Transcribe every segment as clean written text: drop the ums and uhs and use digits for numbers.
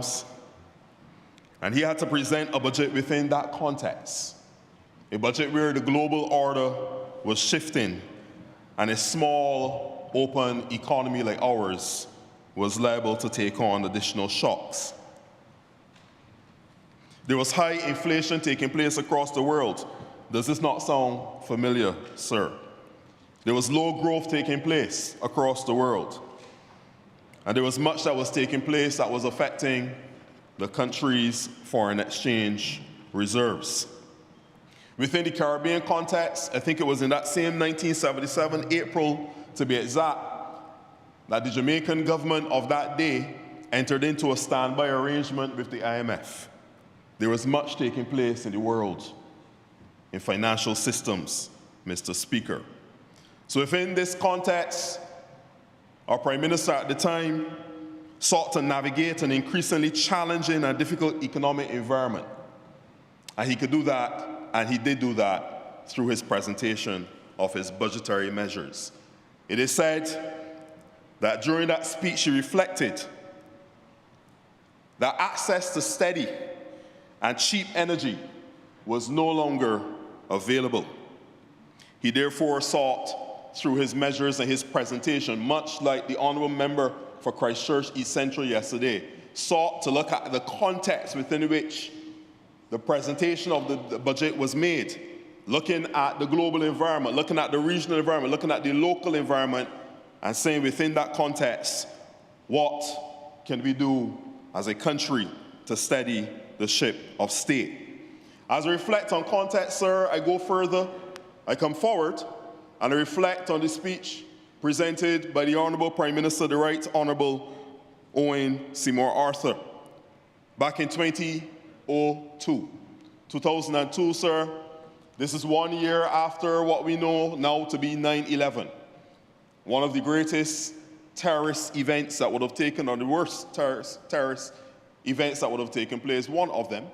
times, and he had to present a budget within that context. A budget where the global order was shifting, and a small, open economy like ours was liable to take on additional shocks. There was high inflation taking place across the world. Does this not sound familiar, sir? There was low growth taking place across the world. And there was much that was taking place that was affecting the country's foreign exchange reserves. Within the Caribbean context, I think it was in that same 1977, April to be exact, that the Jamaican government of that day entered into a standby arrangement with the IMF. There was much taking place in the world, in financial systems, Mr. Speaker. So within this context, our Prime Minister at the time sought to navigate an increasingly challenging and difficult economic environment. And he could do that, and he did do that, through his presentation of his budgetary measures. It is said that during that speech he reflected that access to steady and cheap energy was no longer available. He therefore sought, through his measures and his presentation, much like the Honourable Member for Christchurch East Central yesterday, sought to look at the context within which the presentation of the budget was made, looking at the global environment, looking at the regional environment, looking at the local environment, and saying within that context, what can we do as a country to steady the ship of state? As I reflect on context, sir, I go further, I come forward, and I reflect on the speech presented by the Honourable Prime Minister, the Right Honourable Owen Seymour Arthur, back in 2002, sir. This is 1 year after what we know now to be 9/11, one of the greatest terrorist events that would have taken, or the worst terrorist events that would have taken place, one of them,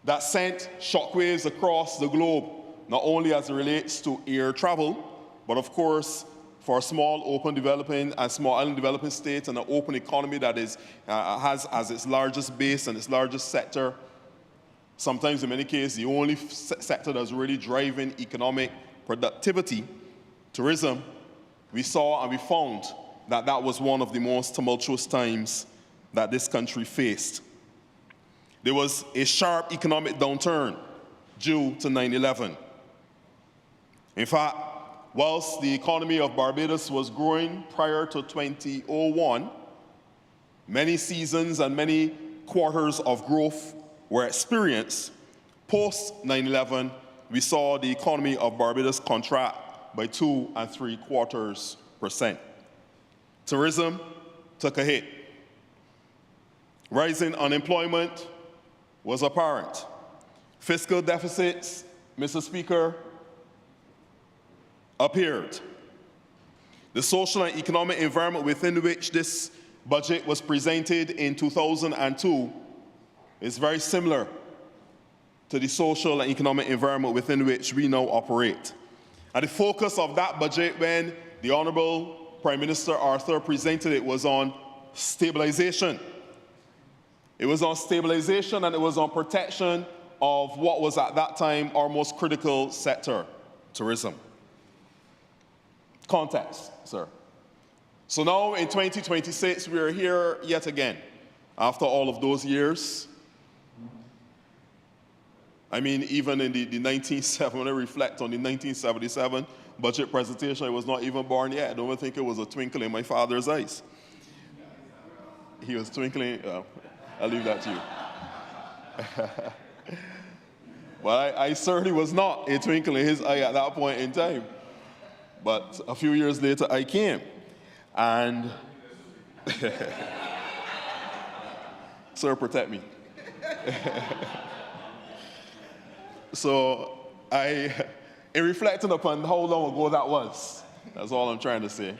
that sent shockwaves across the globe, not only as it relates to air travel, but of course for a small, open, developing and small island developing state and an open economy that has as its largest base and its largest sector, sometimes in many cases the only sector that's really driving economic productivity, tourism. We saw and we found that that was one of the most tumultuous times that this country faced. There was a sharp economic downturn due to 9/11. In fact, whilst the economy of Barbados was growing prior to 2001, many seasons and many quarters of growth were experienced. Post 9/11, we saw the economy of Barbados contract by 2 3/4%. Tourism took a hit. Rising unemployment was apparent. Fiscal deficits, Mr. Speaker, appeared. The social and economic environment within which this budget was presented in 2002 is very similar to the social and economic environment within which we now operate. And the focus of that budget, when the Honourable Prime Minister Arthur presented it, was on stabilization. It was on stabilization and it was on protection of what was at that time our most critical sector, tourism. Context, sir. So now in 2026, we are here yet again after all of those years. I mean, even in the 1970, when I reflect on the 1977 budget presentation, I was not even born yet. I don't even think it was a twinkle in my father's eyes. He was twinkling. I'll leave that to you. Well, I certainly was not a twinkle in his eye at that point in time. But a few years later, I came. And sir, protect me. So in reflecting upon how long ago that was, that's all I'm trying to say.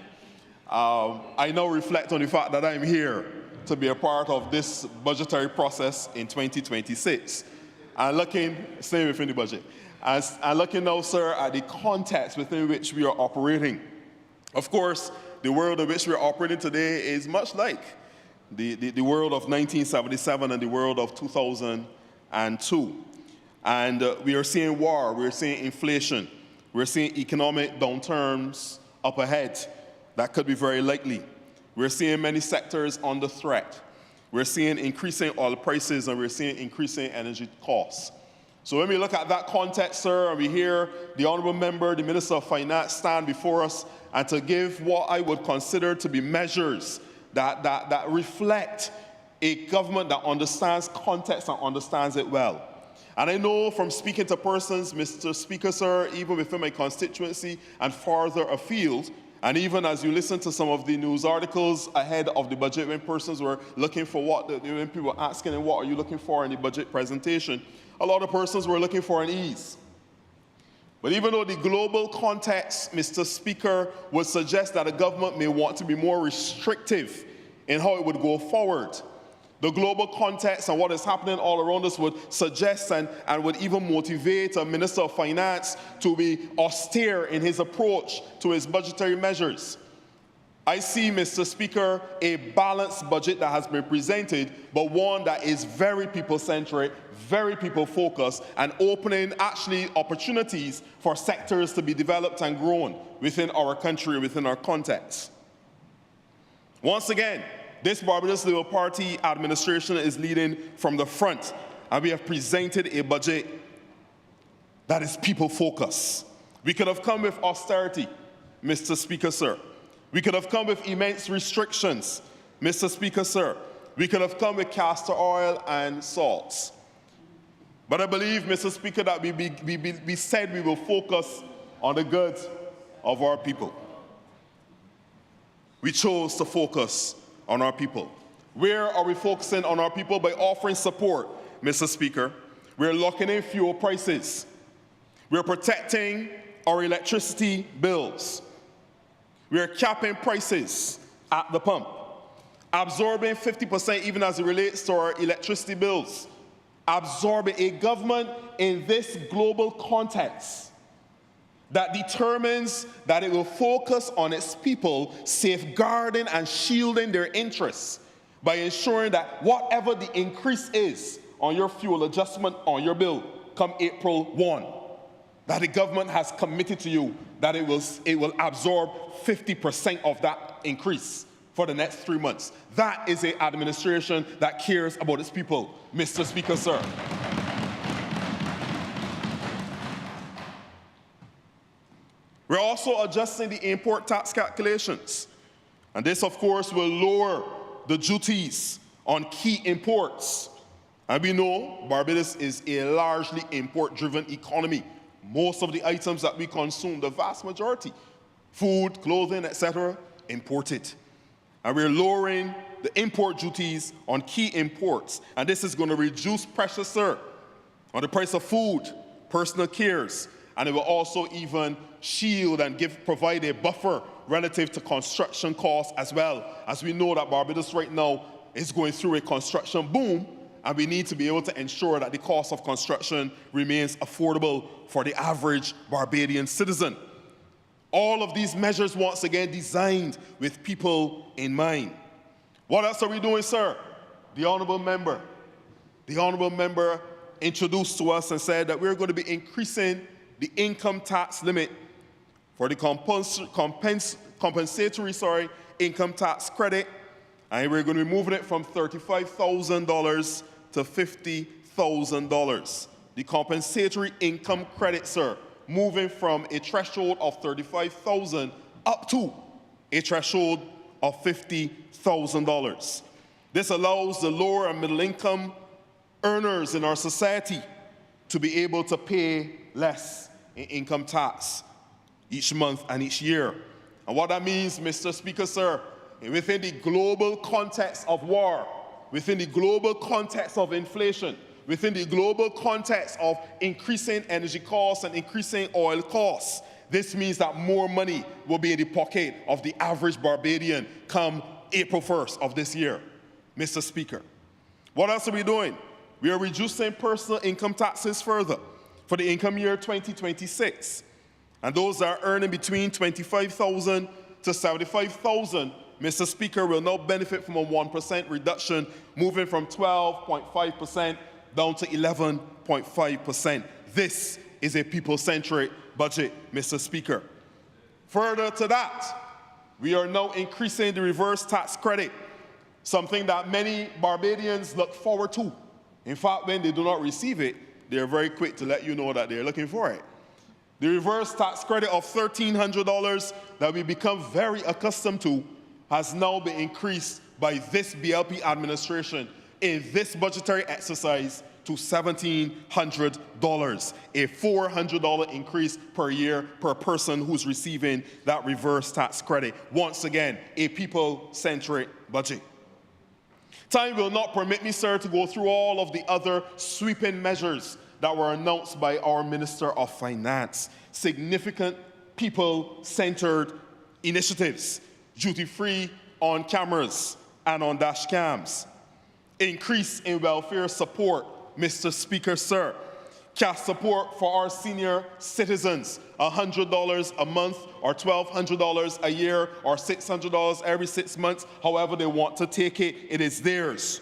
I now reflect on the fact that I'm here to be a part of this budgetary process in 2026. And staying within the budget, and looking now, sir, at the context within which we are operating. Of course, the world in which we are operating today is much like the world of 1977 and the world of 2002. And we are seeing war, we're seeing inflation, we're seeing economic downturns up ahead. That could be very likely. We're seeing many sectors under threat. We're seeing increasing oil prices and we're seeing increasing energy costs. So when we look at that context, sir, and we hear the Honourable Member, the Minister of Finance, stand before us and to give what I would consider to be measures that reflect a government that understands context and understands it well. And I know from speaking to persons, Mr. Speaker, sir, even within my constituency and farther afield, and even as you listen to some of the news articles ahead of the budget when persons were looking for when people were asking, and what are you looking for in the budget presentation, a lot of persons were looking for an ease. But even though the global context, Mr. Speaker, would suggest that a government may want to be more restrictive in how it would go forward, the global context and what is happening all around us would suggest and would even motivate a Minister of Finance to be austere in his approach to his budgetary measures. I see, Mr. Speaker, a balanced budget that has been presented, but one that is very people-centric, very people-focused, and opening actually opportunities for sectors to be developed and grown within our country, within our context. Once again, this Barbados Labour Party administration is leading from the front, and we have presented a budget that is people-focused. We could have come with austerity, Mr. Speaker, sir. We could have come with immense restrictions, Mr. Speaker, sir. We could have come with castor oil and salts. But I believe, Mr. Speaker, that we said we will focus on the good of our people. We chose to focus on our people. Where are we focusing on our people? By offering support, Mr. Speaker. We're locking in fuel prices. We're protecting our electricity bills. We're capping prices at the pump, absorbing 50% even as it relates to our electricity bills, absorbing a government in this global context that determines that it will focus on its people, safeguarding and shielding their interests by ensuring that whatever the increase is on your fuel adjustment on your bill come April 1, that the government has committed to you that it will absorb 50% of that increase for the next 3 months. That is an administration that cares about its people, Mr. Speaker, sir. We're also adjusting the import tax calculations. And this, of course, will lower the duties on key imports. And we know Barbados is a largely import-driven economy. Most of the items that we consume, the vast majority, food, clothing, etc., imported. And we're lowering the import duties on key imports. And this is going to reduce pressure, sir, on the price of food, personal cares, and it will also even shield and provide a buffer relative to construction costs as well, as we know that Barbados right now is going through a construction boom, and we need to be able to ensure that the cost of construction remains affordable for the average Barbadian citizen. All of these measures, once again, designed with people in mind. What else are we doing, sir? The Honourable Member introduced to us and said that we're going to be increasing the income tax limit for the compensatory income tax credit, and we're going to be moving it from $35,000 to $50,000. The compensatory income credit, sir, moving from a threshold of $35,000 up to a threshold of $50,000. This allows the lower and middle income earners in our society to be able to pay less in income tax each month and each year. And what that means, Mr. Speaker, sir, within the global context of war, within the global context of inflation, within the global context of increasing energy costs and increasing oil costs, this means that more money will be in the pocket of the average Barbadian come April 1st of this year, Mr. Speaker. What else are we doing? We are reducing personal income taxes further for the income year 2026. And those that are earning between $25,000 to $75,000 Mr. Speaker, will now benefit from a 1% reduction, moving from 12.5% down to 11.5%. This is a people-centric budget, Mr. Speaker. Further to that, we are now increasing the reverse tax credit, something that many Barbadians look forward to. In fact, when they do not receive it, they're very quick to let you know that they're looking for it. The reverse tax credit of $1,300 that we become very accustomed to has now been increased by this BLP administration in this budgetary exercise to $1,700, a $400 increase per year per person who's receiving that reverse tax credit. Once again, a people-centric budget. Time will not permit me, sir, to go through all of the other sweeping measures that were announced by our Minister of Finance. Significant people-centered initiatives, duty-free on cameras and on dash cams. Increase in welfare support, Mr. Speaker, sir. Cash support for our senior citizens, $100 a month or $1,200 a year or $600 every 6 months, however they want to take it, it is theirs.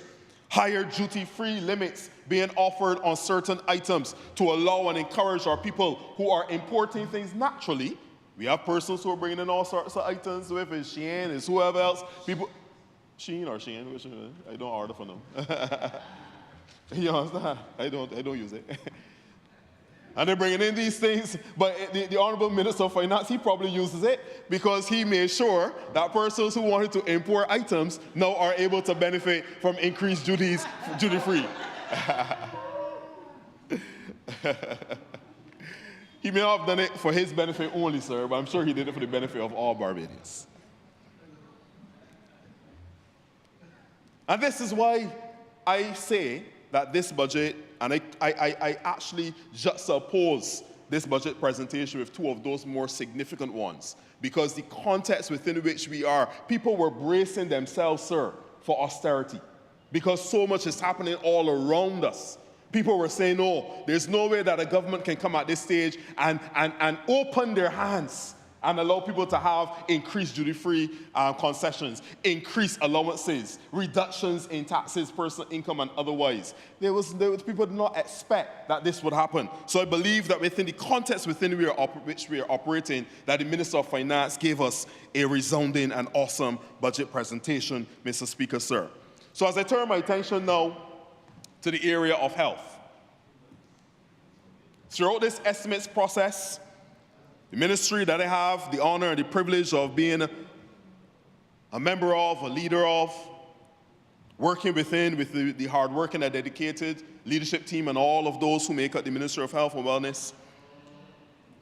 Higher duty-free limits being offered on certain items to allow and encourage our people who are importing things naturally. We have persons who are bringing in all sorts of items, whether it's Shein, it's whoever else. People, Shein or Shein, which I don't order for them. You understand? I don't use it. And they're bringing in these things, but the Honourable Minister of Finance, he probably uses it because he made sure that persons who wanted to import items now are able to benefit from increased duties, duty-free. He may not have done it for his benefit only, sir, but I'm sure he did it for the benefit of all Barbadians. And this is why I say that this budget, and I actually juxtapose this budget presentation with two of those more significant ones, because the context within which we are, people were bracing themselves, sir, for austerity, because so much is happening all around us. People were saying, no, there's no way that a government can come at this stage and open their hands and allow people to have increased duty-free concessions, increased allowances, reductions in taxes, personal income, and otherwise. There was people did not expect that this would happen. So I believe that within the context within which we are operating, that the Minister of Finance gave us a resounding and awesome budget presentation, Mr. Speaker, sir. So as I turn my attention now to the area of health. Throughout this estimates process, the ministry that I have the honor and the privilege of being a member of, a leader of, working within with the hard-working and dedicated leadership team and all of those who make up the Ministry of Health and Wellness,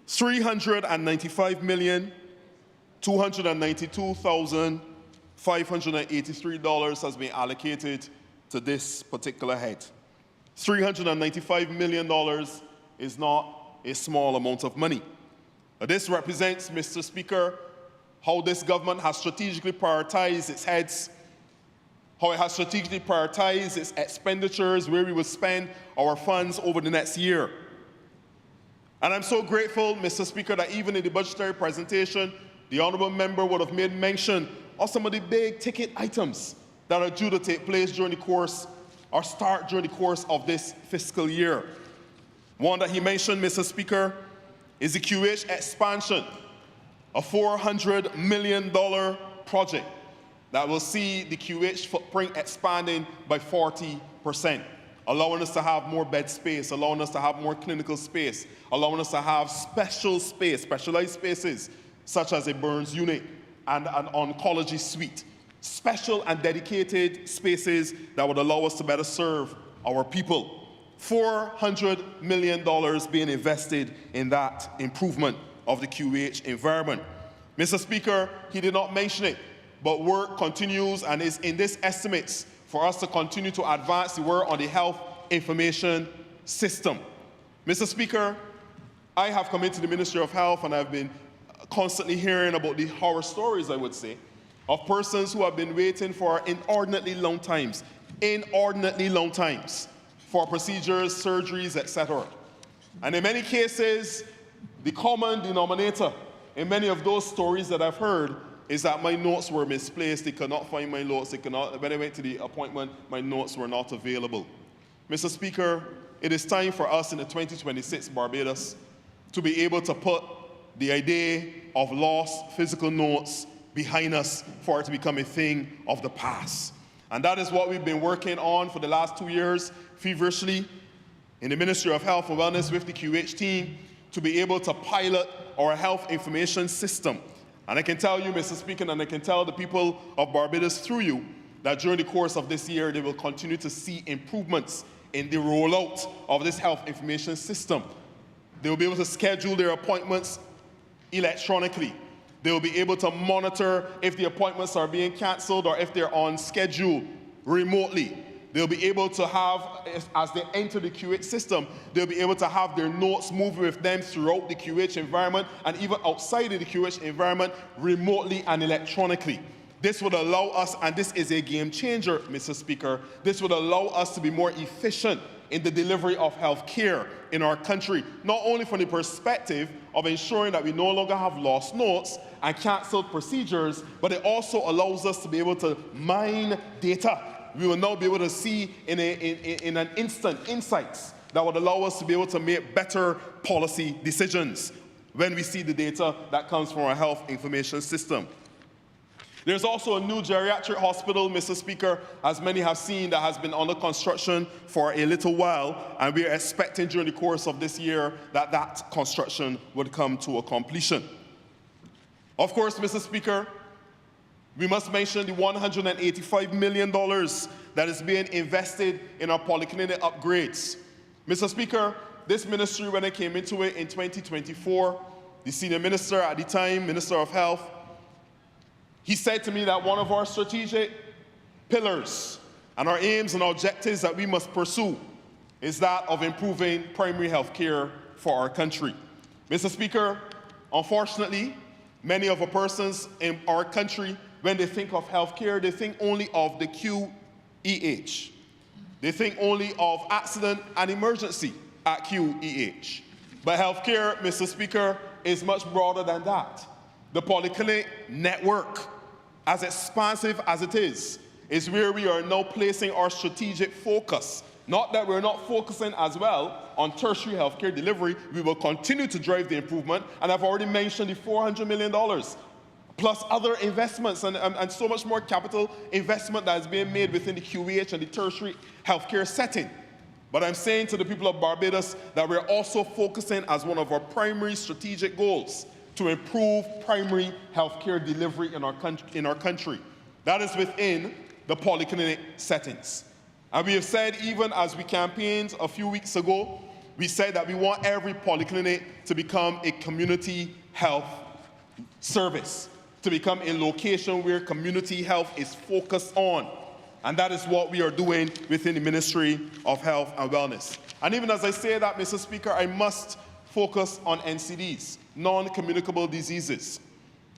$395,292,583 has been allocated to this particular head. $395 million is not a small amount of money. This represents, Mr. Speaker, how this government has strategically prioritized its heads, how it has strategically prioritized its expenditures, where we will spend our funds over the next year. And I'm so grateful, Mr. Speaker, that even in the budgetary presentation, the honourable member would have made mention of some of the big ticket items that are due to take place during the course, or start during the course of this fiscal year. One that he mentioned, Mr. Speaker, is the QH expansion, a $400 million project that will see the QH footprint expanding by 40%, allowing us to have more bed space, allowing us to have more clinical space, allowing us to have specialized spaces, such as a burns unit and an oncology suite, special and dedicated spaces that would allow us to better serve our people. $400 million being invested in that improvement of the QH environment. Mr. Speaker, he did not mention it, but work continues and is in this estimates for us to continue to advance the work on the health information system. Mr. Speaker, I have come into the Ministry of Health and I've been constantly hearing about the horror stories, I would say, of persons who have been waiting for inordinately long times for procedures, surgeries, etc. And in many cases, the common denominator in many of those stories that I've heard is that my notes were misplaced. They could not find my notes. When I went to the appointment, my notes were not available. Mr. Speaker, it is time for us in the 2026 Barbados to be able to put the idea of lost physical notes behind us for it to become a thing of the past. And that is what we've been working on for the last 2 years, feverishly, in the Ministry of Health and Wellness with the QH team, to be able to pilot our health information system. And I can tell you, Mr. Speaker, and I can tell the people of Barbados through you, that during the course of this year, they will continue to see improvements in the rollout of this health information system. They will be able to schedule their appointments electronically. They will be able to monitor if the appointments are being canceled or if they're on schedule remotely. They'll be able to have, as they enter the QH system, they'll be able to have their notes moving with them throughout the QH environment and even outside of the QH environment remotely and electronically. This would allow us, and this is a game changer, Mr. Speaker, this would allow us to be more efficient in the delivery of health care in our country, not only from the perspective of ensuring that we no longer have lost notes and canceled procedures, but it also allows us to be able to mine data. We will now be able to see in an instant insights that would allow us to be able to make better policy decisions when we see the data that comes from our health information system. There's also a new geriatric hospital, Mr. Speaker, as many have seen, that has been under construction for a little while, and we are expecting during the course of this year that that construction would come to a completion. Of course, Mr. Speaker, we must mention the $185 million that is being invested in our polyclinic upgrades. Mr. Speaker, this ministry, when I came into it in 2024, the senior minister at the time, Minister of Health, he said to me that one of our strategic pillars and our aims and objectives that we must pursue is that of improving primary health care for our country. Mr. Speaker, unfortunately, many of the persons in our country, when they think of health care, they think only of the QEH. They think only of accident and emergency at QEH. But health care, Mr. Speaker, is much broader than that. The polyclinic network, as expansive as it is where we are now placing our strategic focus. Not that we're not focusing as well on tertiary healthcare delivery. We will continue to drive the improvement, and I've already mentioned the $400 million, plus other investments and so much more capital investment that is being made within the QEH and the tertiary healthcare setting. But I'm saying to the people of Barbados that we're also focusing as one of our primary strategic goals to improve primary healthcare delivery in our country. That is within the polyclinic settings. And we have said, even as we campaigned a few weeks ago, we said that we want every polyclinic to become a community health service, to become a location where community health is focused on. And that is what we are doing within the Ministry of Health and Wellness. And even as I say that, Mr. Speaker, I must focus on NCDs, non-communicable diseases.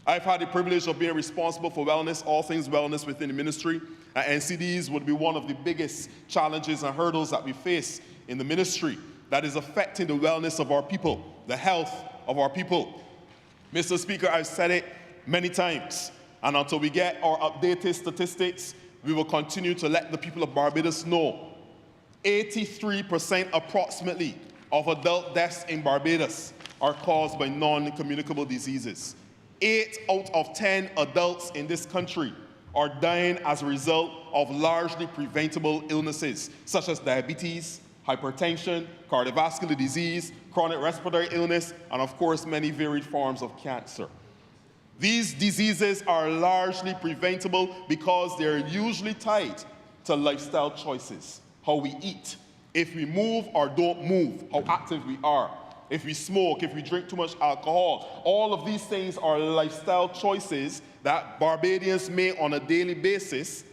I've had the privilege of being responsible for wellness, all things wellness within the ministry. And NCDs would be one of the biggest challenges and hurdles that we face in the ministry that is affecting the wellness of our people, the health of our people. Mr. Speaker, I've said it many times, and until we get our updated statistics, we will continue to let the people of Barbados know 83% approximately of adult deaths in Barbados are caused by non-communicable diseases. 8 out of 10 adults in this country are dying as a result of largely preventable illnesses, such as diabetes, hypertension, cardiovascular disease, chronic respiratory illness, and of course, many varied forms of cancer. These diseases are largely preventable because they're usually tied to lifestyle choices, how we eat, if we move or don't move, how active we are, if we smoke, if we drink too much alcohol. All of these things are lifestyle choices that Barbadians make on a daily basis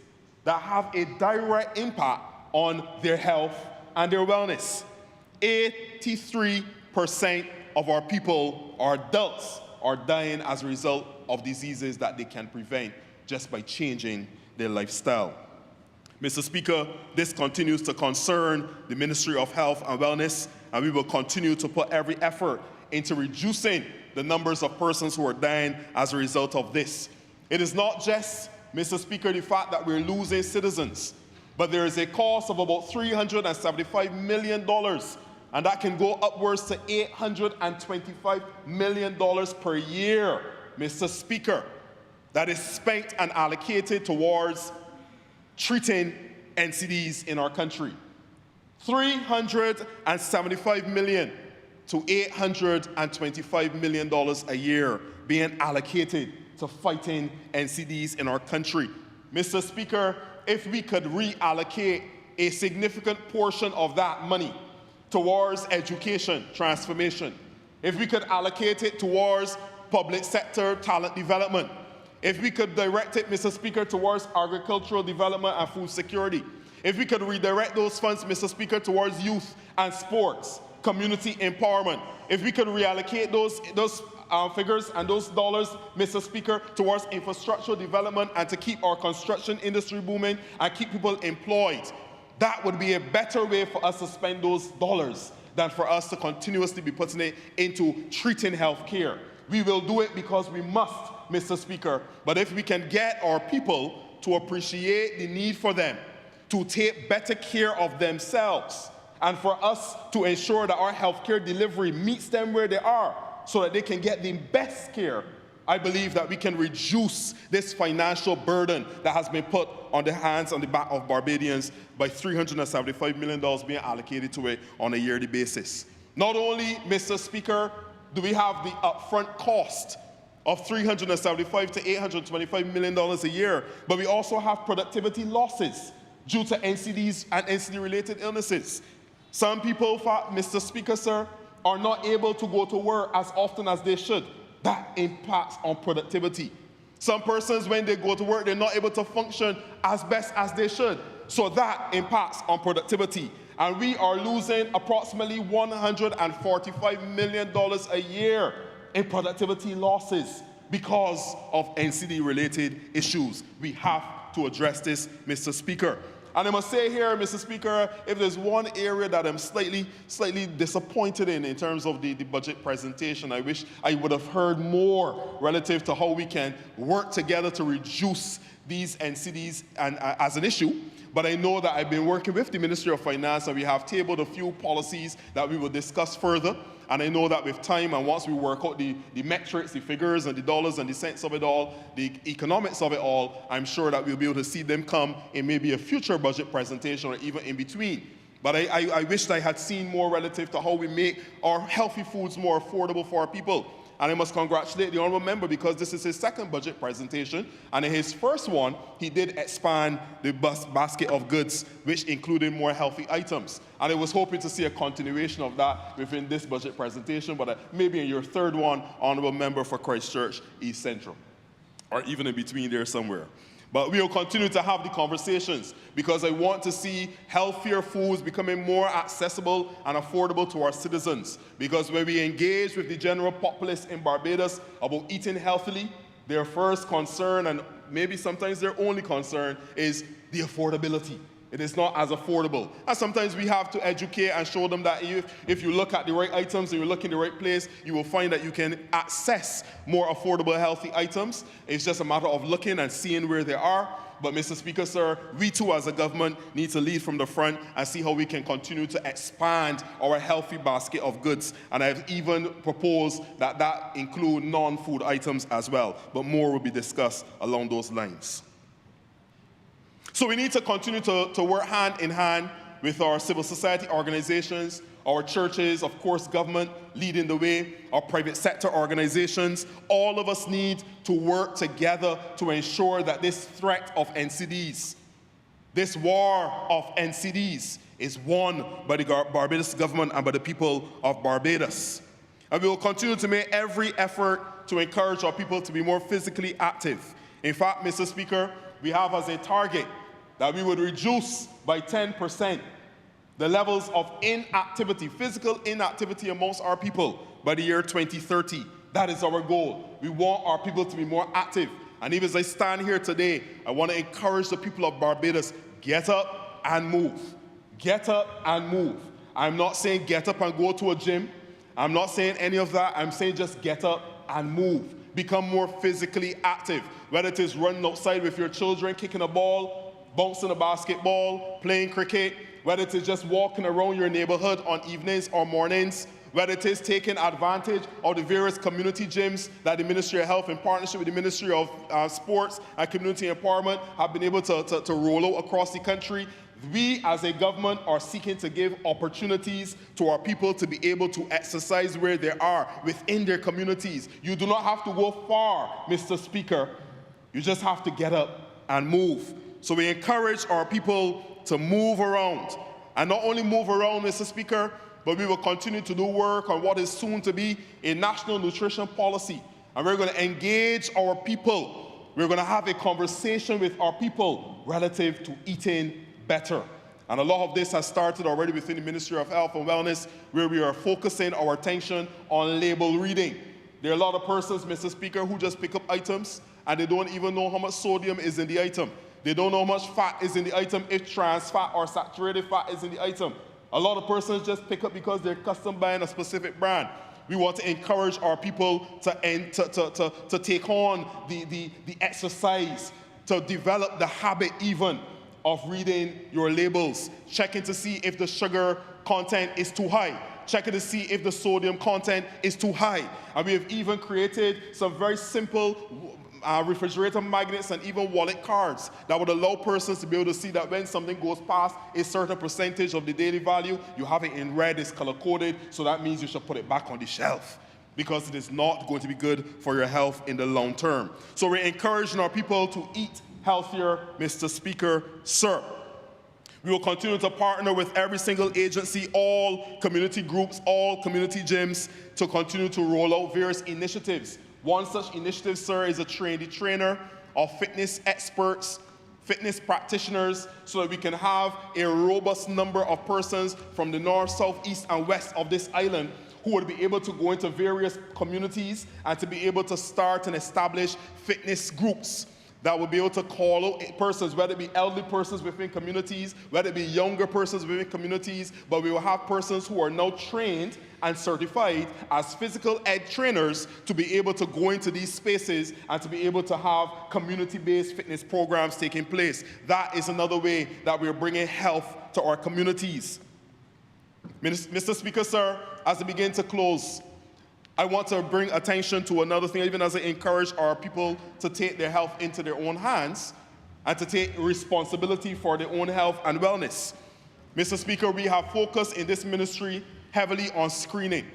that have a direct impact on their health and their wellness. 83% of our people, our adults, are dying as a result of diseases that they can prevent just by changing their lifestyle. Mr. Speaker, this continues to concern the Ministry of Health and Wellness, and we will continue to put every effort into reducing the numbers of persons who are dying as a result of this. It is not just, Mr. Speaker, the fact that we're losing citizens, but there is a cost of about $375 million, and that can go upwards to $825 million per year, Mr. Speaker, that is spent and allocated towards treating NCDs in our country. $375 million to $825 million a year being allocated to fighting NCDs in our country. Mr. Speaker, if we could reallocate a significant portion of that money towards education transformation, if we could allocate it towards public sector talent development, if we could direct it, Mr. Speaker, towards agricultural development and food security, if we could redirect those funds, Mr. Speaker, towards youth and sports, community empowerment, if we could reallocate those figures and those dollars, Mr. Speaker, towards infrastructural development and to keep our construction industry booming and keep people employed, that would be a better way for us to spend those dollars than for us to continuously be putting it into treating health care. We will do it because we must, Mr. Speaker, but if we can get our people to appreciate the need for them, to take better care of themselves, and for us to ensure that our healthcare delivery meets them where they are so that they can get the best care, I believe that we can reduce this financial burden that has been put on the hands and the back of Barbadians by $375 million being allocated to it on a yearly basis. Not only, Mr. Speaker, do we have the upfront cost of $375 to $825 million a year, but we also have productivity losses due to NCDs and NCD-related illnesses. Some people, Mr. Speaker, sir, are not able to go to work as often as they should. That impacts on productivity. Some persons, when they go to work, they're not able to function as best as they should. So that impacts on productivity. And we are losing approximately $145 million a year in productivity losses because of NCD-related issues. We have to address this, Mr. Speaker. And I must say here, Mr. Speaker, if there's one area that I'm slightly disappointed in terms of the budget presentation, I wish I would have heard more relative to how we can work together to reduce these NCDs as an issue. But I know that I've been working with the Ministry of Finance, and we have tabled a few policies that we will discuss further. And I know that with time, and once we work out the metrics, the figures, and the dollars and the cents of it all, the economics of it all, I'm sure that we'll be able to see them come in maybe a future budget presentation or even in between. But I wished I had seen more relative to how we make our healthy foods more affordable for our people. And I must congratulate the Honourable Member because this is his second budget presentation. And in his first one, he did expand the basket of goods, which included more healthy items. And I was hoping to see a continuation of that within this budget presentation, but maybe in your third one, Honourable Member for Christchurch East Central, or even in between there somewhere. But we will continue to have the conversations because I want to see healthier foods becoming more accessible and affordable to our citizens. Because when we engage with the general populace in Barbados about eating healthily, their first concern, and maybe sometimes their only concern, is the affordability. It is not as affordable. And sometimes we have to educate and show them that if you look at the right items and you look in the right place, you will find that you can access more affordable, healthy items. It's just a matter of looking and seeing where they are. But, Mr. Speaker, sir, we too as a government need to lead from the front and see how we can continue to expand our healthy basket of goods. And I've even proposed that that include non-food items as well. But more will be discussed along those lines. So we need to continue to work hand in hand with our civil society organizations, our churches, of course, government leading the way, our private sector organizations. All of us need to work together to ensure that this threat of NCDs, this war of NCDs, is won by the Barbados government and by the people of Barbados. And we will continue to make every effort to encourage our people to be more physically active. In fact, Mr. Speaker, we have as a target that we would reduce by 10% the levels of inactivity, physical inactivity amongst our people by the year 2030. That is our goal. We want our people to be more active. And even as I stand here today, I want to encourage the people of Barbados, get up and move. Get up and move. I'm not saying get up and go to a gym. I'm not saying any of that. I'm saying just get up and move. become more physically active, whether it is running outside with your children, kicking a ball, bouncing a basketball, playing cricket, whether it is just walking around your neighborhood on evenings or mornings, whether it is taking advantage of the various community gyms that the Ministry of Health, in partnership with the Ministry of Sports and Community Empowerment, have been able to roll out across the country. We as a government are seeking to give opportunities to our people to be able to exercise where they are within their communities. You do not have to go far, Mr. Speaker. You just have to get up and move. So we encourage our people to move around. And not only move around, Mr. Speaker, but we will continue to do work on what is soon to be a national nutrition policy. And we're going to engage our people. We're going to have a conversation with our people relative to eating better. And a lot of this has started already within the Ministry of Health and Wellness, where we are focusing our attention on label reading. There are a lot of persons, Mr. Speaker, who just pick up items and they don't even know how much sodium is in the item. They don't know how much fat is in the item, if trans fat or saturated fat is in the item. A lot of persons just pick up because they're custom buying a specific brand. We want to encourage our people to take on the exercise, to develop the habit even of reading your labels, checking to see if the sugar content is too high, checking to see if the sodium content is too high. And we have even created some very simple refrigerator magnets and even wallet cards that would allow persons to be able to see that when something goes past a certain percentage of the daily value, you have it in red, it's color-coded, so that means you should put it back on the shelf because it is not going to be good for your health in the long term. So we're encouraging our people to eat healthier, Mr. Speaker, sir. We will continue to partner with every single agency, all community groups, all community gyms, to continue to roll out various initiatives. One such initiative, sir, is a train-the-trainer of fitness experts, fitness practitioners, so that we can have a robust number of persons from the north, south, east, and west of this island who would be able to go into various communities and to be able to start and establish fitness groups that will be able to call out persons, whether it be elderly persons within communities, whether it be younger persons within communities, but we will have persons who are now trained and certified as physical ed trainers to be able to go into these spaces and to be able to have community-based fitness programs taking place. That is another way that we're bringing health to our communities. Mr. Speaker, sir, as we begin to close, I want to bring attention to another thing, even as I encourage our people to take their health into their own hands and to take responsibility for their own health and wellness. Mr. Speaker, we have focused in this ministry heavily on screening.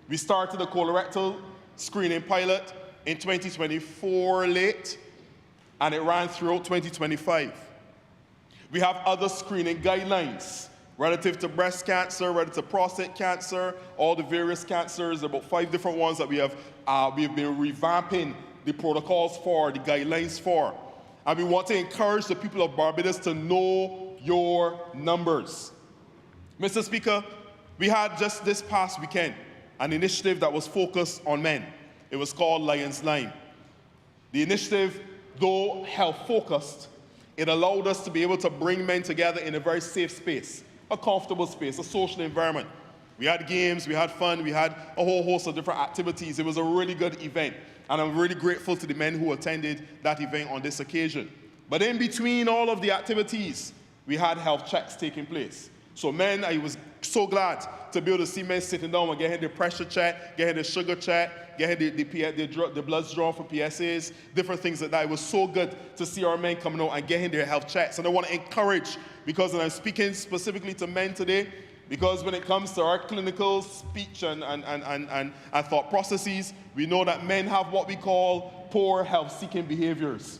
We started the colorectal screening pilot in 2024 late, and it ran throughout 2025. We have other screening guidelines relative to breast cancer, relative to prostate cancer, all the various cancers, about 5 different ones that we have been revamping the protocols for, the guidelines for. And we want to encourage the people of Barbados to know your numbers. Mr. Speaker, we had just this past weekend an initiative that was focused on men. It was called Lions Line. The initiative, though health-focused, it allowed us to be able to bring men together in a very safe space, a comfortable space, a social environment. We had games, we had fun, we had a whole host of different activities. It was a really good event, and I'm really grateful to the men who attended that event on this occasion. But in between all of the activities, we had health checks taking place. So men, I was so glad to be able to see men sitting down and getting their pressure check, getting their sugar check, getting the bloods drawn for PSAs, different things like that. It was so good to see our men coming out and getting their health checks. And I want to encourage, because I'm speaking specifically to men today, because when it comes to our clinical speech and thought processes, we know that men have what we call poor health-seeking behaviors.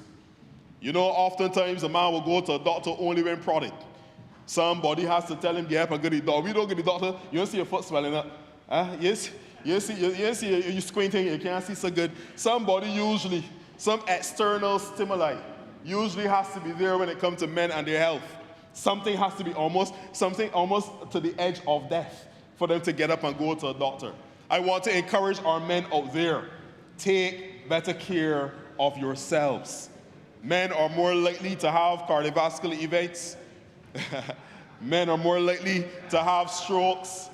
You know, oftentimes a man will go to a doctor only when prodded. Somebody has to tell him, get up and go to the doctor. We don't go to the doctor, you don't see your foot swelling up. Yes, you see you're squinting, you can't see so good. Somebody usually, some external stimuli usually has to be there when it comes to men and their health. Something has to be almost to the edge of death for them to get up and go to a doctor. I want to encourage our men out there, take better care of yourselves. Men are more likely to have cardiovascular events. Men are more likely to have strokes.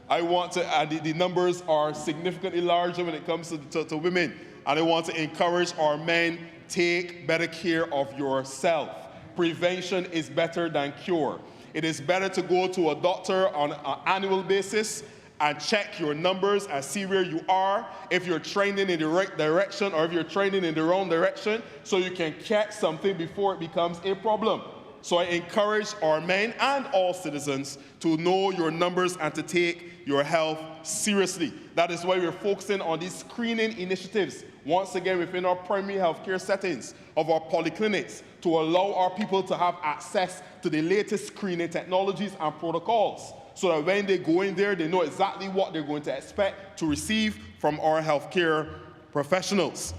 I want to, the numbers are significantly larger when it comes to women. and I want to encourage our men, take better care of yourself. Prevention is better than cure. It is better to go to a doctor on an annual basis and check your numbers and see where you are, if you're trending in the right direction or if you're trending in the wrong direction, so you can catch something before it becomes a problem. So I encourage our men and all citizens to know your numbers and to take your health seriously. That is why we're focusing on these screening initiatives, once again within our primary healthcare settings of our polyclinics, to allow our people to have access to the latest screening technologies and protocols, so that when they go in there, they know exactly what they're going to expect to receive from our healthcare professionals.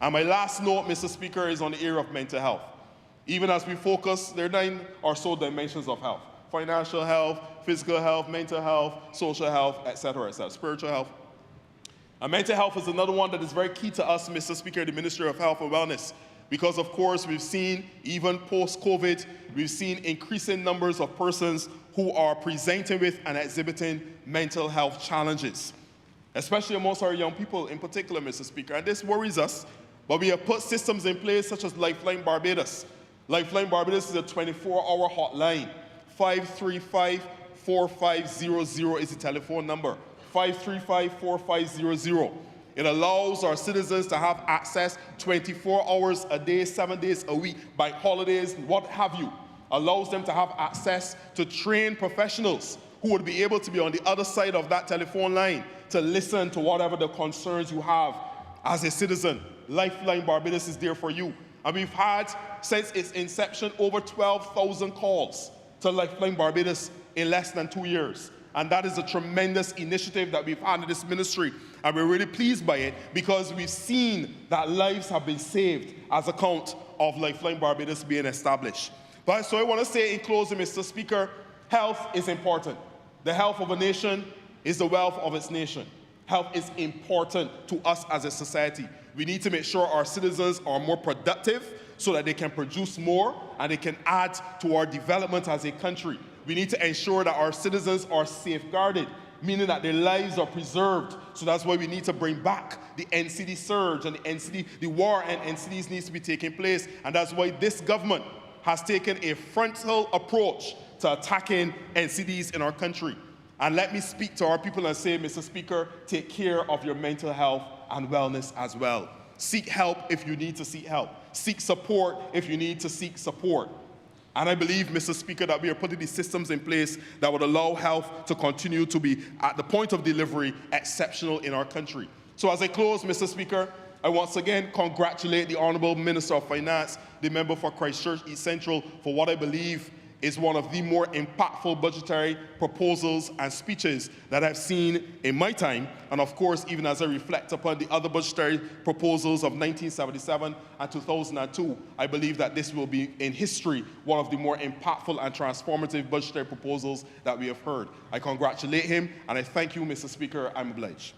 And my last note, Mr. Speaker, is on the area of mental health. Even as we focus, there are 9 or so dimensions of health: financial health, physical health, mental health, social health, etc., spiritual health. And mental health is another one that is very key to us, Mr. Speaker, the Ministry of Health and Wellness, because of course we've seen, even post-COVID, we've seen increasing numbers of persons who are presenting with and exhibiting mental health challenges, especially amongst our young people in particular, Mr. Speaker. And this worries us, but we have put systems in place such as Lifeline Barbados. Lifeline Barbados is a 24-hour hotline. 535-4500 is the telephone number. 535-4500. It allows our citizens to have access 24 hours a day, 7 days a week, by holidays, what have you. Allows them to have access to trained professionals who would be able to be on the other side of that telephone line to listen to whatever the concerns you have as a citizen. Lifeline Barbados is there for you. And we've had, since its inception, over 12,000 calls to Lifeline Barbados in less than 2 years. And that is a tremendous initiative that we've had in this ministry. And we're really pleased by it because we've seen that lives have been saved as a count of Lifeline Barbados being established. But so I want to say in closing, Mr. Speaker, health is important. The health of a nation is the wealth of its nation. Health is important to us as a society. We need to make sure our citizens are more productive so that they can produce more and they can add to our development as a country. We need to ensure that our citizens are safeguarded, meaning that their lives are preserved. So that's why we need to bring back the NCD surge, and the war and NCDs needs to be taking place. And that's why this government has taken a frontal approach to attacking NCDs in our country. And let me speak to our people and say, Mr. Speaker, take care of your mental health and wellness as well. Seek help if you need to seek help. Seek support if you need to seek support. And I believe, Mr. Speaker, that we are putting these systems in place that would allow health to continue to be, at the point of delivery, exceptional in our country. So as I close, Mr. Speaker, I once again congratulate the Honourable Minister of Finance, the member for Christchurch East Central, for what I believe is one of the more impactful budgetary proposals and speeches that I've seen in my time. And of course, even as I reflect upon the other budgetary proposals of 1977 and 2002, I believe that this will be, in history, one of the more impactful and transformative budgetary proposals that we have heard. I congratulate him, and I thank you, Mr. Speaker. I'm obliged.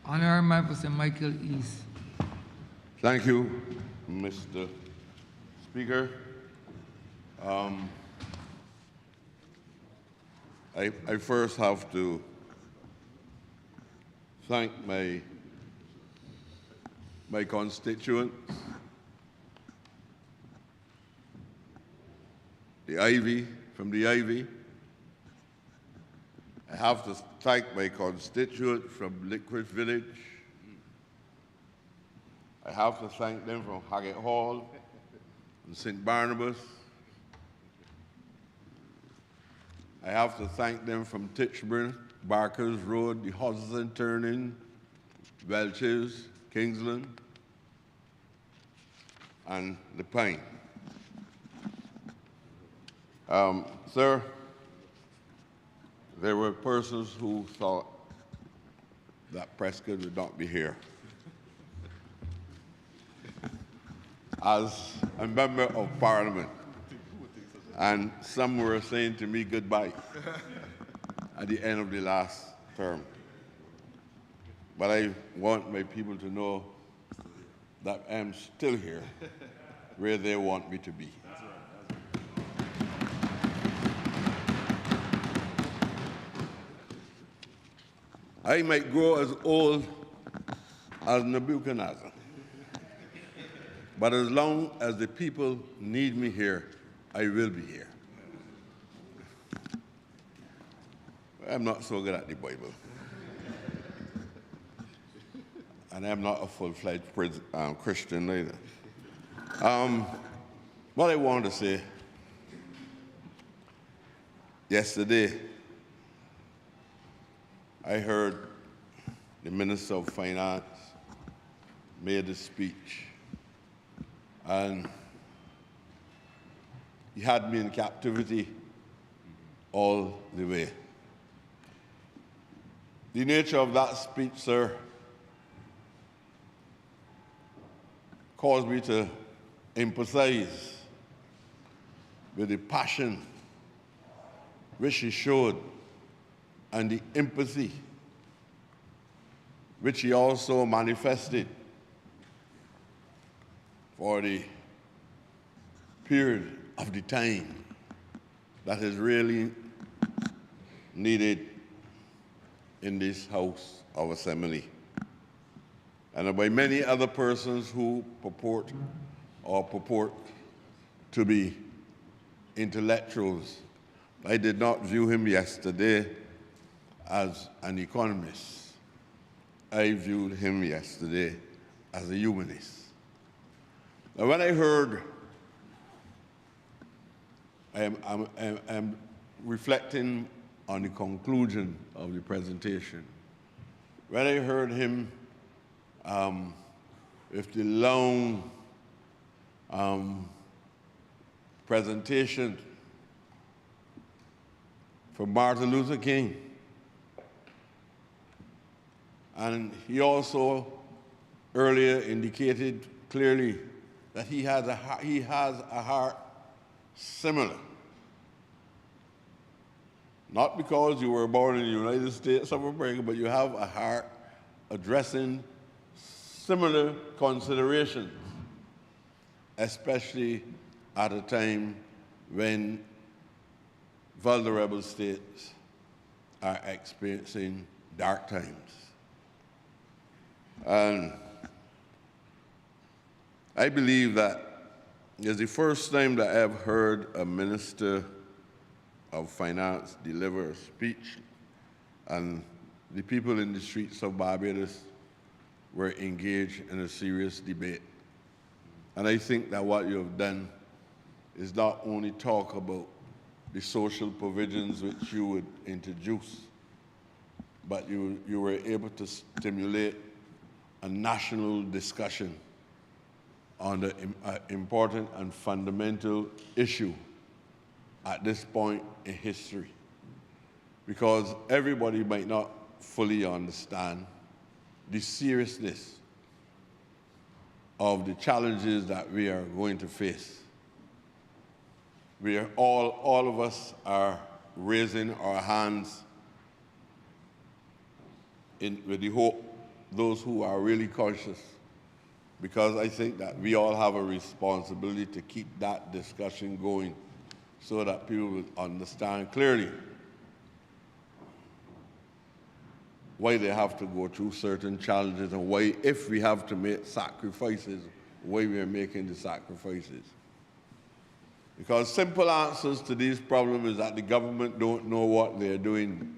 Honourable Member Michael East. Thank you, Mr. Speaker. I first have to thank my constituents, the Ivy, from the Ivy. I have to thank my constituent from Liquid Village. I have to thank them from Haggett Hall and St. Barnabas. I have to thank them from Titchburn, Barkers Road, the Hudson Turning, Welches, Kingsland, and the Pine. Sir, there were persons who thought that Prescott would not be here. As a member of Parliament, and some were saying to me goodbye at the end of the last term. But I want my people to know that I'm still here where they want me to be. I might grow as old as Nebuchadnezzar, but as long as the people need me here, I will be here. I'm not so good at the Bible. And I'm not a full-fledged Christian either. What I wanted to say, yesterday, I heard the Minister of Finance made a speech, and he had me in captivity all the way. The nature of that speech, sir, caused me to emphasize with the passion which he showed and the empathy which he also manifested for the period of the time that is really needed in this House of Assembly, and by many other persons who purport to be intellectuals. I did not view him yesterday as an economist. I viewed him yesterday as a humanist. Now, when I heard, I'm reflecting on the conclusion of the presentation. When I heard him with the long presentation from Martin Luther King, and he also earlier indicated clearly that he has a heart similar. Not because you were born in the United States of America, but you have a heart addressing similar considerations, especially at a time when vulnerable states are experiencing dark times. And I believe that it's the first time that I've heard a minister of finance deliver a speech, and the people in the streets of Barbados were engaged in a serious debate. And I think that what you have done is not only talk about the social provisions which you would introduce, but you were able to stimulate a national discussion on the important and fundamental issue at this point in history, because everybody might not fully understand the seriousness of the challenges that we are going to face. We are all of us are raising our hands with the hope, those who are really conscious, because I think that we all have a responsibility to keep that discussion going so that people will understand clearly why they have to go through certain challenges and why, if we have to make sacrifices, why we are making the sacrifices. Because simple answers to these problems is that the government don't know what they're doing.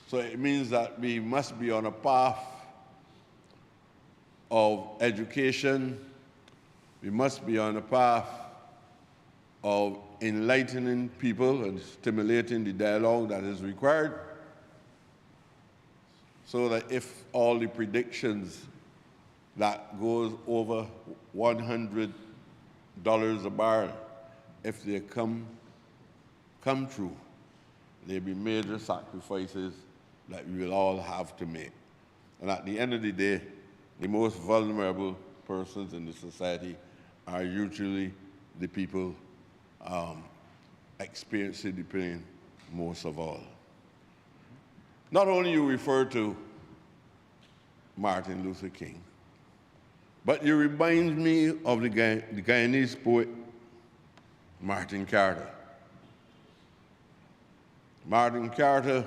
So it means that we must be on a path of education. We must be on a path of enlightening people and stimulating the dialogue that is required, so that if all the predictions that goes over $100 a barrel, if they come true, there be major sacrifices that we will all have to make. And at the end of the day, the most vulnerable persons in the society are usually the people experiencing the pain most of all. Not only you refer to Martin Luther King, but you remind me of the Guyanese poet Martin Carter. Martin Carter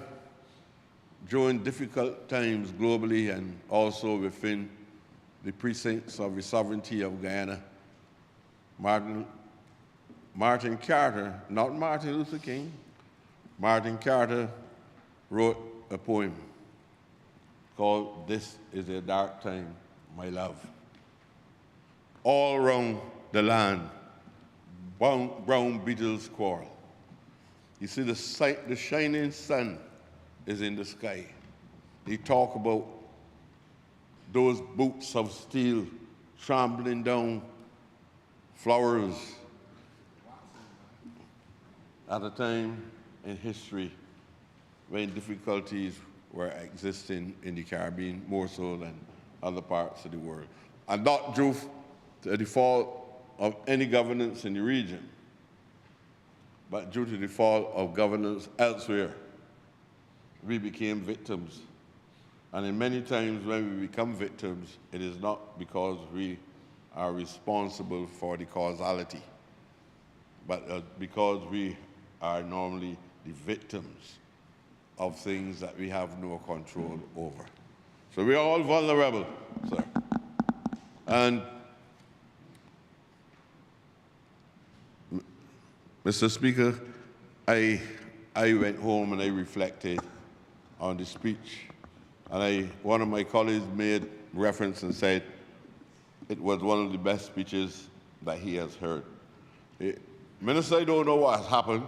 during difficult times globally and also within the precincts of the sovereignty of Guyana, Martin Carter, not Martin Luther King, Martin Carter wrote a poem called "This is a Dark Time, My Love." All round the land, brown beetles quarrel. You see, the shining sun is in the sky. They talk about those boots of steel trampling down flowers at a time in history when difficulties were existing in the Caribbean more so than other parts of the world. And not due to the fault of any governance in the region, but due to the fault of governance elsewhere. We became victims. And in many times when we become victims, it is not because we are responsible for the causality, but because we are normally the victims of things that we have no control over. So we're all vulnerable, sir. And Mr. Speaker, I went home and I reflected on the speech. And one of my colleagues made reference and said it was one of the best speeches that he has heard. Minister, I don't know what has happened.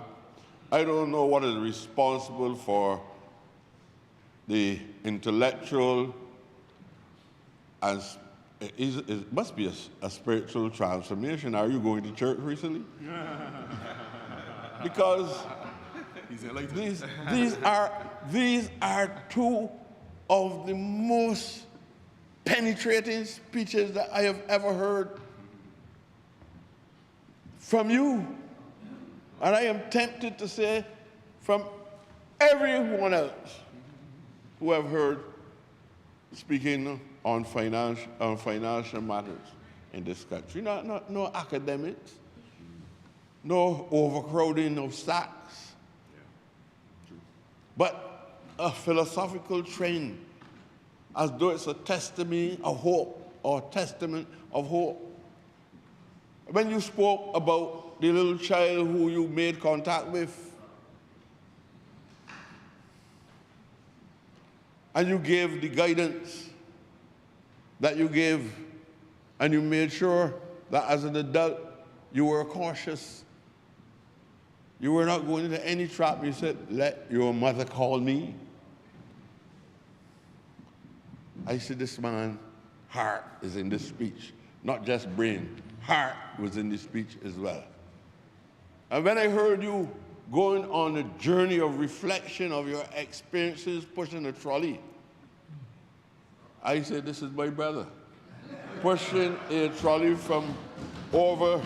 I don't know what is responsible for the intellectual and it must be a spiritual transformation. Are you going to church recently? Because these are two of the most penetrating speeches that I have ever heard from you. And I am tempted to say from everyone else who have heard speaking on financial matters in this country. No academics, no overcrowding of sacks, but a philosophical trend, as though it's a testimony of hope or testament of hope. When you spoke about the little child who you made contact with, and you gave the guidance that you gave, and you made sure that as an adult you were cautious. You were not going into any trap. You said, "Let your mother call me." I said, this man's heart is in this speech, not just brain. Heart was in this speech as well. And when I heard you going on a journey of reflection of your experiences pushing a trolley, I said, this is my brother, pushing a trolley from over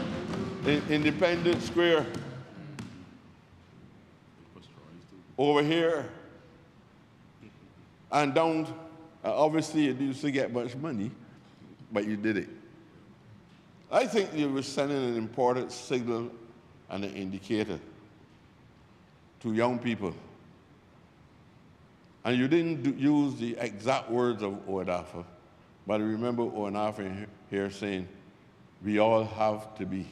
in Independence Square over here and down. Obviously, you used to get much money, but you did it. I think you were sending an important signal and an indicator to young people. And you didn't use the exact words of Oadafa, but I remember Oadafa here saying, we all have to be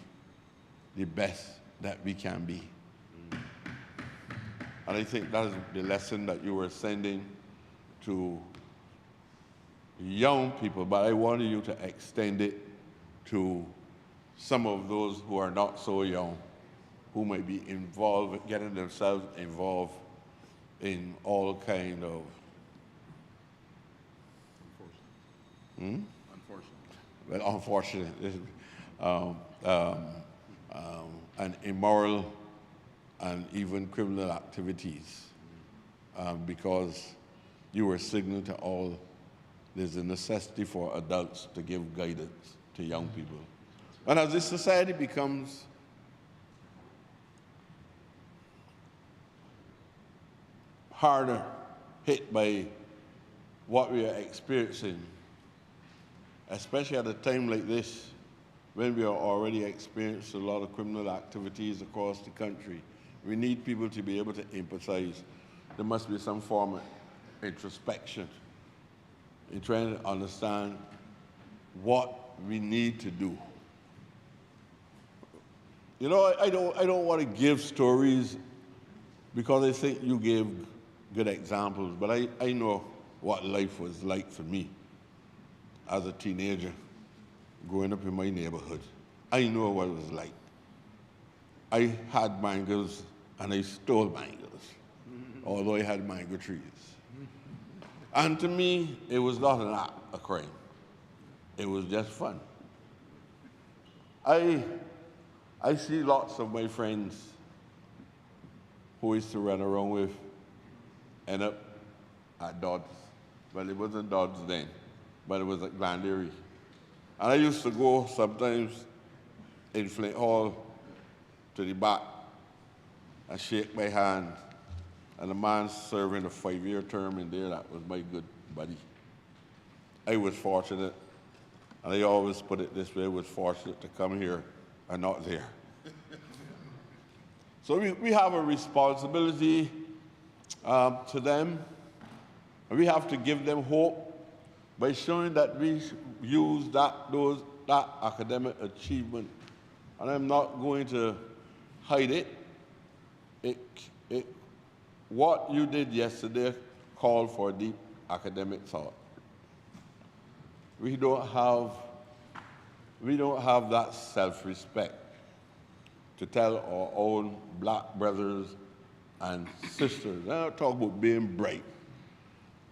the best that we can be. And I think that is the lesson that you were sending to young people, but I wanted you to extend it to some of those who are not so young, who might be involved, getting themselves involved in all kind of unfortunate and immoral and even criminal activities, because you were signaling to all there's a necessity for adults to give guidance to young people. And as this society becomes harder hit by what we are experiencing, especially at a time like this, when we are already experiencing a lot of criminal activities across the country, we need people to be able to empathize. There must be some form introspection, in trying to understand what we need to do. You know, I don't want to give stories because I think you gave good examples, but I know what life was like for me as a teenager growing up in my neighborhood. I know what it was like. I had mangoes and I stole mangoes, although I had mango trees. And to me, it was not an act, a crime. It was just fun. I see lots of my friends who I used to run around with end up at Dodds. Well, it wasn't Dodds then, but it was at Glandary. And I used to go sometimes in Flint Hall to the back and shake my hand. And the man serving a 5-year term in there, that was my good buddy. I was fortunate, and I always put it this way, I was fortunate to come here and not there. So we have a responsibility to them, and we have to give them hope by showing that we use that academic achievement. And I'm not going to hide it. What you did yesterday called for deep academic thought. We don't have that self-respect to tell our own black brothers and sisters. I'm not talking about being bright.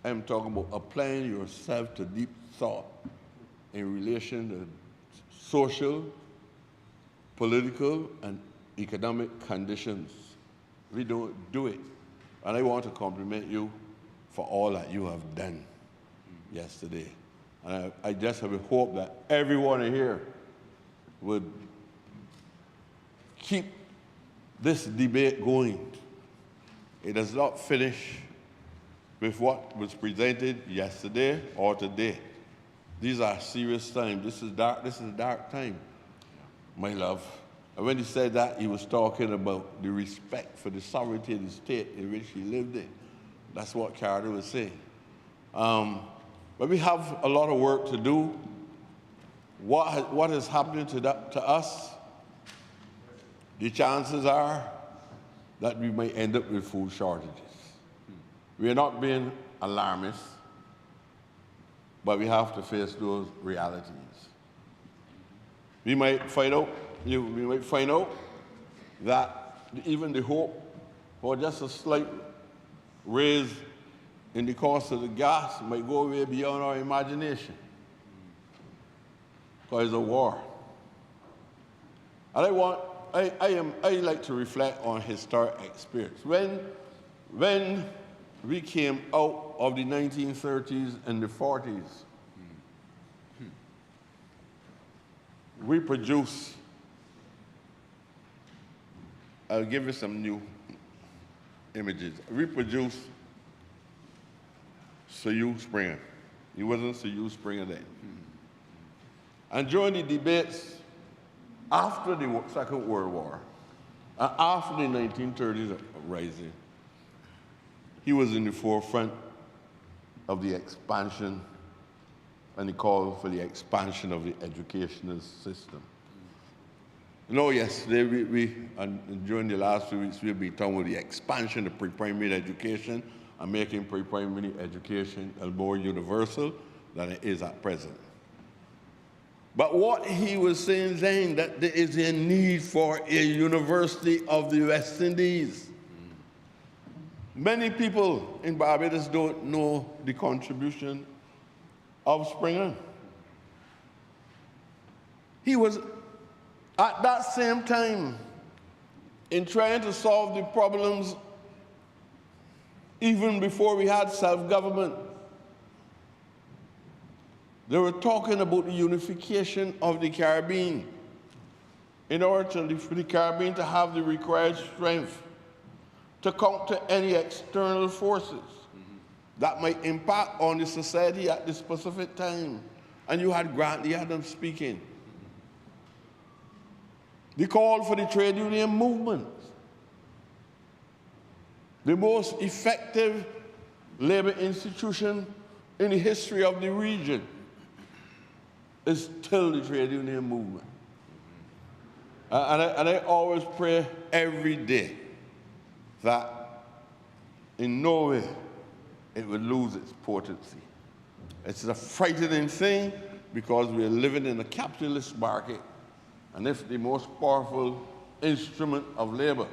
I'm talking about applying yourself to deep thought in relation to social, political, and economic conditions. We don't do it. And I want to compliment you for all that you have done yesterday. And I just have a hope that everyone here would keep this debate going. It does not finish with what was presented yesterday or today. These are serious times. This is a dark time, my love. And when he said that, he was talking about the respect for the sovereignty of the state in which he lived in. That's what Carter was saying. But we have a lot of work to do. What is happening to us? The chances are that we may end up with food shortages. We are not being alarmist, but we have to face those realities. We might find out that even the hope for just a slight raise in the cost of the gas might go way beyond our imagination because it's a war. And I like to reflect on historic experience. When we came out of the 1930s and the 40s, we produced, I'll give you some new images. We produced Soyuz Springer. He wasn't Soyuz Springer then. And during the debates after the Second World War, and after the 1930s uprising, he was in the forefront of the expansion, and he called for the expansion of the educational system. You know, yesterday, and during the last few weeks, we've been talking about the expansion of pre-primary education and making pre-primary education more universal than it is at present. But what he was saying then, that there is a need for a University of the West Indies. Many people in Barbados don't know the contribution of Springer. He was, at that same time, in trying to solve the problems even before we had self-government. They were talking about the unification of the Caribbean in order for the Caribbean to have the required strength to counter any external forces that might impact on the society at this specific time. And you had Grantley Adams speaking. They called for the trade union movement. The most effective labor institution in the history of the region is still the trade union movement. And I always pray every day that in no way it would lose its potency. It's a frightening thing because we are living in a capitalist market, and if the most powerful instrument of labor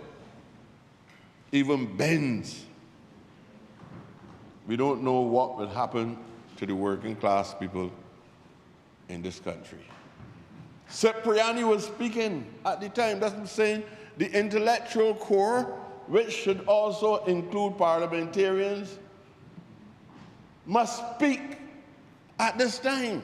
even bends, we don't know what will happen to the working class people in this country. Cipriani was speaking at the time. That's what I'm saying. The intellectual core, which should also include parliamentarians, must speak at this time.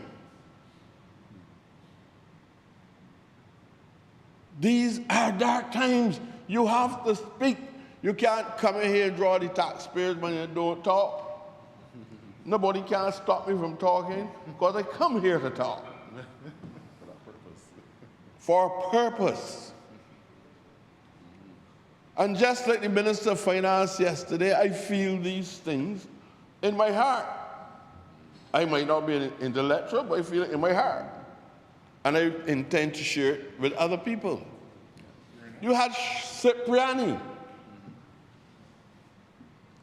These are dark times. You have to speak. You can't come in here and draw the taxpayers when you don't talk. Nobody can stop me from talking because I come here to talk. For a purpose. And just like the Minister of Finance yesterday, I feel these things in my heart. I might not be an intellectual, but I feel it in my heart. And I intend to share it with other people. You had Cipriani.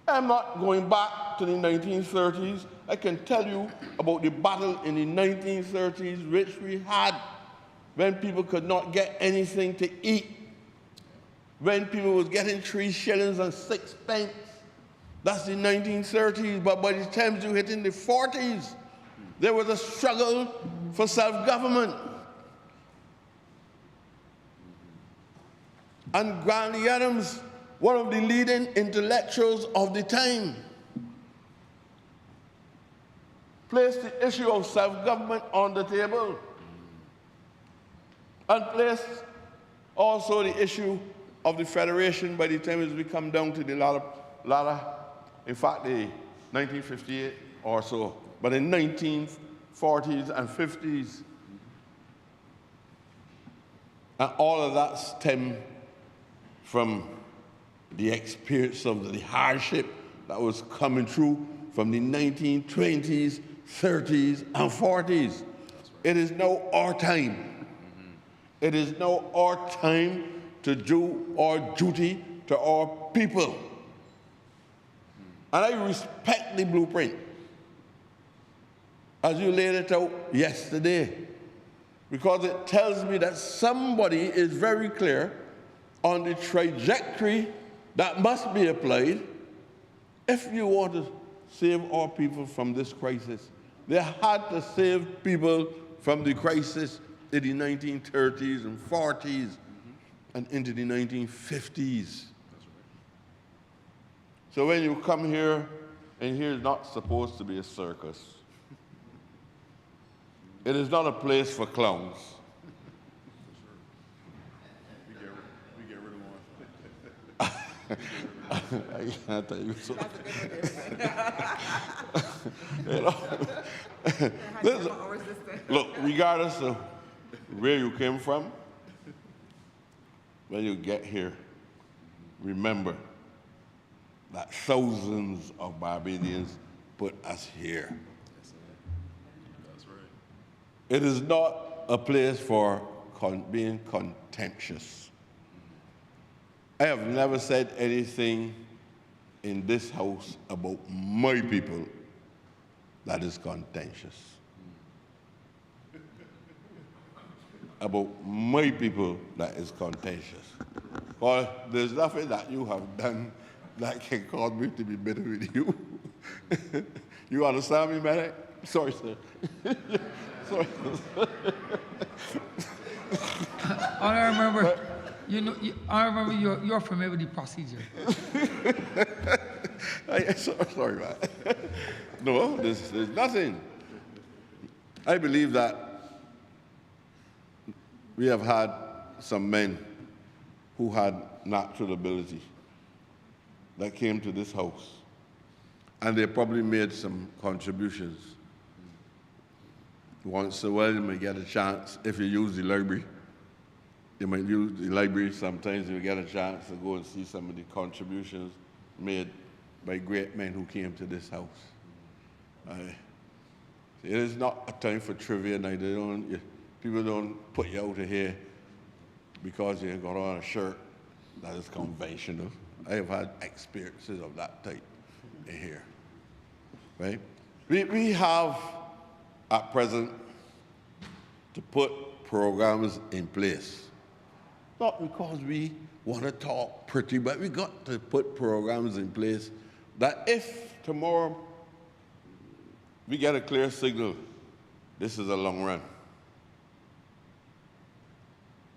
I'm not going back to the 1930s. I can tell you about the battle in the 1930s, which we had when people could not get anything to eat, when people was getting 3 shillings and 6 pence. That's the 1930s, but by the time you hit in the 40s, there was a struggle for self-government. And Granny Adams, one of the leading intellectuals of the time, placed the issue of self-government on the table and placed also the issue of the federation by the time we come down to the latter, in fact, the 1958 or so, but in 1940s and 50s. And all of that stemmed from the experience of the hardship that was coming through from the 1920s, 30s, and 40s. It is now our time. It is now our time to do our duty to our people. And I respect the blueprint as you laid it out yesterday, because it tells me that somebody is very clear on the trajectory that must be applied if you want to save our people from this crisis. They had to save people from the crisis in the 1930s and 40s and into the 1950s. So when you come here, and here is not supposed to be a circus. It is not a place for clowns. We get rid of one. I can't tell you so. Look, regardless of where you came from, when you get here, remember that thousands of Barbadians put us here. That's right. It is not a place for being contentious. I have never said anything in this house about my people that is contentious. About my people that is contentious. Well, there's nothing that you have done that can cause me to be bitter with you. You understand me, man? Sorry, sir. Sorry. All I remember, you're familiar with the procedure. Sorry, man. No, there's nothing. I believe that we have had some men who had natural ability that came to this house, and they probably made some contributions. Once in a while, you may get a chance, if you use the library, you might use the library sometimes, you get a chance to go and see some of the contributions made by great men who came to this house. It is not a time for trivia night. People don't put you out of here because you got on a shirt that is conventional. I have had experiences of that type in here, right? We have, at present, to put programs in place. Not because we want to talk pretty, but we got to put programs in place that if tomorrow we get a clear signal, this is a long run.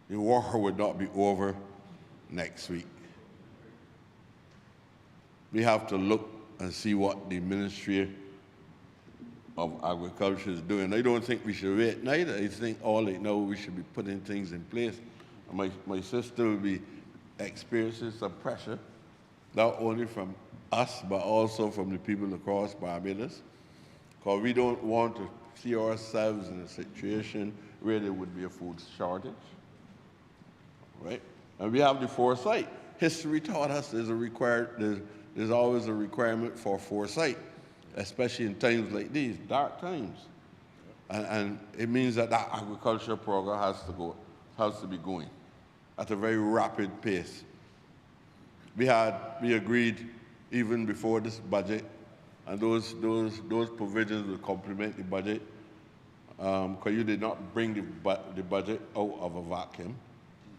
The war would not be over next week. We have to look and see what the Ministry of Agriculture is doing. I don't think we should wait neither. I think all right now we should be putting things in place. My sister will be experiencing some pressure, not only from us, but also from the people across Barbados, because we don't want to see ourselves in a situation where there would be a food shortage, right? And we have the foresight. History taught us there's always a requirement for foresight, especially in times like these, dark times. And it means that agriculture program has to be going at a very rapid pace. We agreed even before this budget, and those provisions will complement the budget, because you did not bring the budget out of a vacuum.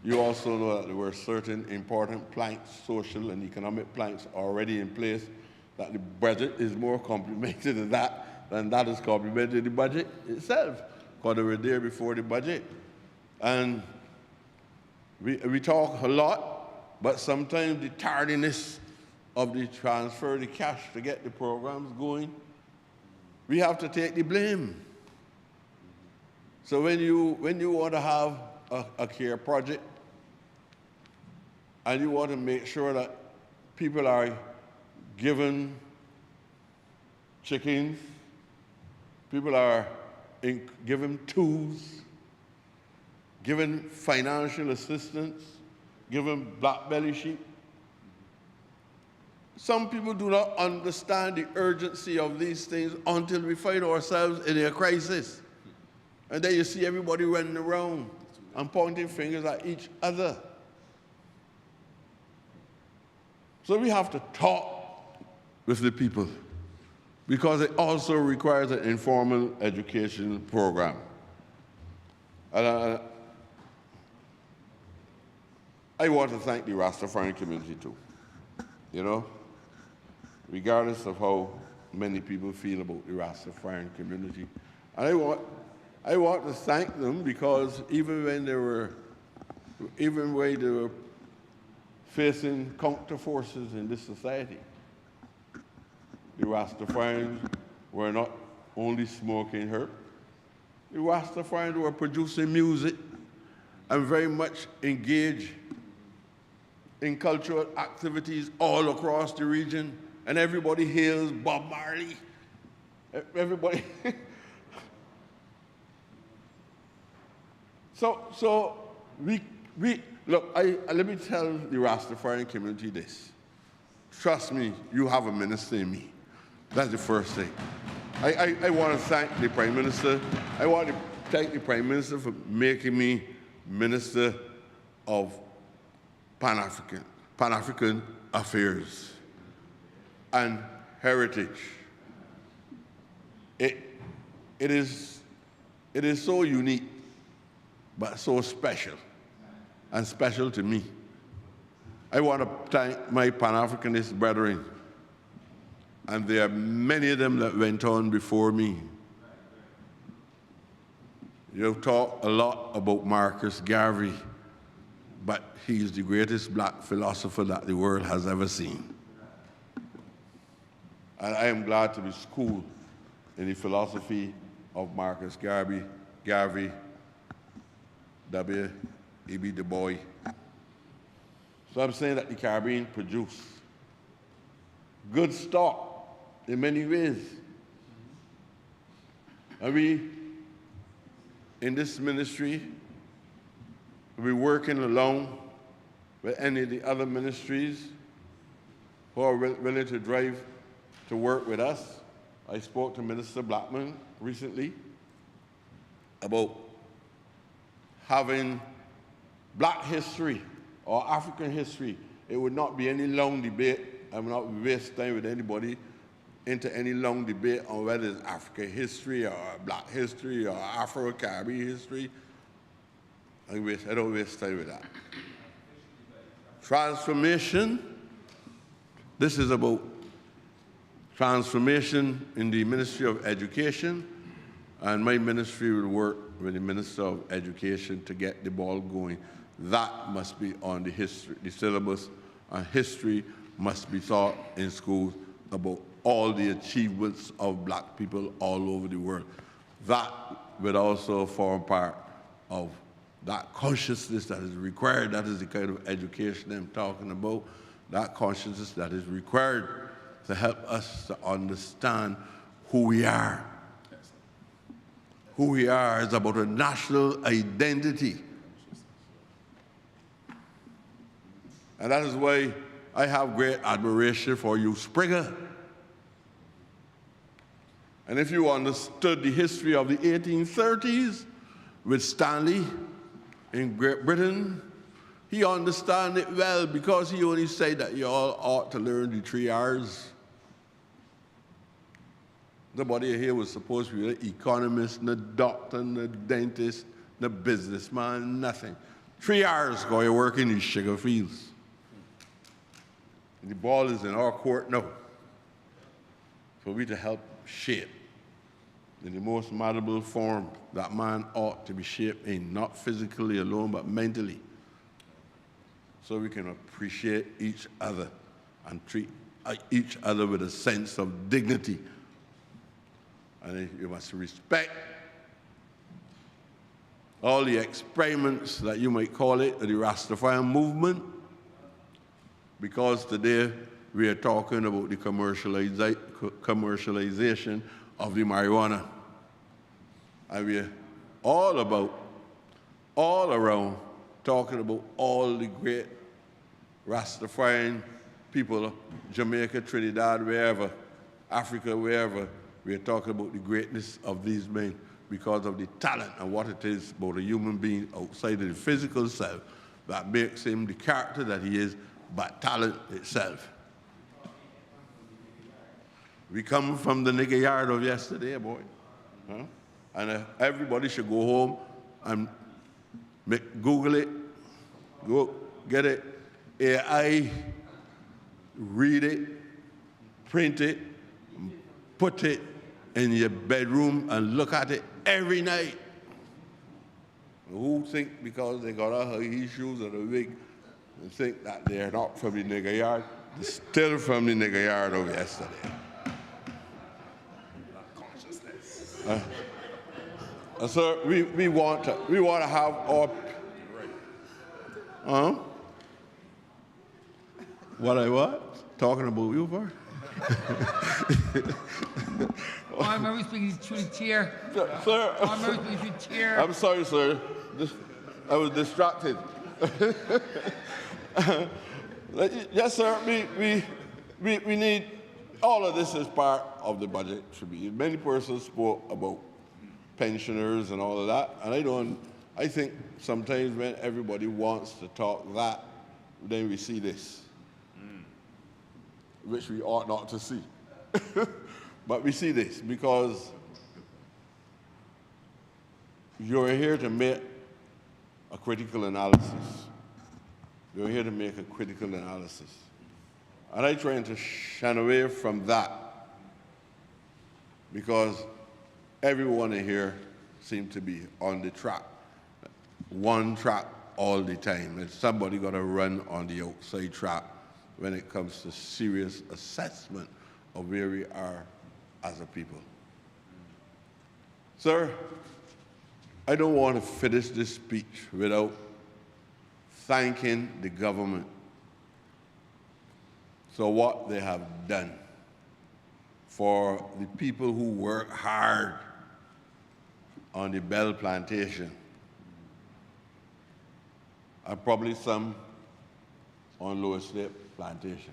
You also know that there were certain important planks, social and economic planks already in place, that the budget is more complemented than that is complemented the budget itself, because they were there before the budget. And we talk a lot, but sometimes the tardiness of the transfer, the cash to get the programs going, we have to take the blame. So when you want to have a care project, and you want to make sure that people are given chickens, people are given tools, given financial assistance, given black belly sheep. Some people do not understand the urgency of these things until we find ourselves in a crisis. And then you see everybody running around and pointing fingers at each other. So we have to talk with the people, because it also requires an informal education program. And I want to thank the Rastafarian community too, regardless of how many people feel about the Rastafarian community. And I want to thank them, because even when they were facing counter forces in this society, the Rastafarians were not only smoking herb, the Rastafarians were producing music and very much engaged in cultural activities all across the region, and everybody hails Bob Marley. Everybody. So we look, let me tell the Rastafarian community this. Trust me, you have a minister in me. That's the first thing. I want to thank the Prime Minister. I want to thank the Prime Minister for making me Minister of Pan-African Affairs and Heritage. It is so unique, but so special, and special to me. I want to thank my Pan-Africanist brethren, and there are many of them that went on before me. You've talked a lot about Marcus Garvey, but he's the greatest black philosopher that the world has ever seen. And I am glad to be schooled in the philosophy of Marcus Garvey, W.E.B. Du Bois. So I'm saying that the Caribbean produced good stock in many ways. And we, in this ministry, we're working along with any of the other ministries who are willing to drive to work with us. I spoke to Minister Blackman recently about having black history or African history. It would not be any long debate. I will not waste time with anybody into any long debate on whether it's African history or black history or Afro-Caribbean history. I don't waste time with that. Transformation. This is about transformation in the Ministry of Education, and my ministry will work with the Minister of Education to get the ball going. That must be on the syllabus, and history must be taught in schools about all the achievements of black people all over the world. That would also form part of that consciousness that is required. That is the kind of education I'm talking about. That consciousness that is required to help us to understand who we are. Who we are is about a national identity. And that is why I have great admiration for you, Springer. And if you understood the history of the 1830s with Stanley in Great Britain, he understood it well because he only said that you all ought to learn the 3 R's. Nobody here was supposed to be an economist, no doctor, no dentist, no businessman, nothing. 3 R's go to work in these sugar fields. And the ball is in our court now for we to help shape in the most malleable form that man ought to be shaped in, not physically alone, but mentally, so we can appreciate each other and treat each other with a sense of dignity. And you must respect all the experiments that you might call it, the Rastafarian movement, because today we are talking about the commercialization of the marijuana. And we're all around, talking about all the great Rastafarian people, Jamaica, Trinidad, wherever, Africa, wherever. We're talking about the greatness of these men because of the talent and what it is about a human being outside of the physical self that makes him the character that he is, but talent itself. We come from the nigger yard of yesterday, boy. Huh? And everybody should go home and Google it, go get it, AI, read it, print it, put it in your bedroom and look at it every night. Who think because they got on high shoes and a wig and think that they're not from the nigger yard? They're still from the nigger yard of yesterday. So we want to have our what? Talking about you for? I remember speaking through the chair. Sir, I remember speaking through the chair. I'm sorry, sir. I was distracted. Yes, sir. We need all of this as part of the budget. Should be. Many persons spoke about pensioners and all of that, and I think sometimes when everybody wants to talk that, then we see this, which we ought not to see. But we see this because you're here to make a critical analysis. You're here to make a critical analysis. And I'm trying to shun away from that because everyone in here seems to be on the track, one track all the time. And somebody got to run on the outside track when it comes to serious assessment of where we are as a people. Sir, I don't want to finish this speech without thanking the government for what they have done for the people who work hard on the Bell Plantation, and probably some on Lower Slip Plantation.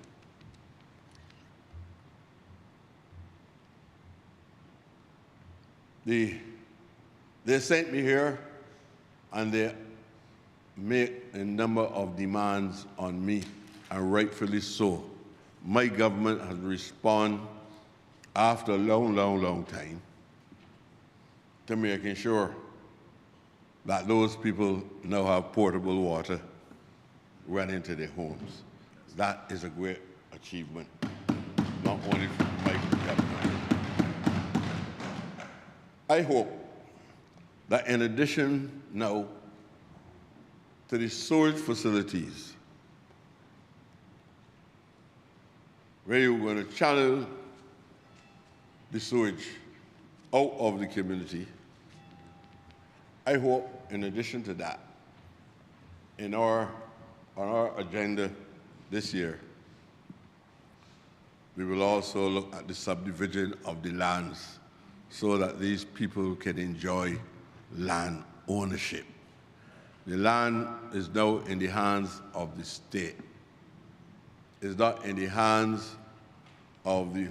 they sent me here and they make a number of demands on me, and rightfully so. My government has responded after a long time to making sure that those people now have portable water run into their homes. That is a great achievement, not only for my government. I hope that in addition now to the storage facilities, where you're going to channel the sewage out of the community, I hope in addition to that, on our agenda this year, we will also look at the subdivision of the lands so that these people can enjoy land ownership. The land is now in the hands of the state. It's not in the hands of the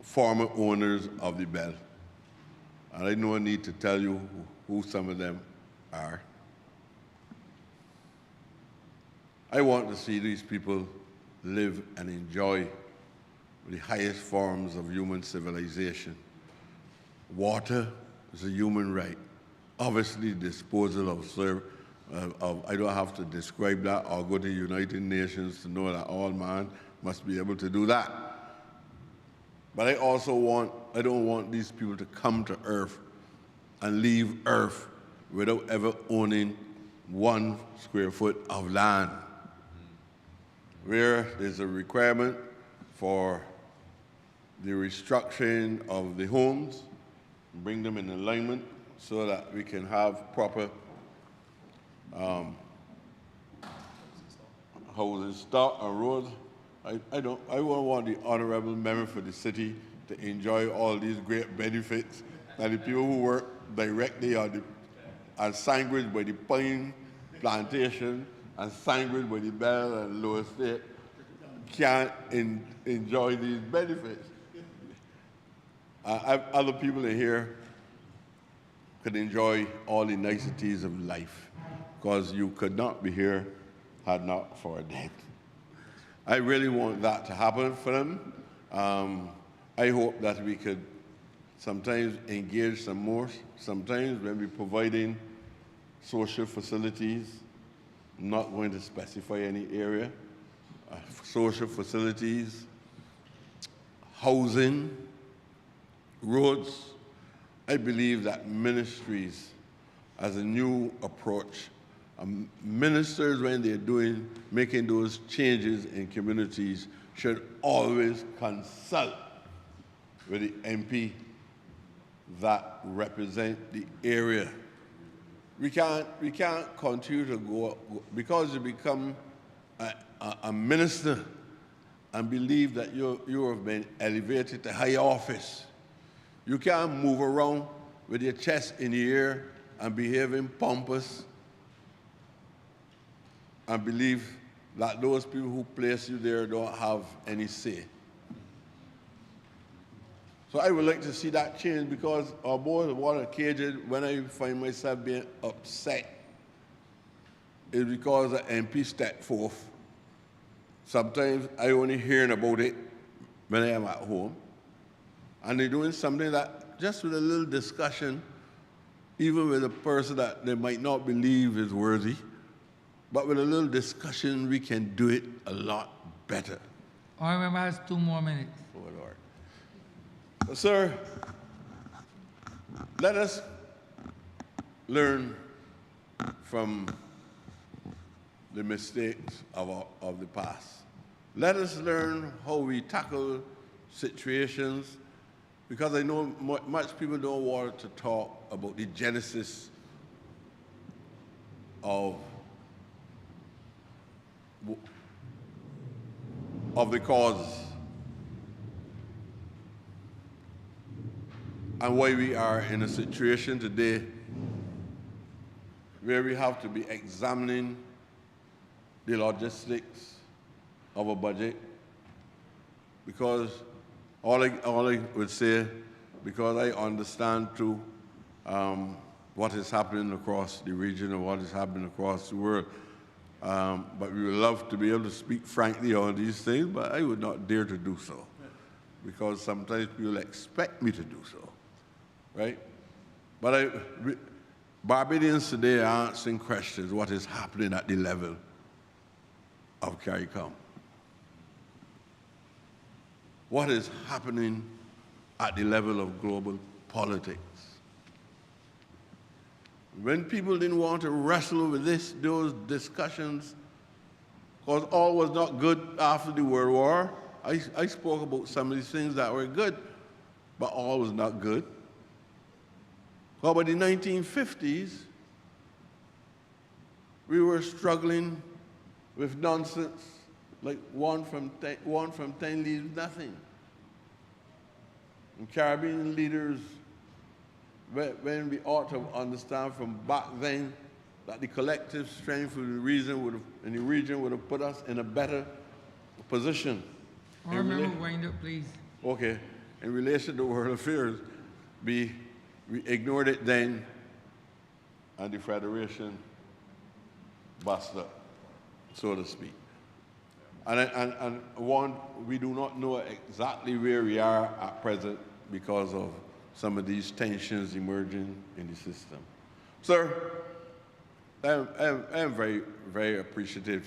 former owners of the belt. And I no need to tell you who some of them are. I want to see these people live and enjoy the highest forms of human civilization. Water is a human right. Obviously, disposal of I don't have to describe that or go to the United Nations to know that all man must be able to do that. But I don't want these people to come to Earth and leave Earth without ever owning 1 square foot of land. Where there's a requirement for the restructuring of the homes, bring them in alignment so that we can have proper houses, stock, and roads. I don't want the honorable member for the city to enjoy all these great benefits that the people who work directly on Sandwich by the pine plantation and Sandwich by the Bell and Lower State can't enjoy these benefits. Other people in here could enjoy all the niceties of life because you could not be here had not for a day. I really want that to happen for them. I hope that we could sometimes engage some more. Sometimes when we're providing social facilities, I'm not going to specify any area, social facilities, housing, roads. I believe that ministries as a new approach, ministers when they're making those changes in communities should always consult with the MP that represent the area. We can't continue to go because you become a minister and believe that you have been elevated to high office. You can't move around with your chest in the air and behaving pompous and believe that those people who place you there don't have any say. So I would like to see that change because on one occasion when I find myself being upset is because an MP stepped forth. Sometimes I only hearing about it when I am at home. And they're doing something that just with a little discussion, even with a person that they might not believe is worthy, but with a little discussion, we can do it a lot better. Honourable member has 2 more minutes. Oh, Lord. Sir, let us learn from the mistakes of the past. Let us learn how we tackle situations, because I know much people don't want to talk about the genesis of the cause and why we are in a situation today where we have to be examining the logistics of a budget, because all I would say because I understand too what is happening across the region and what is happening across the world. But we would love to be able to speak frankly on these things, but I would not dare to do so, because sometimes people expect me to do so, right? But Barbadians today are answering questions, what is happening at the level of CARICOM? What is happening at the level of global politics? When people didn't want to wrestle with those discussions, because all was not good after the World War, I spoke about some of these things that were good, but all was not good. Well, by the 1950s, we were struggling with nonsense, like one from 10 leaves nothing. And Caribbean leaders, when we ought to understand from back then that the collective strength of the region would have put us in a better position. Honourable, wind up, please. Okay. In relation to world affairs, we ignored it then, and the Federation busted up, so to speak. And we do not know exactly where we are at present because of some of these tensions emerging in the system. Sir, I am very, very appreciative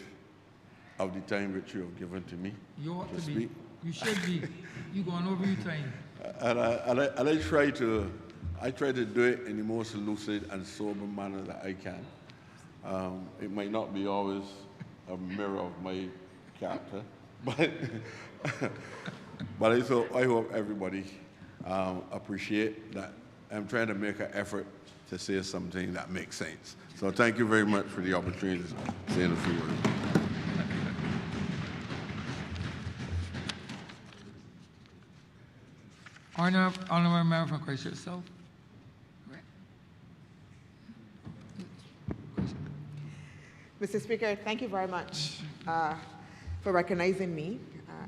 of the time which you have given to me. You ought to speak. be. You should be. You're going over your time. And I try to do it in the most lucid and sober manner that I can. It might not be always a mirror of my character, but I hope everybody appreciate that I'm trying to make an effort to say something that makes sense. So thank you very much for the opportunity to say a few words. Honourable member from Christchurch South. Mr. Speaker, thank you very much for recognizing me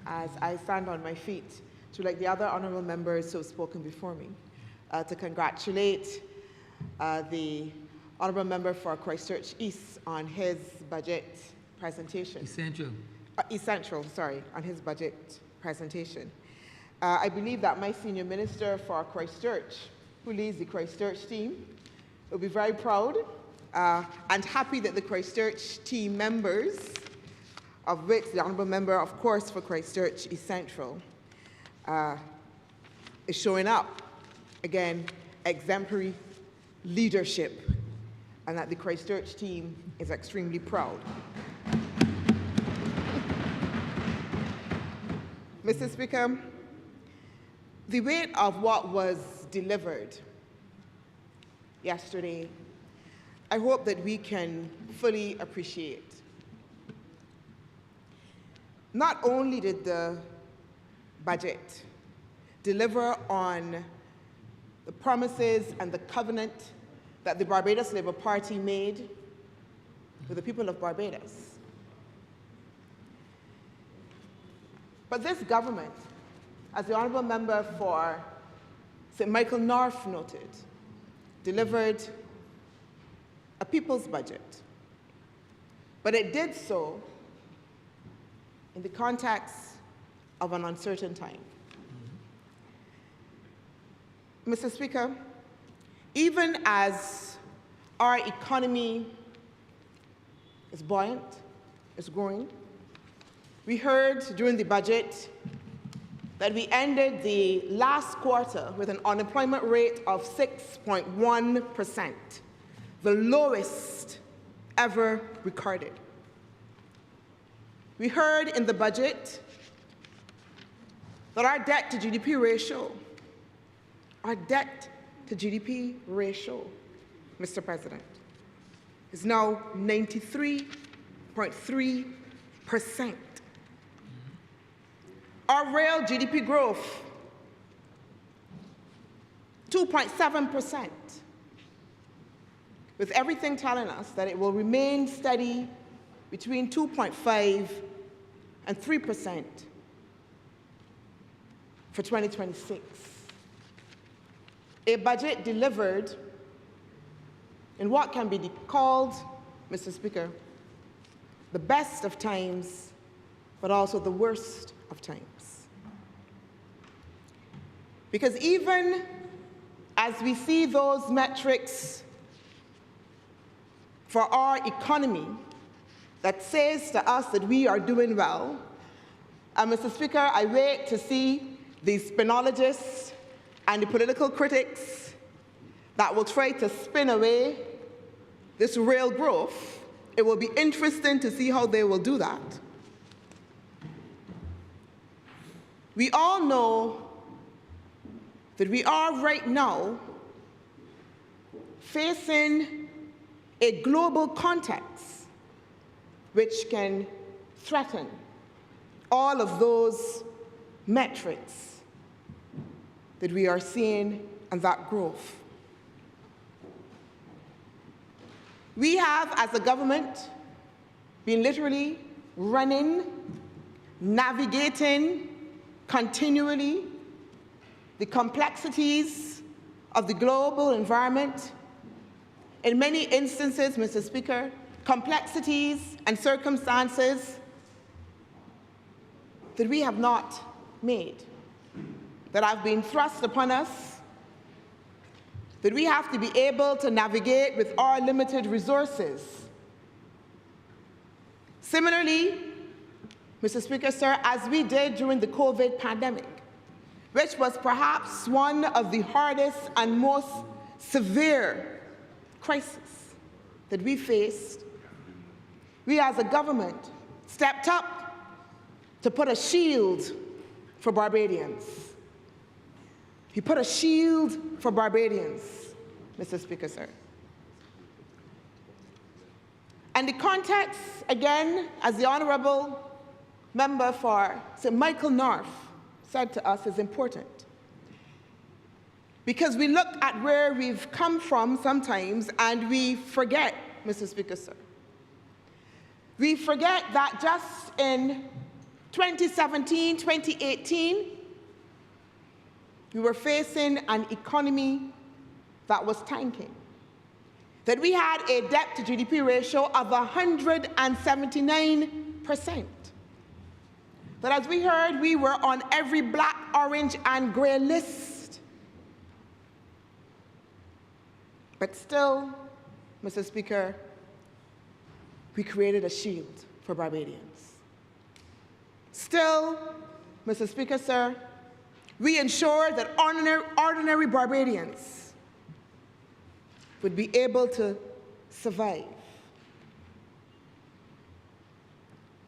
as I stand on my feet to, like the other honourable members who have spoken before me, to congratulate the honourable member for Christchurch East on his budget presentation. East Central, sorry, on his budget presentation. I believe that my senior minister for Christchurch, who leads the Christchurch team, will be very proud and happy that the Christchurch team members, of which the honourable member, of course, for Christchurch East Central, is showing up, again, exemplary leadership, and that the Christchurch team is extremely proud. Mr. Speaker, the weight of what was delivered yesterday, I hope that we can fully appreciate. Not only did the budget deliver on the promises and the covenant that the Barbados Labour Party made with the people of Barbados, but this government, as the honourable member for St. Michael North noted, delivered a people's budget. But it did so in the context of an uncertain time. Mr. Speaker, even as our economy is buoyant, is growing, we heard during the budget that we ended the last quarter with an unemployment rate of 6.1%, the lowest ever recorded. We heard in the budget that our debt to GDP ratio, Mr. President, is now 93.3%. Our real GDP growth, 2.7%, with everything telling us that it will remain steady between 2.5 and 3% for 2026. a budget delivered in what can be called, Mr. Speaker, the best of times, but also the worst of times. Because even as we see those metrics for our economy that says to us that we are doing well, and Mr. Speaker, I wait to see the spinologists and the political critics that will try to spin away this real growth. It will be interesting to see how they will do that. We all know that we are right now facing a global context which can threaten all of those metrics that we are seeing and that growth. We have, as a government, been literally running, navigating continually the complexities of the global environment. In many instances, Mr. Speaker, complexities and circumstances that we have not made, that have been thrust upon us, that we have to be able to navigate with our limited resources. Similarly, Mr. Speaker, sir, as we did during the COVID pandemic, which was perhaps one of the hardest and most severe crises that we faced, we as a government stepped up to put a shield for Barbadians. He put a shield for Barbadians, Mr. Speaker, sir. And the context, again, as the Honourable Member for St. Michael North said to us, is important. Because we look at where we've come from sometimes and we forget, Mr. Speaker, sir. We forget that just in 2017, 2018, we were facing an economy that was tanking. That we had a debt to GDP ratio of 179%. That as we heard, we were on every black, orange, and gray list. But still, Mr. Speaker, we created a shield for Barbadians. Still, Mr. Speaker, sir, we ensured that ordinary Barbadians would be able to survive.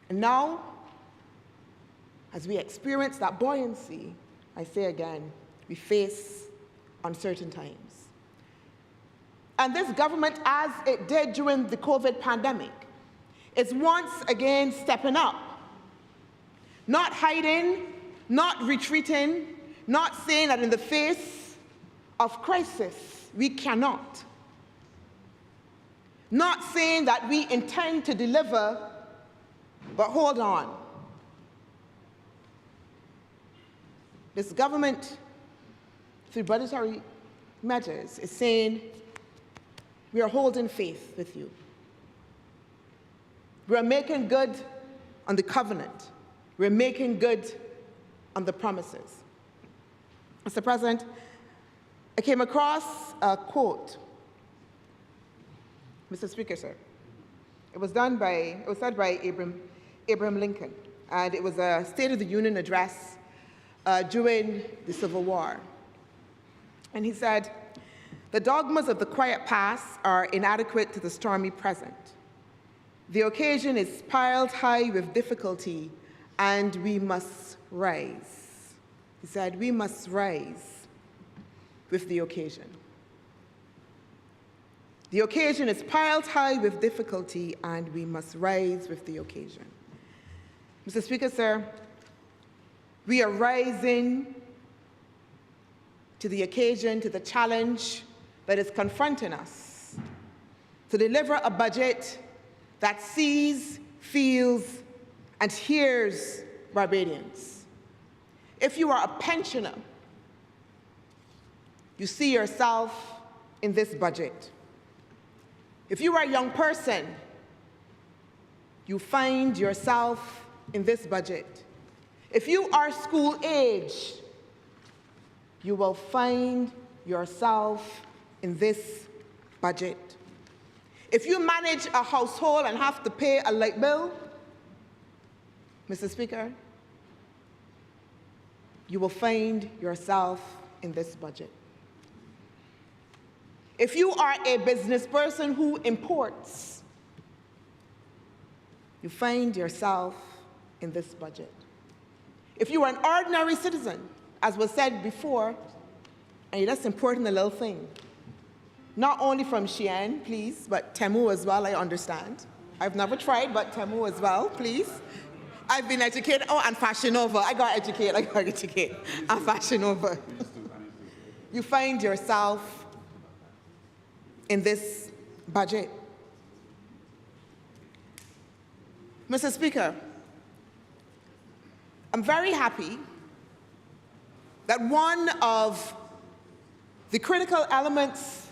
And now, as we experience that buoyancy, I say again, we face uncertain times. And this government, as it did during the COVID pandemic, is once again stepping up, not hiding, not retreating, not saying that in the face of crisis, we cannot. Not saying that we intend to deliver, but hold on. This government, through budgetary measures, is saying we are holding faith with you. We are making good on the covenant. We're making good on the promises. Mr. President, I came across a quote, Mr. Speaker, sir. It was said by Abraham Lincoln, and it was a State of the Union address during the Civil War. And he said, "The dogmas of the quiet past are inadequate to the stormy present. The occasion is piled high with difficulty, and we must rise." He said, we must rise with the occasion. The occasion is piled high with difficulty, and we must rise with the occasion. Mr. Speaker, sir, we are rising to the occasion, to the challenge that is confronting us, to deliver a budget that sees, feels, and hears Barbadians. If you are a pensioner, you see yourself in this budget. If you are a young person, you find yourself in this budget. If you are school age, you will find yourself in this budget. If you manage a household and have to pay a light bill, Mr. Speaker, you will find yourself in this budget. If you are a business person who imports, you find yourself in this budget. If you are an ordinary citizen, as was said before, and that's important, a little thing, not only from Shein, please, but Temu as well, I understand. I've never tried, but Temu as well, please. I've been educated. Oh, and Fashion Nova. I got educated. And Fashion Nova. You find yourself in this budget. Mr. Speaker, I'm very happy that one of the critical elements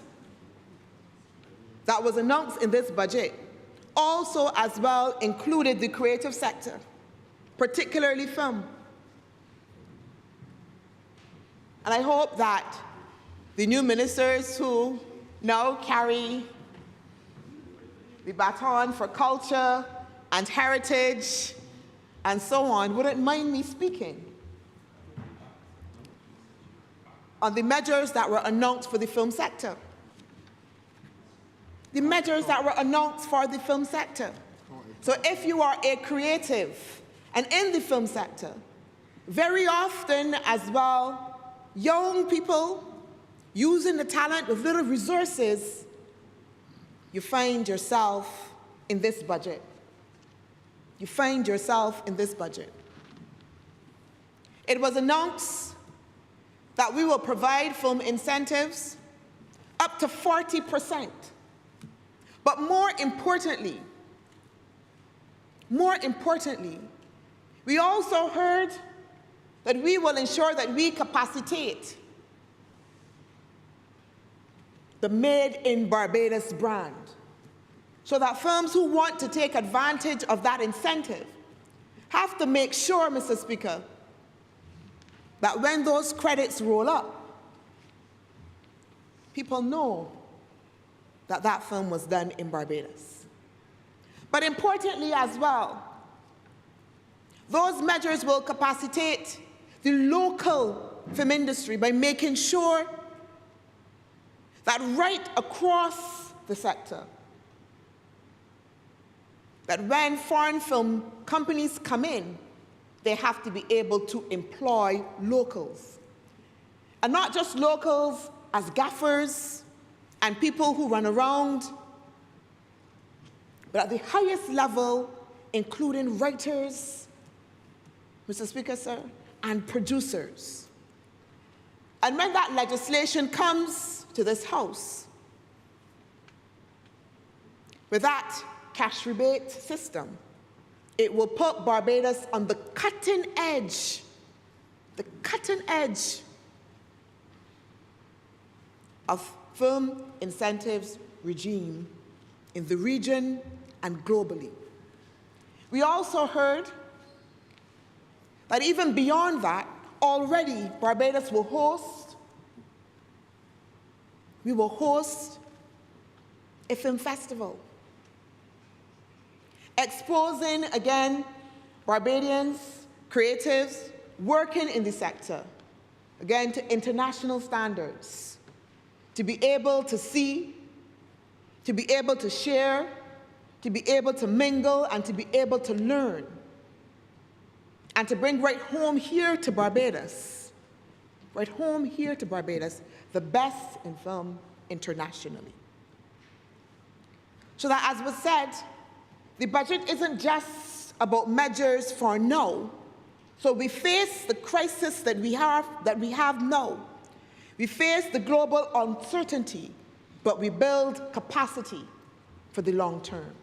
that was announced in this budget also as well included the creative sector, particularly film. And I hope that the new ministers who now carry the baton for culture and heritage and so on wouldn't mind me speaking on the measures that were announced for the film sector. The measures that were announced for the film sector. So if you are a creative and in the film sector, very often as well, young people using the talent with little resources, you find yourself in this budget. You find yourself in this budget. It was announced that we will provide film incentives up to 40%. But more importantly, we also heard that we will ensure that we capacitate the Made in Barbados brand, so that firms who want to take advantage of that incentive have to make sure, Mr. Speaker, that when those credits roll up, people know that that film was done in Barbados. But importantly as well, those measures will capacitate the local film industry by making sure that right across the sector, that when foreign film companies come in, they have to be able to employ locals. And not just locals as gaffers and people who run around, but at the highest level, including writers, Mr. Speaker, sir, and producers. And when that legislation comes to this House, with that cash rebate system, it will put Barbados on the cutting edge of film incentives regime in the region and globally. We also heard that even beyond that, already Barbados will host a film festival, exposing, again, Barbadians, creatives, working in the sector, again, to international standards, to be able to see, to be able to share, to be able to mingle, and to be able to learn, and to bring right home here to Barbados, the best in film internationally. So that, as was said, the budget isn't just about measures for now. So we face the crisis that we have now. We face the global uncertainty, but we build capacity for the long term.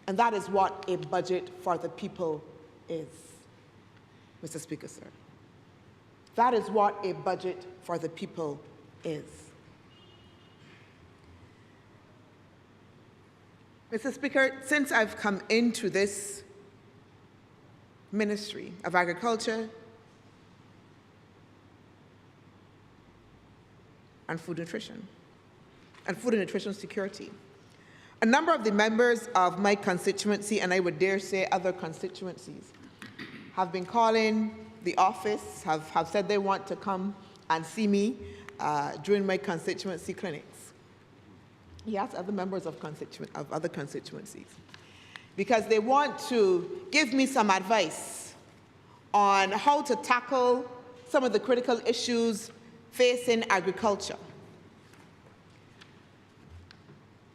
And that is what a budget for the people is, Mr. Speaker, sir. That is what a budget for the people is. Mr. Speaker, since I've come into this Ministry of Agriculture and Food Nutrition and Food and Nutrition Security, a number of the members of my constituency, and I would dare say other constituencies, have been calling the office, have said they want to come and see me during my constituency clinics. Yes, other members of other constituencies. Because they want to give me some advice on how to tackle some of the critical issues facing agriculture.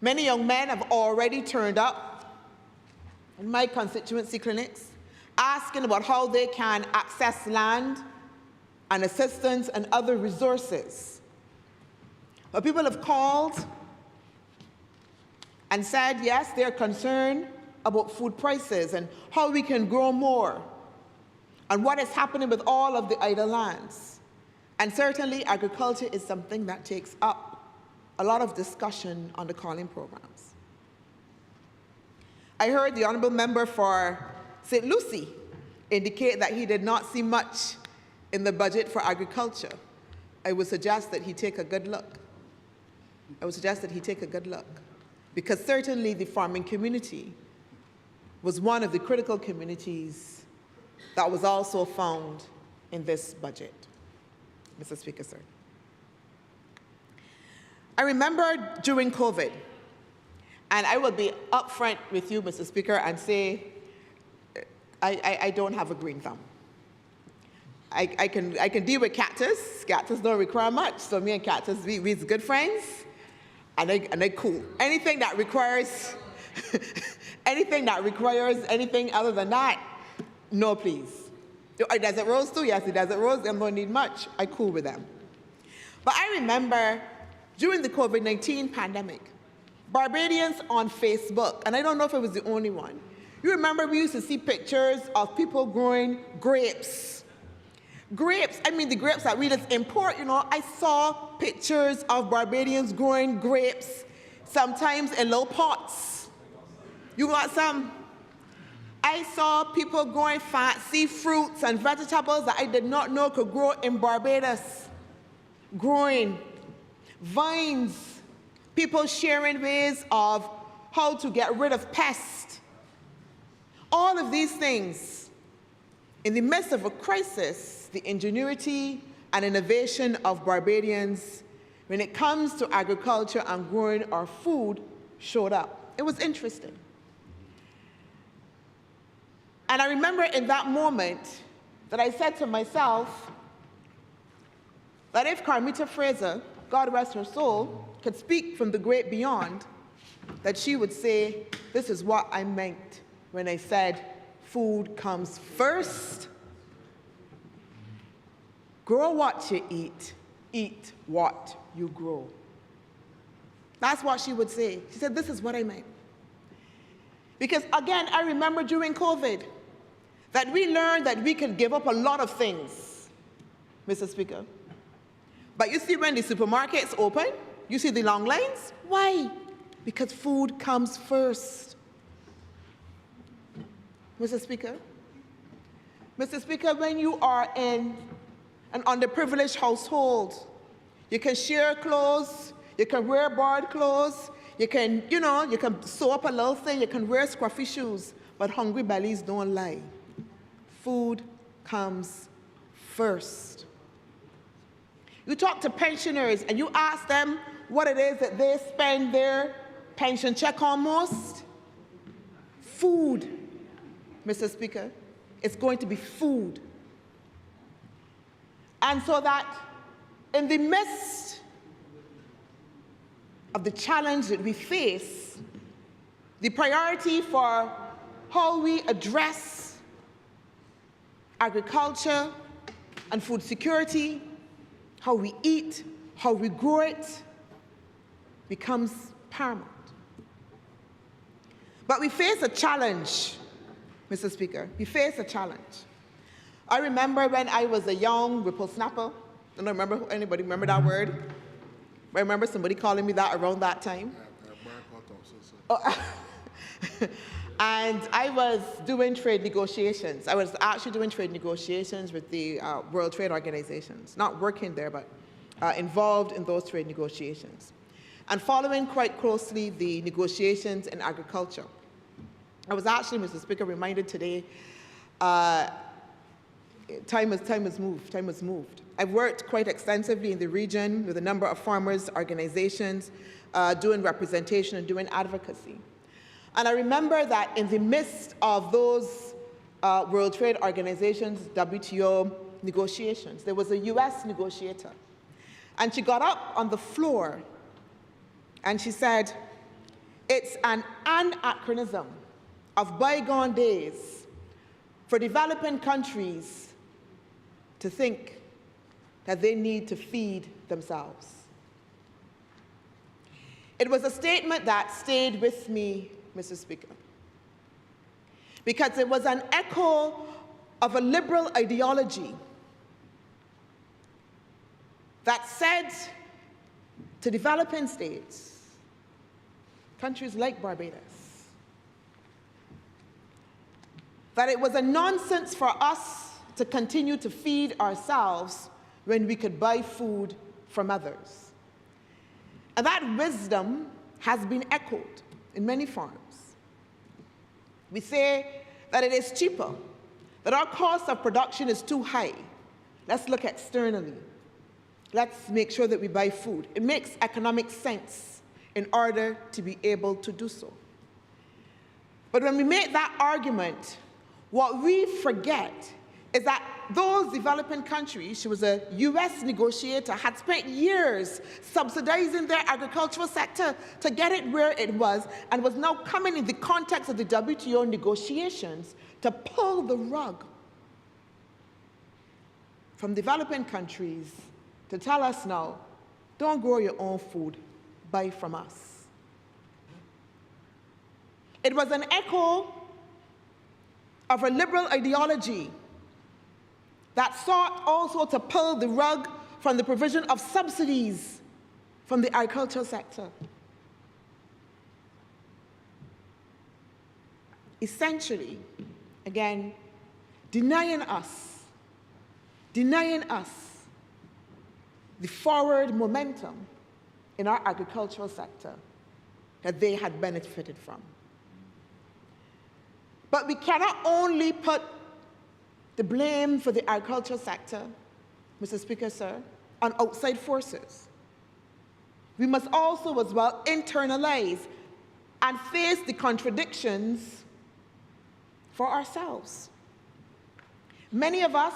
Many young men have already turned up in my constituency clinics asking about how they can access land and assistance and other resources. But people have called and said, yes, they're concerned about food prices and how we can grow more and what is happening with all of the idle lands. And certainly agriculture is something that takes up a lot of discussion on the calling programs. I heard the Honourable Member for St. Lucie indicate that he did not see much in the budget for agriculture. I would suggest that he take a good look. Because certainly the farming community was one of the critical communities that was also found in this budget. Mr. Speaker, sir. I remember during COVID, and I will be upfront with you, Mr. Speaker, and say I don't have a green thumb. I can deal with cactus. Cactus don't require much, so me and cactus, we're good friends, and they cool. Anything that requires anything other than that, no please. Desert rose too? Yes, the desert rose, them don't need much. I cool with them. But I remember during the COVID-19 pandemic, Barbadians on Facebook, and I don't know if it was the only one, you remember we used to see pictures of people growing grapes. Grapes, I mean the grapes that we just import, you know, I saw pictures of Barbadians growing grapes, sometimes in little pots. You got some? I saw people growing fancy fruits and vegetables that I did not know could grow in Barbados. Growing vines, people sharing ways of how to get rid of pests. All of these things, in the midst of a crisis, the ingenuity and innovation of Barbadians when it comes to agriculture and growing our food showed up. It was interesting. And I remember in that moment that I said to myself that if Carmita Fraser, God rest her soul, could speak from the great beyond, that she would say, this is what I meant when I said food comes first. Grow what you eat what you grow. That's what she would say. She said, this is what I meant. Because again, I remember during COVID that we learned that we could give up a lot of things, Mr. Speaker. But you see when the supermarkets open, you see the long lines. Why? Because food comes first. Mr. Speaker. Mr. Speaker, when you are in an underprivileged household, you can share clothes, you can wear borrowed clothes, you can, you can sew up a little thing, you can wear scruffy shoes, but hungry bellies don't lie. Food comes first. You talk to pensioners and you ask them what it is that they spend their pension check on most. Food, Mr. Speaker. It's going to be food. And so that in the midst of the challenge that we face, the priority for how we address agriculture and food security, how we eat, how we grow it, becomes paramount. But we face a challenge, Mr. Speaker. We face a challenge. I remember when I was a young whippersnapper, I don't remember anybody remember that word, I remember somebody calling me that around that time. And I was doing trade negotiations. I was actually doing trade negotiations with the World Trade Organizations, not working there, but involved in those trade negotiations, and following quite closely the negotiations in agriculture. I was actually, Mr. Speaker, reminded today, time has moved. I've worked quite extensively in the region with a number of farmers' organizations, doing representation and doing advocacy. And I remember that in the midst of those World Trade Organizations, WTO negotiations, there was a US negotiator. And she got up on the floor and she said, it's an anachronism of bygone days for developing countries to think that they need to feed themselves. It was a statement that stayed with me, Mr. Speaker, because it was an echo of a liberal ideology that said to developing states, countries like Barbados, that it was a nonsense for us to continue to feed ourselves when we could buy food from others. And that wisdom has been echoed in many farms. We say that it is cheaper, that our cost of production is too high. Let's look externally. Let's make sure that we buy food. It makes economic sense in order to be able to do so. But when we make that argument, what we forget is that those developing countries, she was a US negotiator, had spent years subsidizing their agricultural sector to get it where it was, and was now coming in the context of the WTO negotiations to pull the rug from developing countries to tell us now, don't grow your own food, buy from us. It was an echo of a liberal ideology that sought also to pull the rug from the provision of subsidies from the agricultural sector. Essentially, again, denying us the forward momentum in our agricultural sector that they had benefited from. But we cannot only put the blame for the agricultural sector, Mr. Speaker, sir, on outside forces. We must also as well internalize and face the contradictions for ourselves. Many of us,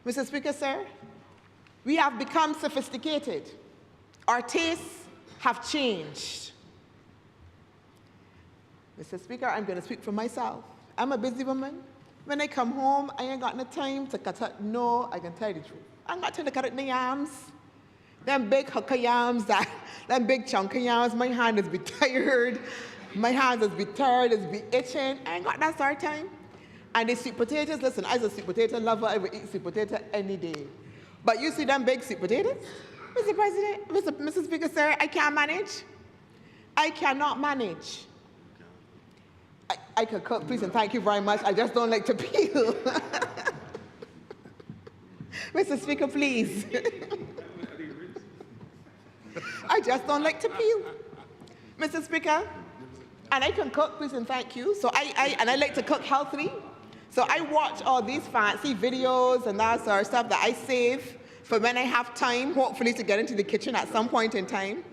Mr. Speaker, sir, we have become sophisticated. Our tastes have changed. Mr. Speaker, I'm going to speak for myself. I'm a busy woman. When I come home, I ain't got no time to cut up. No, I can tell you the truth. I ain't got time to cut up the yams. Them big hooker yams, them big chunky yams, my hand is be tired. My hands is be tired, is be itching. I ain't got that sort of time. And the sweet potatoes, listen, as a sweet potato lover, I would eat sweet potato any day. But you see them big sweet potatoes? Mr. President, Mr. Speaker, sir, I can't manage. I cannot manage. I could cook, please, and thank you very much. I just don't like to peel. Mr. Speaker, please. I just don't like to peel. Mr. Speaker, and I can cook, please, and thank you. So I like to cook healthily. So I watch all these fancy videos and that sort of stuff that I save for when I have time, hopefully, to get into the kitchen at some point in time.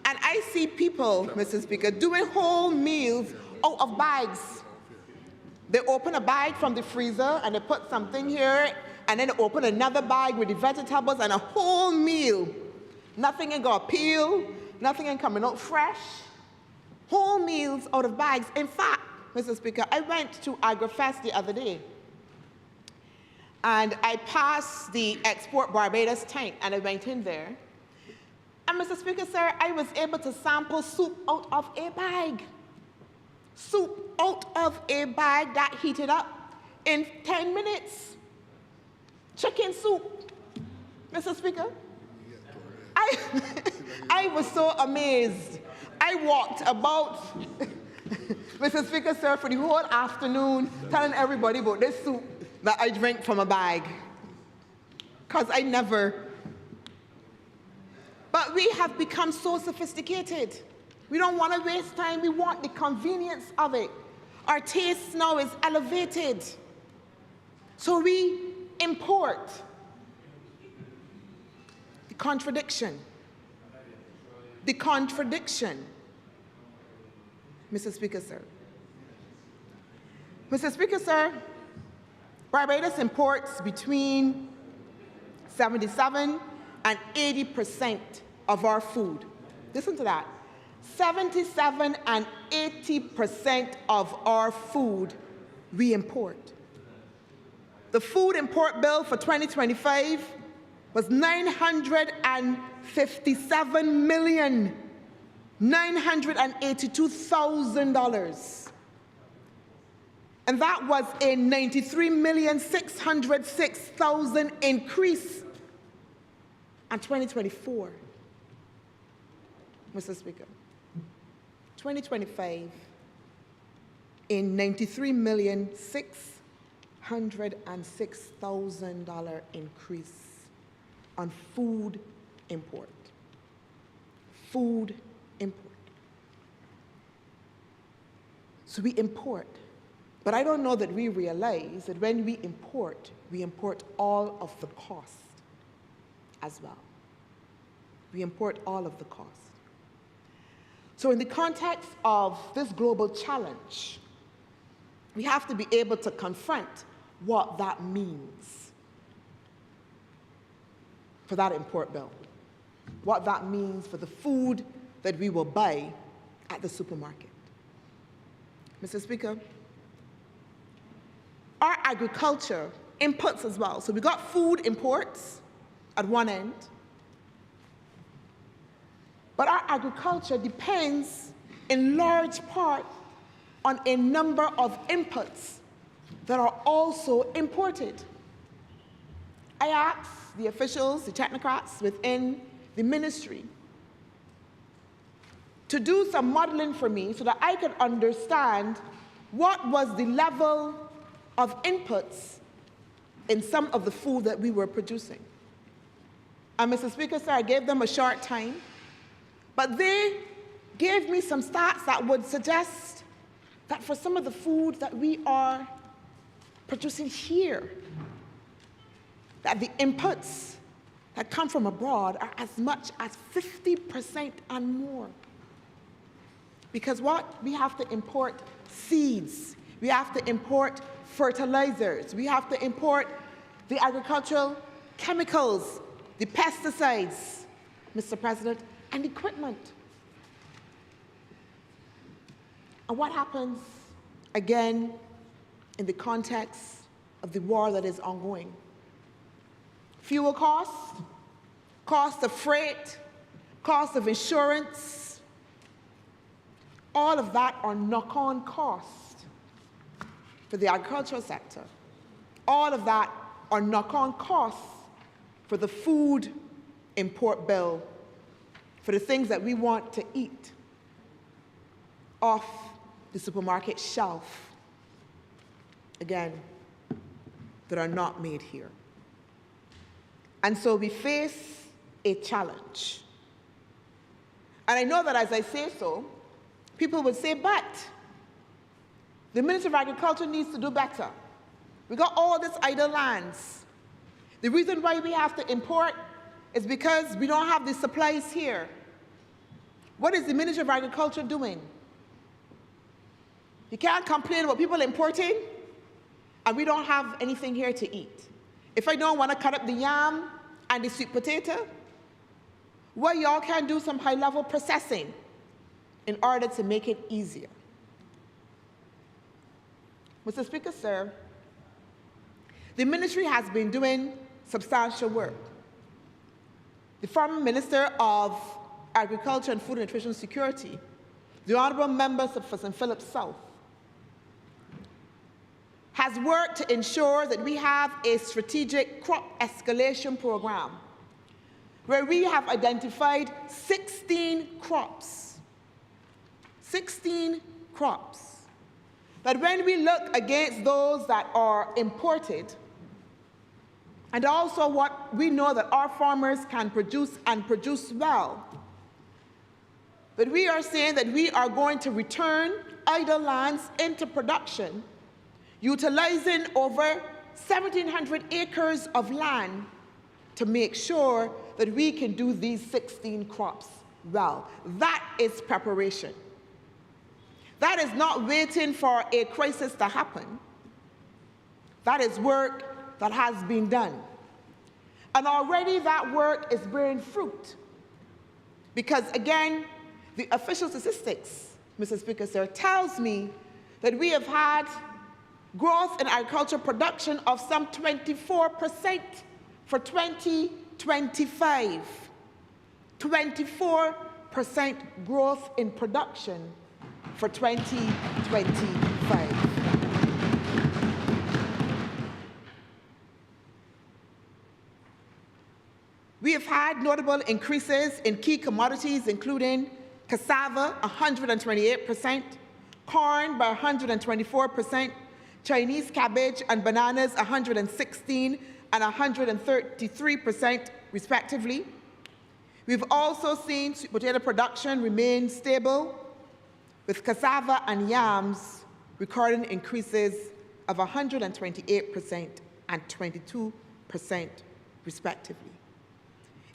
And I see people, Mr. Speaker, doing whole meals out of bags. They open a bag from the freezer and they put something here, and then they open another bag with the vegetables and a whole meal. Nothing ain't got peel, nothing ain't coming out fresh. Whole meals out of bags. In fact, Mr. Speaker, I went to AgriFest the other day, and I passed the Export Barbados tank, and I went in there. And Mr. Speaker, sir, I was able to sample soup out of a bag. Soup out of a bag that heated up in 10 minutes. Chicken soup, Mr. Speaker. I was so amazed. I walked about, Mr. Speaker, sir, for the whole afternoon telling everybody about this soup that I drank from a bag. Because I never. But we have become so sophisticated. We don't want to waste time. We want the convenience of it. Our taste now is elevated. So we import. The contradiction. The contradiction. Mr. Speaker, sir. Mr. Speaker, sir, Barbados imports between 77 and 80% of our food. Listen to that. 77 and 80% of our food we import. The food import bill for 2025 was $957,982,000. And that was a $93,606,000 increase in 2024. Mr. Speaker, 2025, a $93,606,000 increase on food import. Food import. So we import. But I don't know that we realize that when we import all of the cost as well. We import all of the cost. So in the context of this global challenge, we have to be able to confront what that means for that import bill, what that means for the food that we will buy at the supermarket. Mr. Speaker, our agriculture inputs as well. So we got food imports at one end, but our agriculture depends in large part on a number of inputs that are also imported. I asked the officials, the technocrats within the ministry to do some modeling for me so that I could understand what was the level of inputs in some of the food that we were producing. And Mr. Speaker, sir, I gave them a short time, but they gave me some stats that would suggest that for some of the food that we are producing here, that the inputs that come from abroad are as much as 50% and more. Because what? We have to import seeds. We have to import fertilizers. We have to import the agricultural chemicals, the pesticides, Mr. President, and equipment. And what happens, again, in the context of the war that is ongoing? Fuel costs, cost of freight, cost of insurance, all of that are knock-on costs for the agricultural sector. All of that are knock-on costs for the food import bill, for the things that we want to eat off the supermarket shelf, again, that are not made here. And so we face a challenge. And I know that as I say so, people would say, but the Ministry of Agriculture needs to do better. We got all this idle lands. The reason why we have to import is because we don't have the supplies here. What is the Ministry of Agriculture doing? You can't complain about people importing and we don't have anything here to eat. If I don't want to cut up the yam and the sweet potato, well, y'all can do some high-level processing in order to make it easier. Mr. Speaker, sir, the ministry has been doing substantial work. The former Minister of Agriculture and Food and Nutrition Security, the Honourable Member for St. Philip South, has worked to ensure that we have a strategic crop escalation program where we have identified 16 crops. 16 crops. That when we look against those that are imported, and also what we know that our farmers can produce and produce well, but we are saying that we are going to return idle lands into production, utilizing over 1,700 acres of land to make sure that we can do these 16 crops well. That is preparation. That is not waiting for a crisis to happen. That is work that has been done. And already that work is bearing fruit. Because again, the official statistics, Mr. Speaker, sir, tells me that we have had growth in agricultural production of some 24% for 2025. 24% growth in production for 2025. We have had notable increases in key commodities, including cassava, 128%, corn by 124%, Chinese cabbage and bananas, 116 and 133%, respectively. We've also seen sweet potato production remain stable, with cassava and yams recording increases of 128% and 22%, respectively.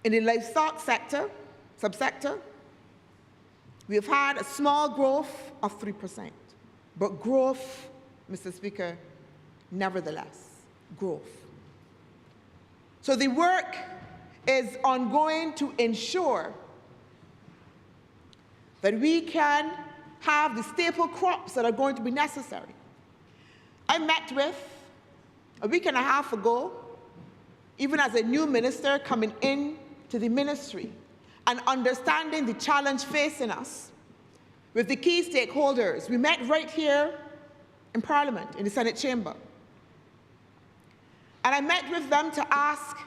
In the livestock sector, subsector, we have had a small growth of 3%, but growth, Mr. Speaker, nevertheless, growth. So the work is ongoing to ensure that we can have the staple crops that are going to be necessary. I met with, a week and a half ago, even as a new minister coming in to the ministry and understanding the challenge facing us with the key stakeholders. We met right here in Parliament, in the Senate chamber. And I met with them to ask,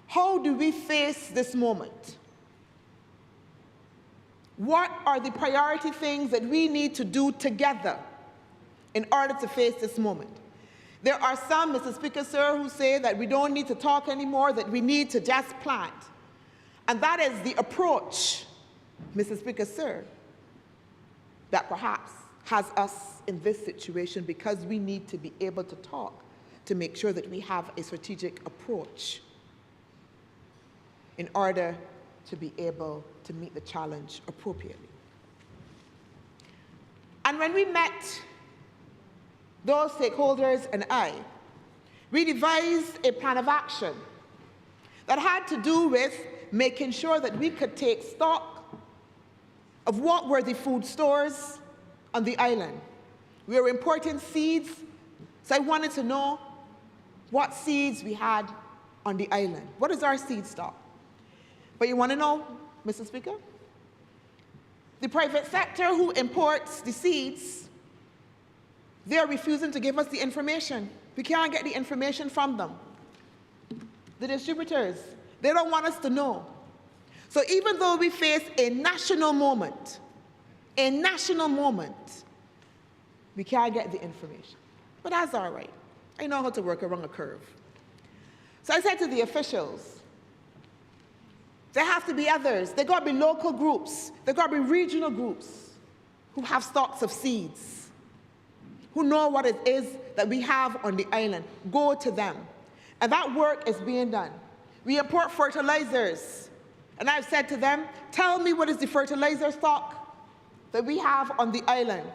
how do we face this moment? What are the priority things that we need to do together in order to face this moment? There are some, Mr. Speaker, sir, who say that we don't need to talk anymore, that we need to just plant. And that is the approach, Mr. Speaker, sir, that perhaps has us in this situation, because we need to be able to talk to make sure that we have a strategic approach in order to be able to meet the challenge appropriately. And when we met those stakeholders and I, we devised a plan of action that had to do with making sure that we could take stock of what were the food stores on the island. We were importing seeds, so I wanted to know what seeds we had on the island. What is our seed stock? But you want to know, Mr. Speaker? The private sector who imports the seeds, they're refusing to give us the information. We can't get the information from them. The distributors, they don't want us to know. So even though we face a national moment, we can't get the information. But that's all right. I know how to work around a curve. So I said to the officials, there have to be others. There got to be local groups. There got to be regional groups who have stocks of seeds, who know what it is that we have on the island. Go to them. And that work is being done. We import fertilizers. And I've said to them, tell me what is the fertilizer stock that we have on the island.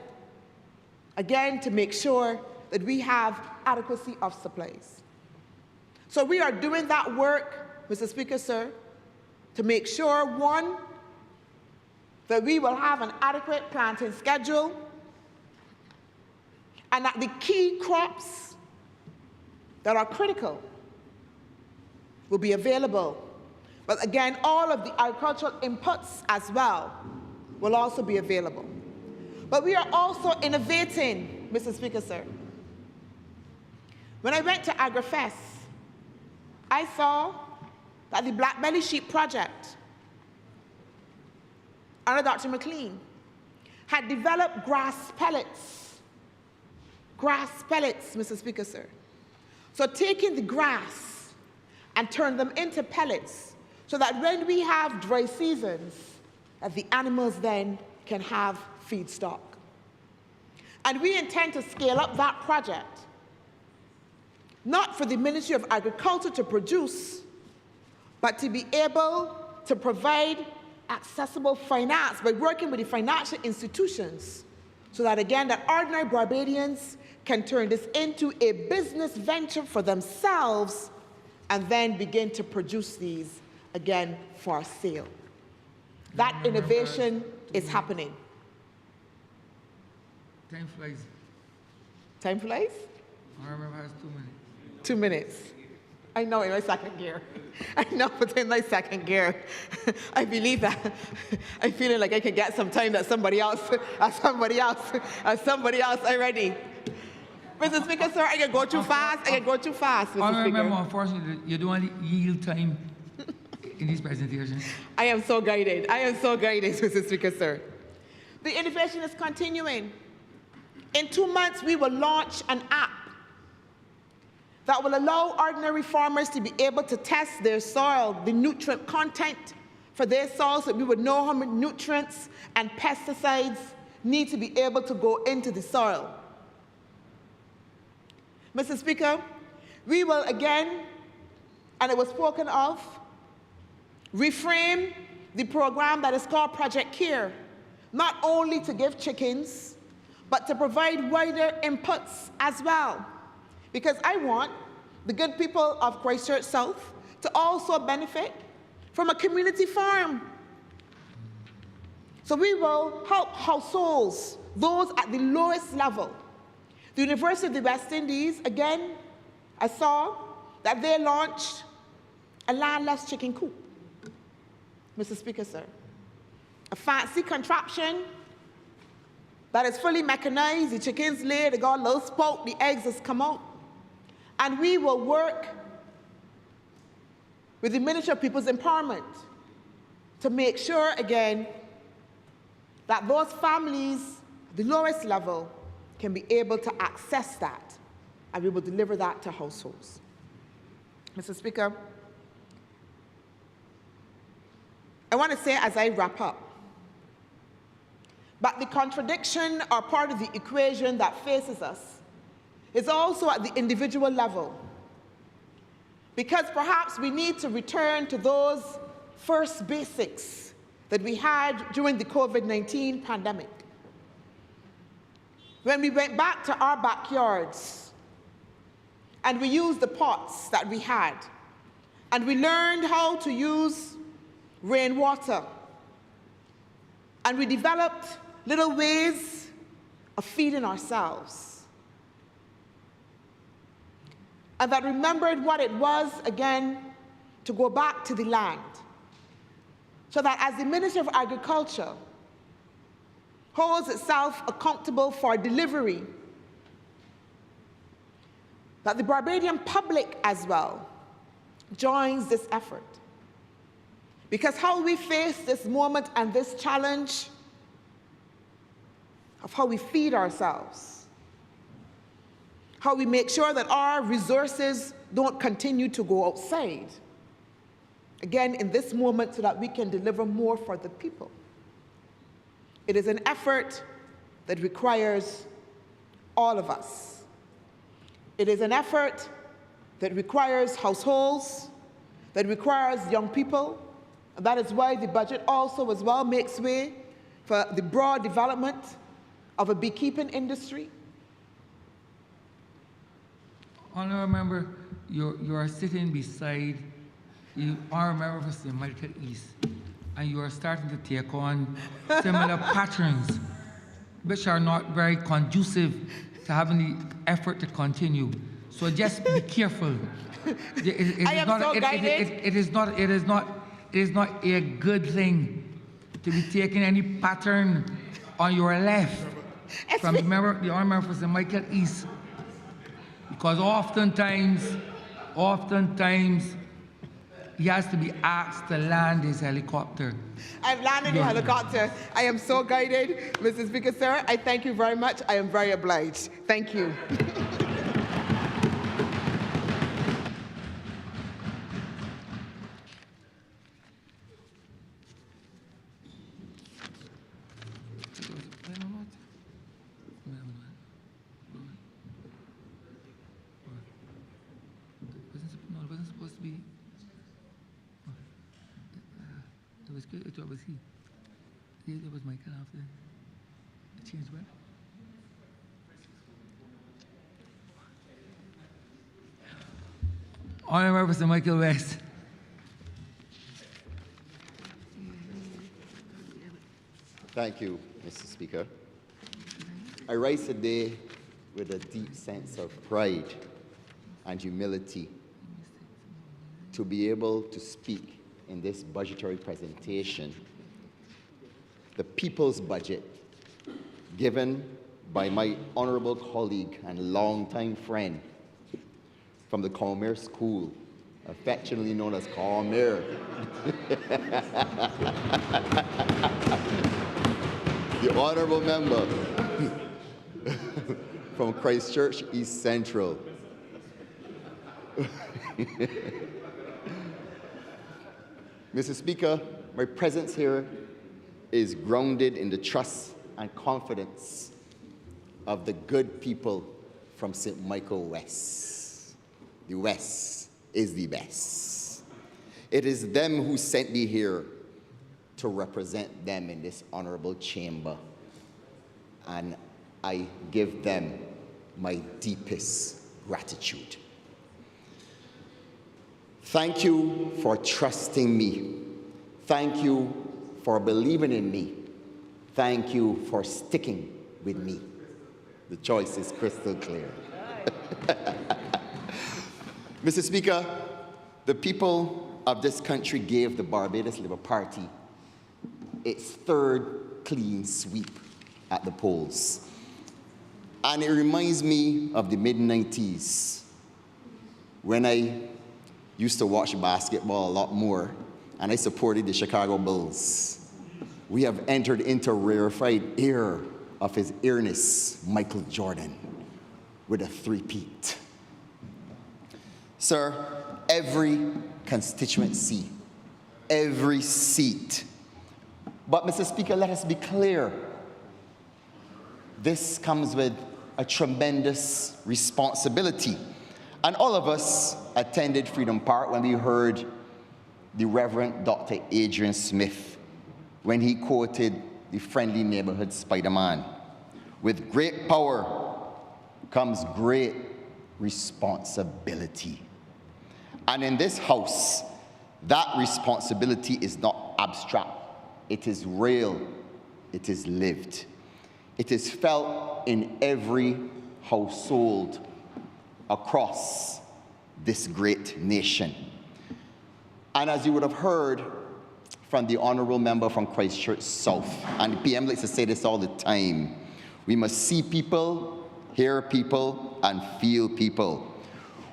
Again, to make sure that we have adequacy of supplies. So we are doing that work, Mr. Speaker, sir, to make sure, one, that we will have an adequate planting schedule, and that the key crops that are critical will be available. But again, all of the agricultural inputs as well will also be available. But we are also innovating, Mr. Speaker, sir. When I went to AgriFest, I saw that the Black Belly Sheep Project, under Dr. McLean, had developed grass pellets. Grass pellets, Mr. Speaker, sir. So taking the grass and turn them into pellets so that when we have dry seasons, that the animals then can have feedstock. And we intend to scale up that project, not for the Ministry of Agriculture to produce, but to be able to provide accessible finance by working with the financial institutions so that, again, that ordinary Barbadians can turn this into a business venture for themselves and then begin to produce these, again, for sale. That innovation is happening. Time flies. Time flies? Honourable has 2 minutes. 2 minutes. I know in my second gear. I know but in my second gear. I believe that. I'm feeling like I can get some time that somebody else already. Mr. Speaker, sir, I can go too fast. Mr. Honourable Speaker. member, unfortunately, you don't want to yield time in this presentation. I am so guided, Mr. Speaker, sir. The innovation is continuing. In 2 months, we will launch an app that will allow ordinary farmers to be able to test their soil, the nutrient content for their soil, so that we would know how many nutrients and pesticides need to be able to go into the soil. Mr. Speaker, we will again, and it was spoken of, reframe the program that is called Project Care, not only to give chickens, but to provide wider inputs as well. Because I want the good people of Christchurch South to also benefit from a community farm. So we will help households, those at the lowest level. The University of the West Indies, again, I saw that they launched a landless chicken coop. Mr. Speaker, sir. A fancy contraption that is fully mechanized. The chickens lay, they got a little spout, the eggs just come out. And we will work with the Ministry of People's Empowerment to make sure, again, that those families, the lowest level, can be able to access that, and we will deliver that to households. Mr. Speaker, I want to say as I wrap up, but the contradiction or part of the equation that faces us is also at the individual level. Because perhaps we need to return to those first basics that we had during the COVID-19 pandemic. When we went back to our backyards and we used the pots that we had, and we learned how to use rainwater, and we developed little ways of feeding ourselves. And that remembered what it was, again, to go back to the land. So that as the Minister of Agriculture holds itself accountable for delivery, that the Barbadian public as well joins this effort. Because how we face this moment and this challenge of how we feed ourselves, how we make sure that our resources don't continue to go outside, again, in this moment so that we can deliver more for the people. It is an effort that requires all of us. It is an effort that requires households, that requires young people, and that is why the budget also as well makes way for the broad development of a beekeeping industry. Honourable member, you are sitting beside the honourable member for St. Michael East, and you are starting to take on similar patterns which are not very conducive to having the effort to continue. So just be careful. It is not a good thing to be taking any pattern on your left from the honourable member for St. Michael East, because oftentimes he has to be asked to land his helicopter. I've landed the helicopter. I am so guided, Mr. Speaker, sir. I thank you very much. I am very obliged. Thank you. Wasn't supposed to be. It was good. It was he. Yeah, it was Michael after. It changed what? Honourable Mr. Michael West. Thank you, Mr. Speaker. I rise today with a deep sense of pride and humility to be able to speak in this budgetary presentation, the people's budget given by my honorable colleague and longtime friend from the Commerce School, affectionately known as Commerce. The honorable member from Christchurch East Central. Mr. Speaker, my presence here is grounded in the trust and confidence of the good people from St. Michael West. The West is the best. It is them who sent me here to represent them in this honorable chamber, and I give them my deepest gratitude. Thank you for trusting me. Thank you for believing in me. Thank you for sticking with me. The choice is crystal clear. Mr. Speaker, the people of this country gave the Barbados Labour Party its third clean sweep at the polls. And it reminds me of the mid-90s when I used to watch basketball a lot more, and I supported the Chicago Bulls. We have entered into a rarefied era of His Earnest Michael Jordan with a three-peat. Sir, every constituency, every seat. But Mr. Speaker, let us be clear. This comes with a tremendous responsibility. And all of us attended Freedom Park when we heard the Reverend Dr. Adrian Smith when he quoted the friendly neighborhood Spider-Man. With great power comes great responsibility. And in this house, that responsibility is not abstract. It is real. It is lived. It is felt in every household across this great nation. And as you would have heard from the honorable member from Christchurch South, and the PM likes to say this all the time, we must see people, hear people, and feel people.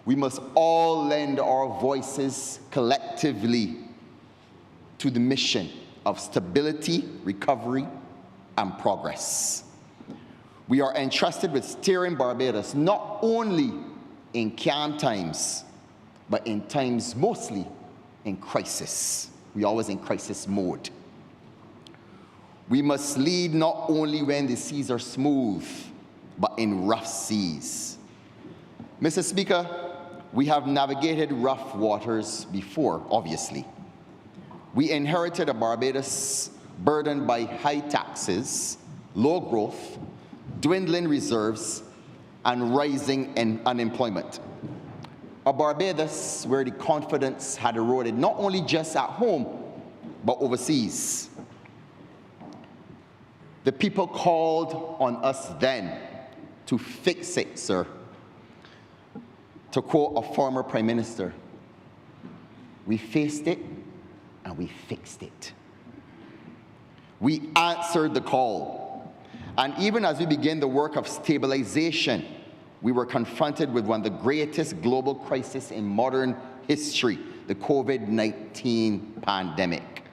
We must all lend our voices collectively to the mission of stability, recovery, and progress. We are entrusted with steering Barbados not only in calm times, but in times mostly in crisis. We're always in crisis mode. We must lead not only when the seas are smooth, but in rough seas. Mr. Speaker, we have navigated rough waters before, obviously. We inherited a Barbados burdened by high taxes, low growth, dwindling reserves, and rising unemployment. A Barbados where the confidence had eroded not only just at home, but overseas. The people called on us then to fix it, sir. To quote a former prime minister, we faced it and we fixed it. We answered the call. And even as we began the work of stabilization, we were confronted with one of the greatest global crises in modern history, the COVID-19 pandemic.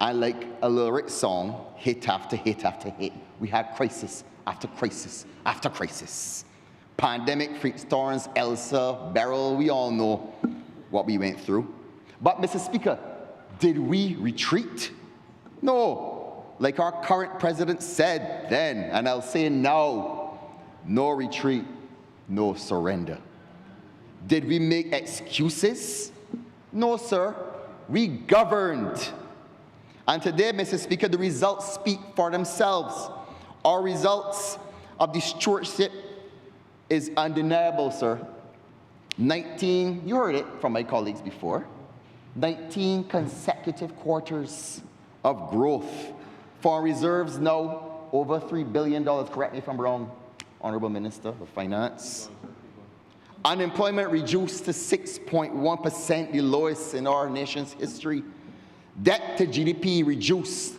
And like a lyric song, hit after hit after hit, we had crisis after crisis after crisis. Pandemic, freak storms, Elsa, Beryl, we all know what we went through. But Mr. Speaker, did we retreat? No. Like our current president said then, and I'll say now, no retreat, no surrender. Did we make excuses? No, sir. We governed. And today, Mr. Speaker, the results speak for themselves. Our results of the stewardship is undeniable, sir. 19, you heard it from my colleagues before, 19 consecutive quarters of growth. Foreign reserves now over $3 billion. Correct me if I'm wrong, Honourable Minister of Finance. Unemployment reduced to 6.1%, the lowest in our nation's history. Debt to GDP reduced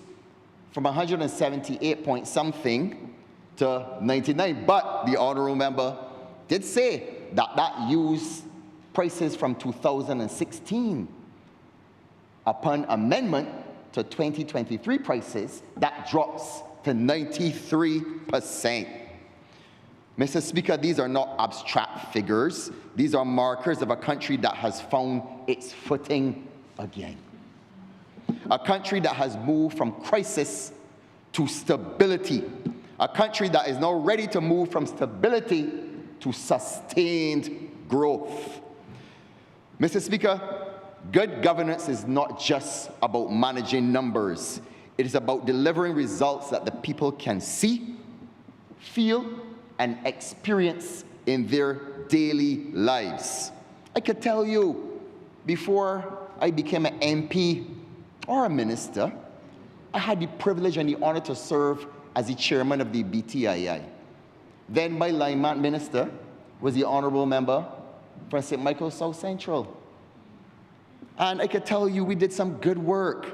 from 178 point something to 99. But the Honourable Member did say that that used prices from 2016. Upon amendment to 2023 prices, that drops to 93%. Mr. Speaker, these are not abstract figures. These are markers of a country that has found its footing again. A country that has moved from crisis to stability. A country that is now ready to move from stability to sustained growth. Mr. Speaker, good governance is not just about managing numbers. It is about delivering results that the people can see, feel, and experience in their daily lives. I could tell you, before I became an MP or a minister, I had the privilege and the honor to serve as the chairman of the BTII. Then my lineman minister was the honourable member from St. Michael South Central. And I could tell you we did some good work.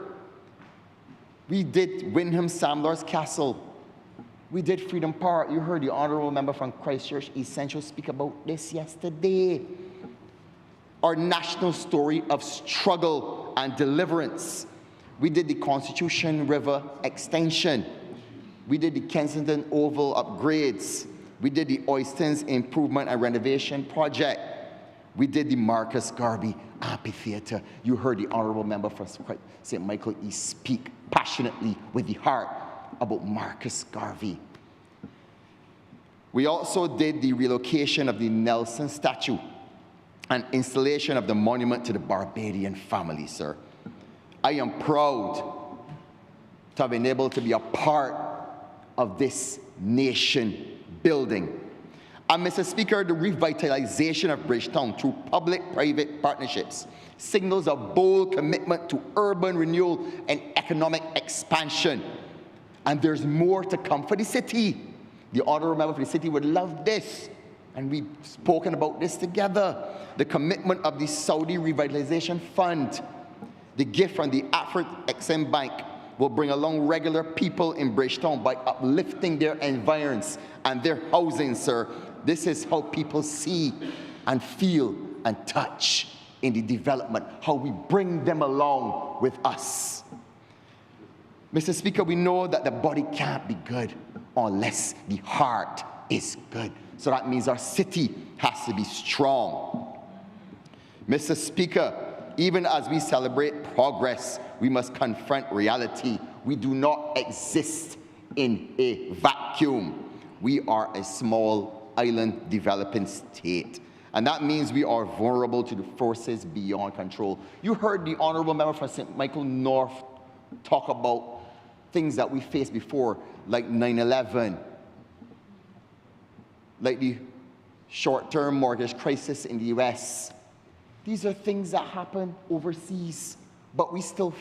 We did Wyndham Samlar's Castle. We did Freedom Park. You heard the honourable member from Christchurch East Central speak about this yesterday. Our national story of struggle and deliverance. We did the Constitution River extension. We did the Kensington Oval upgrades. We did the Oystons Improvement and Renovation Project. We did the Marcus Garvey Amphitheatre. You heard the honourable member from St. Michael East speak passionately with the heart about Marcus Garvey. We also did the relocation of the Nelson statue and installation of the monument to the Barbadian family, sir. I am proud to have been able to be a part of this nation building. And Mr. Speaker, the revitalization of Bridgetown through public-private partnerships signals a bold commitment to urban renewal and economic expansion. And there's more to come for the city. The honourable member for the city would love this. And we've spoken about this together. The commitment of the Saudi Revitalization Fund, the gift from the Afro-Exim Bank, will bring along regular people in Bridgetown by uplifting their environs and their housing, sir. This is how people see and feel and touch in the development, how we bring them along with us. Mr. Speaker, we know that the body can't be good unless the heart is good. So that means our city has to be strong. Mr. Speaker, even as we celebrate progress, we must confront reality. We do not exist in a vacuum. We are a small island developing state. And that means we are vulnerable to the forces beyond control. You heard the honourable member from St. Michael North talk about things that we faced before, like 9/11, like the short-term mortgage crisis in the US. These are things that happen overseas, but we still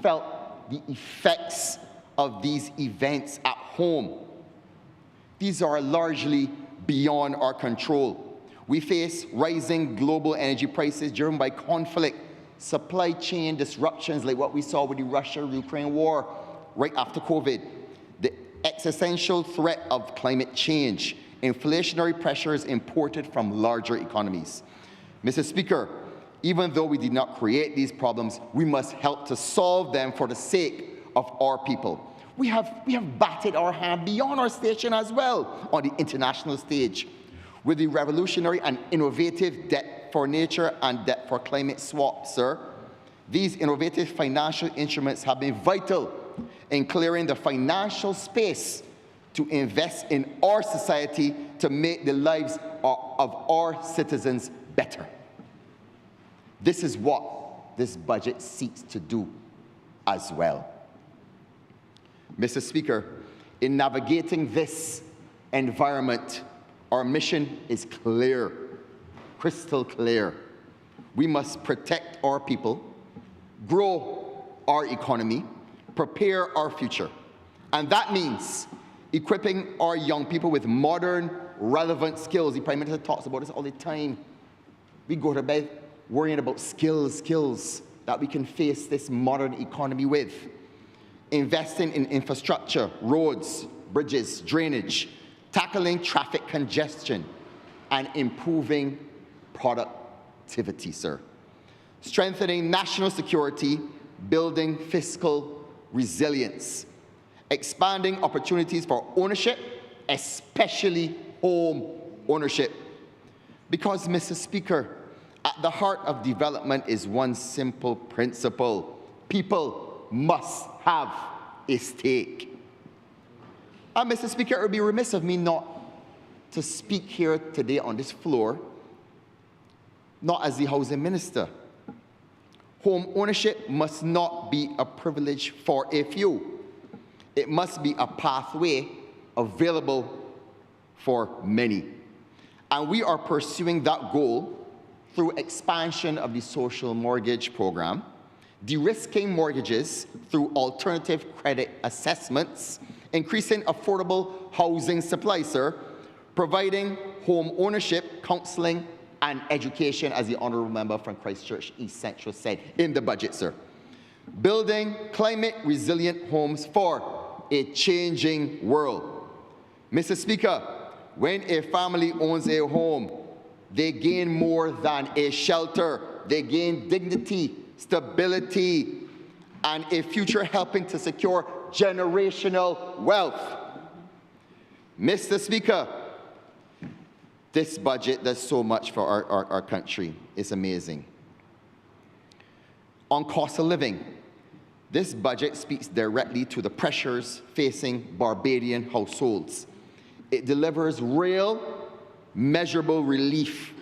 felt the effects of these events at home. These are largely beyond our control. We face rising global energy prices driven by conflict, supply chain disruptions like what we saw with the Russia-Ukraine war right after COVID, the existential threat of climate change, inflationary pressures imported from larger economies. Mr. Speaker, Even though we did not create these problems, we must help to solve them for the sake of our people. We have batted our hand beyond our station as well on the international stage with the revolutionary and innovative debt for nature and debt for climate swap, sir. These innovative financial instruments have been vital in clearing the financial space to invest in our society to make the lives of our citizens better. This is what this budget seeks to do as well. Mr. Speaker, in navigating this environment, our mission is clear, crystal clear. We must protect our people, grow our economy, prepare our future. And that means equipping our young people with modern, relevant skills. The Prime Minister talks about this all the time. We go to bed worrying about skills that we can face this modern economy with. Investing in infrastructure, roads, bridges, drainage, tackling traffic congestion, and improving productivity, sir. Strengthening national security, building fiscal resilience, expanding opportunities for ownership, especially home ownership. Because, Mr. Speaker, at the heart of development is one simple principle: people must have a stake. And Mr. Speaker, it would be remiss of me not to speak here today on this floor, not as the housing minister. Home ownership must not be a privilege for a few. It must be a pathway available for many. And we are pursuing that goal through expansion of the social mortgage program, de-risking mortgages through alternative credit assessments, increasing affordable housing supply, sir, providing home ownership, counseling, and education, as the Honourable Member from Christchurch East Central said in the budget, sir. Building climate-resilient homes for a changing world. Mr. Speaker, when a family owns a home, they gain more than a shelter. They gain dignity, stability, and a future helping to secure generational wealth. Mr. Speaker, this budget does so much for our country. It's amazing. On cost of living, this budget speaks directly to the pressures facing Barbadian households. It delivers real, measurable relief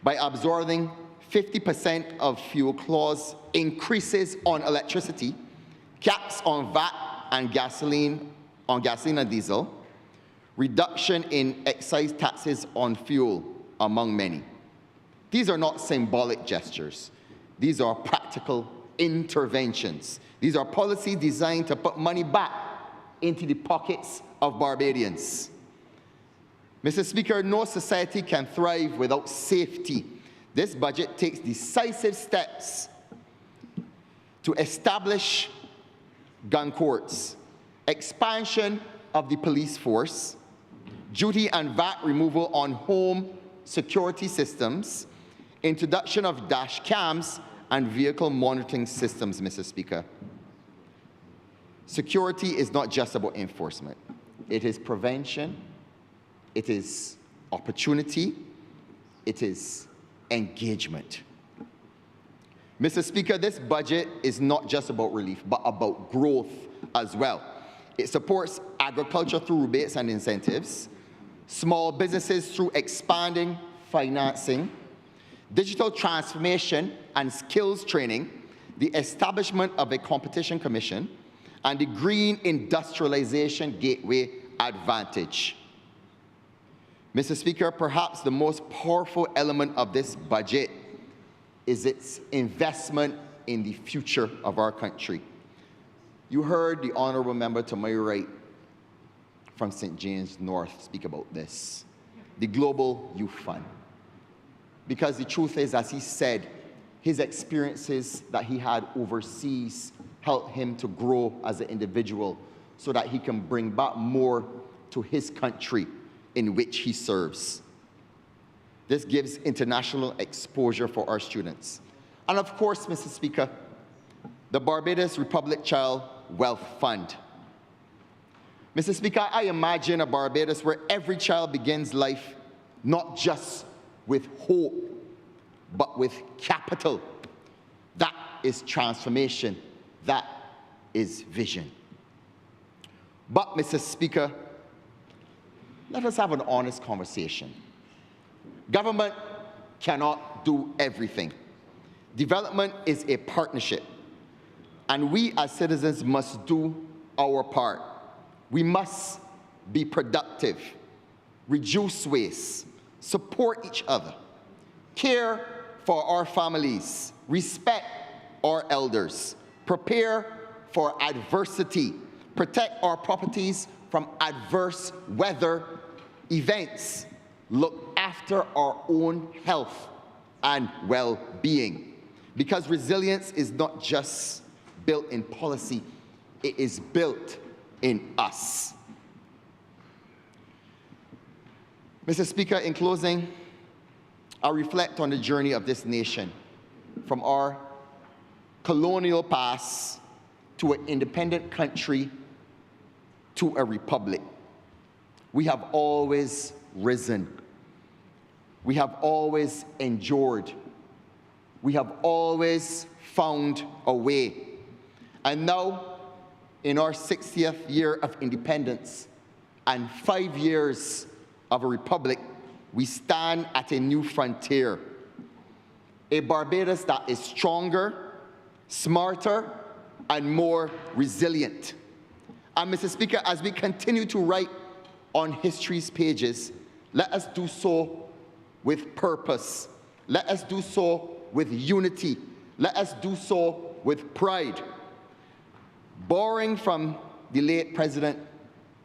by absorbing 50% of fuel clause increases on electricity, caps on VAT and gasoline and diesel, reduction in excise taxes on fuel, among many. These are not symbolic gestures. These are practical interventions. These are policies designed to put money back into the pockets of Barbadians. Mr. Speaker, no society can thrive without safety. This budget takes decisive steps to establish gun courts, expansion of the police force, duty and VAT removal on home security systems, introduction of dash cams and vehicle monitoring systems, Mr. Speaker. Security is not just about enforcement. It is prevention, it is opportunity, it is engagement. Mr. Speaker, this budget is not just about relief, but about growth as well. It supports agriculture through rebates and incentives, small businesses through expanding financing, digital transformation and skills training, the establishment of a competition commission, and the Green Industrialization Gateway Advantage. Mr. Speaker, perhaps the most powerful element of this budget is its investment in the future of our country. You heard the Honourable Member to my right from St. James North speak about this, the Global Youth Fund. Because the truth is, as he said, his experiences that he had overseas helped him to grow as an individual so that he can bring back more to his country in which he serves. This gives international exposure for our students. And of course, Mr. Speaker, the Barbados Republic Child Wealth Fund. Mr. Speaker, I imagine a Barbados where every child begins life not just with hope, but with capital. That is transformation. That is vision. But, Mr. Speaker, let us have an honest conversation. Government cannot do everything. Development is a partnership, and we as citizens must do our part. We must be productive, reduce waste, support each other, care for our families, respect our elders, prepare for adversity, protect our properties from adverse weather events, look after our own health and well-being. Because resilience is not just built in policy, it is built in us. Mr. Speaker, in closing, I'll reflect on the journey of this nation from our colonial past to an independent country to a republic. We have always risen. We have always endured. We have always found a way. And now, in our 60th year of independence and 5 years of a republic, we stand at a new frontier. A Barbados that is stronger, smarter, and more resilient. And Mr. Speaker, as we continue to write on history's pages, let us do so with purpose. Let us do so with unity. Let us do so with pride. Borrowing from the late President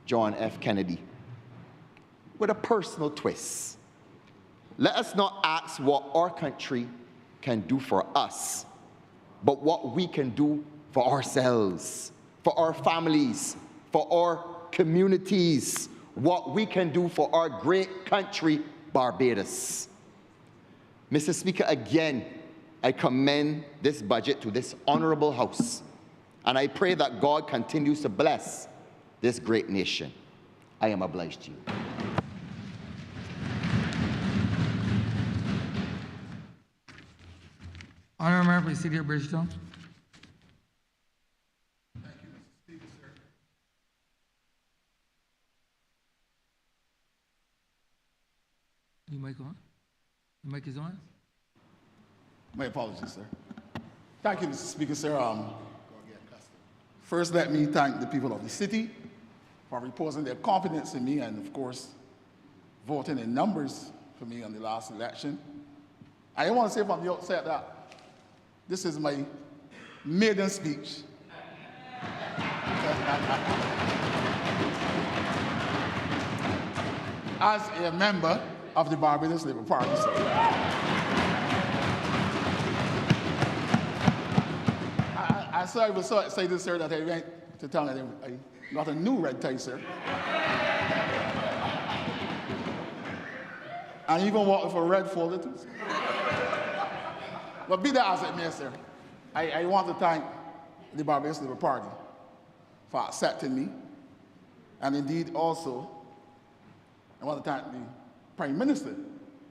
John F. Kennedy, with a personal twist. Let us not ask what our country can do for us, but what we can do for ourselves, for our families, for our communities, what we can do for our great country, Barbados. Mr. Speaker, again, I commend this budget to this honorable House, and I pray that God continues to bless this great nation. I am obliged to you. Honourable Member for the City of Bridgetown. Thank you, Mr. Speaker, sir. Your mic on? Your mic is on? My apologies, sir. Thank you, Mr. Speaker, sir. First, let me thank the people of the city for reposing their confidence in me and, of course, voting in numbers for me on the last election. I want to say from the outset that this is my maiden speech. As a member of the Barbados Labour Party, sir. I was so excited, sir, that I went to town and I got a new red tie, sir. And even walked for red folder too. But be that as it may, sir, I want to thank the Barbados Labour Party for accepting me. And indeed also, I want to thank the Prime Minister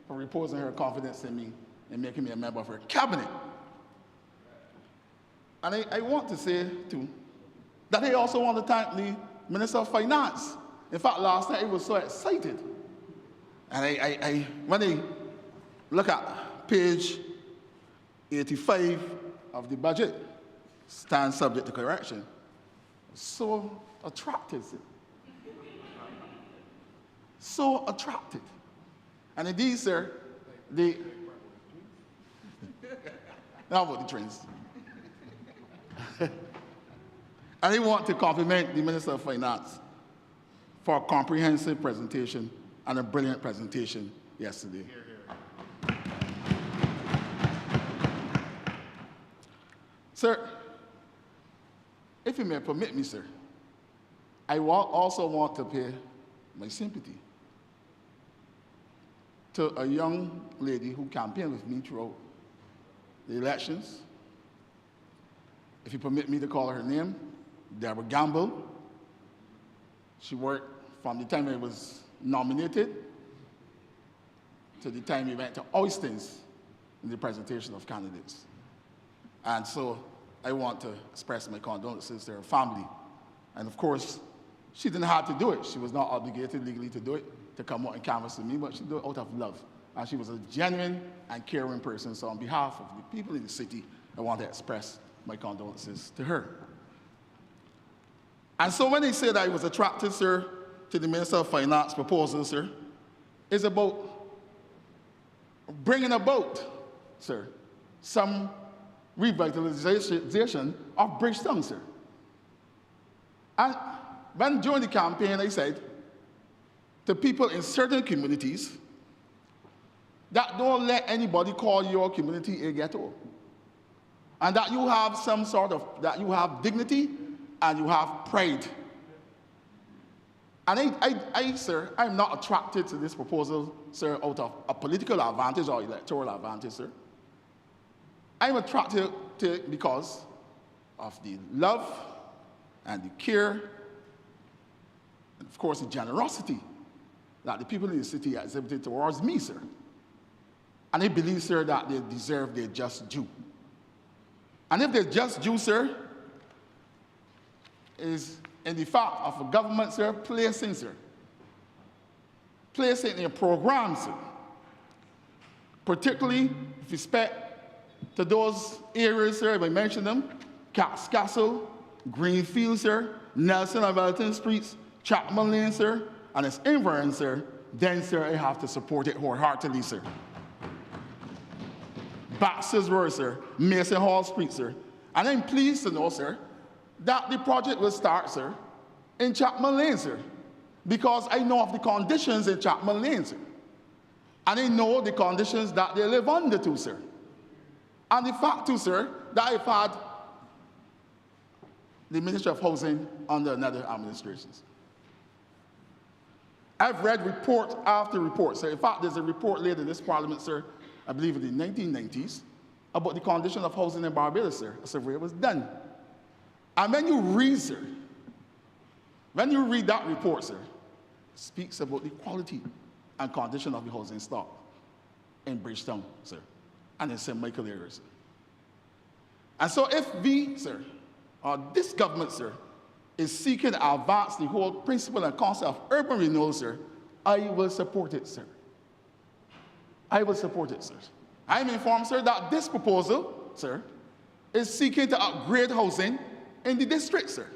for reposing her confidence in me and making me a member of her cabinet. And I want to say, too, that I also want to thank the Minister of Finance. In fact, last night I was so excited. And when I look at page 85 of the budget, stands subject to correction, so attracted. So attracted. And indeed, sir, now about the trains. And I want to compliment the Minister of Finance for a comprehensive presentation and a brilliant presentation yesterday. Sir, if you may permit me, sir, I also want to pay my sympathy to a young lady who campaigned with me throughout the elections. If you permit me to call her name, Deborah Gamble. She worked from the time I was nominated to the time we went to Oystins in the presentation of candidates. And so I want to express my condolences to her family. And of course, she didn't have to do it. She was not obligated legally to do it, to come out and canvass with me, but she did it out of love. And she was a genuine and caring person. So on behalf of the people in the city, I want to express my condolences to her. And so when they said I was attracted, sir, to the Minister of Finance proposal, sir, it's about bringing about, sir, some revitalization of Bridgetown, sir. And when during the campaign, I said to people in certain communities that don't let anybody call your community a ghetto. And that you have some sort of, that you have dignity and you have pride. And sir, I'm not attracted to this proposal, sir, out of a political advantage or electoral advantage, sir. I'm attracted to it because of the love and the care, and of course the generosity that the people in the city exhibited towards me, sir. And I believe, sir, that they deserve their just due. And if their just due, sir, is in the fact of a government, sir, placing in a program, sir, particularly with respect to those areas, sir, if I mention them, Cass Castle, Greenfield, sir, Nelson and Wellington Streets, Chapman Lane, sir, and its environs, sir, then, sir, I have to support it wholeheartedly, sir. Baxter's Road, sir, Mason Hall Street, sir. And I'm pleased to know, sir, that the project will start, sir, in Chapman Lane, sir, because I know of the conditions in Chapman Lane, sir. And I know the conditions that they live under, too, sir. And the fact, too, sir, that I've had the Ministry of Housing under another administration. I've read report after report, sir. In fact, there's a report laid in this Parliament, sir, I believe in the 1990s, about the condition of housing in Barbados, sir. A survey was done. And when you read, sir, when you read that report, sir, it speaks about the quality and condition of the housing stock in Bridgetown, sir, and in St. Michael area, sir. And so if we, sir, or this government, sir, is seeking to advance the whole principle and concept of urban renewal, sir, I will support it, sir. I will support it, sir. I'm informed, sir, that this proposal, sir, is seeking to upgrade housing in the district, sir.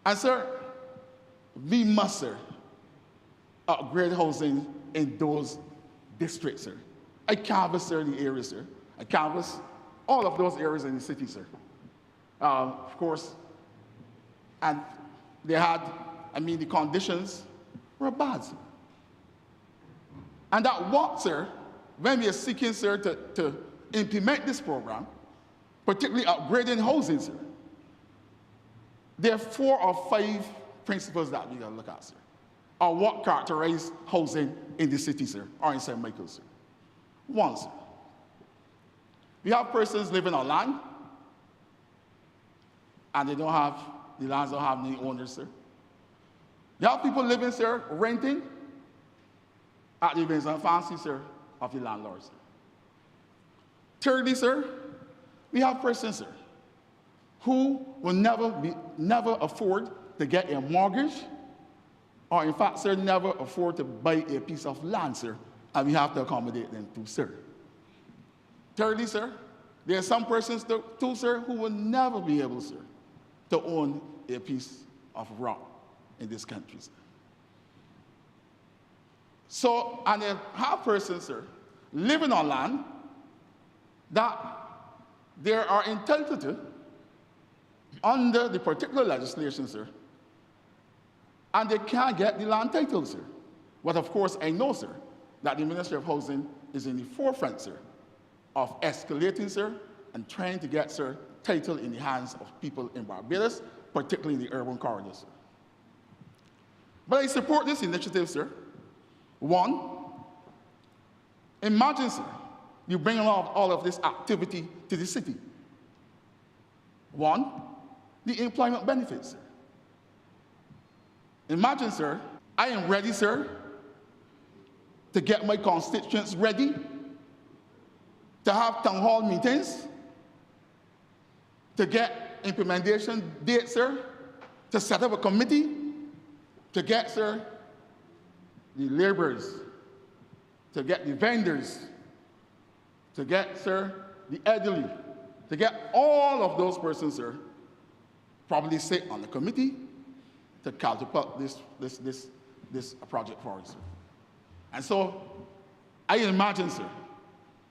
And, sir, we must, sir, upgrade housing in those districts, sir. I canvass, sir, the areas, sir. I canvass all of those areas in the city, sir. Of course, and they had, the conditions were bad, sir. And that what, sir, when we are seeking, sir, to implement this program, particularly upgrading housing, sir, there are 4 or 5 principles that we got to look at, sir, or what characterize housing in the city, sir, or in St. Michael, sir. 1, sir, we have persons living on land, and the lands don't have any owners, sir. You have people living, sir, renting at the events and fancy, sir, of the landlords, sir. Thirdly, sir, we have persons, sir, who will never afford to get a mortgage, or in fact, sir, never afford to buy a piece of land, sir, and we have to accommodate them too, sir. Thirdly, sir, there are some persons too, sir, who will never be able, sir, to own a piece of rock in this country, sir. So, and there are persons, sir, living on land that they are entitled to under the particular legislation, sir, and they can't get the land title, sir. But of course, I know, sir, that the Ministry of Housing is in the forefront, sir, of escalating, sir, and trying to get, sir, title in the hands of people in Barbados, particularly in the urban corridors, sir. But I support this initiative, sir, One, imagine, sir, you bring all of this activity to the city. One, the employment benefits, sir. Imagine, sir, I am ready, sir, to get my constituents ready, to have town hall meetings, to get implementation dates, sir, to set up a committee, to get, sir, the laborers, to get the vendors, to get, sir, the elderly, to get all of those persons, sir, probably sit on the committee to catapult this project forward, sir. And so I imagine, sir,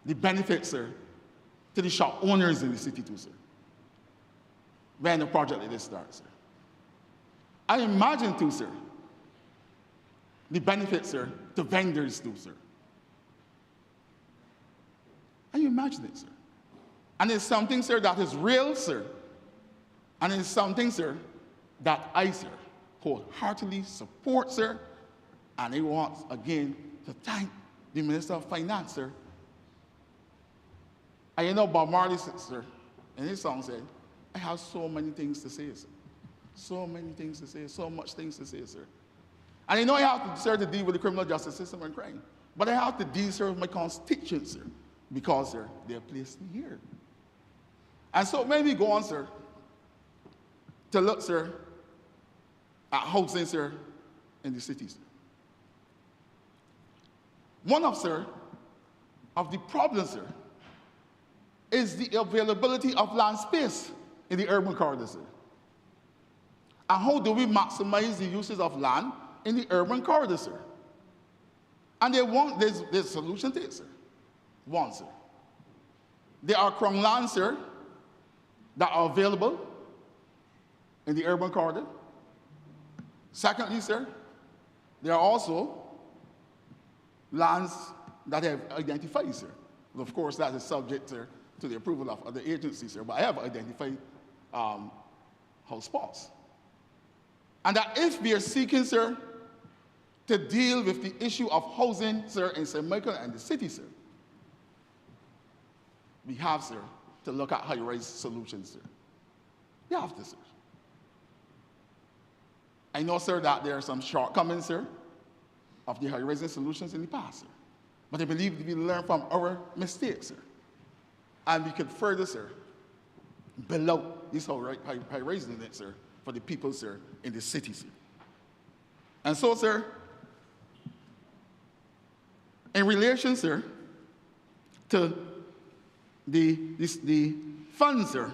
the benefits, sir, to the shop owners in the city too, sir, when the project like this starts, sir. I imagine too, sir, the benefits, sir, to vendors too, sir. Can you imagine it, sir? And it's something, sir, that is real, sir. And it's something, sir, that I, sir, wholeheartedly support, sir. And I want, again, to thank the Minister of Finance, sir. And you know, Bob Marley, sir, in his song said, I have so many things to say, sir. So many things to say, so much things to say, sir. And I know I have to, sir, to deal with the criminal justice system and crime. But I have to deal, sir, with my constituents, sir, because, sir, they have placed me here. And so maybe go on, sir, to look, sir, at housing, sir, in the cities. Sir. One of, sir, of the problems, sir, is the availability of land space in the urban corridors, sir. And how do we maximize the uses of land in the urban corridors, sir? And there's a solution to it, sir. One, sir. There are crown lands, sir, that are available in the urban corridor. Secondly, sir, there are also lands that have identified, sir. But of course, that is subject, sir, to the approval of other agencies, sir. But I have identified house spots. And that if we are seeking, sir, to deal with the issue of housing, sir, in St. Michael and the city, sir, we have, sir, to look at high-rise solutions, sir. We have to, sir. I know, sir, that there are some shortcomings, sir, of the high-rise solutions in the past, sir. But I believe we learn from our mistakes, sir. And we could further, sir, build out this high-rise unit, sir, for the people, sir, in the city, sir. And so, sir, in relation, sir, to the funds, sir,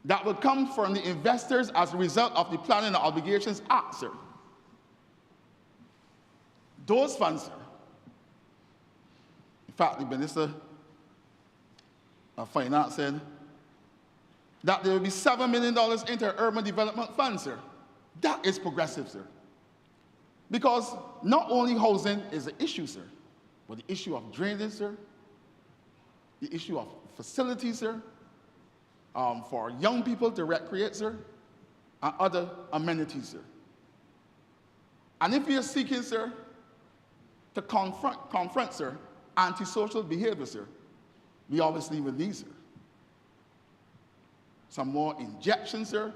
that would come from the investors as a result of the Planning and Obligations Act, sir. Those funds, sir, in fact, the Minister of Finance said that there will be $7 million into urban development funds, sir. That is progressive, sir. Because not only housing is an issue, sir, but the issue of drainage, sir, the issue of facilities, sir, for young people to recreate, sir, and other amenities, sir. And if we are seeking, sir, to confront, sir, antisocial behavior, sir, we obviously will need, sir, some more injections, sir,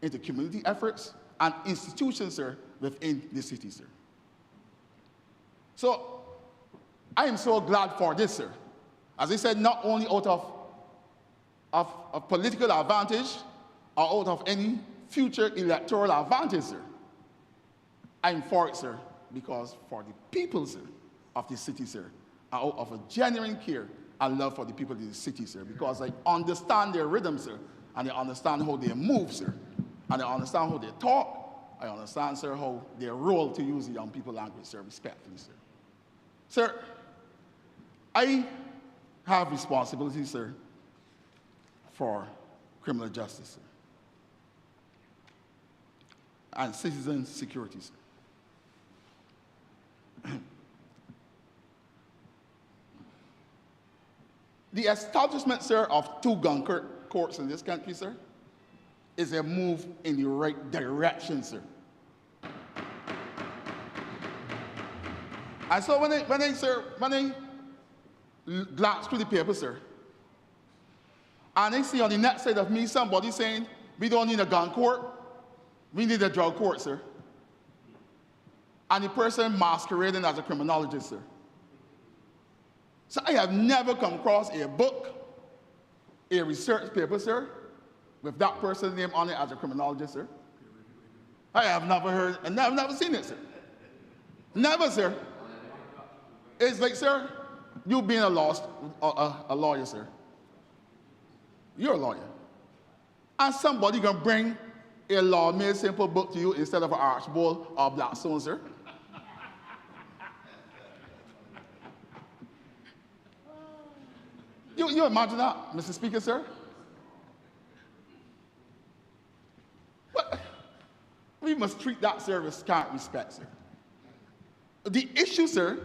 into community efforts and institutions, sir, within the city, sir. So I am so glad for this, sir. As I said, not only out of political advantage or out of any future electoral advantage, sir. I'm for it, sir, because for the people, sir, of the city, sir, and out of a genuine care and love for the people of the city, sir, because I understand their rhythm, sir, and I understand how they move, sir, and I understand how they talk. I understand, sir, how their role, to use the young people language, sir, respectfully, sir. Sir, I have responsibility, sir, for criminal justice, sir, and citizen security, sir. The establishment, sir, of 2 gun courts in this country, sir, is a move in the right direction, sir. And so when I glance through the paper, sir, and I see on the next side of me somebody saying, we don't need a gun court, we need a drug court, sir. And the person masquerading as a criminologist, sir. So I have never come across a book, a research paper, sir, with that person's name on it as a criminologist, sir. I have never heard, and I've never seen it, sir. Never, sir. It's like, sir, you being a lawyer, sir. You're a lawyer. And somebody can bring a law-made simple book to you instead of an Archbold or Blackstone, sir. You imagine that, Mr. Speaker, sir? But we must treat that service with kind respect, sir. The issue, sir,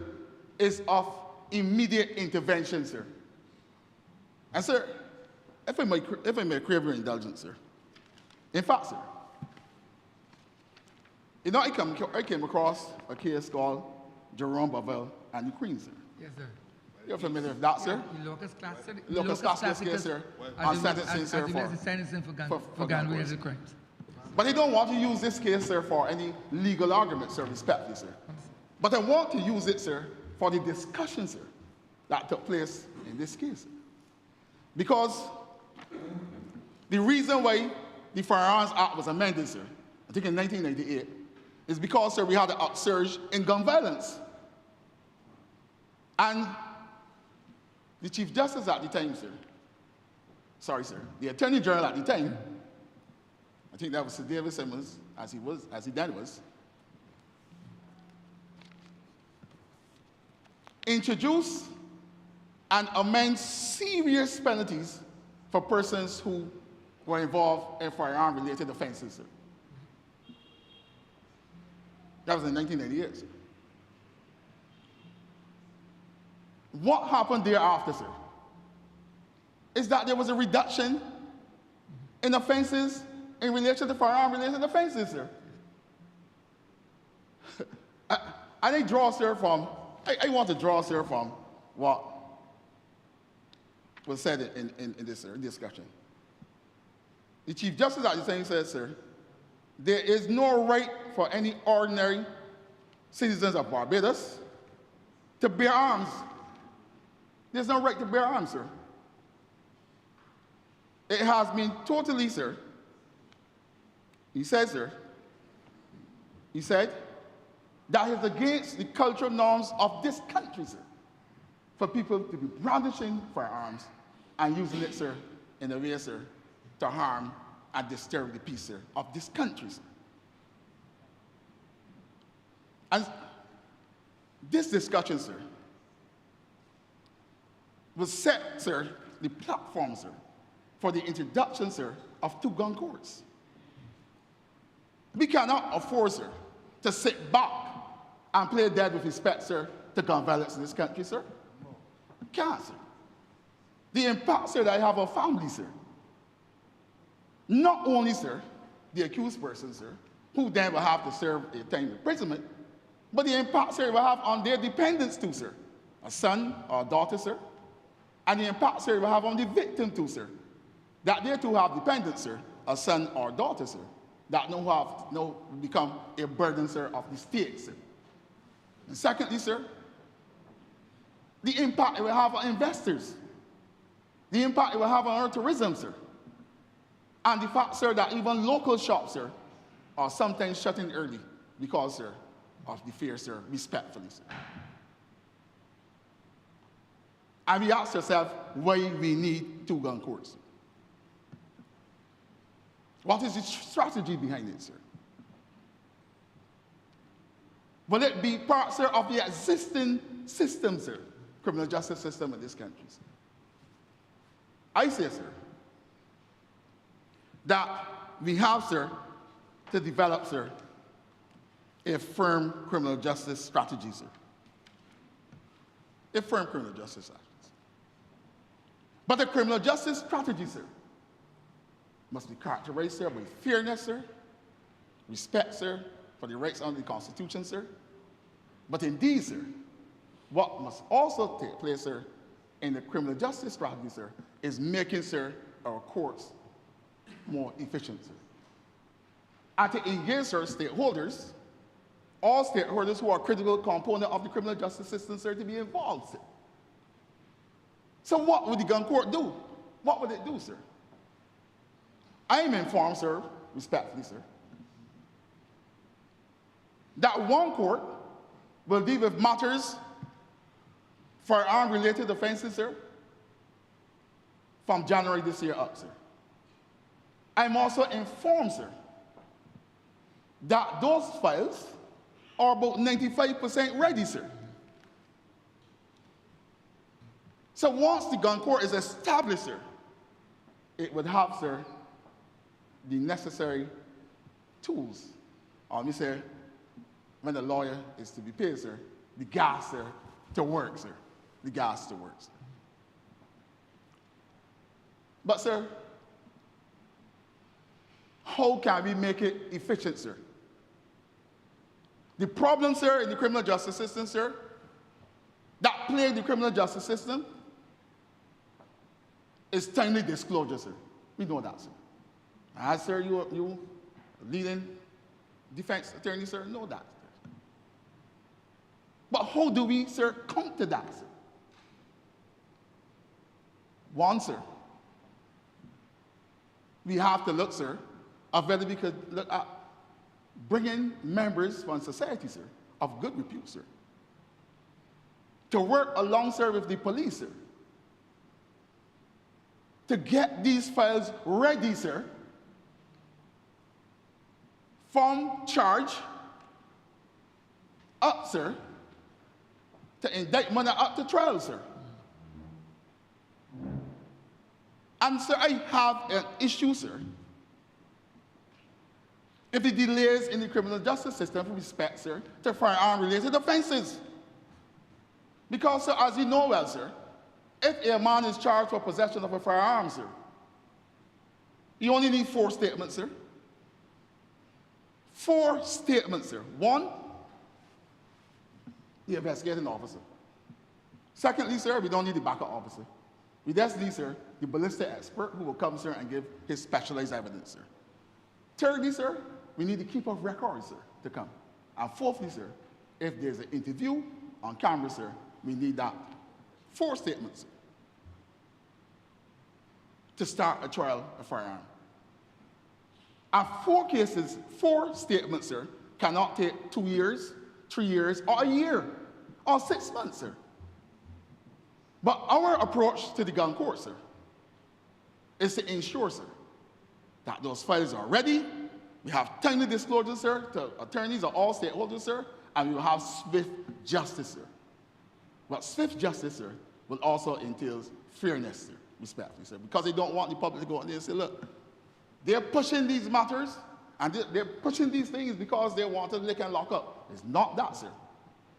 is of immediate intervention, sir. And, sir, if I may crave your indulgence, sir. In fact, sir, you know, I came across a case called Jerome Bavell and the Queen, sir. Yes, sir. You're familiar with that, sir? The locus classic. Locus classic case, sir, on sentencing, sir, for gun-related crimes. But I don't want to use this case, sir, for any legal argument, sir, respectfully, sir. But I want to use it, sir, for the discussion, sir, that took place in this case. Sir. Because the reason why the Firearms Act was amended, sir, I think in 1998, is because, sir, we had an upsurge in gun violence. And the Chief Justice at the time, sir, the Attorney General at the time, I think that was Sir David Simmons, as he then was, introduced and amend serious penalties for persons who were involved in firearm-related offenses, sir. That was in 1998, sir. What happened thereafter, sir, is that there was a reduction in offenses in relation to firearm-related offenses, sir. And I draw, sir, from, I want to draw, sir, from what was said in this discussion. The Chief Justice at the time said, sir, there is no right for any ordinary citizens of Barbados to bear arms. There's no right to bear arms, sir. It has been totally, sir, he said, sir, he said that is against the cultural norms of this country, sir, for people to be brandishing firearms and using it, sir, in a way, sir, to harm and disturb the peace, sir, of this country, sir. And this discussion, sir, was set, sir, the platform, sir, for the introduction, sir, of two gun courts. We cannot afford, sir, to sit back and play dead with respect, sir, to gun violence in this country, sir. Can't, sir. The impact, sir, that I have on families, sir. Not only, sir, the accused person, sir, who then will have to serve a time of imprisonment, but the impact, sir, it will have on their dependents too, sir. A son or a daughter, sir. And the impact, sir, it will have on the victim too, sir. That they too have dependents, sir, a son or daughter, sir. That no become a burden, sir, of the state, sir. And secondly, sir, the impact it will have on investors. The impact it will have on our tourism, sir. And the fact, sir, that even local shops, sir, are sometimes shutting early because, sir, of the fear, sir, respectfully, sir. And we ask ourselves why we need two gun courts. What is the strategy behind it, sir? Will it be part, sir, of the existing system, sir, criminal justice system in this country, sir? I say, sir, that we have, sir, to develop, sir, a firm criminal justice strategy, sir. A firm criminal justice strategy. But the criminal justice strategy, sir, must be characterized, sir, by fairness, sir, respect, sir, for the rights under the Constitution, sir. But indeed, sir, What must also take place, sir, in the criminal justice strategy, sir, is making, sir, our courts more efficient, sir. And to engage, sir, stakeholders, all stakeholders who are critical component of the criminal justice system, sir, to be involved, sir. So what would the gun court do? What would it do, sir? I am informed, sir, respectfully, sir, that one court will deal with matters firearm-related offenses, sir, from January this year up, sir. I'm also informed, sir, that those files are about 95% ready, sir. So once the gun court is established, sir, it would have, sir, the necessary tools. Or let me say, when the lawyer is to be paid, sir, the gas, sir, to work, sir. The gas to work, sir. But, sir, how can we make it efficient, sir? The problem, sir, in the criminal justice system, sir, that plague the criminal justice system is timely disclosure, sir. We know that, sir. As, sir, you leading defense attorney, sir, know that. Sir. But how do we, sir, come to that, sir? One, sir, we have to look, sir, of whether we could look at bringing members from society, sir, of good repute, sir, to work alongside with the police, sir, to get these files ready, sir, from charge up, sir, to indictment and up to trial, sir. And, sir, I have an issue, sir, if the delays in the criminal justice system with respect, sir, to firearm-related offenses. Because, sir, as you know well, sir, if a man is charged for possession of a firearm, sir, you only need 4 statements, sir. 4 statements, sir. 1, the investigating officer. Secondly, sir, we don't need the backup officer. We just need, sir, the ballistic expert who will come, sir, and give his specialized evidence, sir. Thirdly, sir, we need the keeper of records, sir, to come. And fourthly, sir, if there's an interview on camera, sir, we need that 4 statements, sir, to start a trial of firearm. And 4 cases, 4 statements, sir, cannot take 2 years, 3 years, or a year, or 6 months, sir. But our approach to the gun court, sir, is to ensure, sir, that those files are ready. We have timely disclosure, sir, to attorneys or all stakeholders, sir, and we will have swift justice, sir. But swift justice, sir, will also entail fairness, sir, respectfully, sir, because they don't want the public to go out there and say, look, they're pushing these matters, and they're pushing these things because they want to lick and lock up. It's not that, sir.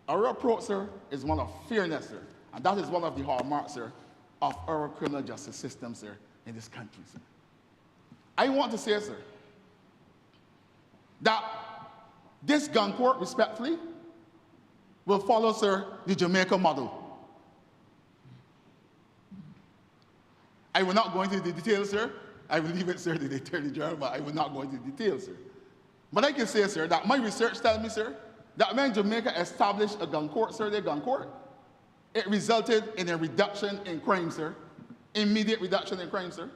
Our approach, sir, is one of fairness, sir, and that is one of the hallmarks, sir, of our criminal justice system, sir, in this country, sir. I want to say, sir, that this gun court, respectfully, will follow, sir, the Jamaica model. I will not go into the details, sir. I will leave it, sir, to the Attorney General, but I will not go into the details, sir. But I can say, sir, that my research tells me, sir, that when Jamaica established a gun court, sir, their gun court, it resulted in a reduction in crime, sir. Immediate reduction in crime, sir.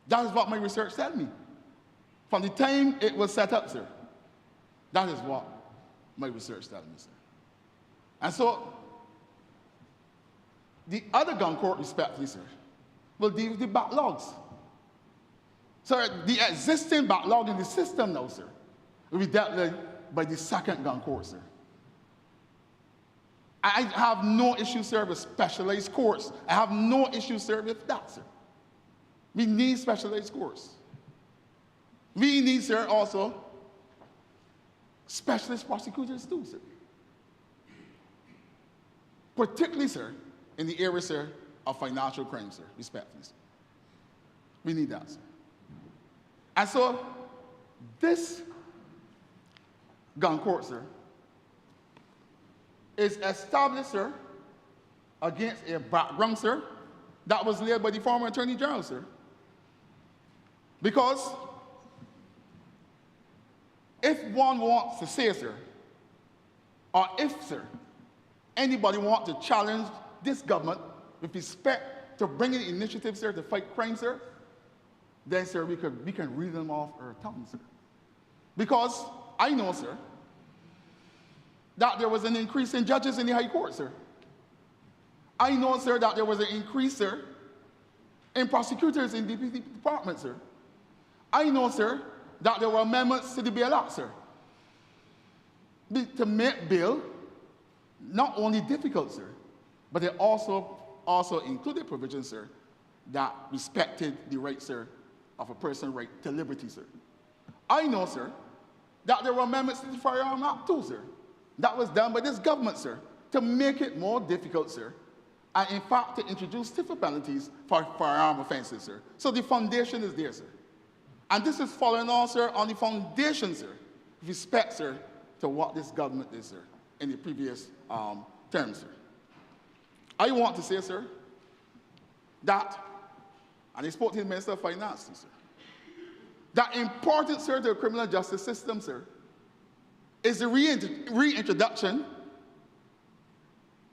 That is what my research tells me. From the time it was set up, sir. That is what my research tells me, sir. And so, the other gun court, respectfully, sir, will deal with the backlogs. So the existing backlog in the system now, sir, will be dealt with by the second gun court, sir. I have no issue, sir, with specialized courts. I have no issue, sir, with that, sir. We need specialized courts. We need, sir, also specialist prosecutors too, sir. Particularly, sir, in the area, sir, of financial crime, sir, respectfully, sir. We need that, sir. And so, this gun court, sir, is established, sir, against a background, sir, that was laid by the former Attorney General, sir. Because if one wants to say, sir, or if, sir, anybody wants to challenge this government with respect to bringing initiatives, sir, to fight crime, sir, then, sir, we can read them off our tongue, sir. Because I know, sir, that there was an increase in judges in the High Court, sir. I know, sir, that there was an increase, sir, in prosecutors in the department, sir. I know, sir, that there were amendments to the Bail Act, sir, to make bail not only difficult, sir, but it also included provisions, sir, that respected the right, sir, of a person's right to liberty, sir. I know, sir, that there were amendments to the Firearm Act too, sir. That was done by this government, sir, to make it more difficult, sir, and in fact to introduce stiffer penalties for firearm offenses, sir. So the foundation is there, sir. And this is following on, sir, on the foundation, sir, with respect, sir, to what this government did, sir, in the previous term, sir. I want to say, sir, that, and I spoke to the Minister of Finance, sir, that important, sir, to the criminal justice system, sir, is the reintroduction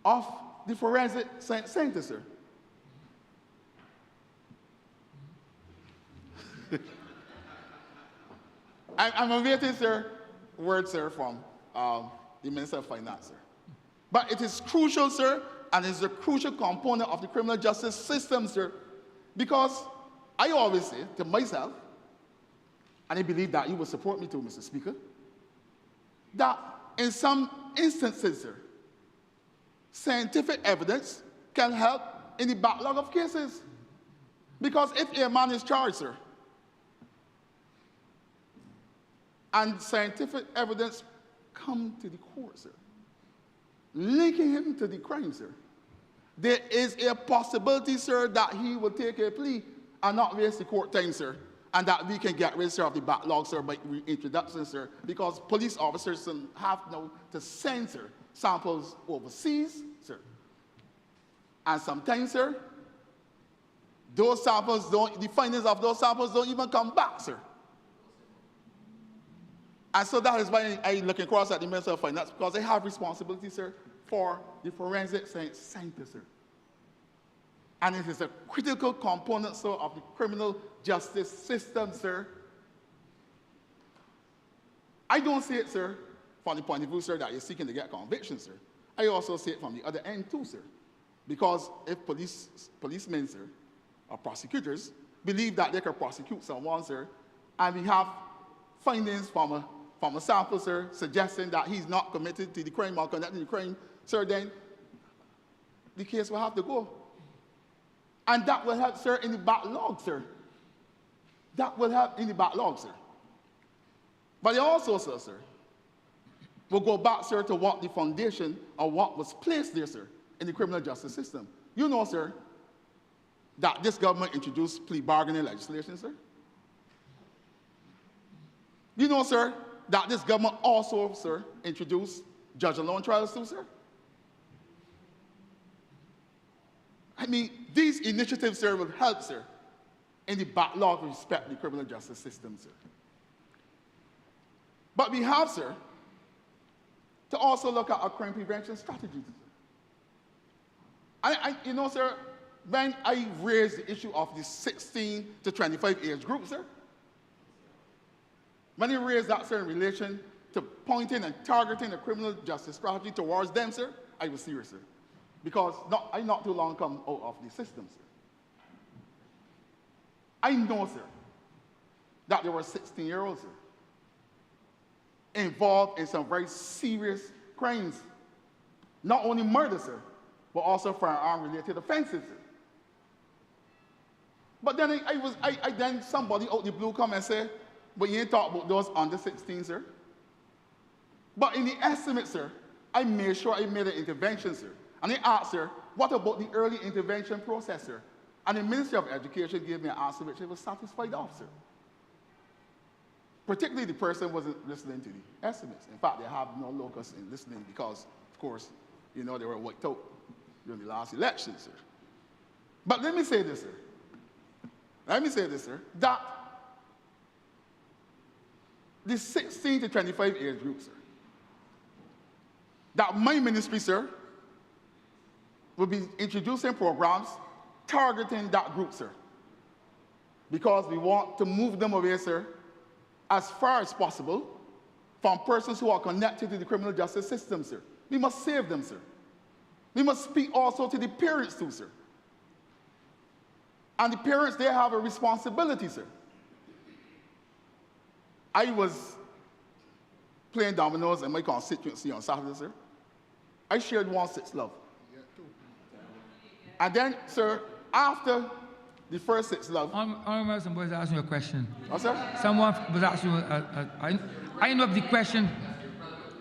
of the forensic scientist, sir. I'm awaiting, sir, word, sir, from the Minister of Finance, sir. But it is crucial, sir, and it's a crucial component of the criminal justice system, sir, because I always say to myself, and I believe that you will support me too, Mr. Speaker, that in some instances, sir, scientific evidence can help in the backlog of cases. Because if a man is charged, sir, and scientific evidence come to the court, sir, linking him to the crime, sir, there is a possibility, sir, that he will take a plea and not waste the court time, sir, and that we can get rid, sir, of the backlog, sir, by reintroduction, sir, because police officers have now to send, sir, samples overseas, sir. And sometimes, sir, those samples the findings of those samples don't even come back, sir. And so that is why I look across at the Minister of Finance, because they have responsibility, sir, for the forensic scientists, sir. And it is a critical component, sir, of the criminal justice system, sir. I don't see it, sir, from the point of view, sir, that you're seeking to get convictions, sir. I also see it from the other end, too, sir. Because if policemen, sir, or prosecutors believe that they can prosecute someone, sir, and we have findings from a sample, sir, suggesting that he's not committed to the crime or conducting the crime, sir, then the case will have to go. And that will help, sir, in the backlog, sir. That will help in the backlog, sir. But it also, sir, will go back, sir, to what the foundation or what was placed there, sir, in the criminal justice system. You know, sir, that this government introduced plea bargaining legislation, sir. You know, sir, that this government also, sir, introduced judge-alone trials too, sir. I mean, these initiatives, sir, will help, sir, in the backlog with respect to the criminal justice system, sir. But we have, sir, to also look at our crime prevention strategies. You know, sir, when I raised the issue of the 16 to 25 age group, sir, when I raised that, sir, in relation to pointing and targeting a criminal justice strategy towards them, sir, I was serious, sir. Because I not too long come out of the system, sir. I know, sir, that there were 16-year-olds, sir, involved in some very serious crimes. Not only murder, sir, but also firearm-related offenses, sir. But then then somebody out the blue come and say, but you ain't talk about those under 16, sir. But in the estimate, sir, I made sure I made an intervention, sir. And I asked, sir, what about the early intervention process, sir? And the Ministry of Education gave me an answer which I was satisfied of, sir. Particularly the person wasn't listening to the estimates. In fact, they have no locus in listening because, of course, you know, they were wiped out during the last election, sir. But let me say this, sir. Let me say this, sir, that the 16 to 25 age group, sir, that my ministry, sir, will be introducing programs targeting that group, sir, because we want to move them away, sir, as far as possible from persons who are connected to the criminal justice system, sir. We must save them, sir. We must speak also to the parents too, sir. And the parents, they have a responsibility, sir. I was playing dominoes in my constituency on Saturday, sir. I shared 1-6 love. And then, sir, after the first 6 love. Honourable, somebody was asking you a question. What, sir? Someone was asking you, I know if the question,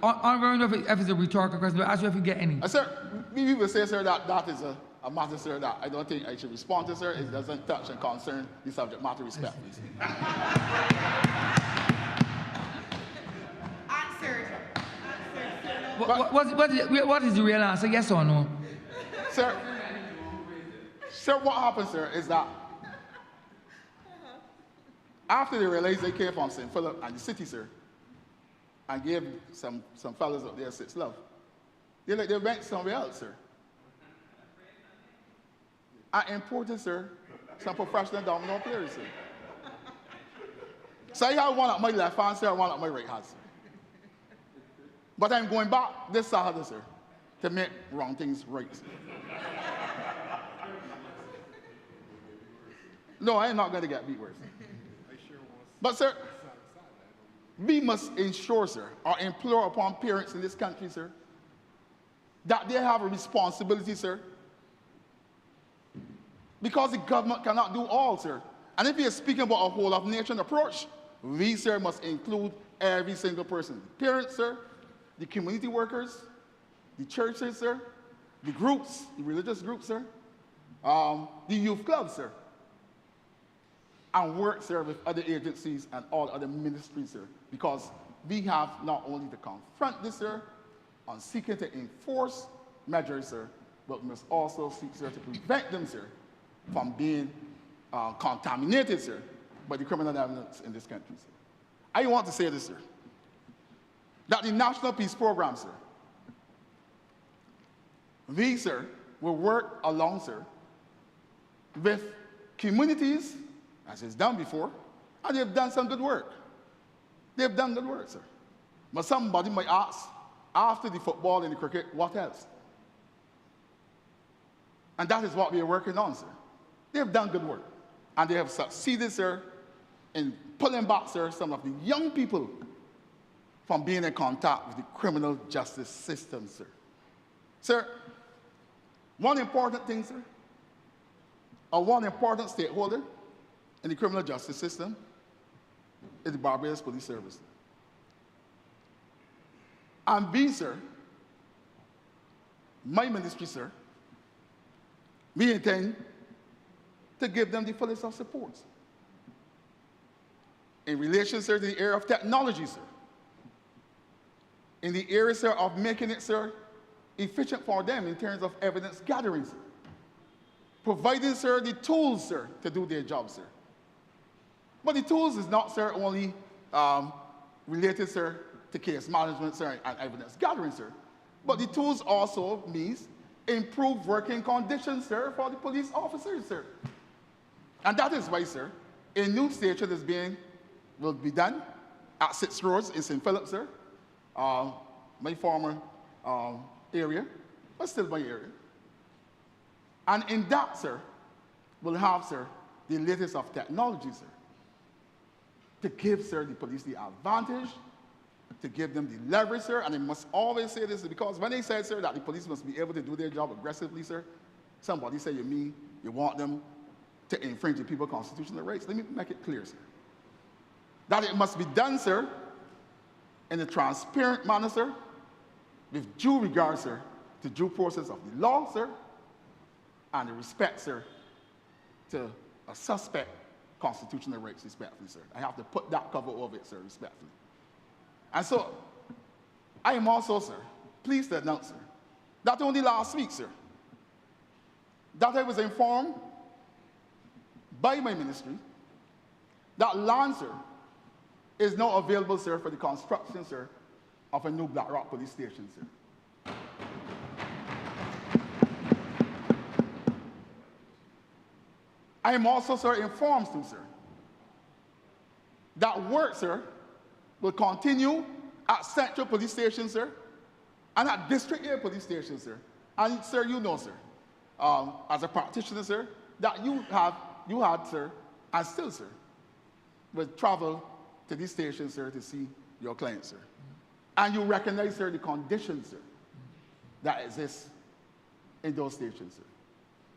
Honourable, if it's a rhetorical question, but ask you if you get any. Sir, we will say, sir, that is a matter, sir, that I don't think I should respond to, sir. It doesn't touch and concern the subject matter respectfully. What is the real answer, yes or no? Sir, what happened, sir, is that after they realized they came from St. Philip and the city, sir, and gave some fellas up there 6 love, they went somewhere else, sir. I imported, sir, some professional domino players, sir. So I have one at my left hand, sir, and one at my right hand, sir. But I'm going back this Saturday, sir, to make wrong things right, sir. No, I'm not going to get beat worse. But, sir, we must ensure, sir, or implore upon parents in this country, sir, that they have a responsibility, sir, because the government cannot do all, sir. And if we are speaking about a whole-of-nation approach, we, sir, must include every single person. The parents, sir, the community workers, the churches, sir, the groups, the religious groups, sir, the youth clubs, sir, and work, sir, with other agencies and all other ministries, sir, because we have not only to confront this, sir, on seeking to enforce measures, sir, but we must also seek, sir, to prevent them, sir, from being contaminated, sir, by the criminal elements in this country, sir. I want to say this, sir, that the National Peace Program, sir, we, sir, will work along, sir, with communities, as is done before, and they've done some good work. They've done good work, sir. But somebody might ask, after the football and the cricket, what else? And that is what we are working on, sir. They've done good work. And they have succeeded, sir, in pulling back, sir, some of the young people from being in contact with the criminal justice system, sir. Sir, one important thing, sir, or one important stakeholder in the criminal justice system is the Barbados Police Service. And we, sir, my ministry, sir, we intend to give them the fullest of support. In relation, sir, to the area of technology, sir. In the area, sir, of making it, sir, efficient for them in terms of evidence gathering, sir. Providing, sir, the tools, sir, to do their job, sir. But the tools is not, sir, only related, sir, to case management, sir, and evidence gathering, sir. But the tools also means improved working conditions, sir, for the police officers, sir. And that is why, sir, a new station will be done at 6 Roads in St. Philip, sir. My former area, but still my area. And in that, sir, we'll have, sir, the latest of technology, sir, to give, sir, the police the advantage, to give them the leverage, sir. And I must always say this because when they said, sir, that the police must be able to do their job aggressively, sir, somebody said you want them to infringe the people's constitutional rights. Let me make it clear, sir, that it must be done, sir, in a transparent manner, sir, with due regard, sir, to due process of the law, sir, and the respect, sir, to a suspect constitutional rights, respectfully, sir. I have to put that cover over it, sir, respectfully. And so, I am also, sir, pleased to announce, sir, that only last week, sir, that I was informed by my ministry that land, sir, is now available, sir, for the construction, sir, of a new Black Rock police station, sir. I am also, sir, informed too, sir, that work, sir, will continue at Central Police Station, sir, and at District Area Police Station, sir. And, sir, you know, sir, as a practitioner, sir, that you had, sir, and still, sir, will travel to these stations, sir, to see your clients, sir. And you recognize, sir, the conditions, sir, that exist in those stations, sir.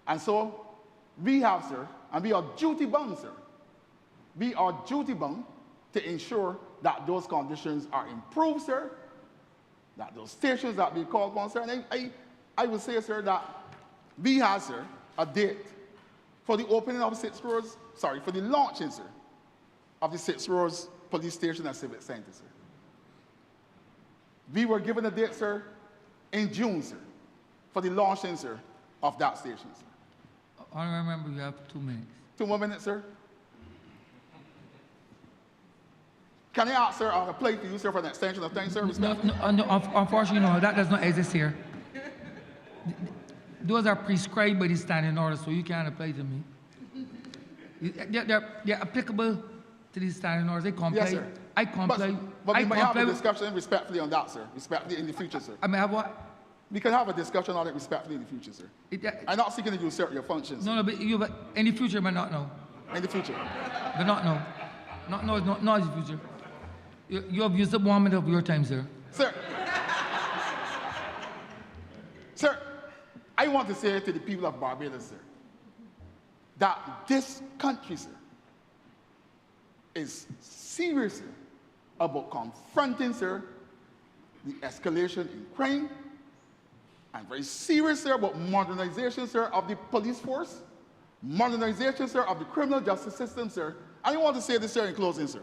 And so, we have, sir, and we are duty bound, sir. We are duty bound to ensure that those conditions are improved, sir, that those stations that we call upon, sir. And I would say, sir, that we have, sir, a date for the opening of for the launching, sir, of the 6 Roads Police Station and Civic Center, sir. We were given a date, sir, in June, sir, for the launching, sir, of that station, sir. Honourable Member, you have 2 minutes. 2 more minutes, sir. Can I ask, sir, on a plate to you, sir, for an extension of time, sir? No, unfortunately, no, that does not exist here. Those are prescribed by the standing order, so you can't apply to me. They're applicable to these standing orders. They comply. Yes, sir. I comply. But we might have a comply. discussion respectfully on that, sir. Respectfully in the future, sir. I mean, have what? We can have a discussion on it respectfully in the future, sir. I'm not seeking to usurp your functions. No, but in the future, but not now. In the future. But not now. Not in the future. You have used up 1 minute of your time, sir. Sir. Sir, I want to say to the people of Barbados, sir, that this country, sir, is serious, sir, about confronting, sir, the escalation in crime, and very serious, sir, about modernization, sir, of the police force, modernization, sir, of the criminal justice system, sir. And I want to say this, sir, in closing, sir.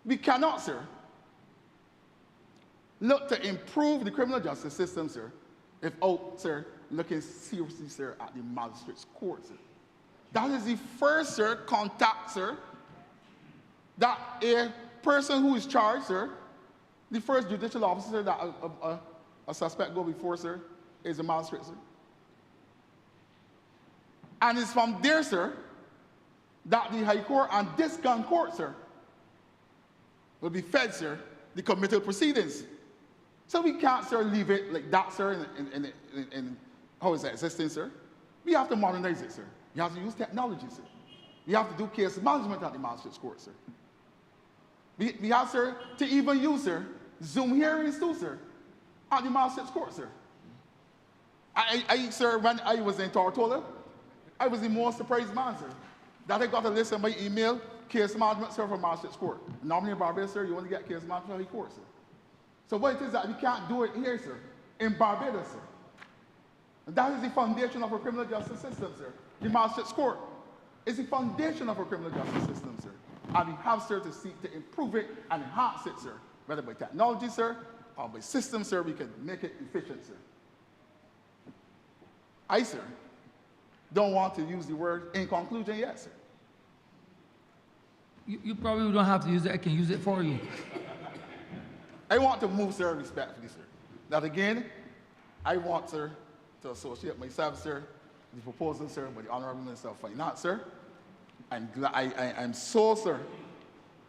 We cannot, sir, look to improve the criminal justice system, sir, without, sir, looking seriously, sir, at the magistrate's court, sir. That is the first, sir, contact, sir, that a person who is charged, sir, the first judicial officer that a suspect go before, sir, is a magistrate, sir. And it's from there, sir, that the High Court and this gun court, sir, will be fed, sir, the committal proceedings. So we can't, sir, leave it like that, sir, in how is that existing, sir? We have to modernize it, sir. You have to use technology, sir. We have to do case management at the magistrate's court, sir. We have, sir, to even use, sir, Zoom hearings too, sir, at the magistrate's court, sir. Sir, when I was in Tortola, I was the most surprised man, sir, that I got a list on my email, case management, sir, for magistrate's court. Normally in Barbados, sir, you only get case management from the court, sir. So what it is that we can't do it here, sir, in Barbados, sir. And that is the foundation of our criminal justice system, sir. The magistrate's court is the foundation of our criminal justice system, sir. And we have, sir, to seek to improve it and enhance it, sir. Whether by technology, sir, or by systems, sir, we can make it efficient, sir. I, sir, don't want to use the word in conclusion yet, sir. You probably don't have to use it. I can use it for you. I want to move, sir, respectfully, sir. That again, I want, sir, to associate myself, sir, with the proposal, sir, by the Honourable Minister of Finance, sir. I'm so, sir,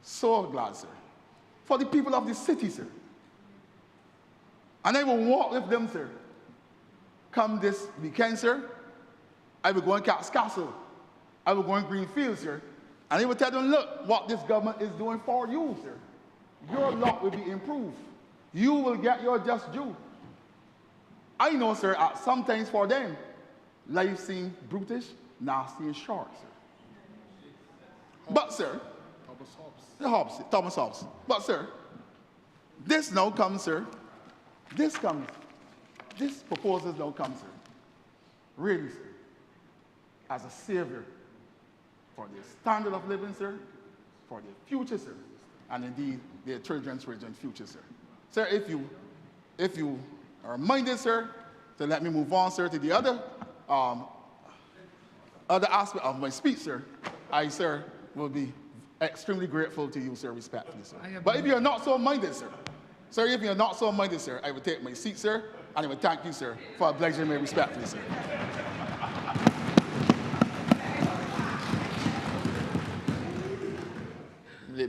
so glad, sir, for the people of the city, sir. And I will walk with them, sir. Come this weekend, sir, I will go in Cat's Castle. I will go in Greenfield, sir. And I will tell them, look, what this government is doing for you, sir. Your lot will be improved. You will get your just due. I know, sir, sometimes for them, life seems brutish, nasty, and short, sir. But, sir, Thomas Hobbes. But, sir, this now comes, sir. This proposal now comes, sir. Really, sir, as a savior for their standard of living, sir, for their future, sir, and indeed their children's future, sir. Sir, if you if you are minded, sir, to let me move on, sir, to the other aspect of my speech, sir, I, sir, will be extremely grateful to you, sir, respectfully, sir. But if you're not so minded, sir, if you're not so minded, sir, I will take my seat, sir, and I will thank you, sir, for obliging me respectfully, sir.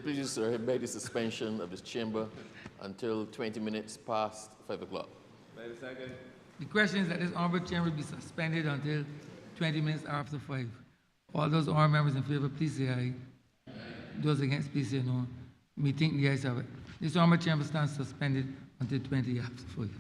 Please, sir, I beg the suspension of this chamber until 20 minutes past 5 o'clock. The question is that this honorable chamber be suspended until 20 minutes after 5. All those honorable members in favor, please say aye. Those against, please say no. Me think the ayes have it. This honorable chamber stands suspended until 20 after 5.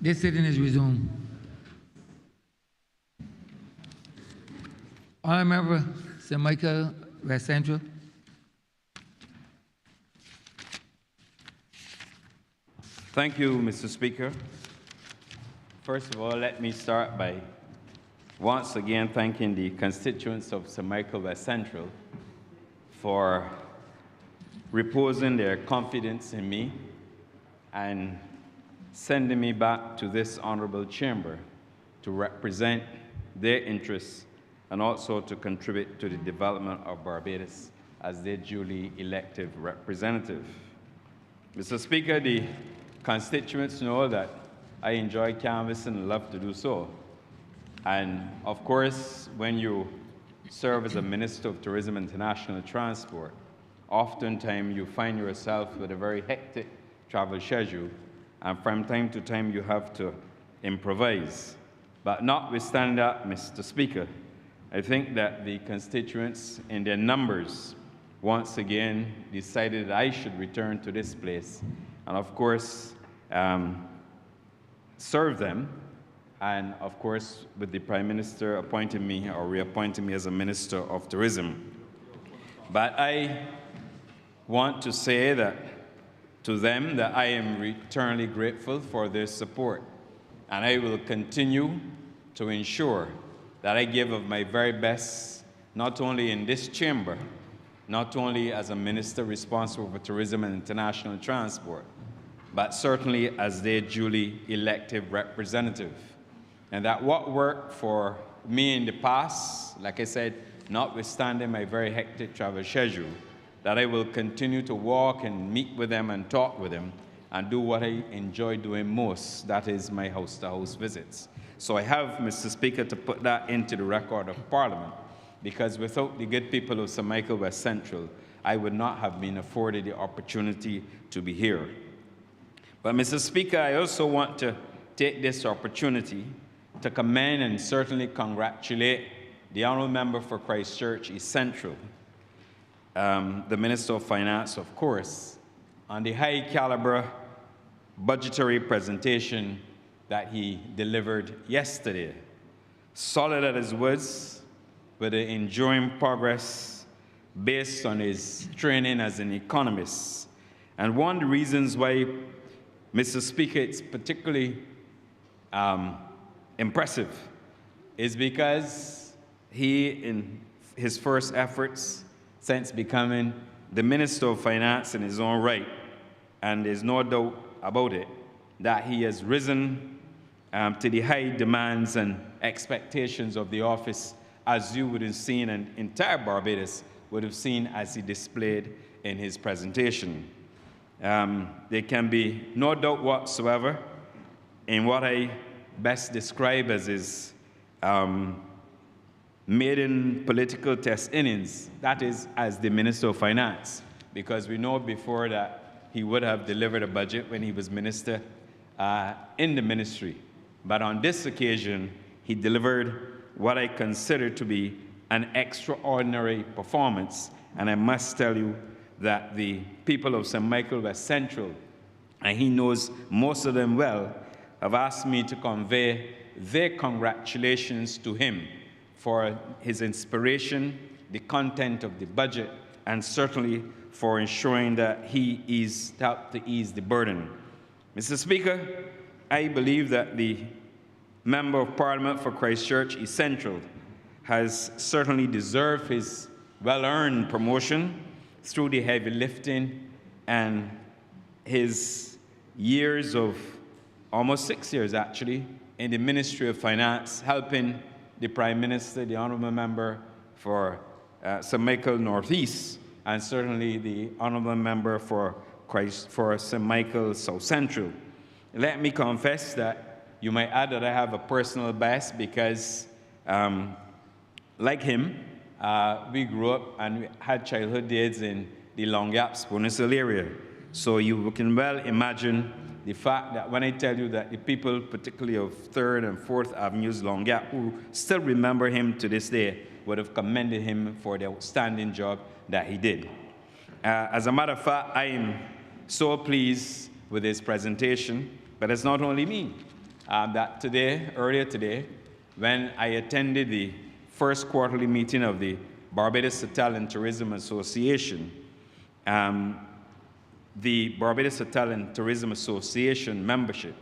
This sitting is resumed. Honourable Member St. Michael West Central. Thank you, Mr. Speaker. First of all, let me start by once again thanking the constituents of St. Michael West Central for reposing their confidence in me and sending me back to this honorable chamber to represent their interests and also to contribute to the development of Barbados as their duly elected representative. Mr. Speaker, the constituents know that I enjoy canvassing and love to do so. And of course, when you serve as a Minister of Tourism and International Transport, oftentimes you find yourself with a very hectic travel schedule, and from time to time you have to improvise. But notwithstanding that, Mr. Speaker, I think that the constituents in their numbers once again decided that I should return to this place and of course serve them, and of course with the Prime Minister appointing me or reappointing me as a Minister of Tourism. But I want to say that to them that I am eternally grateful for their support, and I will continue to ensure that I give of my very best, not only in this chamber, not only as a minister responsible for tourism and international transport, but certainly as their duly elected representative. And that what worked for me in the past, like I said, notwithstanding my very hectic travel schedule, that I will continue to walk and meet with them and talk with them and do what I enjoy doing most, that is my house-to-house visits. So I have, Mr. Speaker, to put that into the record of Parliament, because without the good people of St. Michael West Central, I would not have been afforded the opportunity to be here. But, Mr. Speaker, I also want to take this opportunity to commend and certainly congratulate the Honourable Member for Christchurch East Central, the Minister of Finance, of course, on the high-caliber budgetary presentation that he delivered yesterday. Solid at his words, with an enduring progress based on his training as an economist. And one of the reasons why, Mr. Speaker, it's particularly impressive is because he, in his first efforts since becoming the Minister of Finance in his own right, and there's no doubt about it, that he has risen to the high demands and expectations of the office, as you would have seen, and entire Barbados would have seen as he displayed in his presentation. There can be no doubt whatsoever in what I best describe as his maiden political test innings, that is, as the Minister of Finance, because we know before that he would have delivered a budget when he was Minister in the ministry. But on this occasion, he delivered what I consider to be an extraordinary performance. And I must tell you that the people of St. Michael West Central, and he knows most of them well, have asked me to convey their congratulations to him for his inspiration, the content of the budget, and certainly for ensuring that he helped to ease the burden. Mr. Speaker, I believe that the Member of Parliament for Christchurch East Central has certainly deserved his well-earned promotion through the heavy lifting and his years of, almost 6 years actually, in the Ministry of Finance, helping the Prime Minister, the Honourable Member for St. Michael Northeast, and certainly the Honourable Member for St. Michael South Central. Let me confess that you might add that I have a personal bias because, like him, we grew up and we had childhood days in the Long Gaps Peninsula area. So you can well imagine the fact that when I tell you that the people, particularly of 3rd and 4th Avenues Long Gap, who still remember him to this day, would have commended him for the outstanding job that he did. As a matter of fact, I am so pleased with his presentation, but it's not only me. that earlier today, when I attended the first quarterly meeting of the Barbados Hotel and Tourism Association, the Barbados Hotel and Tourism Association membership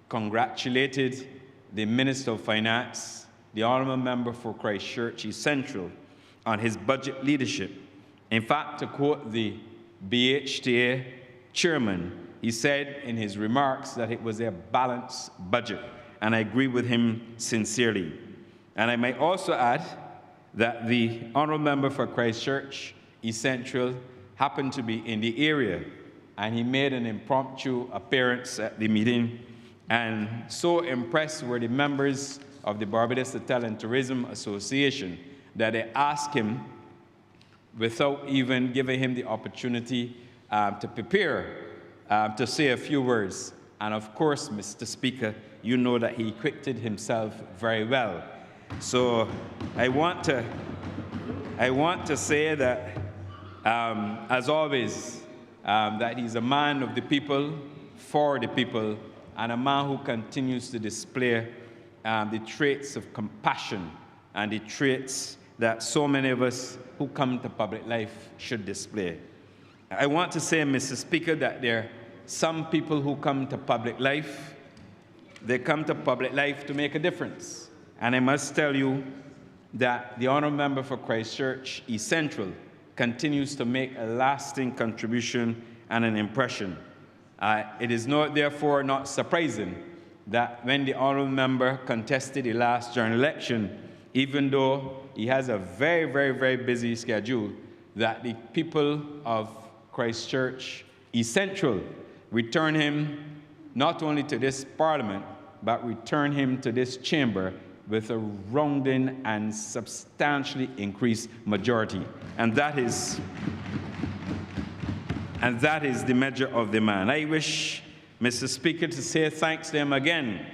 congratulated the Minister of Finance, the Honourable Member for Christchurch East Central, on his budget leadership. In fact, to quote the BHTA chairman, he said in his remarks that it was a balanced budget, and I agree with him sincerely. And I might also add that the Honourable Member for Christchurch East Central happened to be in the area, and he made an impromptu appearance at the meeting, and so impressed were the members of the Barbados Hotel and Tourism Association that they asked him, without even giving him the opportunity to prepare, to say a few words. And of course, Mr. Speaker, you know that he equipped himself very well. So I want to say that, as always, that he's a man of the people, for the people, and a man who continues to display the traits of compassion and the traits that so many of us who come to public life should display. I want to say, Mr. Speaker, that there are some people who come to public life, they come to public life to make a difference. And I must tell you that the Honourable Member for Christchurch East Central continues to make a lasting contribution and an impression. It is therefore not surprising that when the Honourable Member contested the last general election, even though he has a very, very, very busy schedule, that the people of Christchurch East Central return him not only to this Parliament, but return him to this chamber with a rounding and substantially increased majority. And that is the measure of the man. I wish, Mr. Speaker, to say thanks to him again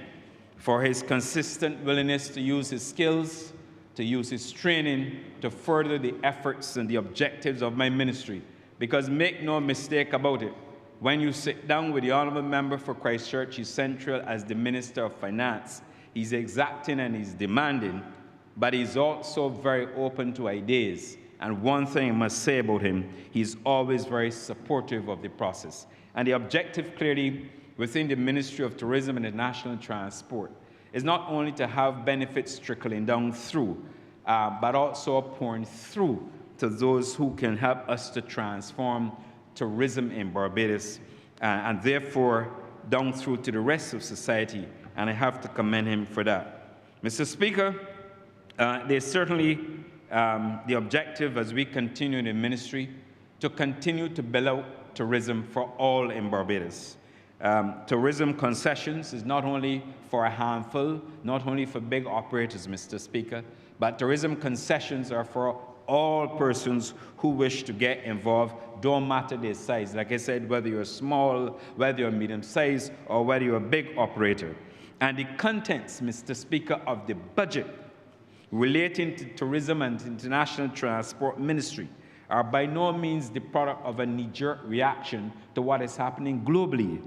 for his consistent willingness to use his skills, to use his training, to further the efforts and the objectives of my ministry. Because make no mistake about it, when you sit down with the Honourable Member for Christchurch East Central as the Minister of Finance, he's exacting and he's demanding, but he's also very open to ideas. And one thing I must say about him, he's always very supportive of the process. And the objective clearly within the Ministry of Tourism and International Transport is not only to have benefits trickling down through, but also pouring through to those who can help us to transform tourism in Barbados, and therefore down through to the rest of society. And I have to commend him for that. Mr. Speaker, there's certainly the objective as we continue in the ministry to continue to build out tourism for all in Barbados. Tourism concessions is not only for a handful, not only for big operators, Mr. Speaker, but tourism concessions are for all persons who wish to get involved, don't matter their size. Like I said, whether you're small, whether you're medium-sized, or whether you're a big operator. And the contents, Mr. Speaker, of the budget relating to tourism and international transport ministry are by no means the product of a knee-jerk reaction to what is happening globally.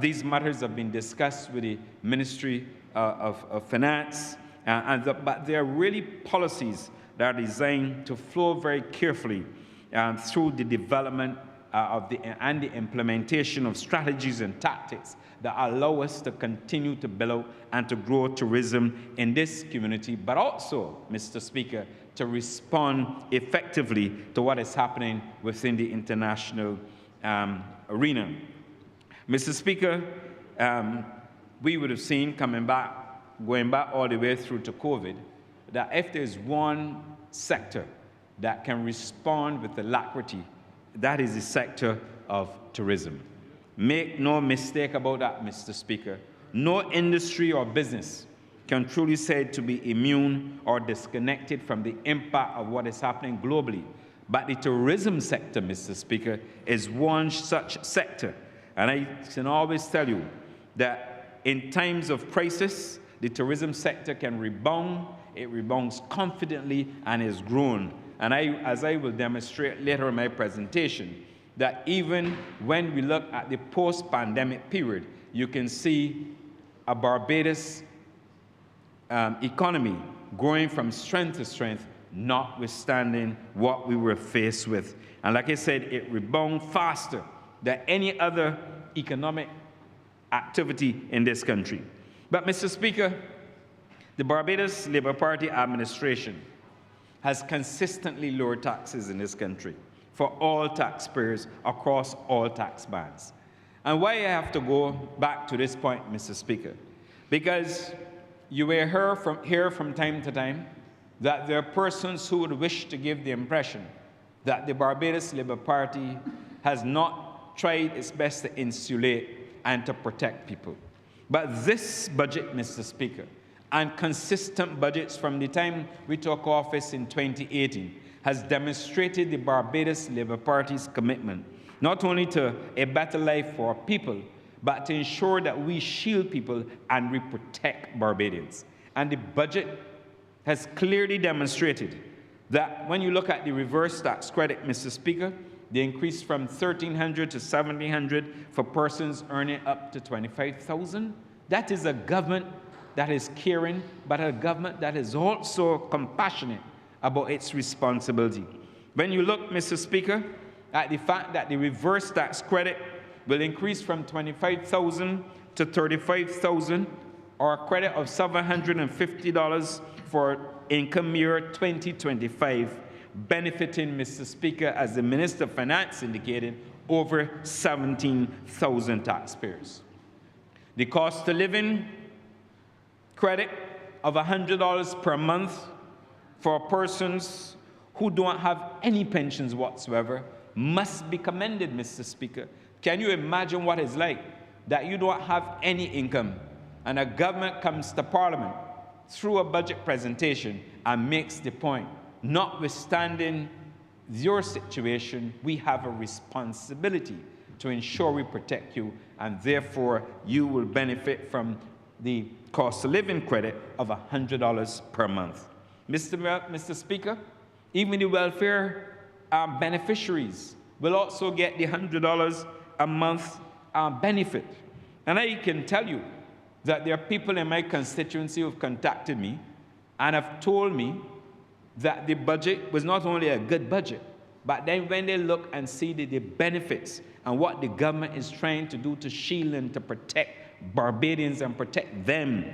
These matters have been discussed with the Ministry of Finance, but they are really policies that are designed to flow very carefully through the development and the implementation of strategies and tactics that allow us to continue to build out and to grow tourism in this community, but also, Mr. Speaker, to respond effectively to what is happening within the international arena. Mr. Speaker, we would have seen going back all the way through to COVID, that if there's one sector that can respond with alacrity, that is the sector of tourism. Make no mistake about that, Mr. Speaker. No industry or business can truly say to be immune or disconnected from the impact of what is happening globally. But the tourism sector, Mr. Speaker, is one such sector. And I can always tell you that in times of crisis, the tourism sector can rebound. It rebounds confidently and is grown. And as I will demonstrate later in my presentation, that even when we look at the post-pandemic period, you can see a Barbados economy growing from strength to strength, notwithstanding what we were faced with. And like I said, it rebounded faster than any other economic activity in this country. But, Mr. Speaker, the Barbados Labour Party administration has consistently lowered taxes in this country for all taxpayers across all tax bands. And why I have to go back to this point, Mr. Speaker, because you will hear from time to time that there are persons who would wish to give the impression that the Barbados Labour Party has not tried its best to insulate and to protect people. But this budget, Mr. Speaker, and consistent budgets from the time we took office in 2018 has demonstrated the Barbados Labour Party's commitment not only to a better life for our people, but to ensure that we shield people and we protect Barbadians. And the budget has clearly demonstrated that when you look at the reverse tax credit, Mr. Speaker, the increase from $1,300 to $1,700 for persons earning up to $25,000, that is a government that is caring, but a government that is also compassionate about its responsibility. When you look, Mr. Speaker, at the fact that the reverse tax credit will increase from $25,000 to $35,000, or a credit of $750 for income year 2025, benefiting, Mr. Speaker, as the Minister of Finance indicated, over 17,000 taxpayers. The cost of living credit of $100 per month for persons who don't have any pensions whatsoever must be commended, Mr. Speaker. Can you imagine what it's like that you don't have any income and a government comes to Parliament through a budget presentation and makes the point, notwithstanding your situation, we have a responsibility to ensure we protect you, and therefore you will benefit from the cost of living credit of $100 per month. Mr. Speaker, even the welfare beneficiaries will also get the $100 a month benefit. And I can tell you that there are people in my constituency who have contacted me and have told me that the budget was not only a good budget, but then when they look and see the benefits and what the government is trying to do to shield and to protect Barbadians and protect them,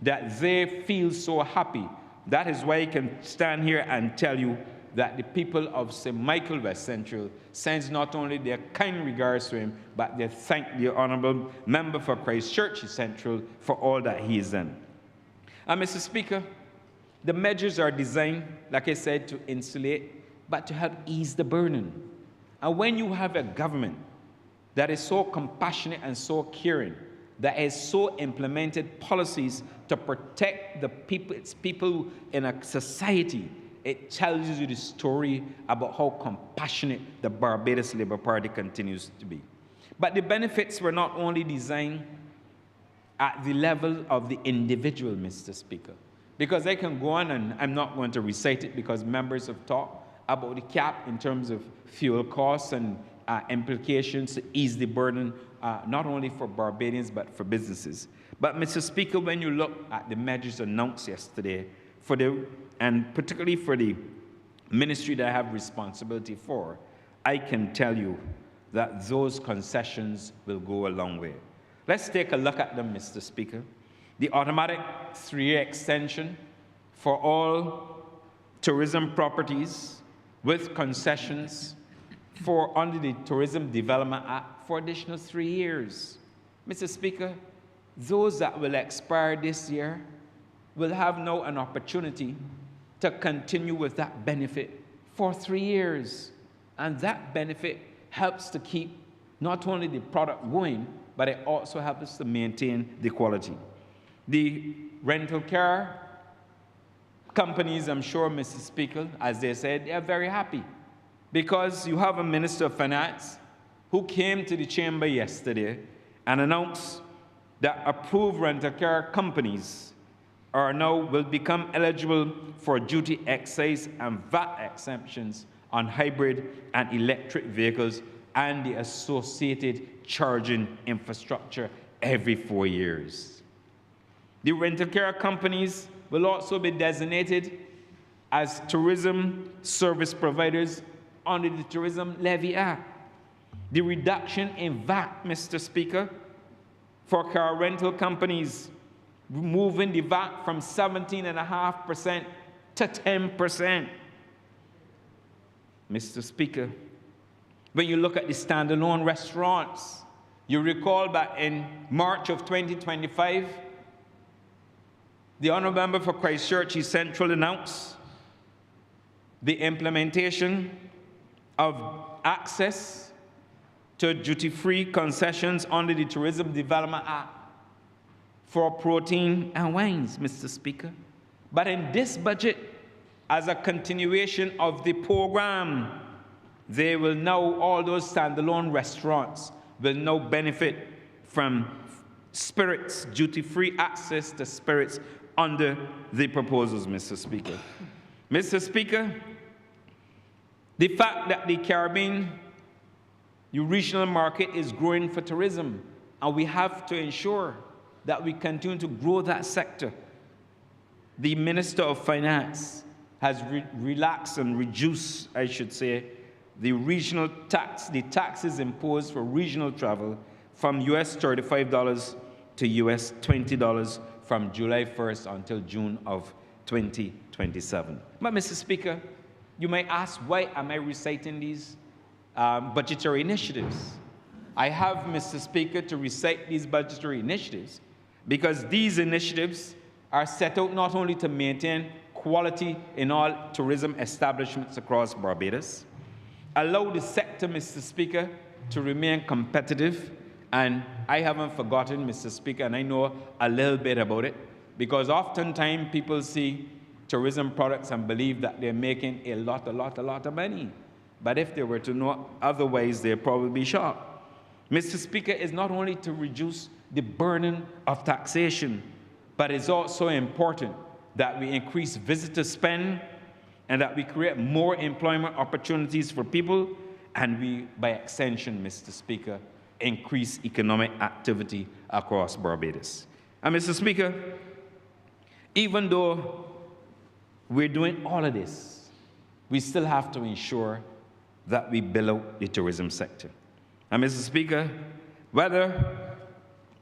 that they feel so happy. That is why I can stand here and tell you that the people of St. Michael West Central sends not only their kind regards to him, but they thank the Honourable Member for Christchurch Central for all that he has done. And Mr. Speaker, the measures are designed, like I said, to insulate, but to help ease the burden. And when you have a government that is so compassionate and so caring, that has so implemented policies to protect the people, its people in a society, it tells you the story about how compassionate the Barbados Labour Party continues to be. But the benefits were not only designed at the level of the individual, Mr. Speaker, because I can go on, and I'm not going to recite it because members have talked about the cap in terms of fuel costs and implications to ease the burden, not only for Barbadians, but for businesses. But, Mr. Speaker, when you look at the measures announced yesterday, and particularly for the ministry that I have responsibility for, I can tell you that those concessions will go a long way. Let's take a look at them, Mr. Speaker. The automatic 3-year extension for all tourism properties with concessions under the Tourism Development Act for additional 3 years. Mr. Speaker, those that will expire this year will have now an opportunity to continue with that benefit for 3 years. And that benefit helps to keep not only the product going, but it also helps us to maintain the quality. The rental car companies, I'm sure, Mr. Speaker, as they said, they are very happy because you have a Minister of Finance who came to the chamber yesterday and announced that approved rental car companies will become eligible for duty excise and VAT exemptions on hybrid and electric vehicles and the associated charging infrastructure every 4 years. The rental car companies will also be designated as tourism service providers under the Tourism Levy Act. The reduction in VAT, Mr. Speaker, for car rental companies, moving the VAT from 17.5% to 10%. Mr. Speaker, when you look at the standalone restaurants, you recall that in March of 2025, the Honourable Member for Christchurch East Central announced the implementation of access to duty-free concessions under the Tourism Development Act for protein and wines, Mr. Speaker. But in this budget, as a continuation of the program, they will now, all those standalone restaurants will now benefit from spirits, duty-free access to spirits under the proposals, Mr. Speaker. Mr. Speaker, the fact that the Caribbean regional market is growing for tourism, and we have to ensure that we continue to grow that sector. The Minister of Finance has relaxed and reduced, I should say, the regional tax, the taxes imposed for regional travel from US $35 to US $20 from July 1st until June of 2027. But Mr. Speaker, you might ask, why am I reciting these budgetary initiatives? I have, Mr. Speaker, to recite these budgetary initiatives because these initiatives are set out not only to maintain quality in all tourism establishments across Barbados, allow the sector, Mr. Speaker, to remain competitive. And I haven't forgotten, Mr. Speaker, and I know a little bit about it, because oftentimes people see tourism products and believe that they're making a lot of money. But if they were to know otherwise, they'd probably be shocked. Mr. Speaker, is not only to reduce the burden of taxation, but it's also important that we increase visitor spend and that we create more employment opportunities for people, and we, by extension, Mr. Speaker, increase economic activity across Barbados. And Mr. Speaker, even though we're doing all of this, we still have to ensure that we build out the tourism sector. And Mr. Speaker, whether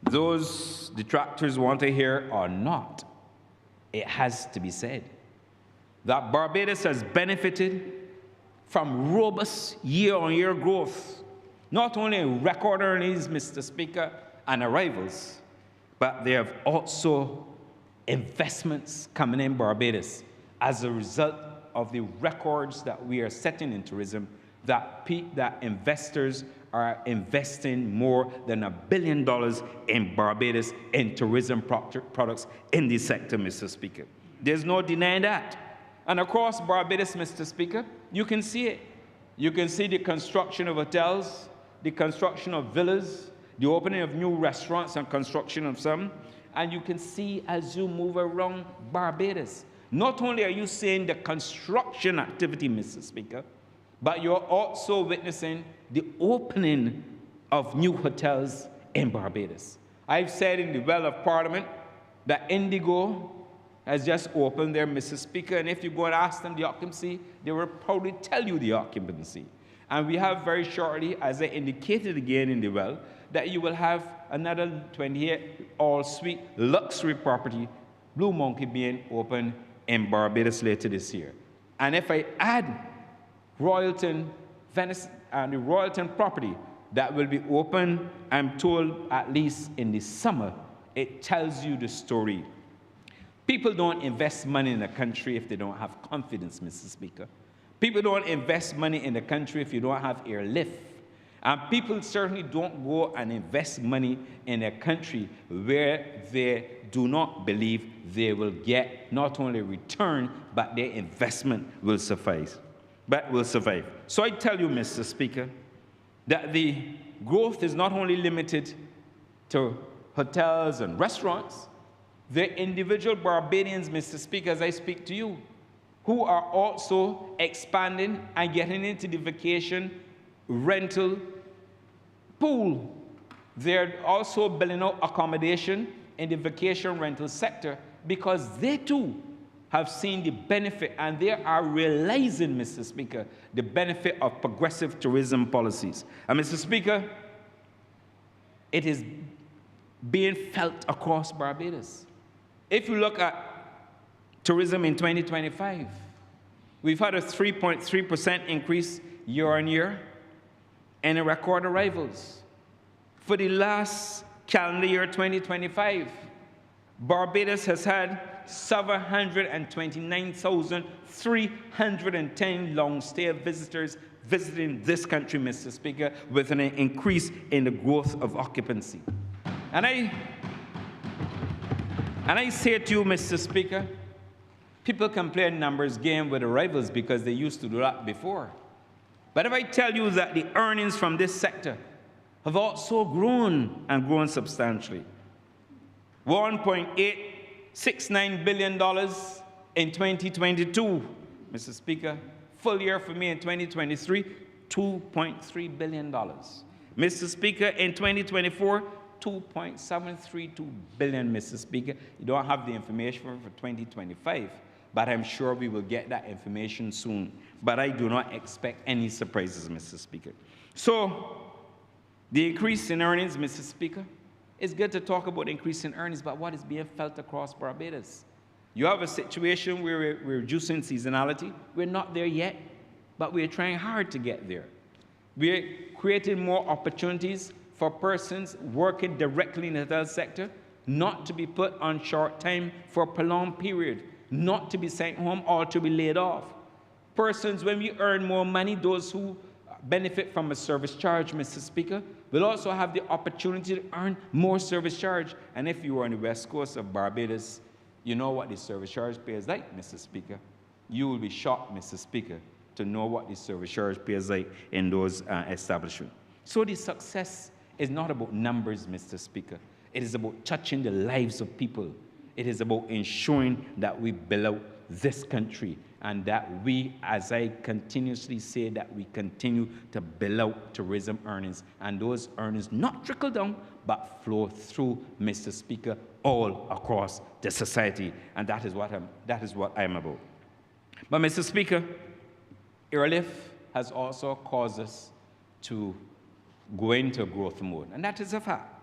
those detractors want to hear or not, it has to be said that Barbados has benefited from robust year-on-year growth, not only in record earnings, Mr. Speaker, and arrivals, but there have also investments coming in Barbados as a result of the records that we are setting in tourism, that investors are investing more than $1 billion in Barbados in tourism products in this sector, Mr. Speaker. There's no denying that. And across Barbados, Mr. Speaker, you can see it. You can see the construction of hotels, the construction of villas, the opening of new restaurants and construction of some. And you can see as you move around Barbados, not only are you seeing the construction activity, Mr. Speaker, but you're also witnessing the opening of new hotels in Barbados. I've said in the Well of Parliament that Indigo has just opened there, Mr. Speaker, and if you go and ask them the occupancy, they will probably tell you the occupancy. And we have very shortly, as I indicated again in the Well, that you will have another 28 all-suite luxury property, Blue Monkey, being opened in Barbados later this year. And if I add Royalton, Venice, and the Royalton property that will be open, I'm told, at least in the summer, it tells you the story. People don't invest money in a country if they don't have confidence, Mr. Speaker. People don't invest money in the country if you don't have airlift. And people certainly don't go and invest money in a country where they do not believe they will get not only return, but their investment will suffice. But will survive. So I tell you, Mr. Speaker, that the growth is not only limited to hotels and restaurants. There are individual Barbadians, Mr. Speaker, as I speak to you, who are also expanding and getting into the vacation rental pool. They're also building out accommodation in the vacation rental sector because they too have seen the benefit and they are realizing, Mr. Speaker, the benefit of progressive tourism policies. And Mr. Speaker, it is being felt across Barbados. If you look at tourism in 2025, we've had a 3.3% increase year on year in record arrivals. For the last calendar year 2025, Barbados has had 729,310 long-stay visitors visiting this country, Mr. Speaker, with an increase in the growth of occupancy. And I say to you, Mr. Speaker, people can play a numbers game with arrivals because they used to do that before. But if I tell you that the earnings from this sector have also grown and grown substantially, $1.869 billion in 2022, Mr. Speaker. Full year for me in 2023, $2.3 billion. Mr. Speaker, in 2024, $2.732 billion, Mr. Speaker. You don't have the information for 2025, but I'm sure we will get that information soon. But I do not expect any surprises, Mr. Speaker. So, the increase in earnings, Mr. Speaker, it's good to talk about increase in earnings, but what is being felt across Barbados? You have a situation where we're reducing seasonality. We're not there yet, but we're trying hard to get there. We're creating more opportunities for persons working directly in the health sector, not to be put on short time for a prolonged period, not to be sent home or to be laid off. Persons, when we earn more money, those who benefit from a service charge, Mr. Speaker, will also have the opportunity to earn more service charge. And if you are on the west coast of Barbados, you know what the service charge pay is like, Mr. Speaker. You will be shocked, Mr. Speaker, to know what the service charge pay is like in those establishments. So the success is not about numbers, Mr. Speaker. It is about touching the lives of people. It is about ensuring that we build out this country and that we, as I continuously say, that we continue to build out tourism earnings, and those earnings not trickle down, but flow through, Mr. Speaker, all across the society. And that is what I'm about. But, Mr. Speaker, airlift has also caused us to go into growth mode, and that is a fact.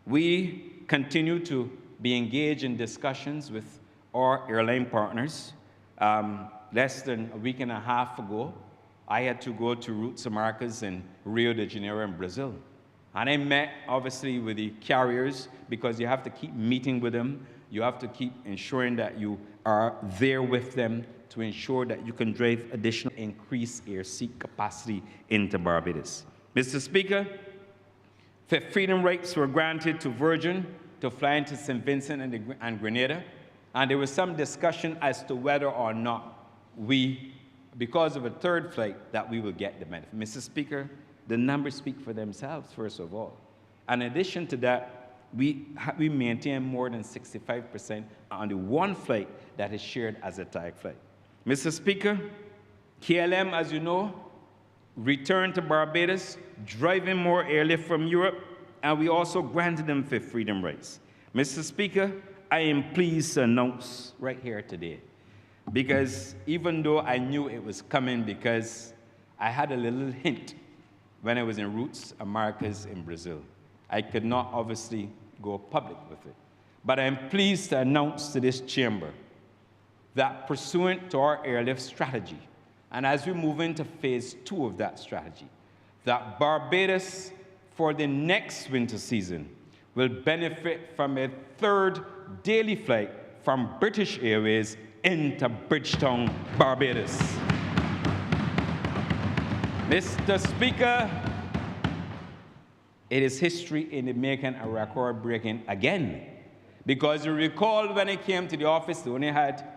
We continue to be engaged in discussions with our airline partners. Less than a week and a half ago, I had to go to Routes Americas in Rio de Janeiro in Brazil. And I met, obviously, with the carriers because you have to keep meeting with them. You have to keep ensuring that you are there with them to ensure that you can drive additional increased air seat capacity into Barbados. Mr. Speaker, Fifth Freedom rights were granted to Virgin to fly into St. Vincent and Grenada. And there was some discussion as to whether or not we, because of a third flight, that we will get the benefit. Mr. Speaker, the numbers speak for themselves, first of all. In addition to that, we maintain more than 65% on the one flight that is shared as a tag flight. Mr. Speaker, KLM, as you know, returned to Barbados, driving more airlift from Europe, and we also granted them Fifth Freedom rights. Mr. Speaker, I am pleased to announce right here today, because even though I knew it was coming, because I had a little hint when I was in Routes Americas in Brazil. I could not obviously go public with it. But I'm pleased to announce to this chamber that pursuant to our airlift strategy, and as we move into phase 2 of that strategy, that Barbados, for the next winter season, will benefit from a third daily flight from British Airways into Bridgetown, Barbados. Mr. Speaker, it is history in the making, a record breaking again. Because you recall when I came to the office, they only had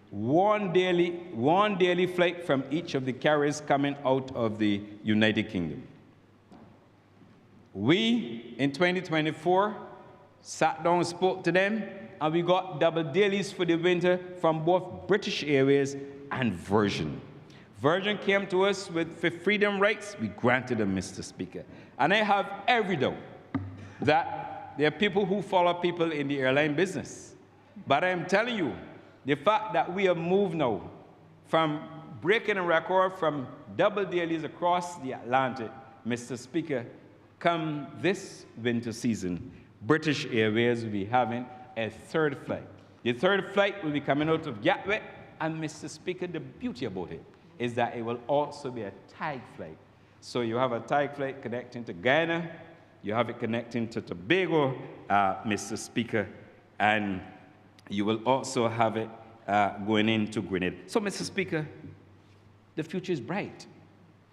one daily flight from each of the carriers coming out of the United Kingdom. We, in 2024, sat down and spoke to them, and we got double dailies for the winter from both British Airways and Virgin. Virgin came to us with Fifth Freedom rights. We granted them, Mr. Speaker. And I have every doubt that there are people who follow people in the airline business. But I'm telling you, the fact that we have moved now from breaking a record from double dailies across the Atlantic, Mr. Speaker, come this winter season, British Airways will be having a third flight. The third flight will be coming out of Gatwick, and Mr. Speaker, the beauty about it is that it will also be a tag flight. So you have a tag flight connecting to Guyana, you have it connecting to Tobago, Mr. Speaker, and you will also have it going into Grenada. So, Mr. Speaker, the future is bright.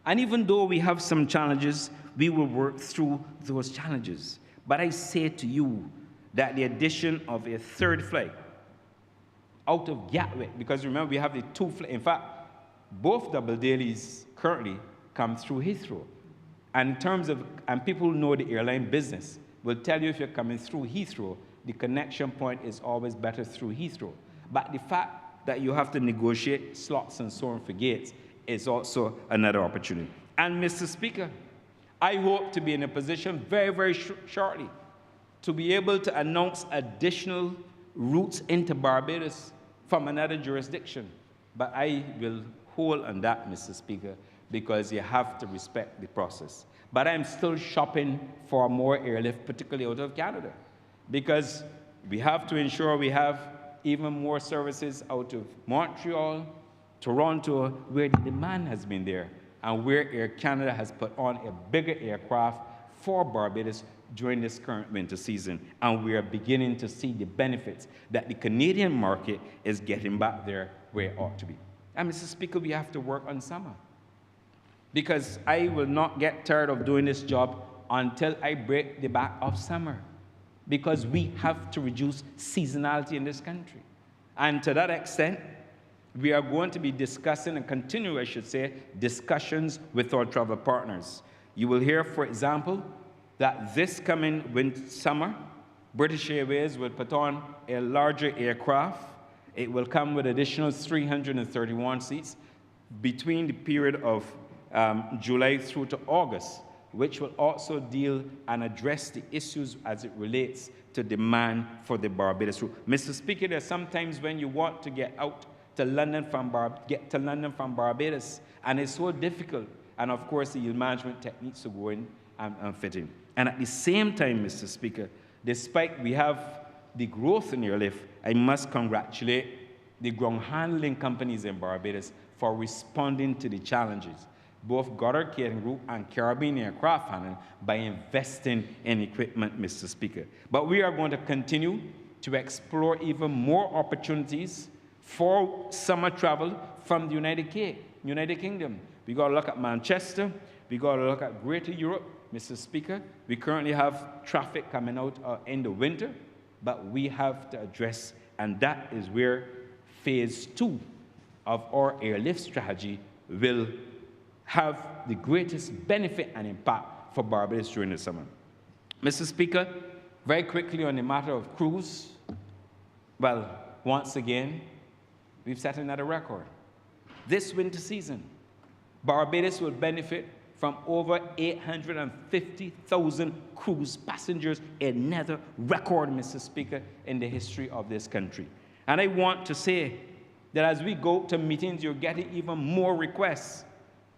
And even though we have some challenges, we will work through those challenges. But I say to you that the addition of a third flight out of Gatwick, because remember we have the two flights. In fact, both double dailies currently come through Heathrow. And in terms of, and people who know the airline business will tell you if you're coming through Heathrow, the connection point is always better through Heathrow. But the fact that you have to negotiate slots and so on for gates is also another opportunity. And Mr. Speaker, I hope to be in a position very, very shortly to be able to announce additional routes into Barbados from another jurisdiction. But I will hold on that, Mr. Speaker, because you have to respect the process. But I'm still shopping for more airlift, particularly out of Canada, because we have to ensure we have even more services out of Montreal, Toronto, where the demand has been there, and where Air Canada has put on a bigger aircraft for Barbados during this current winter season. And we are beginning to see the benefits that the Canadian market is getting back there where it ought to be. And Mr. Speaker, we have to work on summer, because I will not get tired of doing this job until I break the back of summer, because we have to reduce seasonality in this country. And to that extent, we are going to be discussing and continue, I should say, discussions with our travel partners. You will hear, for example, that this coming summer, British Airways will put on a larger aircraft. It will come with additional 331 seats between the period of July through to August, which will also deal and address the issues as it relates to demand for the Barbados route. Mr. Speaker, there's sometimes when you want to get out to London from Barbados, and it's so difficult. And of course, the yield management techniques to go in and fit in. And at the same time, Mr. Speaker, despite we have the growth in airlift, I must congratulate the ground handling companies in Barbados for responding to the challenges, both Goddard Catering Group and Caribbean Aircraft Handling, by investing in equipment, Mr. Speaker. But we are going to continue to explore even more opportunities for summer travel from the United Kingdom. We got to look at Manchester. We got to look at Greater Europe, Mr. Speaker. We currently have traffic coming out in the winter, but we have to address, and that is where phase 2 of our airlift strategy will have the greatest benefit and impact for Barbados during the summer. Mr. Speaker, very quickly on the matter of cruise, well, once again, we've set another record. This winter season, Barbados will benefit from over 850,000 cruise passengers, another record, Mr. Speaker, in the history of this country. And I want to say that as we go to meetings, you're getting even more requests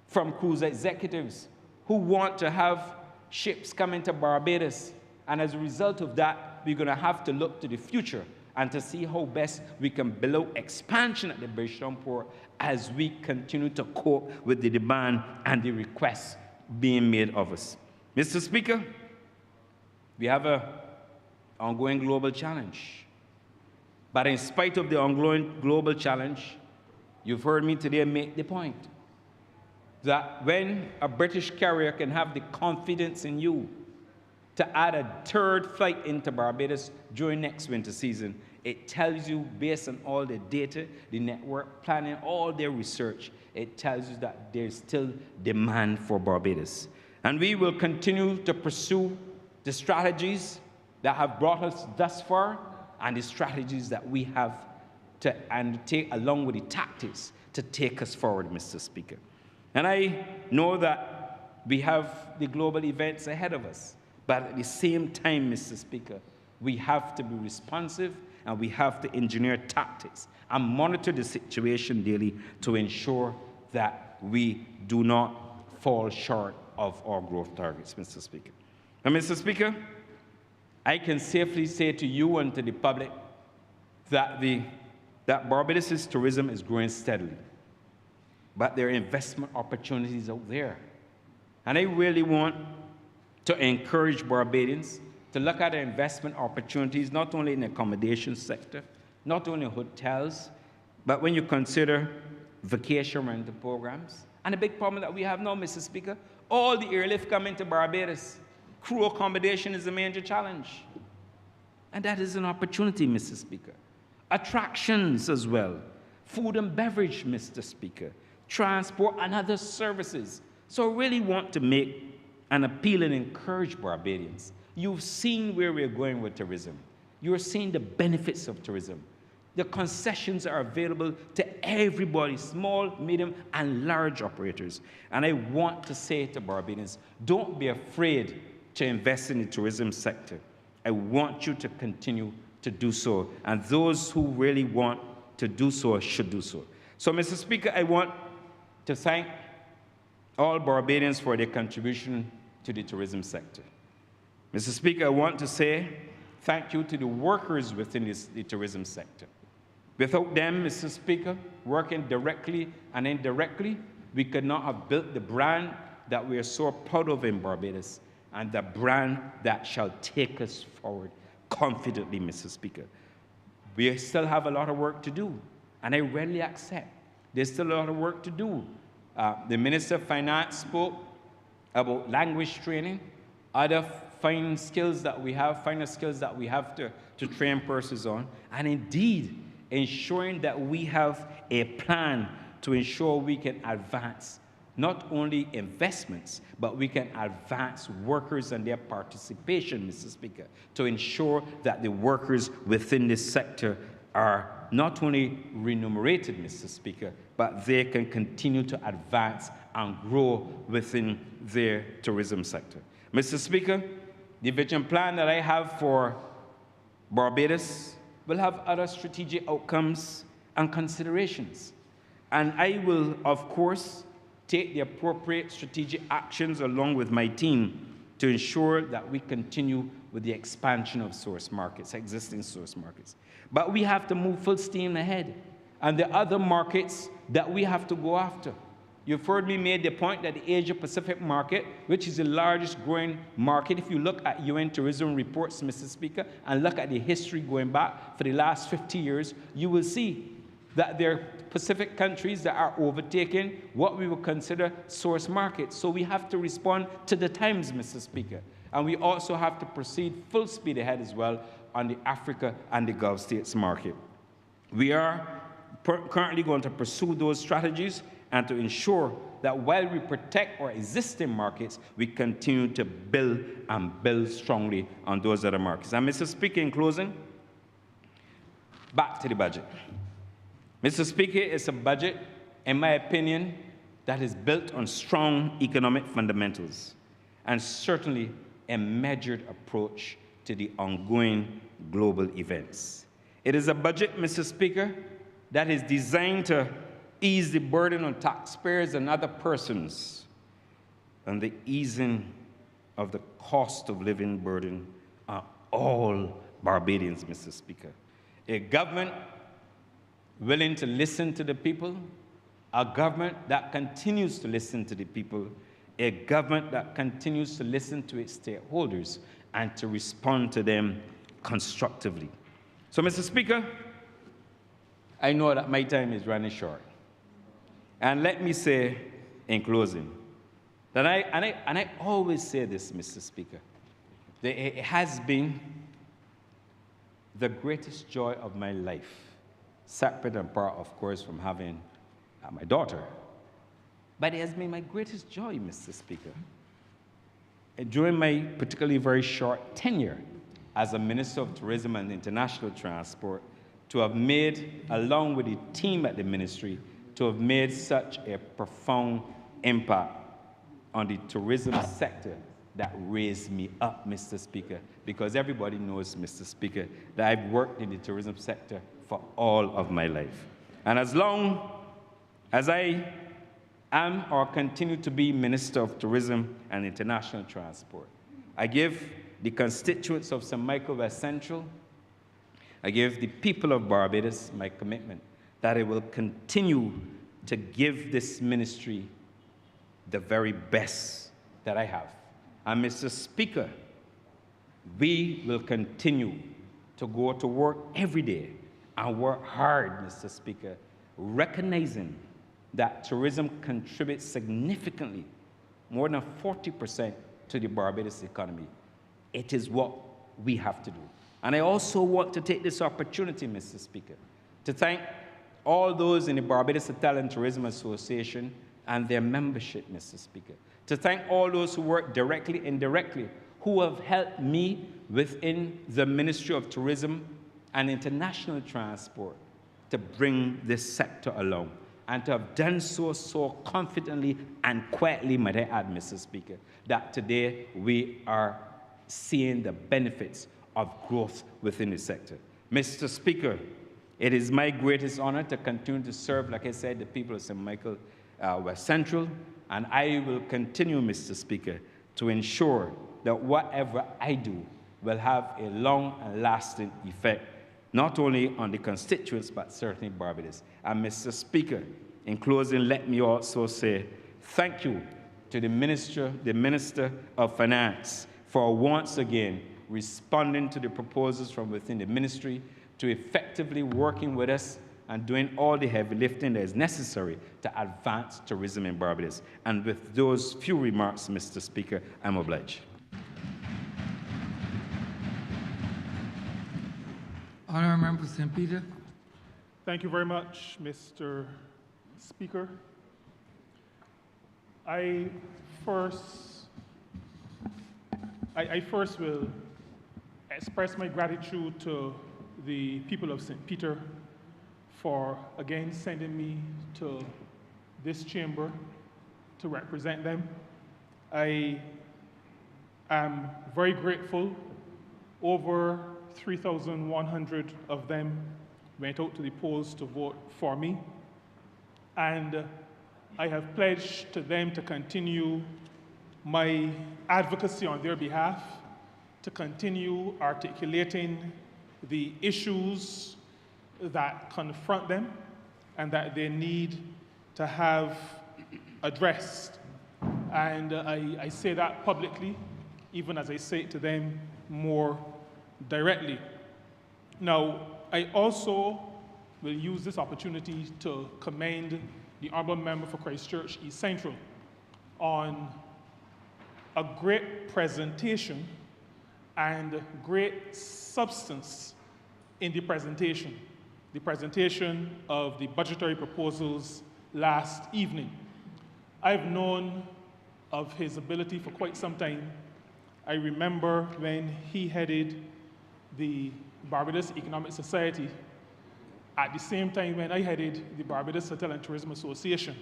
from cruise executives who want to have ships coming to Barbados. And as a result of that, we're going to have to look to the future and to see how best we can build out expansion at the Bridgetown Port as we continue to cope with the demand and the requests being made of us. Mr. Speaker, we have an ongoing global challenge. But in spite of the ongoing global challenge, you've heard me today make the point that when a British carrier can have the confidence in you to add a third flight into Barbados during next winter season, it tells you, based on all the data, the network planning, all their research, it tells you that there's still demand for Barbados. And we will continue to pursue the strategies that have brought us thus far and the strategies that we have to undertake along with the tactics to take us forward, Mr. Speaker. And I know that we have the global events ahead of us. But at the same time, Mr. Speaker, we have to be responsive and we have to engineer tactics and monitor the situation daily to ensure that we do not fall short of our growth targets, Mr. Speaker. And Mr. Speaker, I can safely say to you and to the public that Barbados' tourism is growing steadily, but there are investment opportunities out there. And I really want to encourage Barbadians to look at the investment opportunities, not only in the accommodation sector, not only hotels, but when you consider vacation rental programs. And the big problem that we have now, Mr. Speaker, all the airlift coming to Barbados, crew accommodation is a major challenge. And that is an opportunity, Mr. Speaker. Attractions as well, food and beverage, Mr. Speaker, transport and other services. So I really want to make an appeal and encourage Barbadians. You've seen where we're going with tourism. You're seeing the benefits of tourism. The concessions are available to everybody, small, medium, and large operators. And I want to say to Barbadians, don't be afraid to invest in the tourism sector. I want you to continue to do so. And those who really want to do so should do so. So, Mr. Speaker, I want to thank all Barbadians for their contribution to the tourism sector. Mr. Speaker, I want to say thank you to the workers within the tourism sector. Without them, Mr. Speaker, working directly and indirectly, we could not have built the brand that we are so proud of in Barbados and the brand that shall take us forward confidently, Mr. Speaker. We still have a lot of work to do, and I readily accept there's still a lot of work to do. The Minister of Finance spoke about language training, other finer skills that we have to train persons on, and indeed ensuring that we have a plan to ensure we can advance not only investments, but we can advance workers and their participation, Mr. Speaker, to ensure that the workers within this sector are not only remunerated, Mr. Speaker, but they can continue to advance and grow within their tourism sector. Mr. Speaker, the vision plan that I have for Barbados will have other strategic outcomes and considerations. And I will, of course, take the appropriate strategic actions along with my team to ensure that we continue with the expansion of source markets, existing source markets. But we have to move full steam ahead. And the other markets that we have to go after. You've heard me make the point that the Asia-Pacific market, which is the largest growing market, if you look at UN tourism reports, Mr. Speaker, and look at the history going back for the last 50 years, you will see that there are Pacific countries that are overtaking what we would consider source markets. So we have to respond to the times, Mr. Speaker. And we also have to proceed full speed ahead as well on the Africa and the Gulf states market. We are currently going to pursue those strategies and to ensure that while we protect our existing markets, we continue to build and build strongly on those other markets. And Mr. Speaker, in closing, back to the budget. Mr. Speaker, it's a budget, in my opinion, that is built on strong economic fundamentals and certainly a measured approach to the ongoing global events. It is a budget, Mr. Speaker, that is designed to ease the burden on taxpayers and other persons and the easing of the cost of living burden on all Barbadians, Mr. Speaker. A government willing to listen to the people, a government that continues to listen to the people, a government that continues to listen to its stakeholders and to respond to them constructively. So, Mr. Speaker, I know that my time is running short. And let me say in closing, that I always say this, Mr. Speaker, that it has been the greatest joy of my life, separate and apart, of course, from having my daughter. But it has been my greatest joy, Mr. Speaker, during my particularly very short tenure as a Minister of Tourism and International Transport, to have made, along with the team at the ministry, to have made such a profound impact on the tourism sector that raised me up, Mr. Speaker, because everybody knows, Mr. Speaker, that I've worked in the tourism sector for all of my life. And as long as I am or continue to be Minister of Tourism and International Transport, I give the constituents of St. Michael West Central, I give the people of Barbados my commitment that I will continue to give this ministry the very best that I have. And Mr. Speaker, we will continue to go to work every day and work hard, Mr. Speaker, recognizing that tourism contributes significantly, more than 40% to the Barbados economy. It is what we have to do. And I also want to take this opportunity, Mr. Speaker, to thank all those in the Barbados Hotel and Tourism Association and their membership, Mr. Speaker. To thank all those who work directly, indirectly, who have helped me within the Ministry of Tourism and International Transport to bring this sector along, and to have done so confidently and quietly, might I add, Mr. Speaker, that today we are seeing the benefits of growth within the sector. Mr. Speaker, it is my greatest honor to continue to serve, like I said, the people of St. Michael West Central, and I will continue, Mr. Speaker, to ensure that whatever I do will have a long and lasting effect, not only on the constituents, but certainly Barbados. And Mr. Speaker, in closing, let me also say thank you to the Minister of Finance for once again responding to the proposals from within the ministry, to effectively working with us and doing all the heavy lifting that is necessary to advance tourism in Barbados. And with those few remarks, Mr. Speaker, I'm obliged. Honourable Member for St. Peter. Thank you very much, Mr. Speaker. I first will express my gratitude to the people of St. Peter for again sending me to this chamber to represent them. I am very grateful. Over 3,100 of them went out to the polls to vote for me. And I have pledged to them to continue my advocacy on their behalf, to continue articulating the issues that confront them and that they need to have addressed. And I say that publicly, even as I say it to them more directly. Now, I also will use this opportunity to commend the Honourable Member for Christchurch East Central on a great presentation and great substance in the presentation of the budgetary proposals last evening. I've known of his ability for quite some time. I remember when he headed the Barbados Economic Society at the same time when I headed the Barbados Hotel and Tourism Association.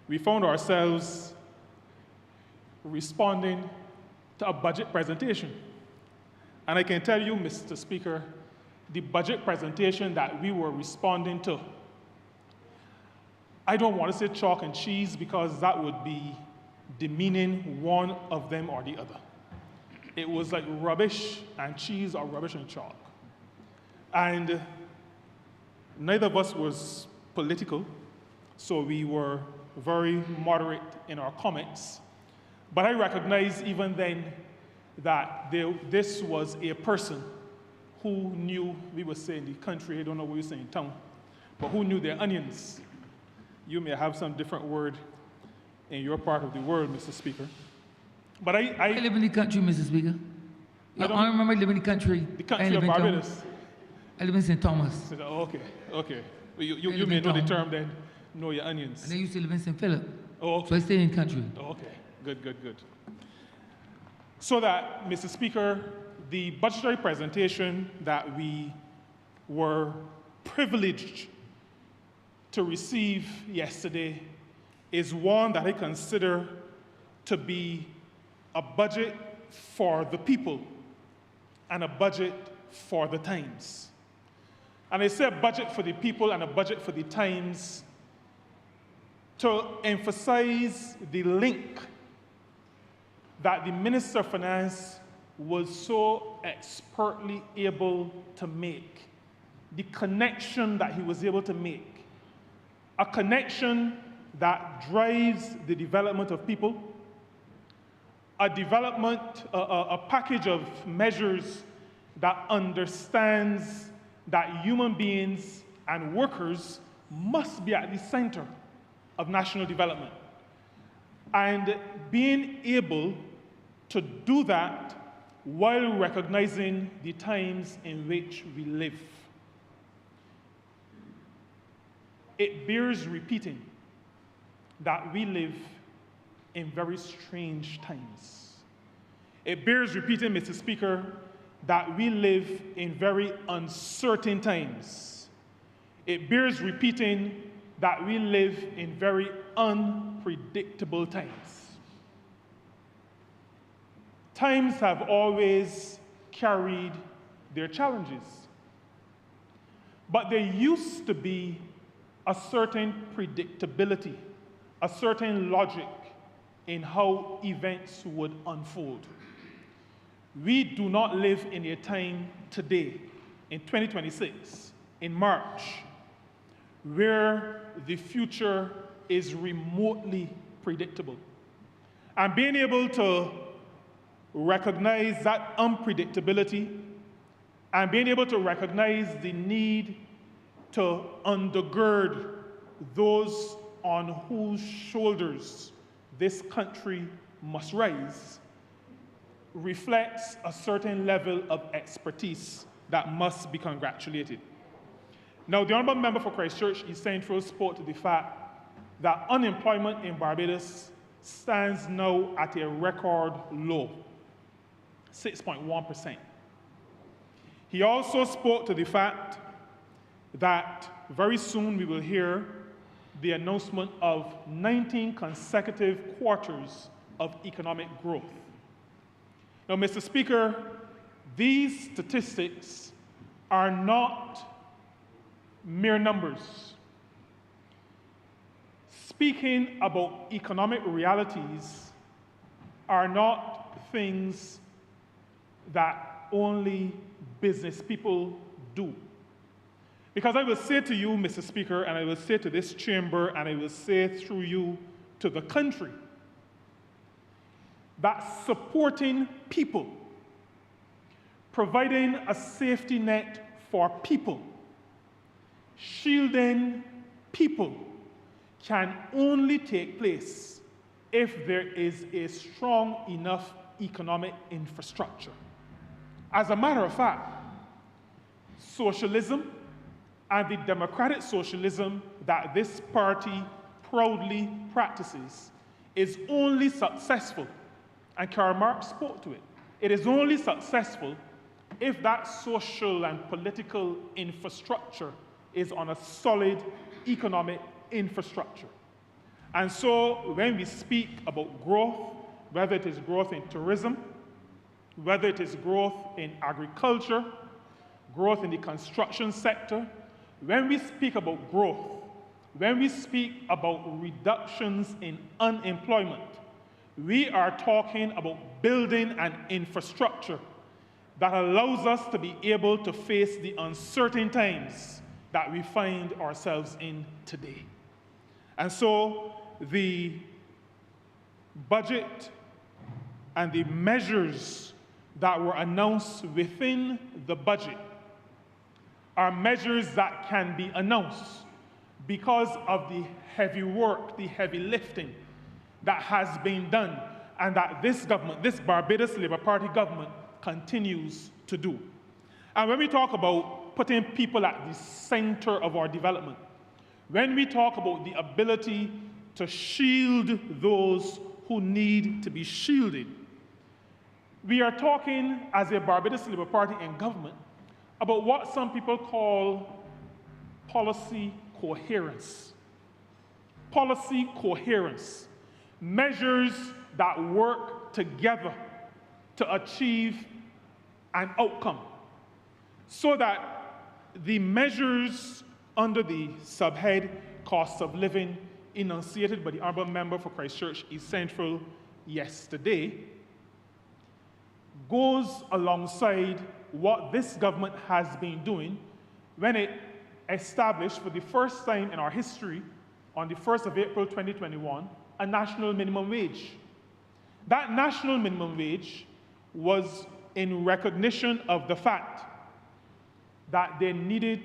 We found ourselves responding to a budget presentation. And I can tell you, Mr. Speaker, the budget presentation that we were responding to, I don't want to say chalk and cheese because that would be demeaning one of them or the other. It was like rubbish and cheese or rubbish and chalk. And neither of us was political, so we were very moderate in our comments. But I recognized even then that this was a person who knew, we were saying the country, I don't know what you say in town, but who knew their onions. You may have some different word in your part of the world, Mr. Speaker. But I live in the country, Mr. Speaker. I remember I live in the country. The country of Barbados. I live in St. Thomas. Okay. You may know the term then, know your onions. And I used to live in St. Philip. Oh, okay. So I stay in the country. Oh, okay, good. So that, Mr. Speaker, the budgetary presentation that we were privileged to receive yesterday is one that I consider to be a budget for the people and a budget for the times. And I say a budget for the people and a budget for the times to emphasize the link that the Minister of Finance was so expertly able to make, the connection that he was able to make, a connection that drives the development of people, a package of measures that understands that human beings and workers must be at the center of national development. And being able to do that while recognizing the times in which we live. It bears repeating that we live in very strange times. It bears repeating, Mr. Speaker, that we live in very uncertain times. It bears repeating that we live in very unpredictable times. Times have always carried their challenges, but there used to be a certain predictability, a certain logic in how events would unfold. We do not live in a time today, in 2026, in March, where the future is remotely predictable. And being able to recognize that unpredictability and being able to recognize the need to undergird those on whose shoulders this country must rise reflects a certain level of expertise that must be congratulated. Now, the Honourable Member for Christchurch East Central spoke to the fact that unemployment in Barbados stands now at a record low, 6.1%. He also spoke to the fact that very soon we will hear the announcement of 19 consecutive quarters of economic growth. Now, Mr. Speaker, these statistics are not mere numbers. Speaking about economic realities are not things that only business people do. Because I will say to you, Mr. Speaker, and I will say to this chamber, and I will say through you to the country, that supporting people, providing a safety net for people, shielding people can only take place if there is a strong enough economic infrastructure. As a matter of fact, socialism and the democratic socialism that this party proudly practices is only successful, and Karl Marx spoke to it, it is only successful if that social and political infrastructure is on a solid economic infrastructure. And so when we speak about growth, whether it is growth in tourism, whether it is growth in agriculture, growth in the construction sector, when we speak about growth, when we speak about reductions in unemployment, we are talking about building an infrastructure that allows us to be able to face the uncertain times that we find ourselves in today. And so the budget and the measures that were announced within the budget are measures that can be announced because of the heavy work, the heavy lifting that has been done and that this government, this Barbados Labour Party government, continues to do. And when we talk about putting people at the center of our development, when we talk about the ability to shield those who need to be shielded, we are talking as a Barbados Labour Party in government about what some people call policy coherence. Policy coherence. Measures that work work together to achieve an outcome so that the measures under the subhead cost of living enunciated by the Honourable Member for Christchurch East Central yesterday goes alongside what this government has been doing when it established for the first time in our history on the 1st of April 2021 a national minimum wage. That national minimum wage was in recognition of the fact that there needed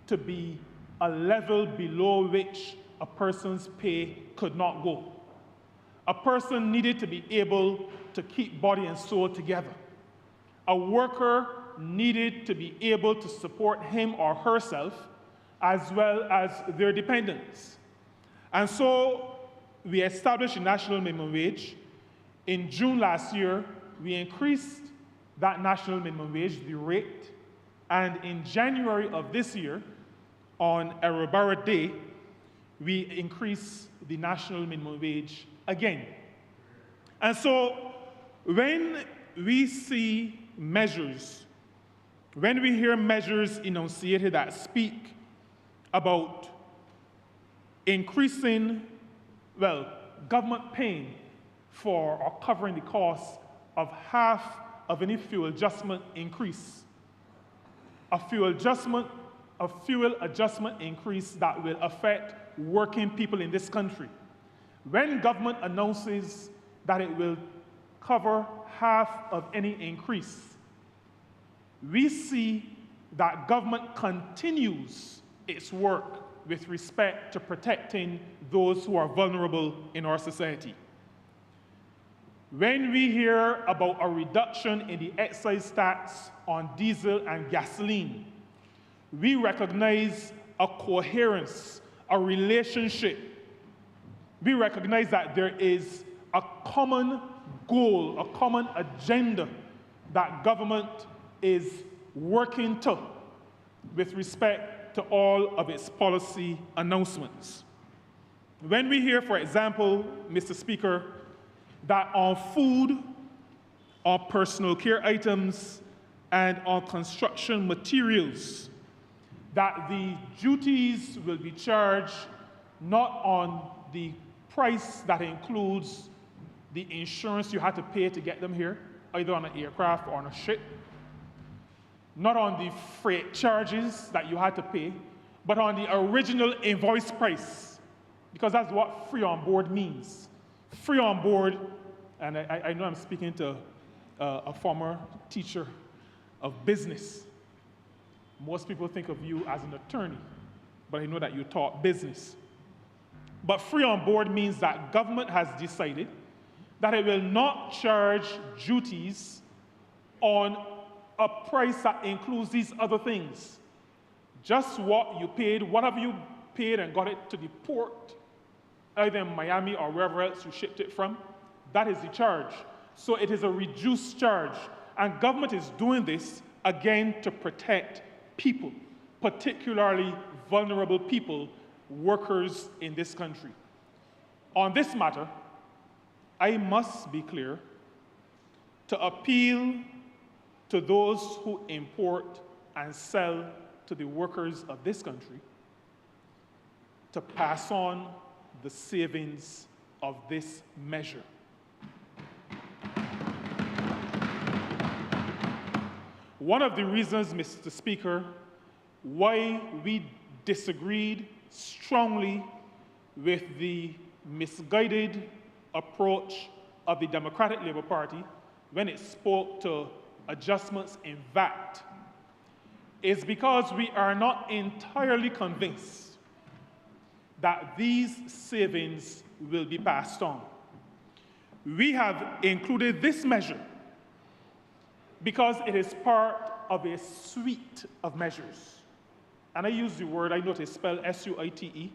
to be a level below which a person's pay could not go. A person needed to be able to keep body and soul together. A worker needed to be able to support him or herself as well as their dependents. And so we established a national minimum wage. In June last year, we increased that national minimum wage, the rate, and in January of this year, on Erobara Day, we increased the national minimum wage again. And so when we see measures, when we hear measures enunciated that speak about increasing, government paying for or covering the cost of half of any fuel adjustment increase, a fuel adjustment increase that will affect working people in this country. When government announces that it will cover half of any increase, we see that government continues its work with respect to protecting those who are vulnerable in our society. When we hear about a reduction in the excise tax on diesel and gasoline, we recognize a coherence, a relationship. We recognize that there is a common goal, a common agenda that government is working to with respect to all of its policy announcements. When we hear, for example, Mr. Speaker, that on food, on personal care items, and on construction materials, that the duties will be charged not on the price that includes the insurance you had to pay to get them here, either on an aircraft or on a ship, not on the freight charges that you had to pay, but on the original invoice price, because that's what free on board means. Free on board, and I know I'm speaking to a former teacher of business. Most people think of you as an attorney, but I know that you taught business. But free on board means that government has decided that it will not charge duties on a price that includes these other things. Just what you paid, whatever you paid and got it to the port, either in Miami or wherever else you shipped it from, that is the charge. So it is a reduced charge. And government is doing this, again, to protect people, particularly vulnerable people, workers in this country. On this matter, I must be clear to appeal to those who import and sell to the workers of this country to pass on the savings of this measure. One of the reasons, Mr. Speaker, why we disagreed strongly with the misguided approach of the Democratic Labour Party when it spoke to adjustments in VAT is because we are not entirely convinced that these savings will be passed on. We have included this measure because it is part of a suite of measures. And I use the word, I know it's spelled S-U-I-T-E,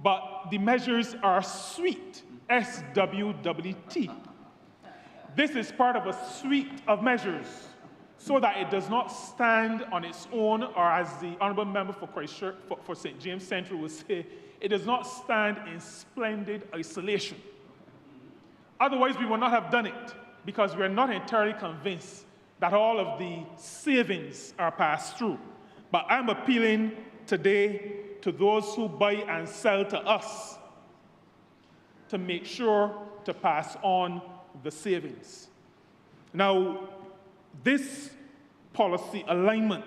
but the measures are suite, S-W-W-T. This is part of a suite of measures so that it does not stand on its own, or as the Honourable Member for Christchurch, for St. James Central would say, it does not stand in splendid isolation. Otherwise, we would not have done it, because we're not entirely convinced that all of the savings are passed through. But I'm appealing today to those who buy and sell to us to make sure to pass on the savings. Now, this policy alignment,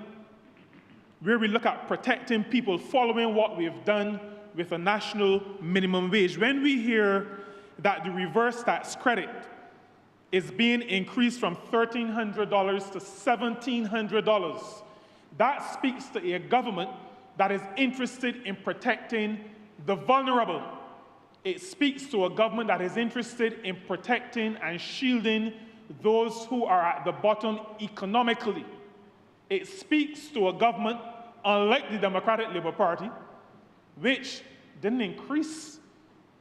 where we look at protecting people following what we've done with a national minimum wage, when we hear that the reverse tax credit is being increased from $1,300 to $1,700, that speaks to a government that is interested in protecting the vulnerable. It speaks to a government that is interested in protecting and shielding those who are at the bottom economically. It speaks to a government, unlike the Democratic Labour Party, which didn't increase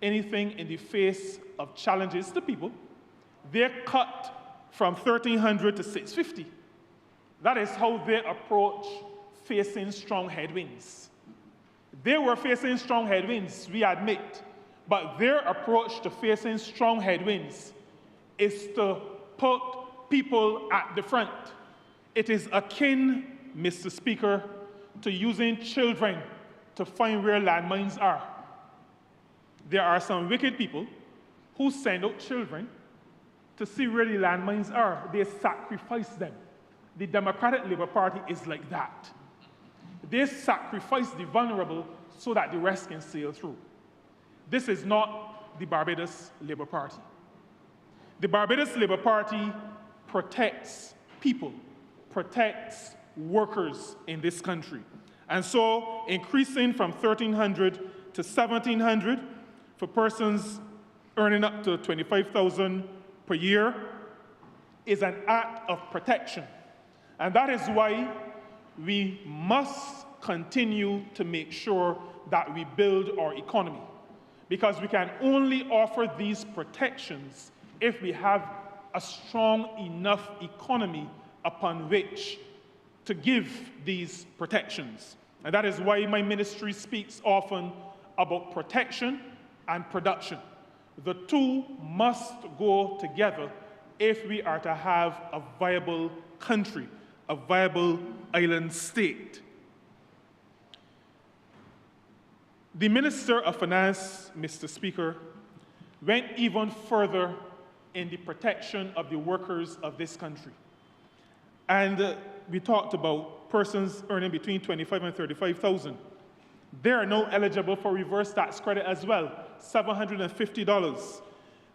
anything in the face of challenges to people. They cut from $1,300 to $650. That is how they approach facing strong headwinds. They were facing strong headwinds, we admit, but their approach to facing strong headwinds is to put people at the front. It is akin, Mr. Speaker, to using children to find where landmines are. There are some wicked people who send out children to see where the landmines are. They sacrifice them. The Democratic Labour Party is like that. They sacrifice the vulnerable so that the rest can sail through. This is not the Barbados Labour Party. The Barbados Labour Party protects people, protects workers in this country. And so increasing from $1,300 to $1,700 for persons earning up to $25,000 per year is an act of protection. And that is why we must continue to make sure that we build our economy. Because we can only offer these protections if we have a strong enough economy upon which to give these protections. And that is why my ministry speaks often about protection and production. The two must go together if we are to have a viable country, a viable island state. The Minister of Finance, Mr. Speaker, went even further in the protection of the workers of this country. And we talked about persons earning between $25,000 and $35,000. They are now eligible for reverse tax credit as well, $750.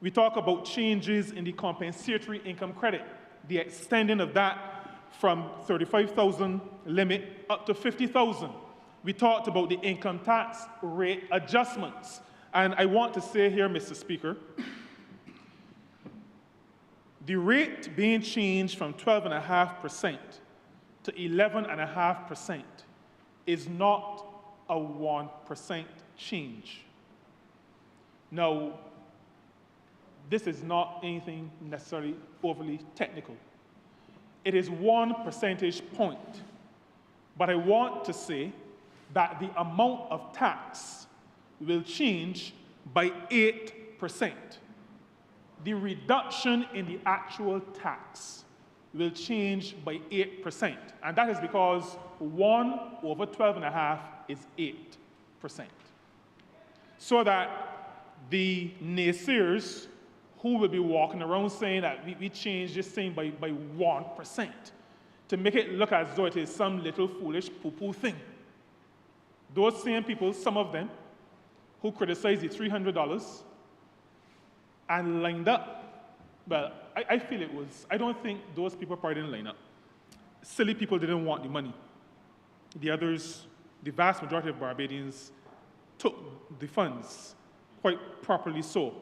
We talk about changes in the compensatory income credit, the extending of that from $35,000 limit up to $50,000. We talked about the income tax rate adjustments. And I want to say here, Mr. Speaker, the rate being changed from 12.5% to 11.5% is not a 1% change. Now, this is not anything necessarily overly technical. It is 1 percentage point. But I want to say that the amount of tax will change by 8%. The reduction in the actual tax will change by 8%. And that is because 1 over 12.5 is 8%. So that the naysayers who will be walking around saying that we changed this thing by 1% to make it look as though it is some little foolish poo-poo thing. Those same people, some of them, who criticized the $300 and lined up, well, I feel it was, I don't think those people probably didn't line up. Silly people didn't want the money. The others, the vast majority of Barbadians, took the funds, quite properly so.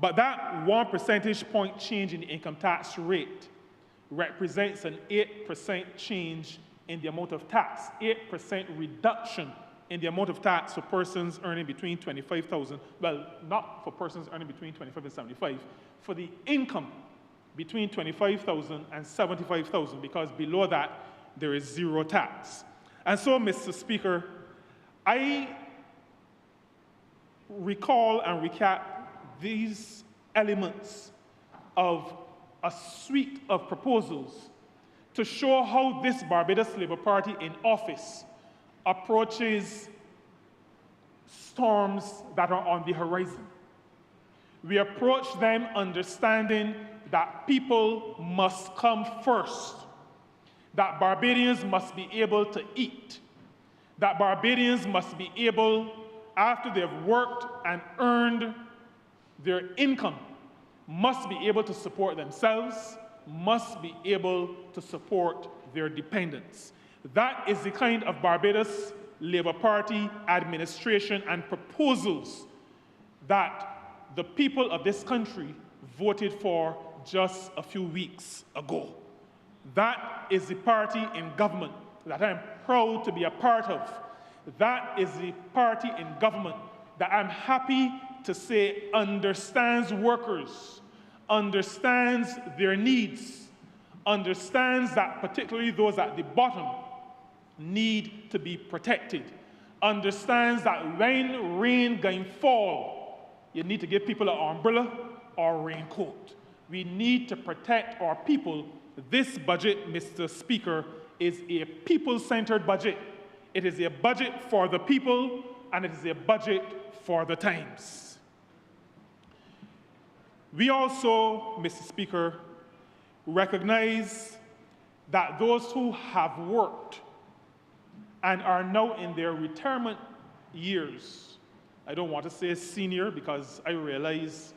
But that 1 percentage point change in the income tax rate represents an 8% change in the amount of tax, 8% reduction in the amount of tax for persons earning between $25,000, well, not for persons earning between $25,000 and $75,000, for the income between $25,000 and $75,000, because below that, there is zero tax. And so, Mr. Speaker, I recall and recap these elements of a suite of proposals to show how this Barbados Labour Party in office approaches storms that are on the horizon. We approach them understanding that people must come first, that Barbadians must be able to eat, that Barbadians must be able, after they've worked and earned their income, must be able to support themselves, must be able to support their dependents. That is the kind of Barbados Labour Party administration and proposals that the people of this country voted for just a few weeks ago. That is the party in government that I'm proud to be a part of. That is the party in government that I'm happy to say understands workers, understands their needs, understands that particularly those at the bottom need to be protected, understands that when rain going fall, you need to give people an umbrella or a raincoat. We need to protect our people. This budget, Mr. Speaker, is a people-centered budget. It is a budget for the people, and it is a budget for the times. We also, Mr. Speaker, recognize that those who have worked and are now in their retirement years, I don't want to say senior because I realize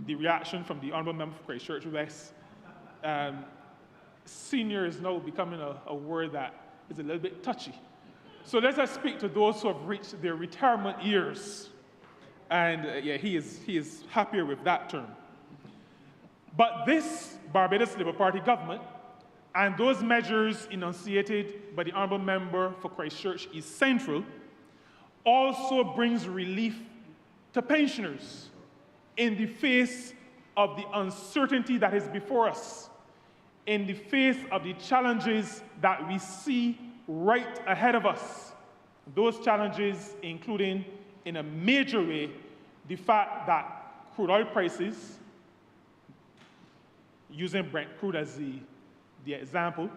the reaction from the Honourable Member for Christchurch West. Senior is now becoming a word that is a little bit touchy. So let us speak to those who have reached their retirement years. And yeah, he is happier with that term. But this Barbados Labour Party government and those measures enunciated by the Honourable Member for Christchurch East Central also brings relief to pensioners in the face of the uncertainty that is before us, in the face of the challenges that we see right ahead of us. Those challenges including, in a major way, the fact that crude oil prices, using Brent crude as the example,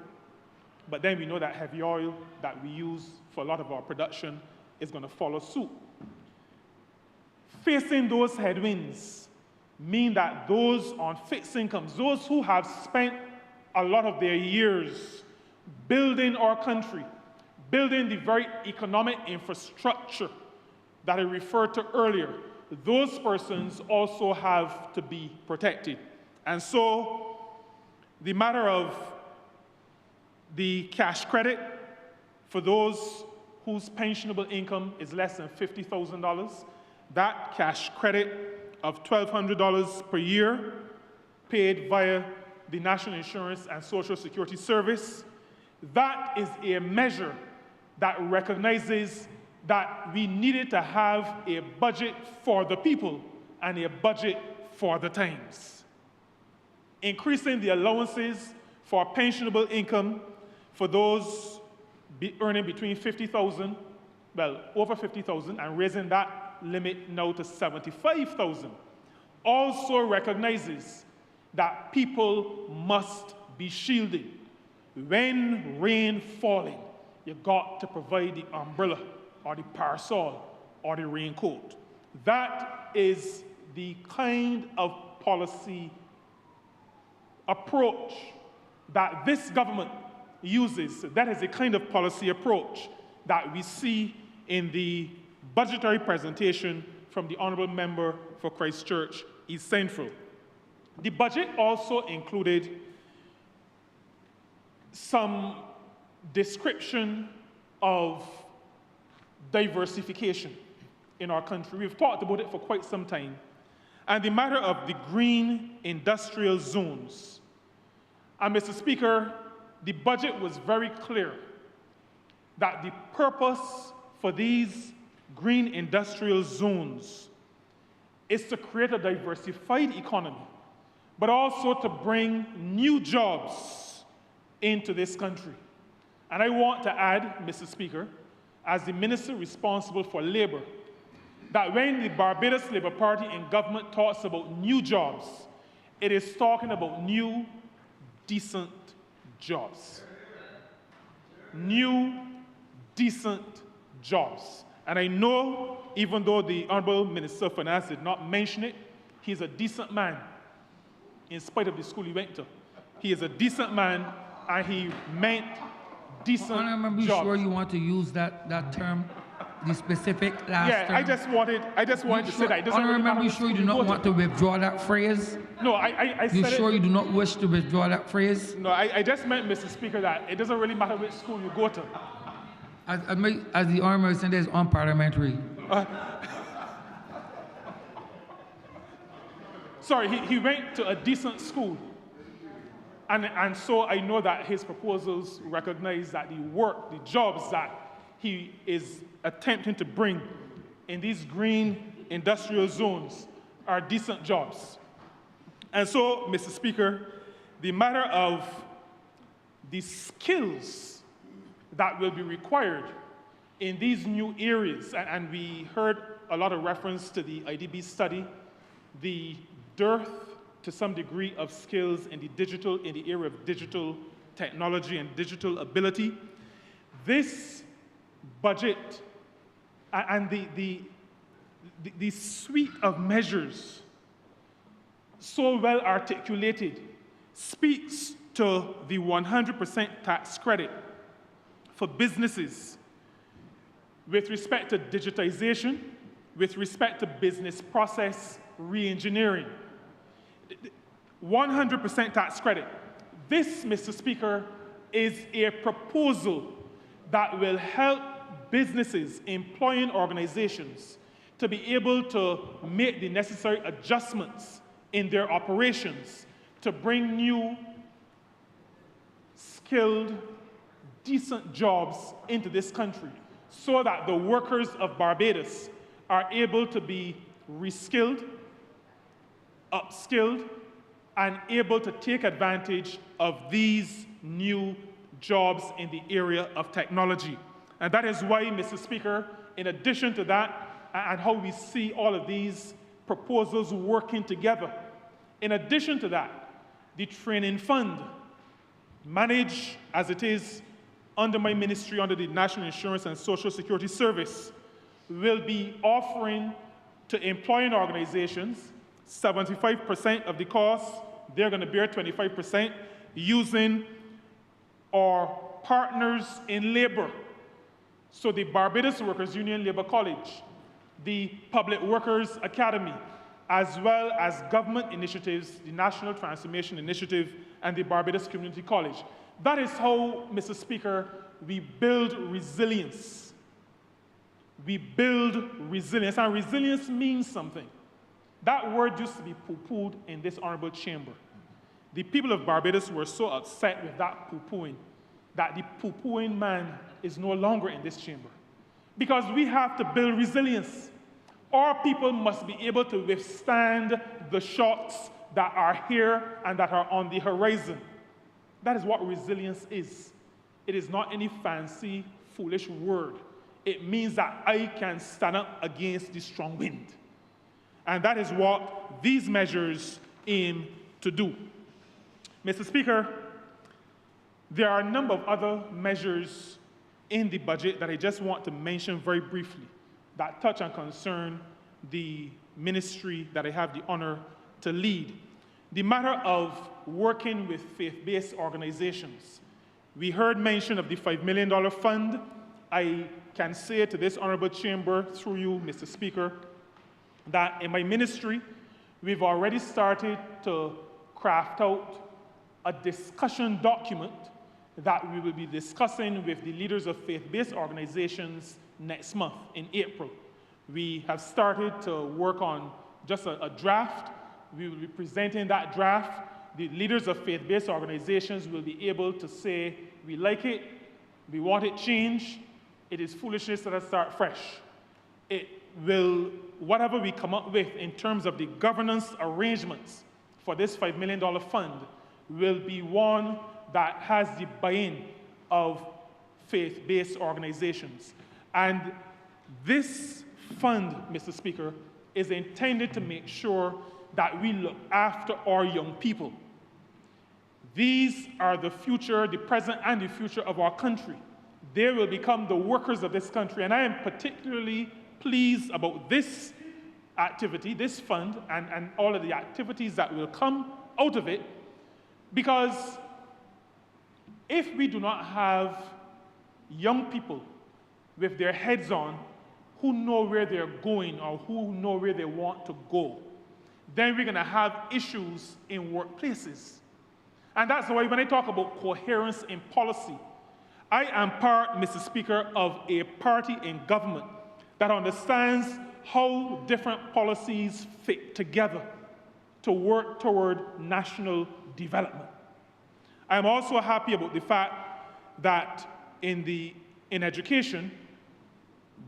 but then we know that heavy oil that we use for a lot of our production is going to follow suit. Facing those headwinds mean that those on fixed incomes, those who have spent a lot of their years building our country, building the very economic infrastructure that I referred to earlier, those persons also have to be protected. And so the matter of the cash credit for those whose pensionable income is less than $50,000, that cash credit of $1,200 per year paid via the National Insurance and Social Security Service, that is a measure that recognizes that we needed to have a budget for the people and a budget for the times. Increasing the allowances for pensionable income for those earning between $50,000, well, over $50,000, and raising that limit now to $75,000, also recognizes that people must be shielded. When rain falling, you got to provide the umbrella or the parasol or the raincoat. That is the kind of policy approach that this government uses. That is the kind of policy approach that we see in the budgetary presentation from the Honourable Member for Christchurch East Central. The budget also included some description of diversification in our country. We've talked about it for quite some time. And the matter of the green industrial zones. And Mr. Speaker, the budget was very clear that the purpose for these green industrial zones is to create a diversified economy, but also to bring new jobs into this country. And I want to add, Mr. Speaker, as the minister responsible for labor, that when the Barbados Labour Party in government talks about new jobs, it is talking about new, decent jobs. New, decent jobs. And I know, even though the Honourable Minister of Finance did not mention it, he's a decent man, in spite of the school he went to. He is a decent man, and he meant decent Honourable, jobs. sure you want to use that term, the specific last term? Yeah, I just wanted to say that. It doesn't really matter Honourable, which sure you school do not go to. want to withdraw that phrase? No, I You said sure it. you do not wish to withdraw that phrase? No, I just meant, Mr. Speaker, that it doesn't really matter which school you go to. As the Honourable said, is unparliamentary. Sorry, he went to a decent school. And so I know that his proposals recognize that the jobs that he is attempting to bring in these green industrial zones are decent jobs. And so, Mr. Speaker, the matter of the skills that will be required in these new areas, and we heard a lot of reference to the IDB study, the dearth to some degree of skills in the area of digital technology and digital ability. This budget and the suite of measures so well articulated speaks to the 100% tax credit for businesses with respect to digitization, with respect to business process re-engineering. 100% tax credit. This, Mr. Speaker, is a proposal that will help businesses, employing organizations, to be able to make the necessary adjustments in their operations to bring new, skilled, decent jobs into this country so that the workers of Barbados are able to be reskilled, upskilled, and able to take advantage of these new jobs in the area of technology. And that is why, Mr. Speaker, in addition to that, and how we see all of these proposals working together, in addition to that, the training fund, managed as it is under my ministry, under the National Insurance and Social Security Service, will be offering to employing organizations 75% of the cost. They're going to bear 25% using our partners in labor. So the Barbados Workers Union Labor College, the Public Workers Academy, as well as government initiatives, the National Transformation Initiative and the Barbados Community College. That is how, Mr. Speaker, we build resilience. We build resilience, and resilience means something. That word used to be poo-pooed in this honorable chamber. The people of Barbados were so upset with that poo-pooing that the poo-pooing man is no longer in this chamber. Because we have to build resilience. Our people must be able to withstand the shocks that are here and that are on the horizon. That is what resilience is. It is not any fancy, foolish word. It means that I can stand up against the strong wind. And that is what these measures aim to do. Mr. Speaker, there are a number of other measures in the budget that I just want to mention very briefly that touch and concern the ministry that I have the honor to lead. The matter of working with faith-based organizations. We heard mention of the $5 million fund. I can say to this honorable chamber, through you, Mr. Speaker, that in my ministry, we've already started to craft out a discussion document that we will be discussing with the leaders of faith-based organizations next month in April. We have started to work on just a draft. We will be presenting that draft. The leaders of faith-based organizations will be able to say, we like it, we want it changed, it is foolishness, let us start fresh. It will, whatever we come up with in terms of the governance arrangements for this $5 million fund will be one that has the buy-in of faith-based organizations. And this fund, Mr. Speaker, is intended to make sure that we look after our young people. These are the future, the present and the future of our country. They will become the workers of this country, and I am particularly pleased about this activity, this fund, and all of the activities that will come out of it, because if we do not have young people with their heads on who know where they're going or who know where they want to go, then we're going to have issues in workplaces. And that's why when I talk about coherence in policy, I am part, Mr. Speaker, of a party in government that understands how different policies fit together to work toward national development. I am also happy about the fact that in education,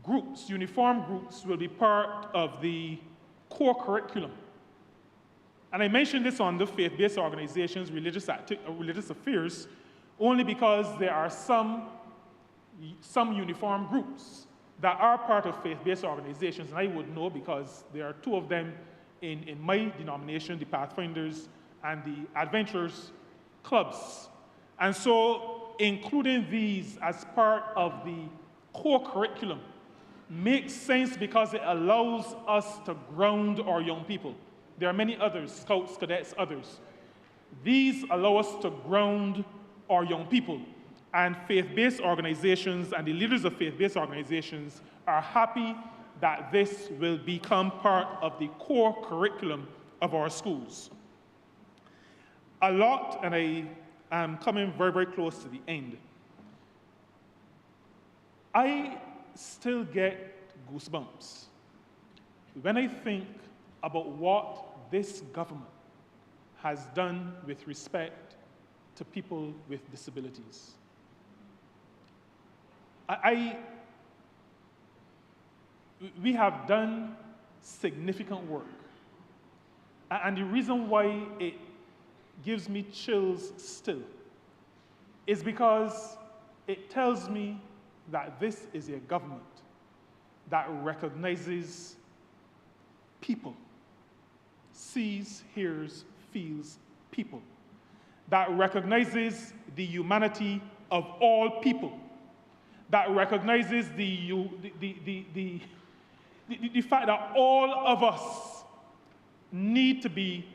groups, uniform groups, will be part of the core curriculum. And I mention this on the faith-based organizations, religious affairs, only because there are some uniform groups that are part of faith-based organizations, and I would know because there are two of them in my denomination, the Pathfinders and the Adventurers clubs. And so including these as part of the core curriculum makes sense because it allows us to ground our young people. There are many others, scouts, cadets, others. These allow us to ground our young people. And faith-based organizations and the leaders of faith-based organizations are happy that this will become part of the core curriculum of our schools. A lot, and I am coming very, very close to the end, I still get goosebumps when I think about what this government has done with respect to people with disabilities. We have done significant work. And the reason why it gives me chills still is because it tells me that this is a government that recognizes people, sees, hears, feels people, that recognizes the humanity of all people, that recognizes the fact that all of us need to be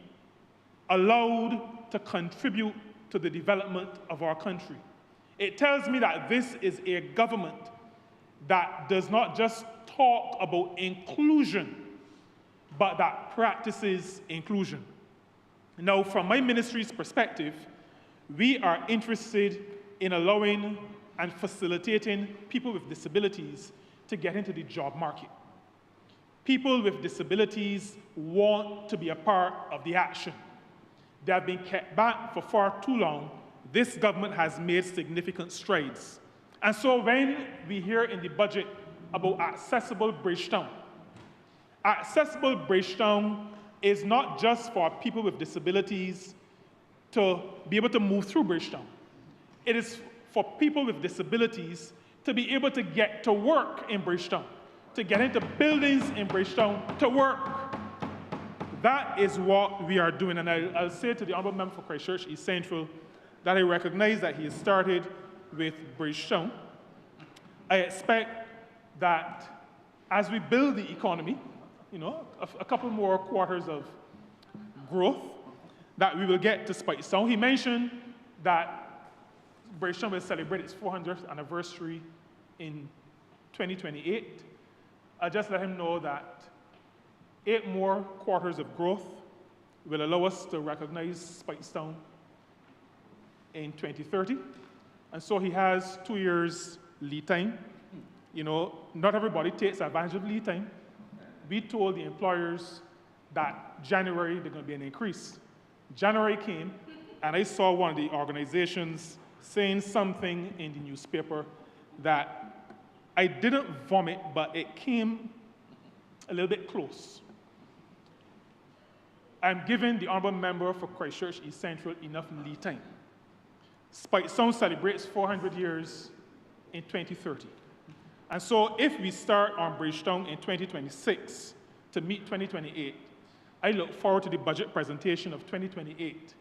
allowed to contribute to the development of our country. It tells me that this is a government that does not just talk about inclusion, but that practices inclusion. Now, from my ministry's perspective, we are interested in allowing and facilitating people with disabilities to get into the job market. People with disabilities want to be a part of the action. They have been kept back for far too long. This government has made significant strides. And so when we hear in the budget about accessible Bridgetown is not just for people with disabilities to be able to move through Bridgetown. It is for people with disabilities to be able to get to work in Bridgetown, to get into buildings in Bridgetown, to work. That is what we are doing. And I'll say to the Honourable Member for Christchurch East Central that I recognize that he has started with Bridgetown. I expect that as we build the economy, a couple more quarters of growth, that we will get to Spikestown. He mentioned that Bridgetown will celebrate its 400th anniversary in 2028. I'll just let him know that 8 more quarters of growth will allow us to recognize Spikestown in 2030. And so he has 2 years lead time. Not everybody takes advantage of lead time. We told the employers that January there's going to be an increase. January came, and I saw one of the organizations saying something in the newspaper that I didn't vomit, but it came a little bit close. I'm giving the Honourable Member for Christchurch East Central enough lead time. Spikestown celebrates 400 years in 2030. And so if we start on Bridgetown in 2026 to meet 2028, I look forward to the budget presentation of 2028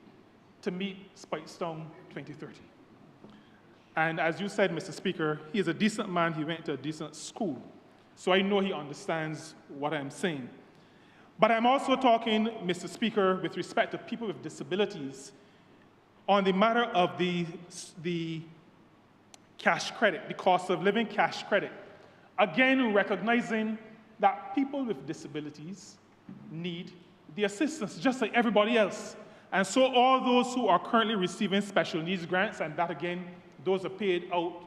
to meet Speightstown 2030. And as you said, Mr. Speaker, he is a decent man. He went to a decent school. So I know he understands what I'm saying. But I'm also talking, Mr. Speaker, with respect to people with disabilities on the matter of the cash credit, the cost of living cash credit. Again, recognizing that people with disabilities need the assistance, just like everybody else. And so all those who are currently receiving special needs grants, and that again, those are paid out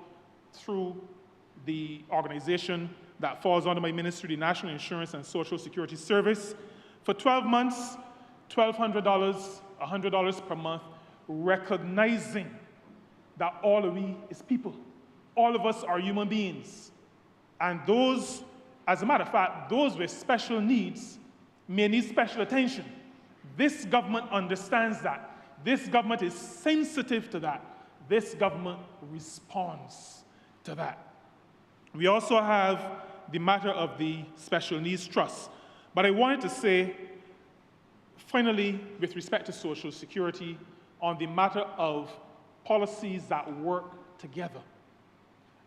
through the organization that falls under my ministry, the National Insurance and Social Security Service, for 12 months, $1,200, $100 per month, recognizing that all of we is people. All of us are human beings. And those, as a matter of fact, those with special needs may need special attention. This government understands that. This government is sensitive to that. This government responds to that. We also have the matter of the Special Needs Trust. But I wanted to say, finally, with respect to Social Security, on the matter of policies that work together.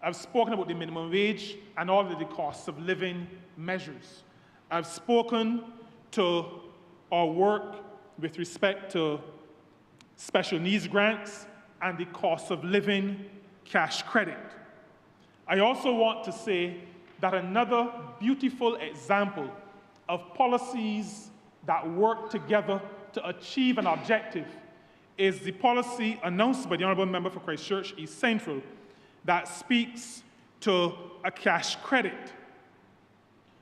I've spoken about the minimum wage and all of the cost of living measures. I've spoken to our work with respect to special needs grants and the cost of living cash credit. I also want to say that another beautiful example of policies that work together to achieve an objective is the policy announced by the Honourable Member for Christchurch East Central that speaks to a cash credit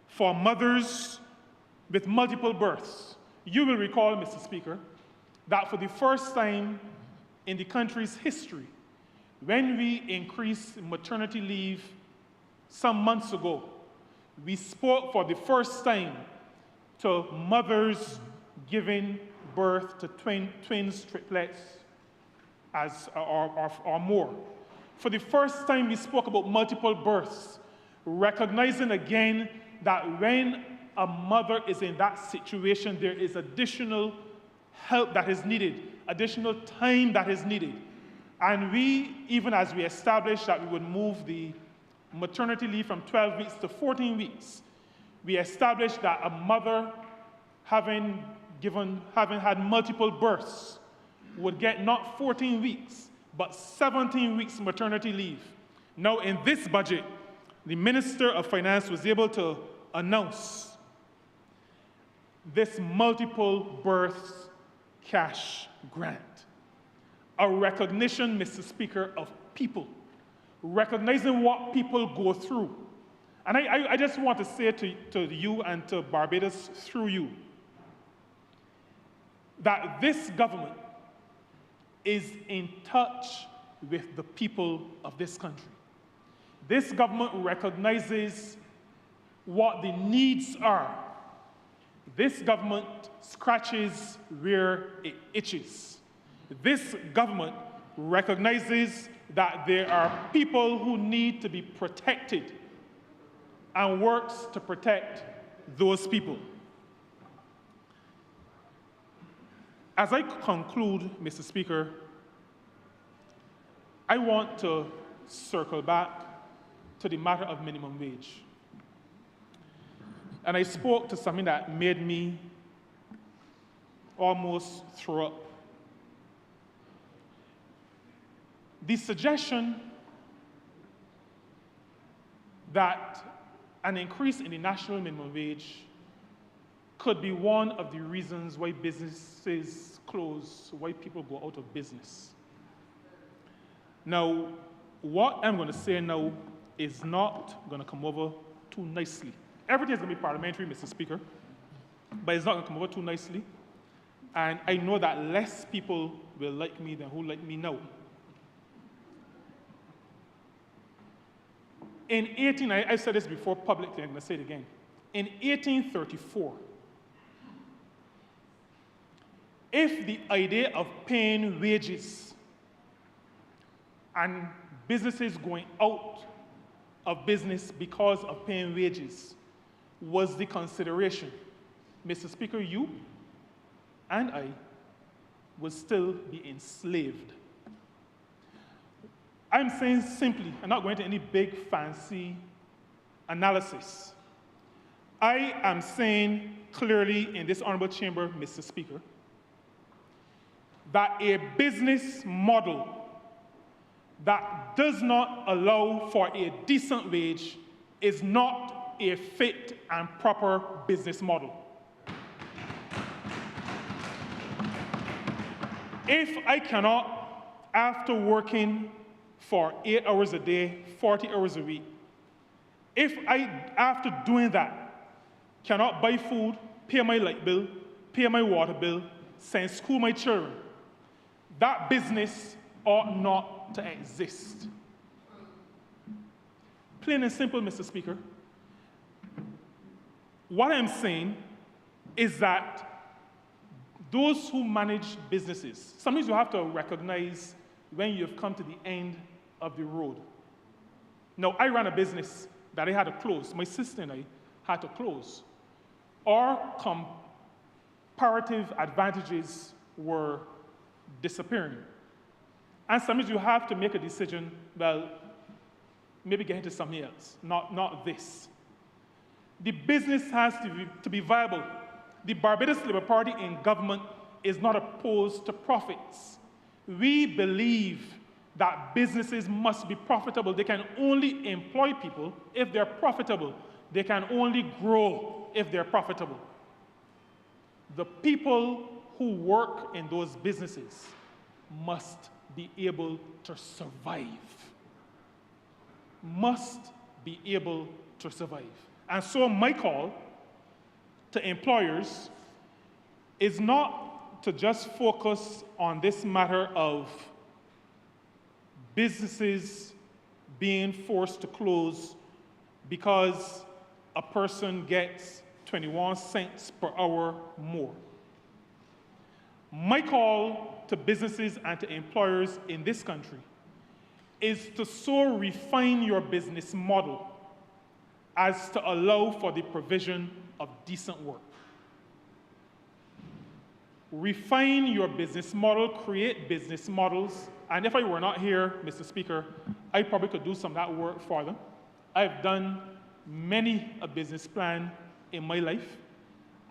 for mothers with multiple births. You will recall, Mr. Speaker, that for the first time in the country's history, when we increased maternity leave some months ago, we spoke for the first time to mothers giving birth to twins, triplets, or more. For the first time, we spoke about multiple births, recognizing again that when a mother is in that situation, there is additional help that is needed, additional time that is needed. And we, even as we established that we would move the maternity leave from 12 weeks to 14 weeks, we established that a mother having had multiple births would get not 14 weeks, but 17 weeks maternity leave. Now, in this budget, the Minister of Finance was able to announce this multiple births cash grant. A recognition, Mr. Speaker, of people, recognizing what people go through. And I just want to say to you and to Barbados through you, that this government is in touch with the people of this country. This government recognizes what the needs are. This government scratches where it itches. This government recognizes that there are people who need to be protected and works to protect those people. As I conclude, Mr. Speaker, I want to circle back to the matter of minimum wage. And I spoke to something that made me almost throw up. The suggestion that an increase in the national minimum wage could be one of the reasons why businesses close, why people go out of business. Now, what I'm going to say now is not going to come over too nicely. Everything is going to be parliamentary, Mr. Speaker, but it's not going to come over too nicely. And I know that less people will like me than who like me now. I said this before publicly, I'm going to say it again. In 1834, if the idea of paying wages and businesses going out of business because of paying wages was the consideration, Mr. Speaker, you and I would still be enslaved. I'm saying simply, I'm not going to any big fancy analysis. I am saying clearly in this honorable chamber, Mr. Speaker, that a business model that does not allow for a decent wage is not a fit and proper business model. If I cannot, after working for 8 hours a day, 40 hours a week, if I, after doing that, cannot buy food, pay my light bill, pay my water bill, send school my children, that business ought not to exist. Plain and simple, Mr. Speaker. What I'm saying is that those who manage businesses, sometimes you have to recognize when you've come to the end of the road. Now, I ran a business that I had to close. My sister and I had to close. Our comparative advantages were disappearing. And sometimes you have to make a decision, well, maybe get into something else, not this. The business has to be viable. The Barbados Labour Party in government is not opposed to profits. We believe that businesses must be profitable. They can only employ people if they're profitable. They can only grow if they're profitable. The people who work in those businesses must be able to survive. Must be able to survive. And so my call to employers is not to just focus on this matter of businesses being forced to close because a person gets 21 cents per hour more. My call to businesses and to employers in this country is to so refine your business model as to allow for the provision of decent work. Refine your business model, create business models, and if I were not here, Mr. Speaker, I probably could do some of that work for them. I've done many a business plan in my life,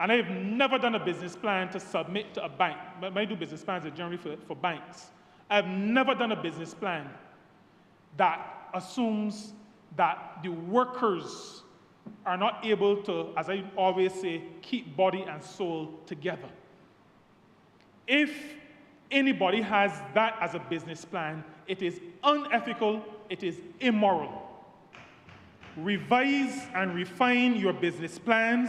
and I've never done a business plan to submit to a bank. When I do business plans, are generally for banks. I've never done a business plan that assumes that the workers are not able to, as I always say, keep body and soul together. If anybody has that as a business plan, it is unethical, it is immoral. Revise and refine your business plans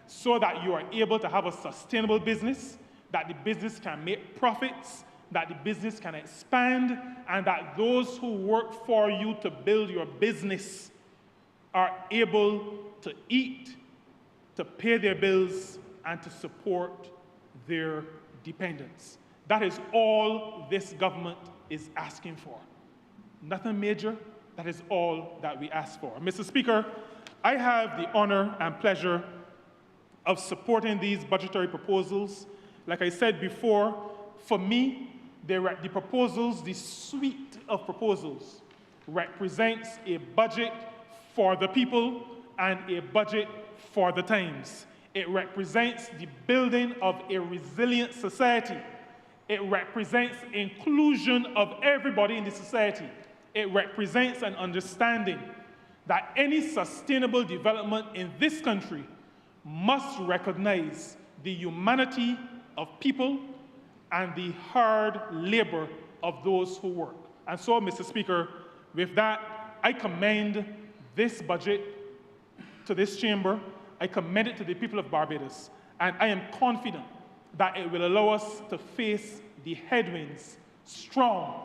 so that you are able to have a sustainable business, that the business can make profits, that the business can expand, and that those who work for you to build your business are able to eat, to pay their bills, and to support their dependents. That is all this government is asking for. Nothing major, that is all that we ask for. Mr. Speaker, I have the honor and pleasure of supporting these budgetary proposals. Like I said before, for me, the proposals, the suite of proposals, represents a budget for the people and a budget for the times. It represents the building of a resilient society. It represents inclusion of everybody in the society. It represents an understanding that any sustainable development in this country must recognize the humanity of people and the hard labor of those who work. And so, Mr. Speaker, with that, I commend this budget to this chamber. I commend it to the people of Barbados. And I am confident that it will allow us to face the headwinds strong,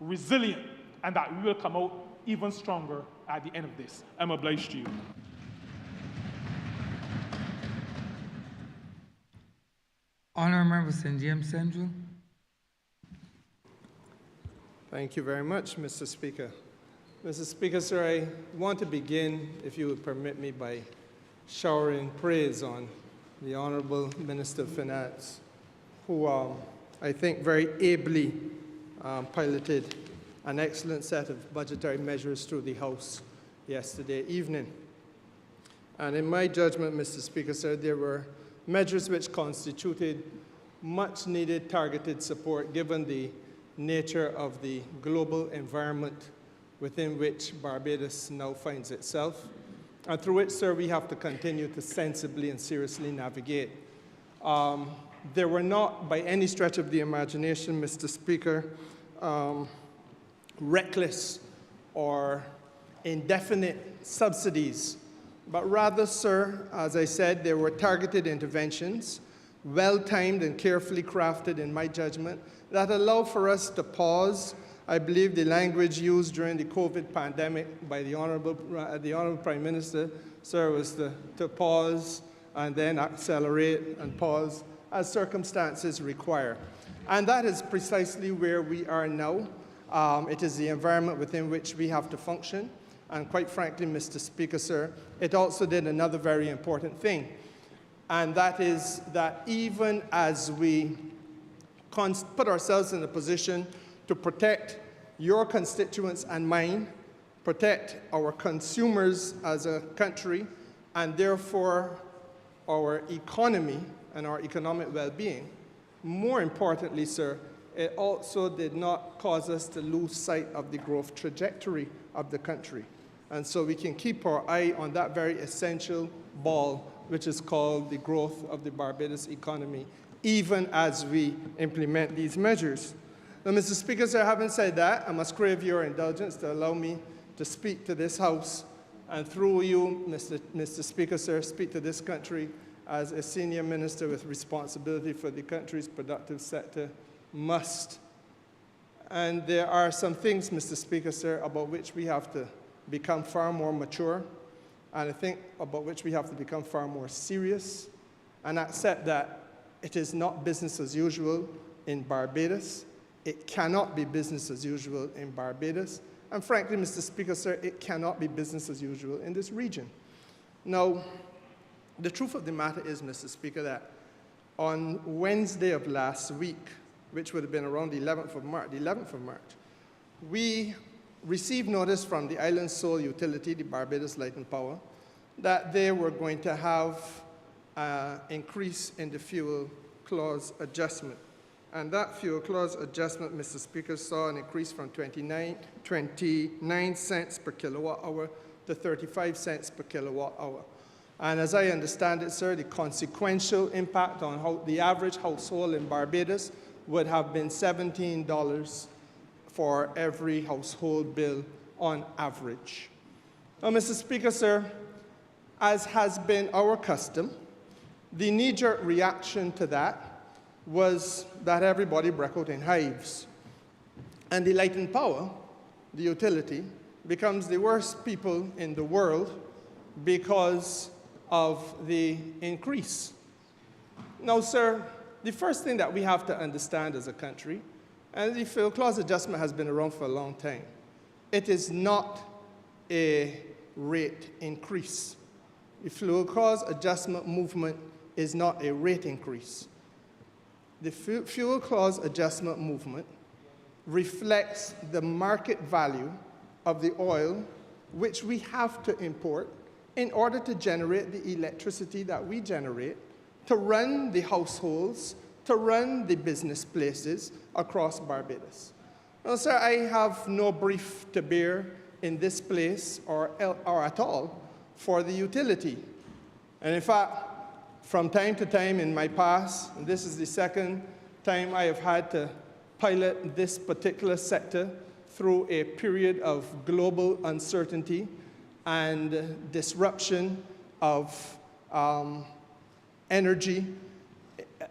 resilient, and that we will come out even stronger at the end of this. I'm obliged to you. Honourable Member St. James Central. Thank you very much, Mr. Speaker. Mr. Speaker, sir, I want to begin, if you would permit me, by showering praise on the Honourable Minister of Finance, who I think very ably piloted an excellent set of budgetary measures through the House yesterday evening. And in my judgment, Mr. Speaker, sir, there were measures which constituted much needed targeted support given the nature of the global environment within which Barbados now finds itself, and through which, sir, we have to continue to sensibly and seriously navigate. There were not, by any stretch of the imagination, Mr. Speaker, reckless or indefinite subsidies, but rather, sir, as I said, there were targeted interventions, well-timed and carefully crafted, in my judgment, that allow for us to pause. I believe the language used during the COVID pandemic by the Honourable Prime Minister, sir, was to pause and then accelerate and pause as circumstances require. And that is precisely where we are now. It is the environment within which we have to function. And quite frankly, Mr. Speaker, sir, it also did another very important thing. And that is that even as we put ourselves in a position to protect your constituents and mine, protect our consumers as a country, and therefore our economy and our economic well-being, more importantly, sir, it also did not cause us to lose sight of the growth trajectory of the country. And so we can keep our eye on that very essential ball, which is called the growth of the Barbados economy, even as we implement these measures. Now, Mr. Speaker, sir, having said that, I must crave your indulgence to allow me to speak to this House, and through you, Mr. Speaker, sir, speak to this country as a senior minister with responsibility for the country's productive sector must. And there are some things, Mr. Speaker, sir, about which we have to become far more mature, and I think about which we have to become far more serious, and accept that it is not business as usual in Barbados. It cannot be business as usual in Barbados. And frankly, Mr. Speaker, sir, it cannot be business as usual in this region. Now, the truth of the matter is, Mr. Speaker, that on Wednesday of last week, which would have been around the 11th of March, we received notice from the Island Sole Utility, the Barbados Light and Power, that they were going to have an increase in the fuel clause adjustment. And that fuel clause adjustment, Mr. Speaker, saw an increase from 29 cents per kilowatt hour to 35 cents per kilowatt hour. And as I understand it, sir, the consequential impact on the average household in Barbados would have been $17 for every household bill on average. Now, Mr. Speaker, sir, as has been our custom, the knee-jerk reaction to that was that everybody broke out in hives. And the Light and Power, the utility, becomes the worst people in the world because of the increase. Now, sir, the first thing that we have to understand as a country, and the fuel clause adjustment has been around for a long time, it is not a rate increase. The fuel clause adjustment movement is not a rate increase. The fuel clause adjustment movement reflects the market value of the oil which we have to import in order to generate the electricity that we generate to run the households, to run the business places across Barbados. Now, sir, I have no brief to bear in this place or at all for the utility. And in fact, from time to time in my past, and this is the second time I have had to pilot this particular sector through a period of global uncertainty and disruption of energy.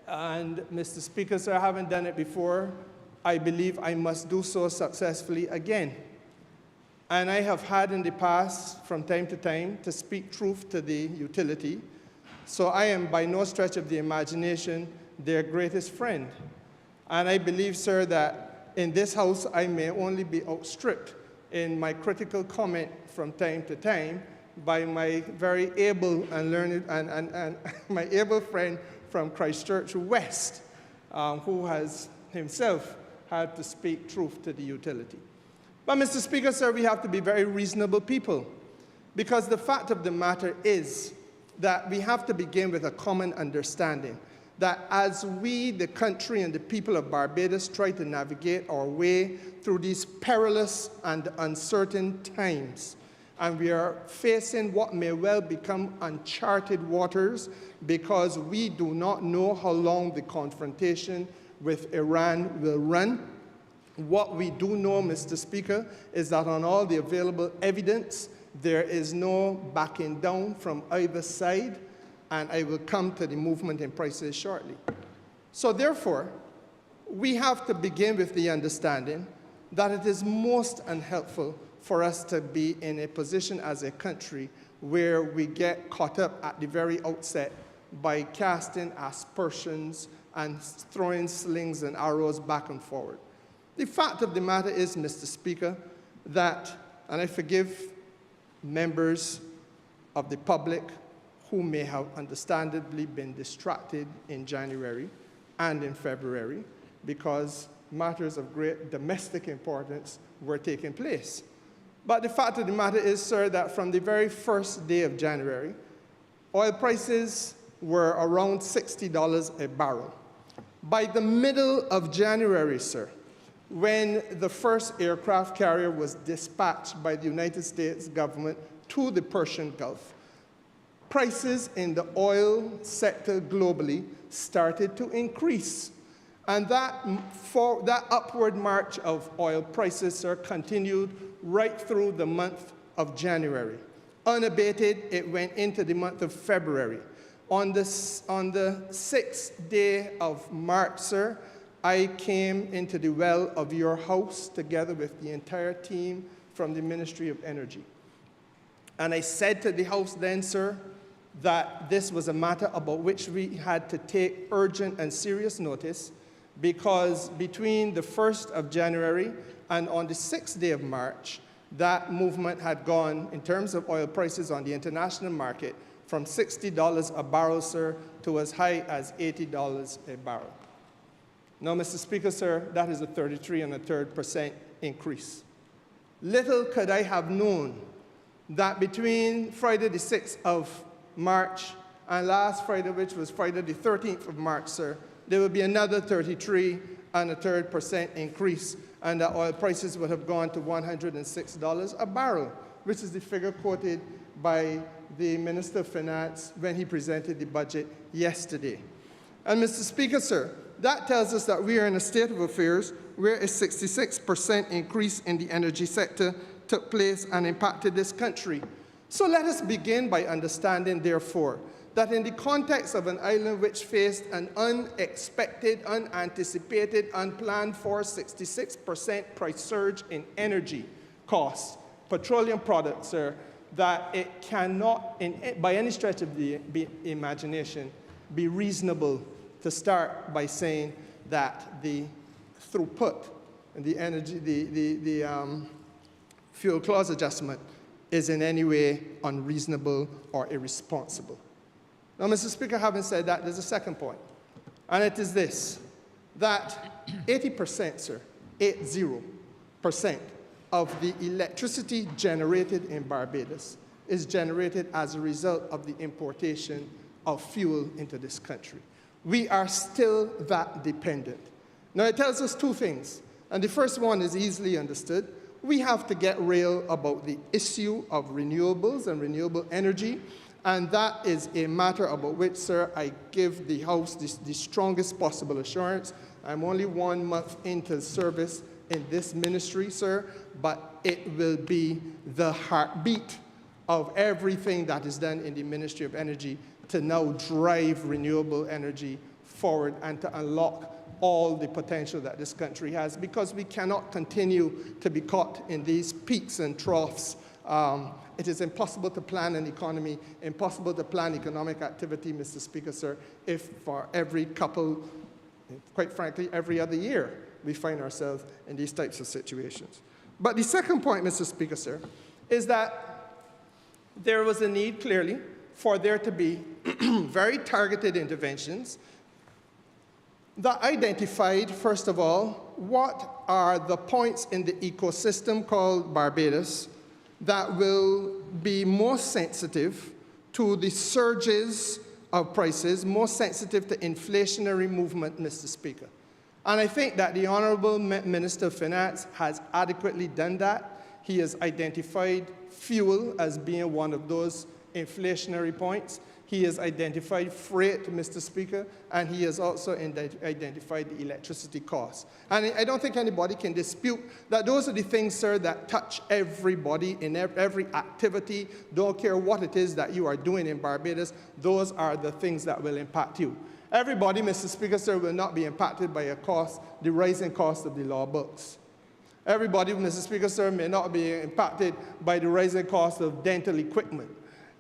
And Mr. Speaker, sir, I haven't done it before. I believe I must do so successfully again. And I have had in the past, from time to time, to speak truth to the utility. So I am by no stretch of the imagination their greatest friend. And I believe, sir, that in this House I may only be outstripped in my critical comment from time to time by my very able and learned and my able friend from Christchurch West, who has himself had to speak truth to the utility. But Mr. Speaker, sir, we have to be very reasonable people, because the fact of the matter is that we have to begin with a common understanding that as we, the country and the people of Barbados, try to navigate our way through these perilous and uncertain times, and we are facing what may well become uncharted waters because we do not know how long the confrontation with Iran will run. What we do know, Mr. Speaker, is that on all the available evidence, there is no backing down from either side, and I will come to the movement in prices shortly. So therefore, we have to begin with the understanding that it is most unhelpful for us to be in a position as a country where we get caught up at the very outset by casting aspersions and throwing slings and arrows back and forward. The fact of the matter is, Mr. Speaker, that, and I forgive members of the public who may have understandably been distracted in January and in February because matters of great domestic importance were taking place. But the fact of the matter is, sir, that from the very first day of January, oil prices were around $60 a barrel. By the middle of January, sir, when the first aircraft carrier was dispatched by the United States government to the Persian Gulf, prices in the oil sector globally started to increase. And that upward march of oil prices, sir, continued right through the month of January. Unabated, it went into the month of February. On the 6th day of March, sir, I came into the well of your house together with the entire team from the Ministry of Energy. And I said to the House then, sir, that this was a matter about which we had to take urgent and serious notice, because between the 1st of January and on the 6th day of March, that movement had gone, in terms of oil prices on the international market, from $60 a barrel, sir, to as high as $80 a barrel. Now, Mr. Speaker, sir, that is a 33.33% increase. Little could I have known that between Friday the 6th of March and last Friday, which was Friday the 13th of March, sir, there will be another 33.33% increase, and the oil prices would have gone to $106 a barrel, which is the figure quoted by the Minister of Finance when he presented the budget yesterday. And Mr. Speaker, sir, that tells us that we are in a state of affairs where a 66% increase in the energy sector took place and impacted this country. So let us begin by understanding, therefore, that in the context of an island which faced an unexpected, unanticipated, unplanned for 66% price surge in energy costs, petroleum products, sir, that it cannot, by any stretch of the imagination, be reasonable to start by saying that the throughput and the energy, the fuel clause adjustment is in any way unreasonable or irresponsible. Now, Mr. Speaker, having said that, there's a second point, and it is this, that 80%, sir, 80% of the electricity generated in Barbados is generated as a result of the importation of fuel into this country. We are still that dependent. Now, it tells us two things, and the first one is easily understood. We have to get real about the issue of renewables and renewable energy, and that is a matter about which, sir, I give the House the strongest possible assurance. I'm only 1 month into service in this ministry, sir, but it will be the heartbeat of everything that is done in the Ministry of Energy to now drive renewable energy forward and to unlock all the potential that this country has, because we cannot continue to be caught in these peaks and troughs. It is impossible to plan an economy, impossible to plan economic activity, Mr. Speaker, sir, if for every couple, quite frankly, every other year, we find ourselves in these types of situations. But the second point, Mr. Speaker, sir, is that there was a need, clearly, for there to be very targeted interventions that identified, first of all, what are the points in the ecosystem called Barbados that will be more sensitive to the surges of prices, more sensitive to inflationary movement, Mr. Speaker. And I think that the Honourable Minister of Finance has adequately done that. He has identified fuel as being one of those inflationary points. He has identified freight, Mr. Speaker, and he has also identified the electricity costs. And I don't think anybody can dispute that those are the things, sir, that touch everybody in every activity. Don't care what it is that you are doing in Barbados, those are the things that will impact you. Everybody, Mr. Speaker, sir, will not be impacted by the rising cost of the law books. Everybody, Mr. Speaker, sir, may not be impacted by the rising cost of dental equipment.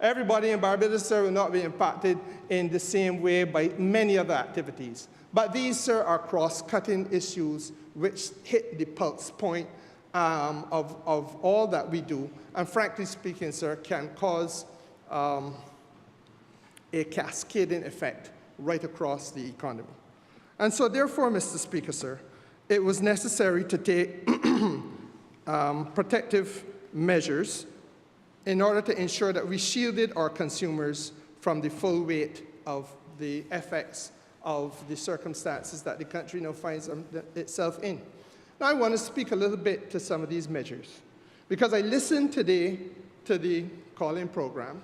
Everybody in Barbados, sir, will not be impacted in the same way by many other activities. But these, sir, are cross-cutting issues which hit the pulse point of all that we do, and frankly speaking, sir, can cause a cascading effect right across the economy. And so therefore, Mr. Speaker, sir, it was necessary to take protective measures in order to ensure that we shielded our consumers from the full weight of the effects of the circumstances that the country now finds itself in. Now, I want to speak a little bit to some of these measures, because I listened today to the call-in program,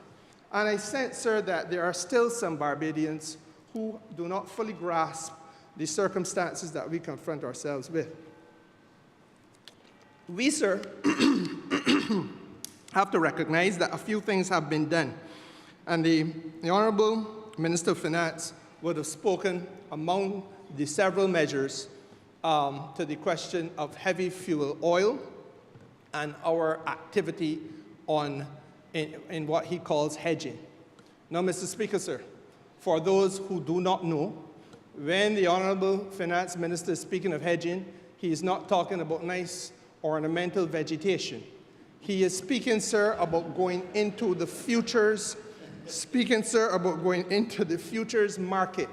and I sense, sir, that there are still some Barbadians who do not fully grasp the circumstances that we confront ourselves with. We, sir, have to recognize that a few things have been done. And the Honourable Minister of Finance would have spoken among the several measures to the question of heavy fuel oil and our activity in what he calls hedging. Now, Mr. Speaker, sir, for those who do not know, when the Honourable Finance Minister is speaking of hedging, he is not talking about nice ornamental vegetation. He is speaking, sir, about going into the futures, market.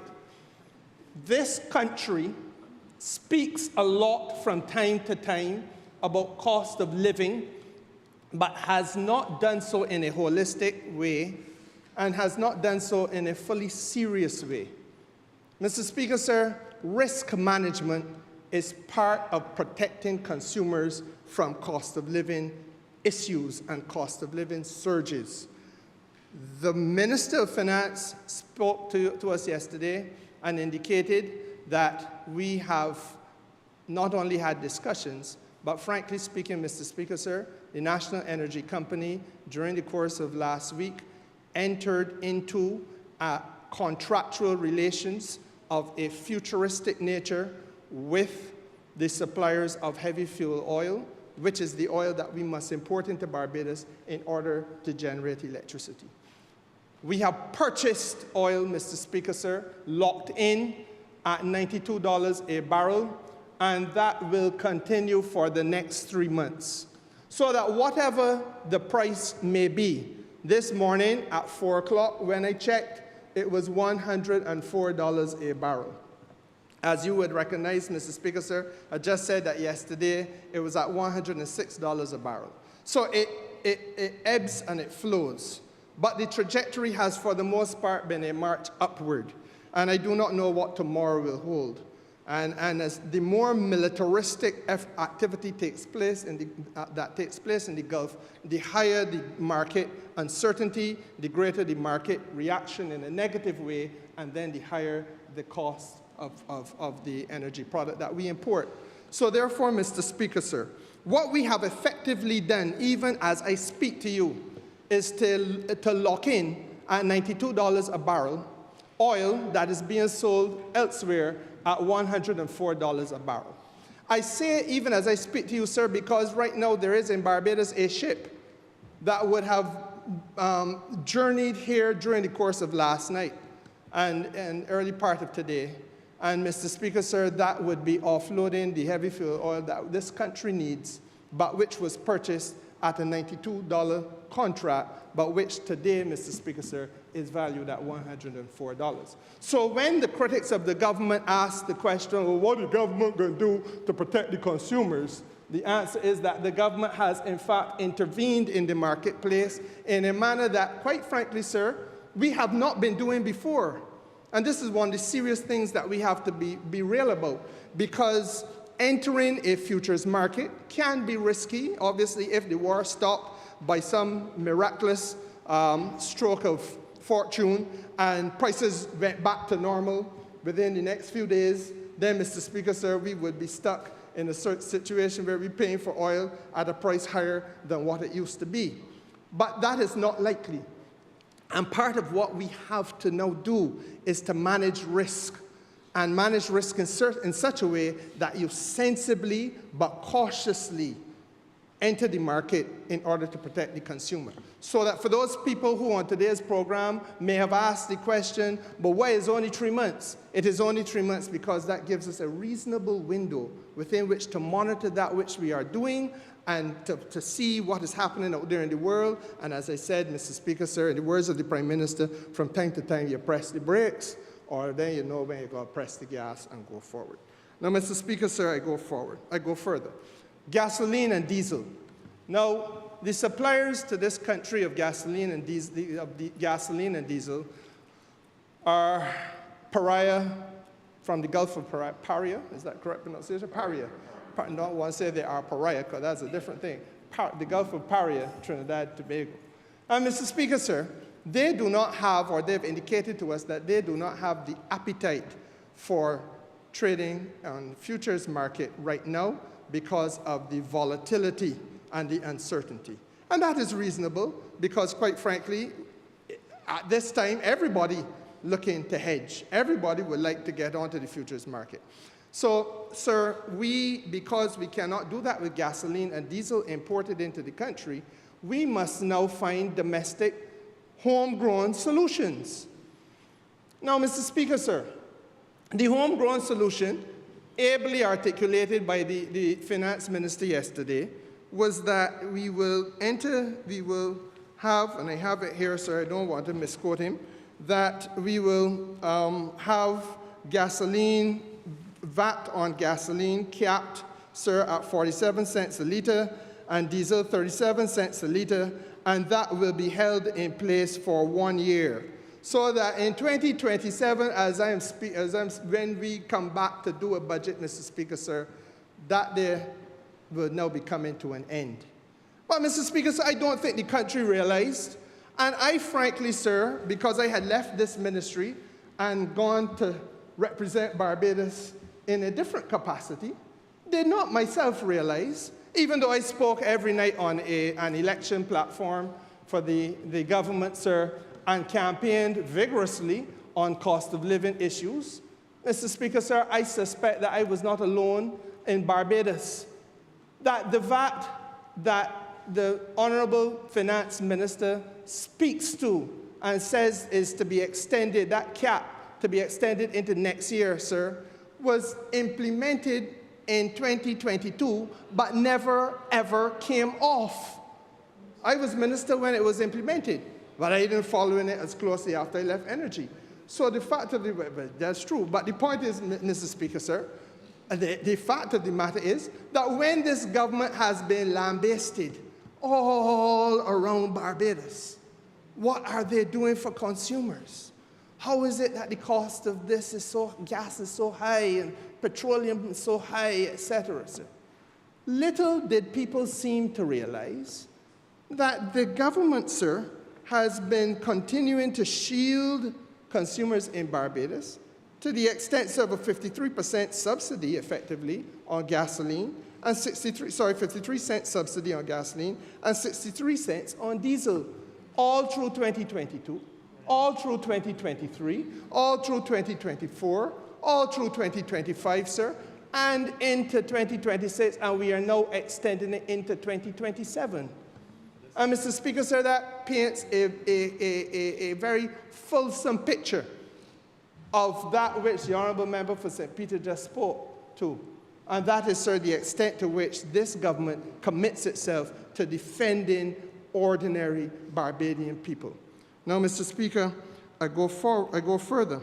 This country speaks a lot from time to time about cost of living, but has not done so in a holistic way and has not done so in a fully serious way. Mr. Speaker, sir, risk management is part of protecting consumers from cost of living issues and cost of living surges. The Minister of Finance spoke to us yesterday and indicated that we have not only had discussions, but frankly speaking, Mr. Speaker, sir, the National Energy Company, during the course of last week, entered into contractual relations of a futuristic nature with the suppliers of heavy fuel oil, which is the oil that we must import into Barbados in order to generate electricity. We have purchased oil, Mr. Speaker, sir, locked in at $92 a barrel, and that will continue for the next 3 months. So that whatever the price may be, this morning at 4 o'clock when I checked, it was $104 a barrel. As you would recognize, Mr. Speaker, sir, I just said that yesterday it was at $106 a barrel. So it ebbs and it flows. But the trajectory has, for the most part, been a march upward. And I do not know what tomorrow will hold. And as the more militaristic activity takes place that takes place in the Gulf, the higher the market uncertainty, the greater the market reaction in a negative way, and then the higher the cost of the energy product that we import. So therefore, Mr. Speaker, sir, what we have effectively done, even as I speak to you, is to lock in at $92 a barrel oil that is being sold elsewhere at $104 a barrel. I say even as I speak to you, sir, because right now there is in Barbados a ship that would have journeyed here during the course of last night and early part of today. And Mr. Speaker, sir, that would be offloading the heavy fuel oil that this country needs but which was purchased at a $92 contract, but which today, Mr. Speaker, sir, is valued at $104. So when the critics of the government ask the question, well, what is the government going to do to protect the consumers? The answer is that the government has, in fact, intervened in the marketplace in a manner that, quite frankly, sir, we have not been doing before. And this is one of the serious things that we have to be real about, because entering a futures market can be risky. Obviously, if the war stopped by some miraculous stroke of fortune and prices went back to normal within the next few days, then, Mr. Speaker, sir, we would be stuck in a certain situation where we're paying for oil at a price higher than what it used to be. But that is not likely. And part of what we have to now do is to manage risk, and manage risk in such a way that you sensibly but cautiously enter the market in order to protect the consumer. So that for those people who on today's program may have asked the question, but why is only 3 months? It is only 3 months because that gives us a reasonable window within which to monitor that which we are doing and to see what is happening out there in the world. And as I said, Mr. Speaker, sir, in the words of the Prime Minister, from time to time you press the brakes, or then you know when you're going to press the gas and go forward. Now, Mr. Speaker, sir, I go further. Gasoline and diesel. Now, the suppliers to this country of gasoline and diesel, are Pariah from the Gulf of Paria. Is that correct pronunciation? Paria. I don't want to say they are Pariah, because that's a different thing. The Gulf of Paria, Trinidad, Tobago. And Mr. Speaker, sir, they do not have, or they've indicated to us that they do not have the appetite for trading on the futures market right now because of the volatility and the uncertainty. And that is reasonable because, quite frankly, at this time, everybody looking to hedge. Everybody would like to get onto the futures market. So, sir, because we cannot do that with gasoline and diesel imported into the country, we must now find domestic, homegrown solutions. Now, Mr. Speaker, sir, the homegrown solution, ably articulated by the finance minister yesterday, was that we will have, and I have it here, sir, I don't want to misquote him, that we will have gasoline, VAT on gasoline capped, sir, at 47 cents a litre, and diesel 37 cents a litre, and that will be held in place for 1 year. So that in 2027, when we come back to do a budget, Mr. Speaker, sir, that there will now be coming to an end. But, Mr. Speaker, sir, I don't think the country realized, and I frankly, sir, because I had left this ministry and gone to represent Barbados in a different capacity, did not myself realize, even though I spoke every night on an election platform for the government, sir, and campaigned vigorously on cost of living issues, Mr. Speaker, sir, I suspect that I was not alone in Barbados. That the VAT that the Honourable Finance Minister speaks to and says is to be extended, that cap to be extended into next year, sir, was implemented in 2022, but never, ever came off. I was minister when it was implemented, but I didn't follow in it as closely after I left energy. So the fact of the, that's true, but the point is, Mr. Speaker, sir, the fact of the matter is that when this government has been lambasted all around Barbados, what are they doing for consumers? How is it that the cost of this is so, gas is so high and petroleum is so high, etc., sir? Little did people seem to realize that the government, sir, has been continuing to shield consumers in Barbados to the extent of a 53% subsidy, effectively, on gasoline, and 53 cents subsidy on gasoline, and 63 cents on diesel, all through 2022, all through 2023, all through 2024, all through 2025, sir, and into 2026, and we are now extending it into 2027. And Mr. Speaker, sir, that paints a very fulsome picture of that which the Honourable Member for St. Peter just spoke to. And that is, sir, the extent to which this government commits itself to defending ordinary Barbadian people. Now, Mr. Speaker, I go further.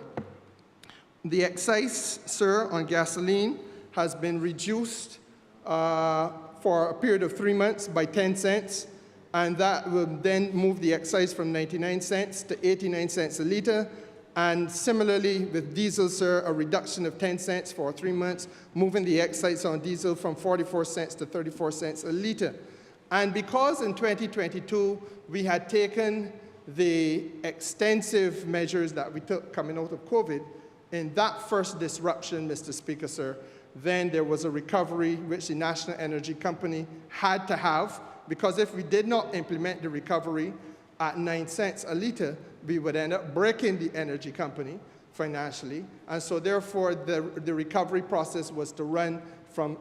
The excise, sir, on gasoline has been reduced for a period of 3 months by 10 cents, and that will then move the excise from 99 cents to 89 cents a litre. And similarly with diesel, sir, a reduction of 10 cents for 3 months, moving the excise on diesel from 44 cents to 34 cents a litre. And because in 2022 we had taken the extensive measures that we took coming out of COVID, in that first disruption, Mr. Speaker, sir, then there was a recovery which the National Energy Company had to have, because if we did not implement the recovery at 9 cents a litre, we would end up breaking the energy company financially. And so therefore, the recovery process was to run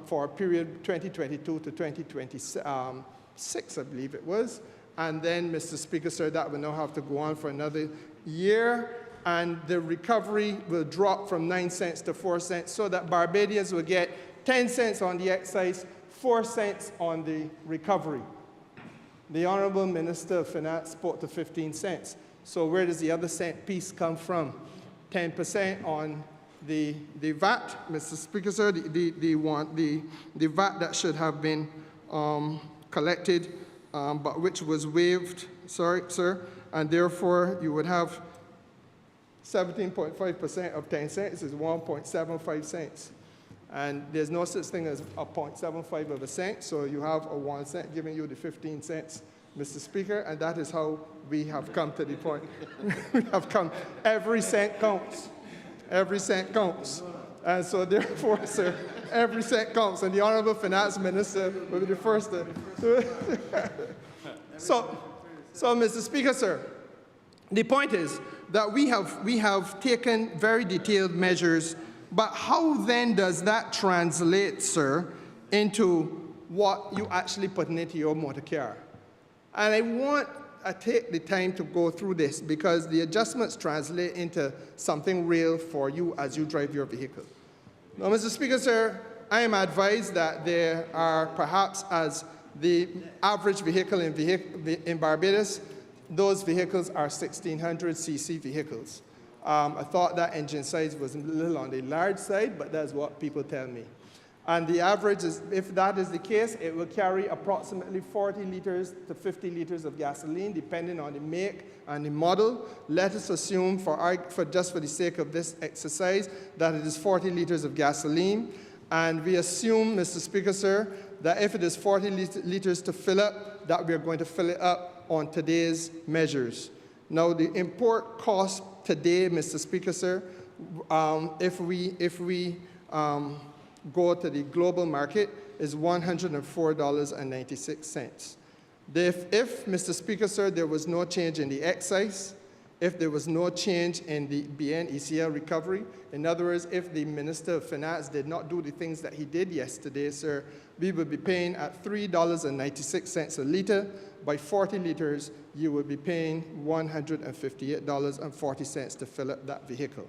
for a period 2022 to 2026, I believe it was. And then, Mr. Speaker, sir, that will now have to go on for another year. And the recovery will drop from 9 cents to 4 cents so that Barbadians will get 10 cents on the excise, 4 cents on the recovery. The Honourable Minister of Finance spoke to 15 cents. So where does the other cent piece come from? 10% on the VAT, Mr. Speaker, sir, the VAT that should have been collected, but which was waived, sorry, sir, and therefore you would have 17.5% of 10 cents is 1.75 cents. And there's no such thing as a 0.75 of a cent, so you have a 1 cent giving you the 15 cents, Mr. Speaker, and that is how we have come to the point. We have come, every cent counts. Every cent counts. And so therefore, sir, every cent counts, and the Honourable Finance Minister will be the first to. So, Mr. Speaker, sir, the point is that we have taken very detailed measures, but how then does that translate, sir, into what you actually put into your motor car? And I take the time to go through this because the adjustments translate into something real for you as you drive your vehicle. Now, Mr. Speaker, sir, I am advised that there are perhaps, as the average vehicle in Barbados, those vehicles are 1,600 cc vehicles. I thought that engine size was a little on the large side, but that's what people tell me. And the average is, if that is the case, it will carry approximately 40 liters to 50 liters of gasoline, depending on the make and the model. Let us assume, just for the sake of this exercise, that it is 40 liters of gasoline. And we assume, Mr. Speaker, sir, that if it is 40 liters to fill up, that we are going to fill it up on today's measures. Now, the import cost today, Mr. Speaker, sir, if we go to the global market, is $104.96. If, Mr. Speaker, sir, there was no change in the excise, if there was no change in the BN-ECL recovery, in other words, if the Minister of Finance did not do the things that he did yesterday, sir, we would be paying at $3.96 a litre. By 40 litres, you would be paying $158.40 to fill up that vehicle.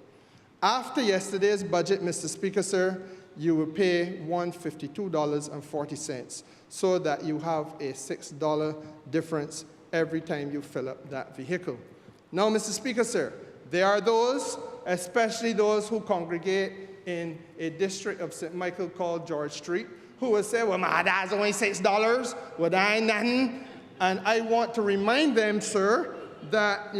After yesterday's budget, Mr. Speaker, sir, you will pay $152.40, so that you have a $6 difference every time you fill up that vehicle. Now, Mr. Speaker, sir, there are those, especially those who congregate in a district of St. Michael called George Street, who will say, well, my dad's only $6, well, that ain't nothing. And I want to remind them, sir, that,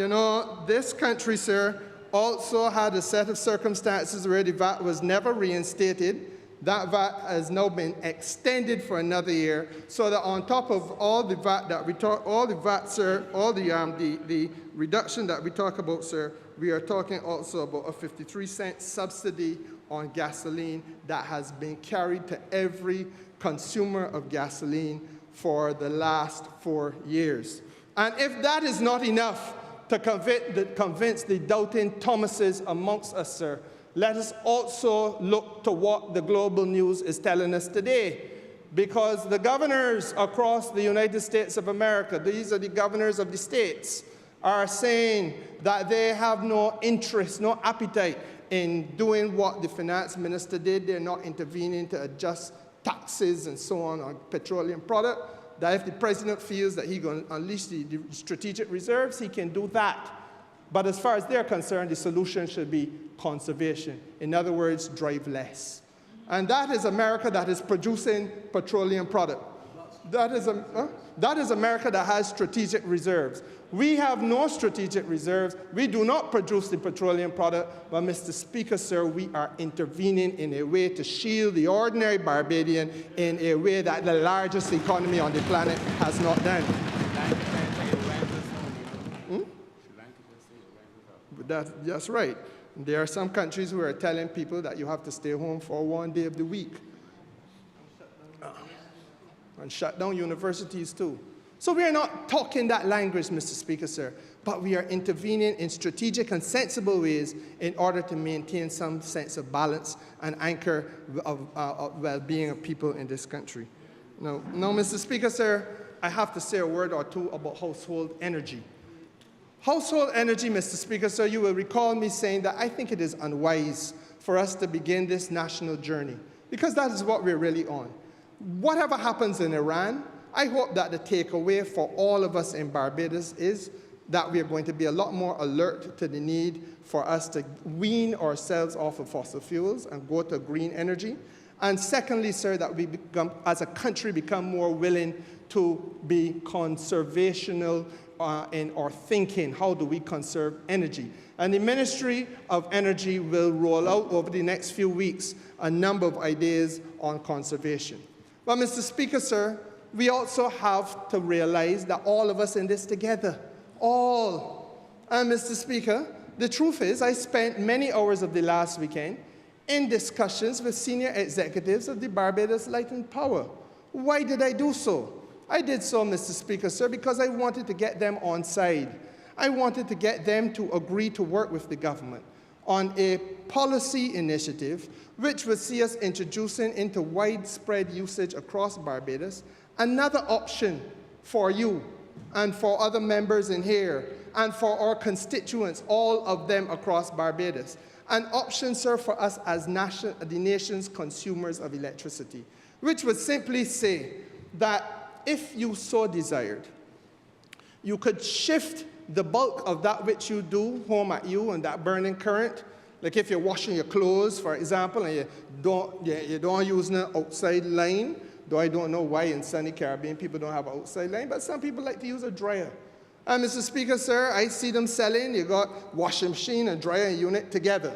this country, sir, also had a set of circumstances where the VAT was never reinstated. That VAT has now been extended for another year, so that on top of all the VAT that we talk, all the VAT, sir, all the reduction that we talk about, sir, we are talking also about a 53-cent subsidy on gasoline that has been carried to every consumer of gasoline for the last 4 years. And if that is not enough to convince the doubting Thomases amongst us, sir, let us also look to what the global news is telling us today. Because the governors across the United States of America, these are the governors of the states, are saying that they have no interest, no appetite in doing what the finance minister did. They're not intervening to adjust taxes and so on petroleum product. That if the president feels that he's going to unleash the strategic reserves, he can do that. But as far as they're concerned, the solution should be conservation. In other words, drive less. And that is America that is producing petroleum product. That is America that has strategic reserves. We have no strategic reserves. We do not produce the petroleum product. But, Mr. Speaker, sir, we are intervening in a way to shield the ordinary Barbadian in a way that the largest economy on the planet has not done. That's right. There are some countries who are telling people that you have to stay home for 1 day of the week. And shut down universities too. So we are not talking that language, Mr. Speaker, sir, but we are intervening in strategic and sensible ways in order to maintain some sense of balance and anchor of well-being of people in this country. Now, Mr. Speaker, sir, I have to say a word or two about household energy. Household energy, Mr. Speaker, sir, you will recall me saying that I think it is unwise for us to begin this national journey, because that is what we're really on. Whatever happens in Iran, I hope that the takeaway for all of us in Barbados is that we are going to be a lot more alert to the need for us to wean ourselves off of fossil fuels and go to green energy. And secondly, sir, that we become, as a country, become more willing to be conservational in our thinking. How do we conserve energy? And the Ministry of Energy will roll out over the next few weeks a number of ideas on conservation. But, Mr. Speaker, sir, we also have to realize that all of us in this together, all. And, Mr. Speaker, the truth is I spent many hours of the last weekend in discussions with senior executives of the Barbados Light and Power. Why did I do so? I did so, Mr. Speaker, sir, because I wanted to get them on side. I wanted to get them to agree to work with the government on a policy initiative which would see us introducing into widespread usage across Barbados another option for you and for other members in here and for our constituents, all of them across Barbados. An option, sir, for us as the nation's consumers of electricity, which would simply say that if you so desired, you could shift the bulk of that which you do home at you and that burning current. Like if you're washing your clothes, for example, and you don't use an outside line, though I don't know why in sunny Caribbean people don't have an outside line, but some people like to use a dryer. And Mr. Speaker, sir, I see them selling, you got washing machine and dryer unit together.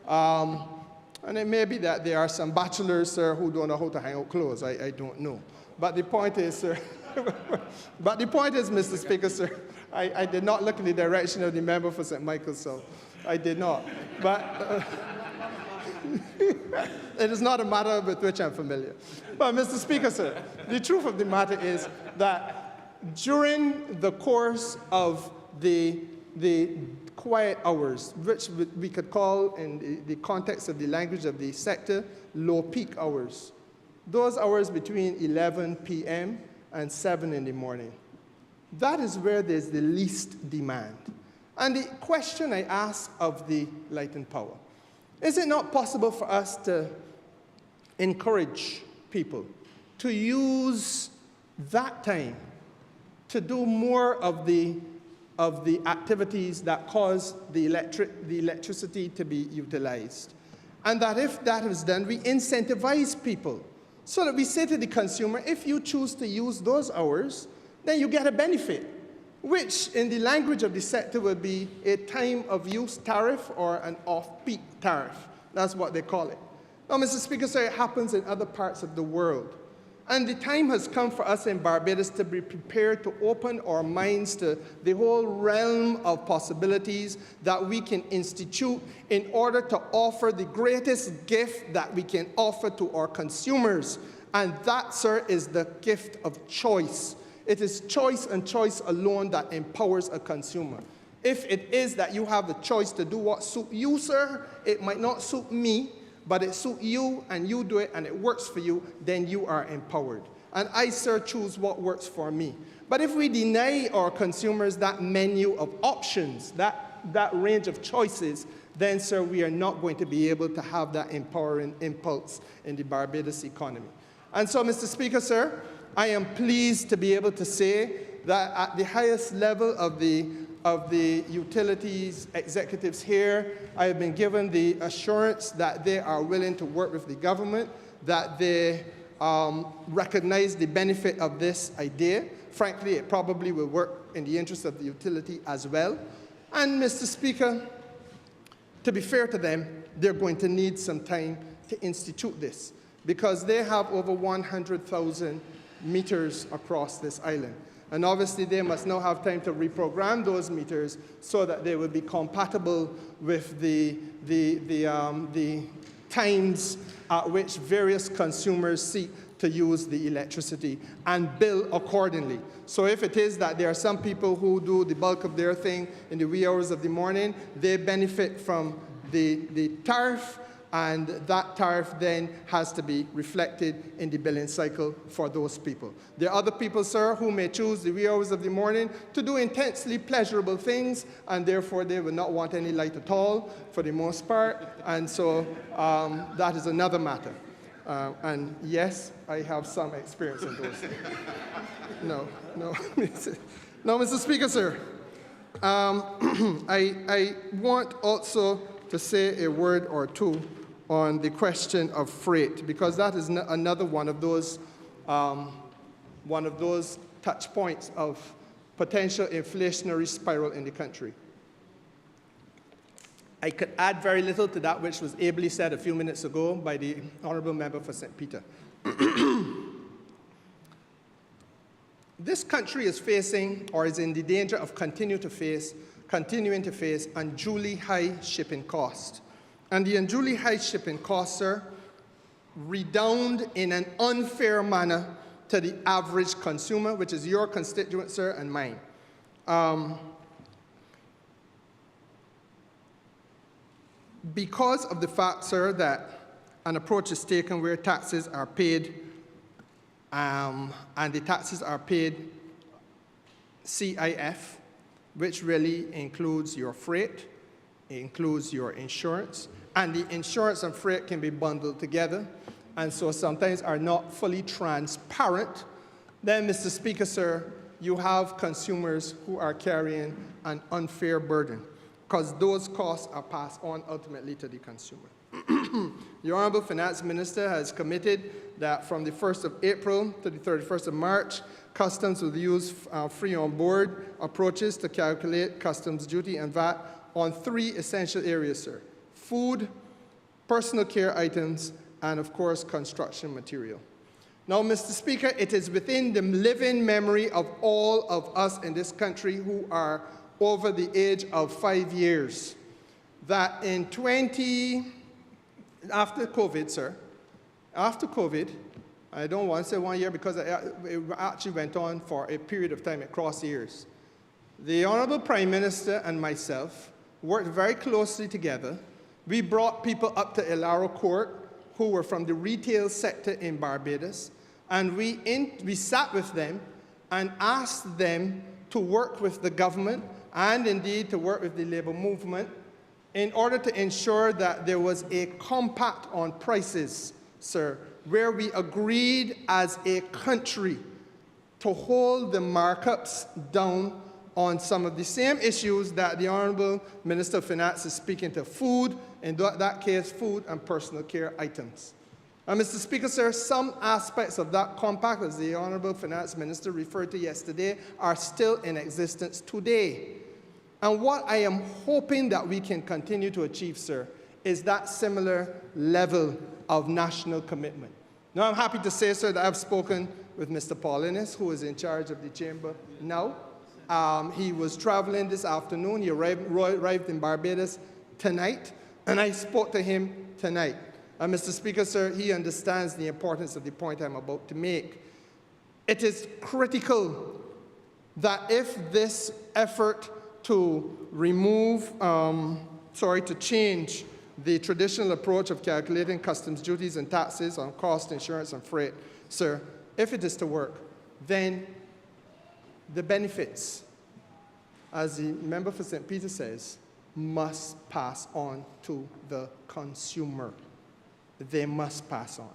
And it may be that there are some bachelors, sir, who don't know how to hang out clothes. I don't know. But the point is, sir, Mr. Speaker, sir, I did not look in the direction of the member for St. Michael's, so I did not. But it is not a matter with which I'm familiar. But, Mr. Speaker, sir, the truth of the matter is that during the course of the quiet hours, which we could call, in the context of the language of the sector, low peak hours, those hours between 11 p.m. and 7 in the morning, that is where there's the least demand. And the question I ask of the Light and Power, is it not possible for us to encourage people to use that time to do more of the activities that cause the electricity to be utilized? And that if that is done, we incentivize people so that we say to the consumer, if you choose to use those hours, then you get a benefit, which in the language of the sector would be a time of use tariff or an off-peak tariff. That's what they call it. Now, Mr. Speaker, sir, it happens in other parts of the world. And the time has come for us in Barbados to be prepared to open our minds to the whole realm of possibilities that we can institute in order to offer the greatest gift that we can offer to our consumers. And that, sir, is the gift of choice. It is choice and choice alone that empowers a consumer. If it is that you have the choice to do what suits you, sir, it might not suit me, but it suits you and you do it and it works for you, then you are empowered. And I, sir, choose what works for me. But if we deny our consumers that menu of options, that range of choices, then, sir, we are not going to be able to have that empowering impulse in the Barbados economy. And so, Mr. Speaker, sir, I am pleased to be able to say that at the highest level of the utilities executives here, I have been given the assurance that they are willing to work with the government, that they recognize the benefit of this idea. Frankly, it probably will work in the interest of the utility as well. And, Mr. Speaker, to be fair to them, they're going to need some time to institute this because they have over 100,000 meters across this island. And obviously, they must now have time to reprogram those meters so that they will be compatible with the times at which various consumers seek to use the electricity and bill accordingly. So if it is that there are some people who do the bulk of their thing in the wee hours of the morning, they benefit from the tariff, and that tariff then has to be reflected in the billing cycle for those people. There are other people, sir, who may choose the wee hours of the morning to do intensely pleasurable things, and therefore they will not want any light at all for the most part, and so that is another matter. And yes, I have some experience in those things. No, Mr. Speaker, sir. I want also to say a word or two on the question of freight, because that is another one of those touch points of potential inflationary spiral in the country. I could add very little to that which was ably said a few minutes ago by the Honourable Member for St. Peter. This country is facing, or is in the danger of continuing to face, unduly high shipping costs. And the unduly high shipping costs, sir, redound in an unfair manner to the average consumer, which is your constituent, sir, and mine. Because of the fact, sir, that an approach is taken where taxes are paid, and the taxes are paid CIF, which really includes your freight, it includes your insurance, and the insurance and freight can be bundled together, and so sometimes are not fully transparent, then, Mr. Speaker, sir, you have consumers who are carrying an unfair burden, because those costs are passed on ultimately to the consumer. The Honourable Finance Minister has committed that from the 1st of April to the 31st of March, Customs will use free on-board approaches to calculate customs duty and VAT on 3 essential areas, sir: food, personal care items, and, of course, construction material. Now, Mr. Speaker, it is within the living memory of all of us in this country who are over the age of 5 years that after COVID, sir, after COVID, I don't want to say 1 year because it actually went on for a period of time across years. The Honourable Prime Minister and myself worked very closely together. We brought people up to Ilaro Court who were from the retail sector in Barbados, and we sat with them and asked them to work with the government and indeed to work with the labour movement in order to ensure that there was a compact on prices, sir, where we agreed as a country to hold the markups down on some of the same issues that the Honourable Minister of Finance is speaking to: food, in that case, food and personal care items. And, Mr. Speaker, sir, some aspects of that compact, as the Honourable Finance Minister referred to yesterday, are still in existence today. And what I am hoping that we can continue to achieve, sir, is that similar level of national commitment. Now, I'm happy to say, sir, that I've spoken with Mr. Paul Innes, who is in charge of the chamber now. He was traveling this afternoon. He arrived in Barbados tonight, and I spoke to him tonight. And, Mr. Speaker, sir, he understands the importance of the point I'm about to make. It is critical that if this effort to to change the traditional approach of calculating customs duties and taxes on cost, insurance, and freight, sir, if it is to work, then the benefits, as the member for St. Peter says, must pass on to the consumer. They must pass on.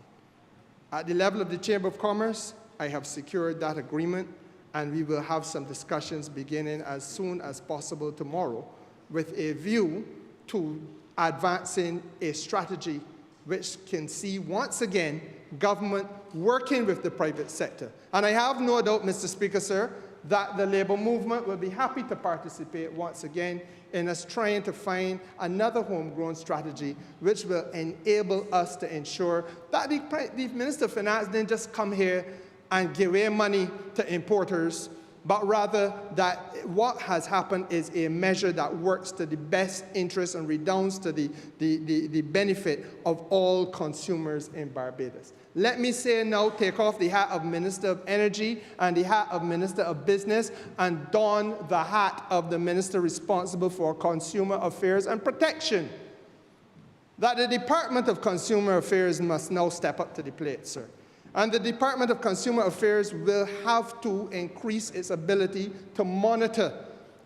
At the level of the Chamber of Commerce, I have secured that agreement, and we will have some discussions beginning as soon as possible tomorrow with a view to advancing a strategy which can see, once again, government working with the private sector. And I have no doubt, Mr. Speaker, sir, that the Labour movement will be happy to participate once again in us trying to find another homegrown strategy which will enable us to ensure that the Minister of Finance didn't just come here and give away money to importers, but rather that what has happened is a measure that works to the best interest and redounds to the benefit of all consumers in Barbados. Let me say now, take off the hat of Minister of Energy and the hat of Minister of Business and don the hat of the Minister responsible for Consumer Affairs and Protection. That the Department of Consumer Affairs must now step up to the plate, sir. And the Department of Consumer Affairs will have to increase its ability to monitor.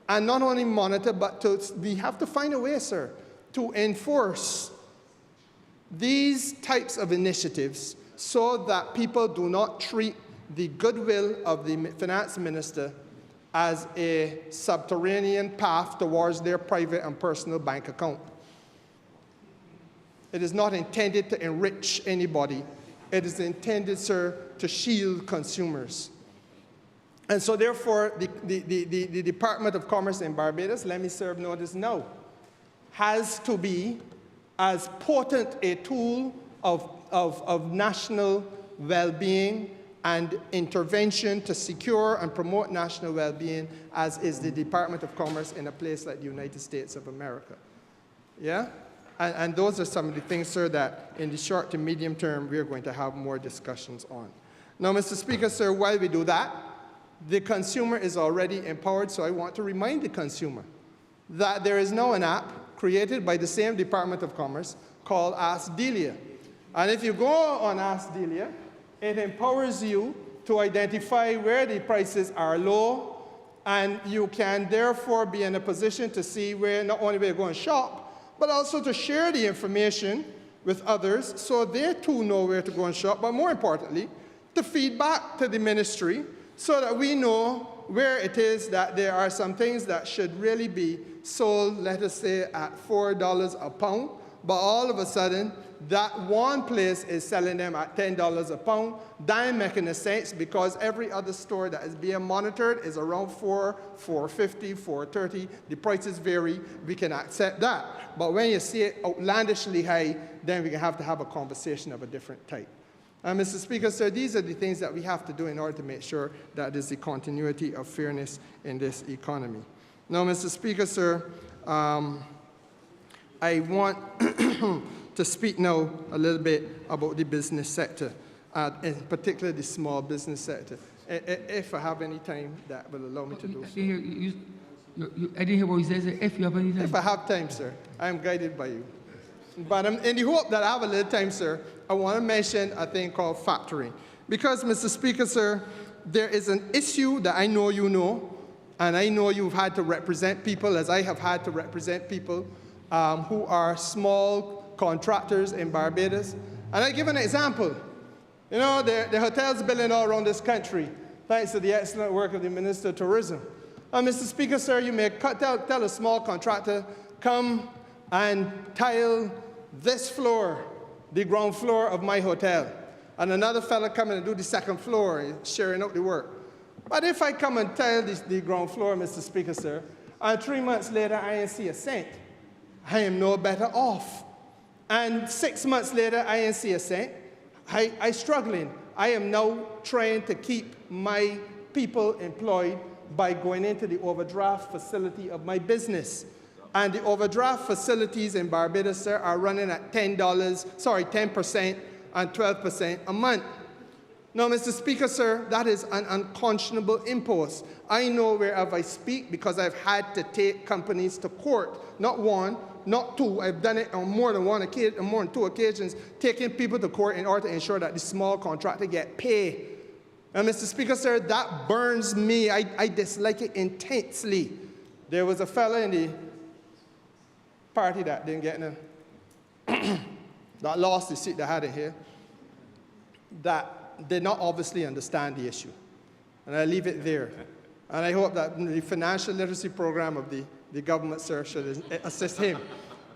And not only monitor, but we have to find a way, sir, to enforce these types of initiatives so that people do not treat the goodwill of the finance minister as a subterranean path towards their private and personal bank account. It is not intended to enrich anybody. It is intended, sir, to shield consumers. And so therefore, the Department of Commerce in Barbados, let me serve notice now, has to be as potent a tool of national well-being and intervention to secure and promote national well-being as is the Department of Commerce in a place like the United States of America. Yeah? And those are some of the things, sir, that in the short to medium term we're going to have more discussions on. Now, Mr. Speaker, sir, while we do that, the consumer is already empowered, so I want to remind the consumer that there is now an app created by the same Department of Commerce called Ask Delia. And if you go on Ask Delia, it empowers you to identify where the prices are low, and you can therefore be in a position to see where not only where you go and shop, but also to share the information with others so they too know where to go and shop, but more importantly, to feed back to the ministry so that we know where it is that there are some things that should really be sold, let us say, at $4 a pound, but all of a sudden, that one place is selling them at $10 a pound. That ain't making sense because every other store that is being monitored is around $4, $4.50, $4.30. The prices vary. We can accept that. But when you see it outlandishly high, then we have to have a conversation of a different type. And Mr. Speaker, sir, these are the things that we have to do in order to make sure that there's the continuity of fairness in this economy. Now, Mr. Speaker, sir, I want to speak now a little bit about the business sector, in particular the small business sector, if I have any time that will allow me to do so. I didn't hear what you said. If you have any time. If I have time, sir, I am guided by you. But in the hope that I have a little time, sir, I want to mention a thing called factoring. Because, Mr. Speaker, sir, there is an issue that I know you know, and I know you've had to represent people, as I have had to represent people who are small contractors in Barbados. And I give an example. You know, the hotels building all around this country, thanks to the excellent work of the Minister of Tourism. Mr. Speaker, sir, you may tell a small contractor, come and tile this floor, the ground floor of my hotel. And another fellow come in and do the second floor, sharing out the work. But if I come and tile the ground floor, Mr. Speaker, sir, and 3 months later I ain't see a cent, I am no better off. And 6 months later, I ain't see a cent. I struggling. I am now trying to keep my people employed by going into the overdraft facility of my business. And the overdraft facilities in Barbados, sir, are running at 10% and 12% a month. Now, Mr. Speaker, sir, that is an unconscionable impose. I know wherever I speak because I've had to take companies to court, not one, not two. I've done it on more than one occasion, more than two occasions, taking people to court in order to ensure that the small contractor get paid. And Mr. Speaker, sir, that burns me. I dislike it intensely. There was a fellow in the party that didn't get in, that lost the seat they had in here, that did not obviously understand the issue. And I leave it there. And I hope that the financial literacy program of the government, sir, should assist him.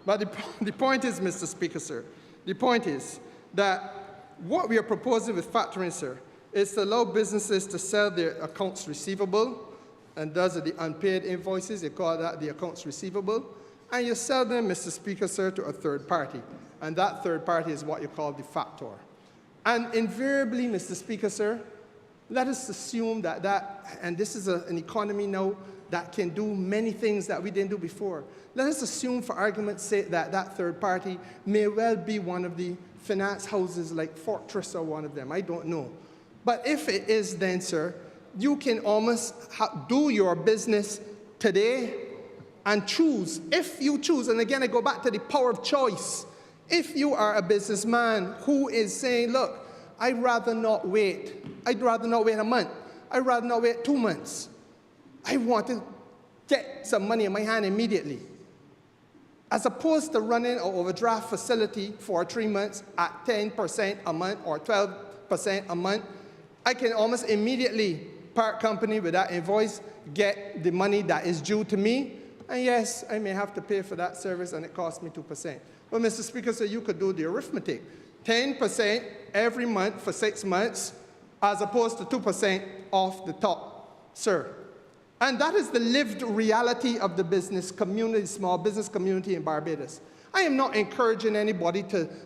But the point is, Mr. Speaker, sir, the point is that what we are proposing with factoring, sir, is to allow businesses to sell their accounts receivable, and those are the unpaid invoices, they call that the accounts receivable, and you sell them, Mr. Speaker, sir, to a third party. And that third party is what you call the factor. And invariably, Mr. Speaker, sir, let us assume and this is an economy now that can do many things that we didn't do before. Let us assume, for argument's sake, that that third party may well be one of the finance houses like Fortress or one of them. I don't know. But if it is, then, sir, you can almost do your business today and choose. If you choose, and again, I go back to the power of choice. If you are a businessman who is saying, look, I'd rather not wait. I'd rather not wait a month. I'd rather not wait 2 months. I want to get some money in my hand immediately. As opposed to running an overdraft facility for 3 months at 10% a month or 12% a month, I can almost immediately part company with that invoice, get the money that is due to me, and yes, I may have to pay for that service and it costs me 2%. But Mr. Speaker, so you could do the arithmetic. 10% every month for 6 months, as opposed to 2% off the top, sir. And that is the lived reality of the business community, small business community in Barbados. I am not encouraging anybody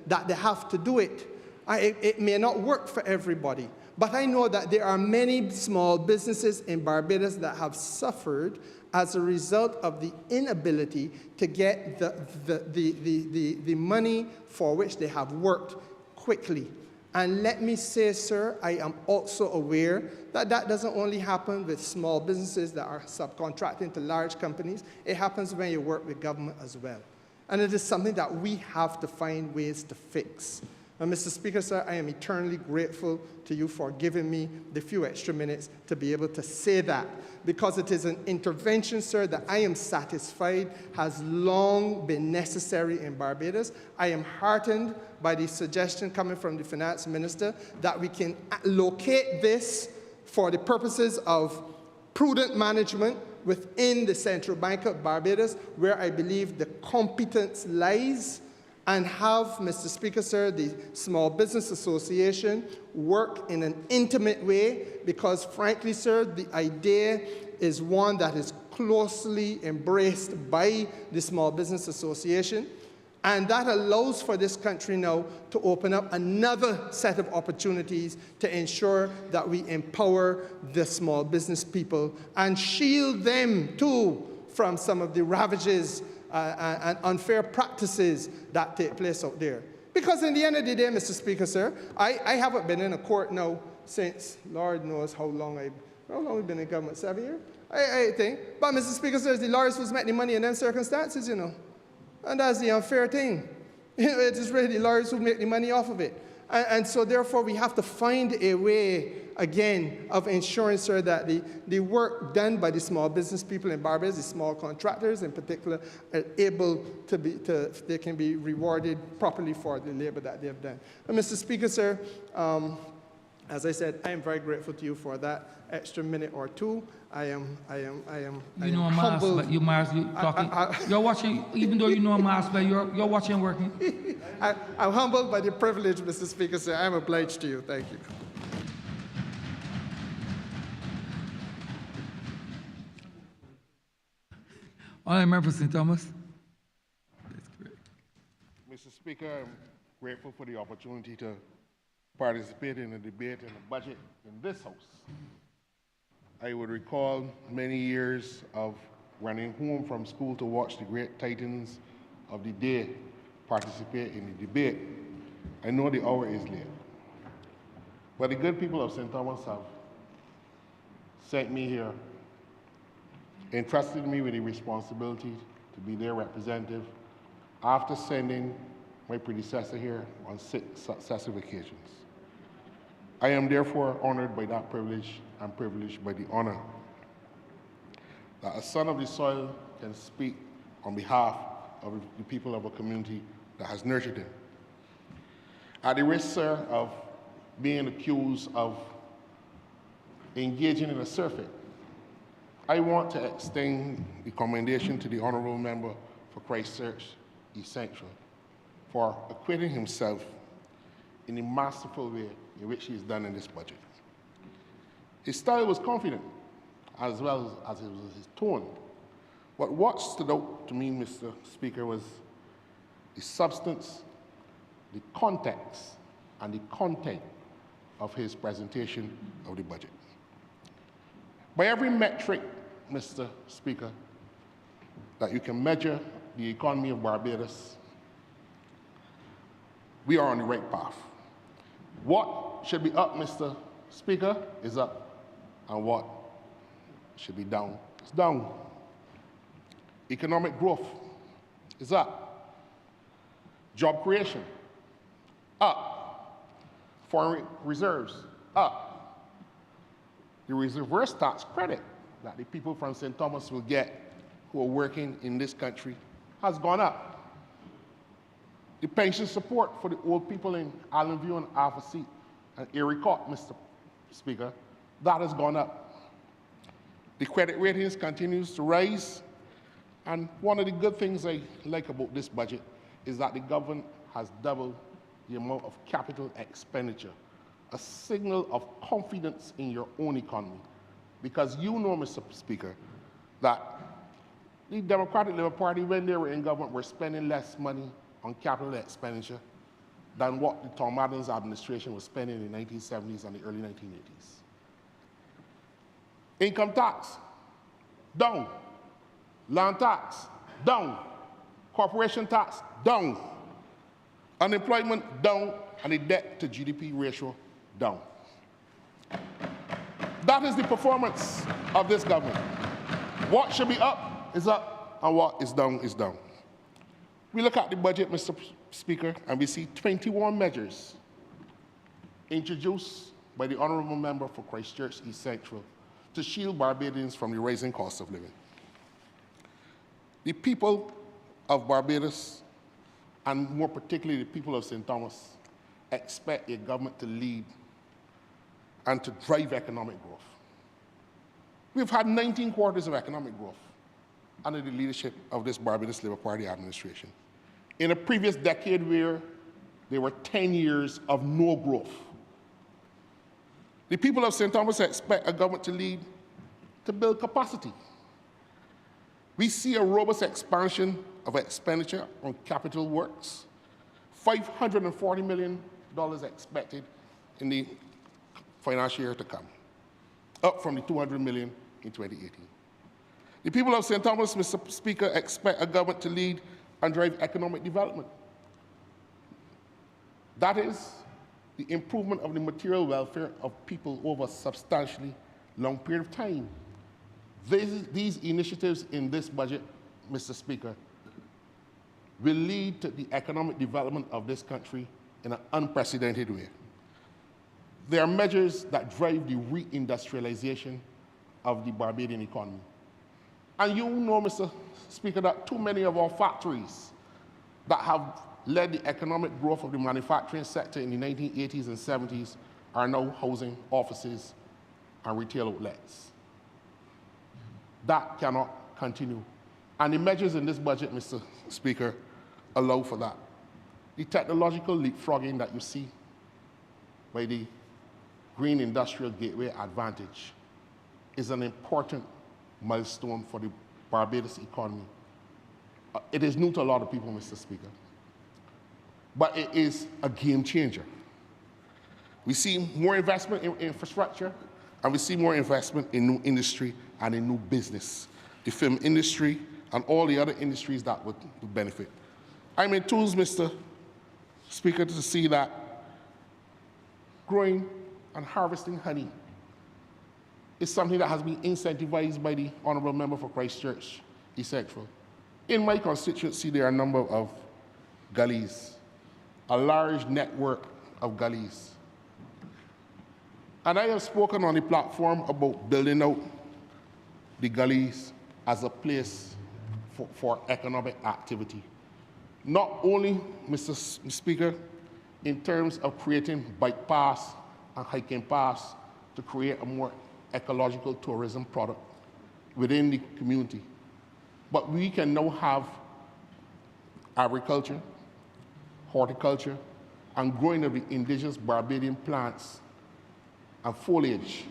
that they have to do it. It may not work for everybody. But I know that there are many small businesses in Barbados that have suffered as a result of the inability to get the money for which they have worked quickly. And let me say, sir, I am also aware that that doesn't only happen with small businesses that are subcontracting to large companies. It happens when you work with government as well. And it is something that we have to find ways to fix. And Mr. Speaker, sir, I am eternally grateful to you for giving me the few extra minutes to be able to say that, because it is an intervention, sir, that I am satisfied has long been necessary in Barbados. I am heartened by the suggestion coming from the finance minister that we can locate this for the purposes of prudent management within the Central Bank of Barbados, where I believe the competence lies, and have, Mr. Speaker, sir, the Small Business Association work in an intimate way, because frankly, sir, the idea is one that is closely embraced by the Small Business Association, and that allows for this country now to open up another set of opportunities to ensure that we empower the small business people and shield them too from some of the ravages and unfair practices that take place out there. Because in the end of the day, Mr. Speaker, sir, I haven't been in a court now since Lord knows how long we've been in government, 7 years, I think. But Mr. Speaker, sir, it's the lawyers who's making money in them circumstances, you know. And that's the unfair thing. It is really the lawyers who make the money off of it. And so therefore we have to find a way, again, of ensuring, sir, that the work done by the small business people in Barbados, the small contractors in particular, are able they can be rewarded properly for the labor that they have done. And Mr. Speaker, sir, as I said, I am very grateful to you for that extra minute or two. I am humbled. But you talking. You're watching, even though you know a mask, but you're watching working. I'm humbled by the privilege, Mr. Speaker, sir. I'm obliged to you. Thank you. Honourable Member for St. Thomas. That's great. Mr. Speaker, I'm grateful for the opportunity to participate in the debate and the budget in this House. I would recall many years of running home from school to watch the great titans of the day participate in the debate. I know the hour is late, but the good people of St. Thomas have sent me here, entrusted me with the responsibility to be their representative after sending my predecessor here on 6 successive occasions. I am therefore honored by that privilege and privileged by the honor that a son of the soil can speak on behalf of the people of a community that has nurtured him. At the risk, sir, of being accused of engaging in a surfeit, I want to extend the commendation to the Honourable Member for Christchurch East Central for acquitting himself in the masterful way in which he has done in this budget. His style was confident, as well as it was his tone. But what stood out to me, Mr. Speaker, was the substance, the context, and the content of his presentation of the budget. By every metric, Mr. Speaker, that you can measure the economy of Barbados, we are on the right path. What should be up, Mr. Speaker, is up, and what should be down is down. Economic growth is up. Job creation, up. Foreign reserves, up. The reverse tax credit that the people from St. Thomas will get who are working in this country has gone up. The pension support for the old people in Allenview and Alpha Seat and Erie Court, Mr. Speaker, that has gone up. The credit ratings continues to rise, and one of the good things I like about this budget is that the government has doubled the amount of capital expenditure, a signal of confidence in your own economy. Because you know, Mr. Speaker, that the Democratic Labour Party, when they were in government, were spending less money on capital expenditure than what the Tom Adams administration was spending in the 1970s and the early 1980s. Income tax, down. Land tax, down. Corporation tax, down. Unemployment, down. And the debt to GDP ratio, down. That is the performance of this government. What should be up is up, and what is down is down. We look at the budget, Mr. Speaker, and we see 21 measures introduced by the Honourable Member for Christchurch East Central to shield Barbadians from the rising cost of living. The people of Barbados, and more particularly the people of St. Thomas, expect a government to lead and to drive economic growth. We've had 19 quarters of economic growth under the leadership of this Barbados Labour Party administration. In a previous decade where there were 10 years of no growth. The people of St. Thomas expect a government to lead to build capacity. We see a robust expansion of expenditure on capital works, $540 million expected in the financial year to come, up from the $200 million in 2018. The people of St. Thomas, Mr. Speaker, expect a government to lead and drive economic development. That is the improvement of the material welfare of people over a substantially long period of time. These initiatives in this budget, Mr. Speaker, will lead to the economic development of this country in an unprecedented way. They are measures that drive the reindustrialization of the Barbadian economy. And you know, Mr. Speaker, that too many of our factories that have led the economic growth of the manufacturing sector in the 1980s and 70s are now housing offices and retail outlets. That cannot continue. And the measures in this budget, Mr. Speaker, allow for that. The technological leapfrogging that you see by the Green Industrial Gateway Advantage is an important milestone for the Barbados economy. It is new to a lot of people, Mr. Speaker, but it is a game changer. We see more investment in infrastructure, and we see more investment in new industry and in new business, the film industry and all the other industries that would benefit. I'm enthused, Mr. Speaker, to see that growing and harvesting honey is something that has been incentivized by the Honourable Member for Christchurch East Central. In my constituency, there are a number of gullies, a large network of gullies. And I have spoken on the platform about building out the gullies as a place for economic activity. Not only, Mr. Speaker, in terms of creating bike paths and hiking paths to create a more ecological tourism product within the community, but we can now have agriculture, horticulture, and growing of the indigenous Barbadian plants and foliage,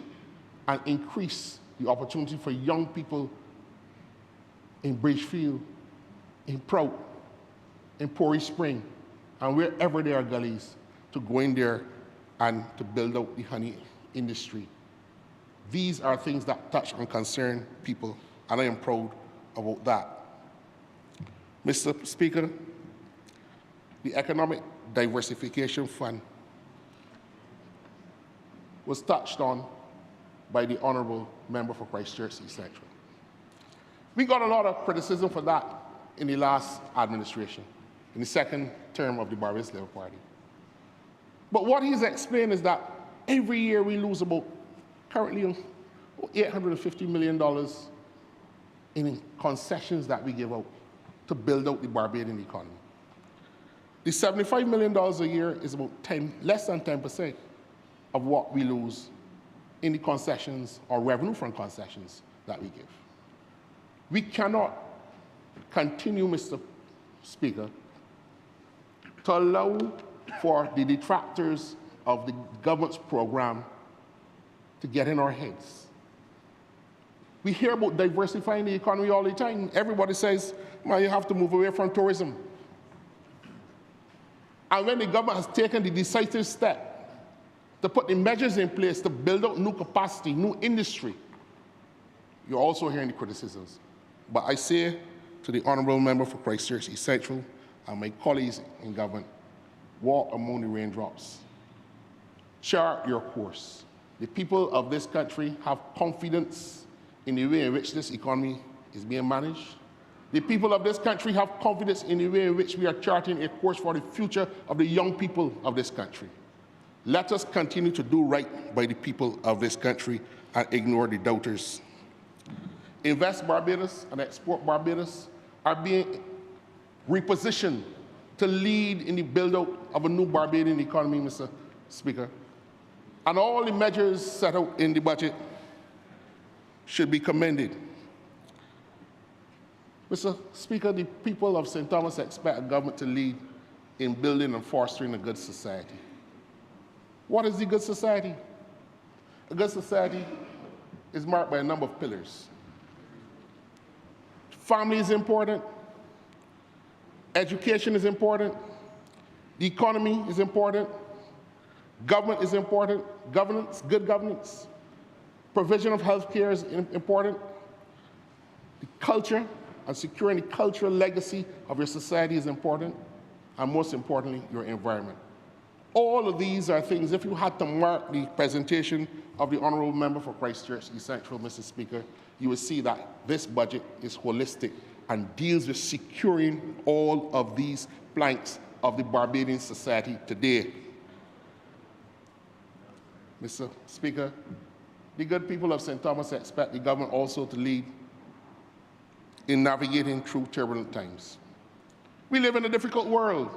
and increase the opportunity for young people in Bridgefield, in Prout, in Pori Spring, and wherever there are gullies, to go in there and to build out the honey industry. These are things that touch and concern people, and I am proud about that. Mr. Speaker, the Economic Diversification Fund was touched on by the Honourable Member for Christchurch East Central. We got a lot of criticism for that in the last administration, in the second term of the Barbados Labour Party. But what he's explained is that every year we lose about, currently, $850 million in concessions that we give out to build out the Barbadian economy. The $75 million a year is about less than 10% of what we lose in the concessions or revenue from concessions that we give. We cannot continue, Mr. Speaker, to allow for the detractors of the government's program to get in our heads. We hear about diversifying the economy all the time. Everybody says, man, you have to move away from tourism. And when the government has taken the decisive step to put the measures in place to build out new capacity, new industry, you're also hearing the criticisms. But I say to the Honourable Member for Christchurch East Central and my colleagues in government, walk among the raindrops. Chart your course. The people of this country have confidence in the way in which this economy is being managed. The people of this country have confidence in the way in which we are charting a course for the future of the young people of this country. Let us continue to do right by the people of this country and ignore the doubters. Invest Barbados and Export Barbados are being repositioned to lead in the build-out of a new Barbadian economy, Mr. Speaker. And all the measures set out in the budget should be commended. Mr. Speaker, the people of St. Thomas expect a government to lead in building and fostering a good society. What is the good society? A good society is marked by a number of pillars. Family is important. Education is important. The economy is important. Government is important. Governance, good governance. Provision of health care is important. The culture and securing the cultural legacy of your society is important. And most importantly, your environment. All of these are things, if you had to mark the presentation of the Honourable Member for Christchurch East Central, Mr. Speaker, you will see that this budget is holistic and deals with securing all of these planks of the Barbadian society today. Mr. Speaker, the good people of St. Thomas expect the government also to lead in navigating through turbulent times. We live in a difficult world,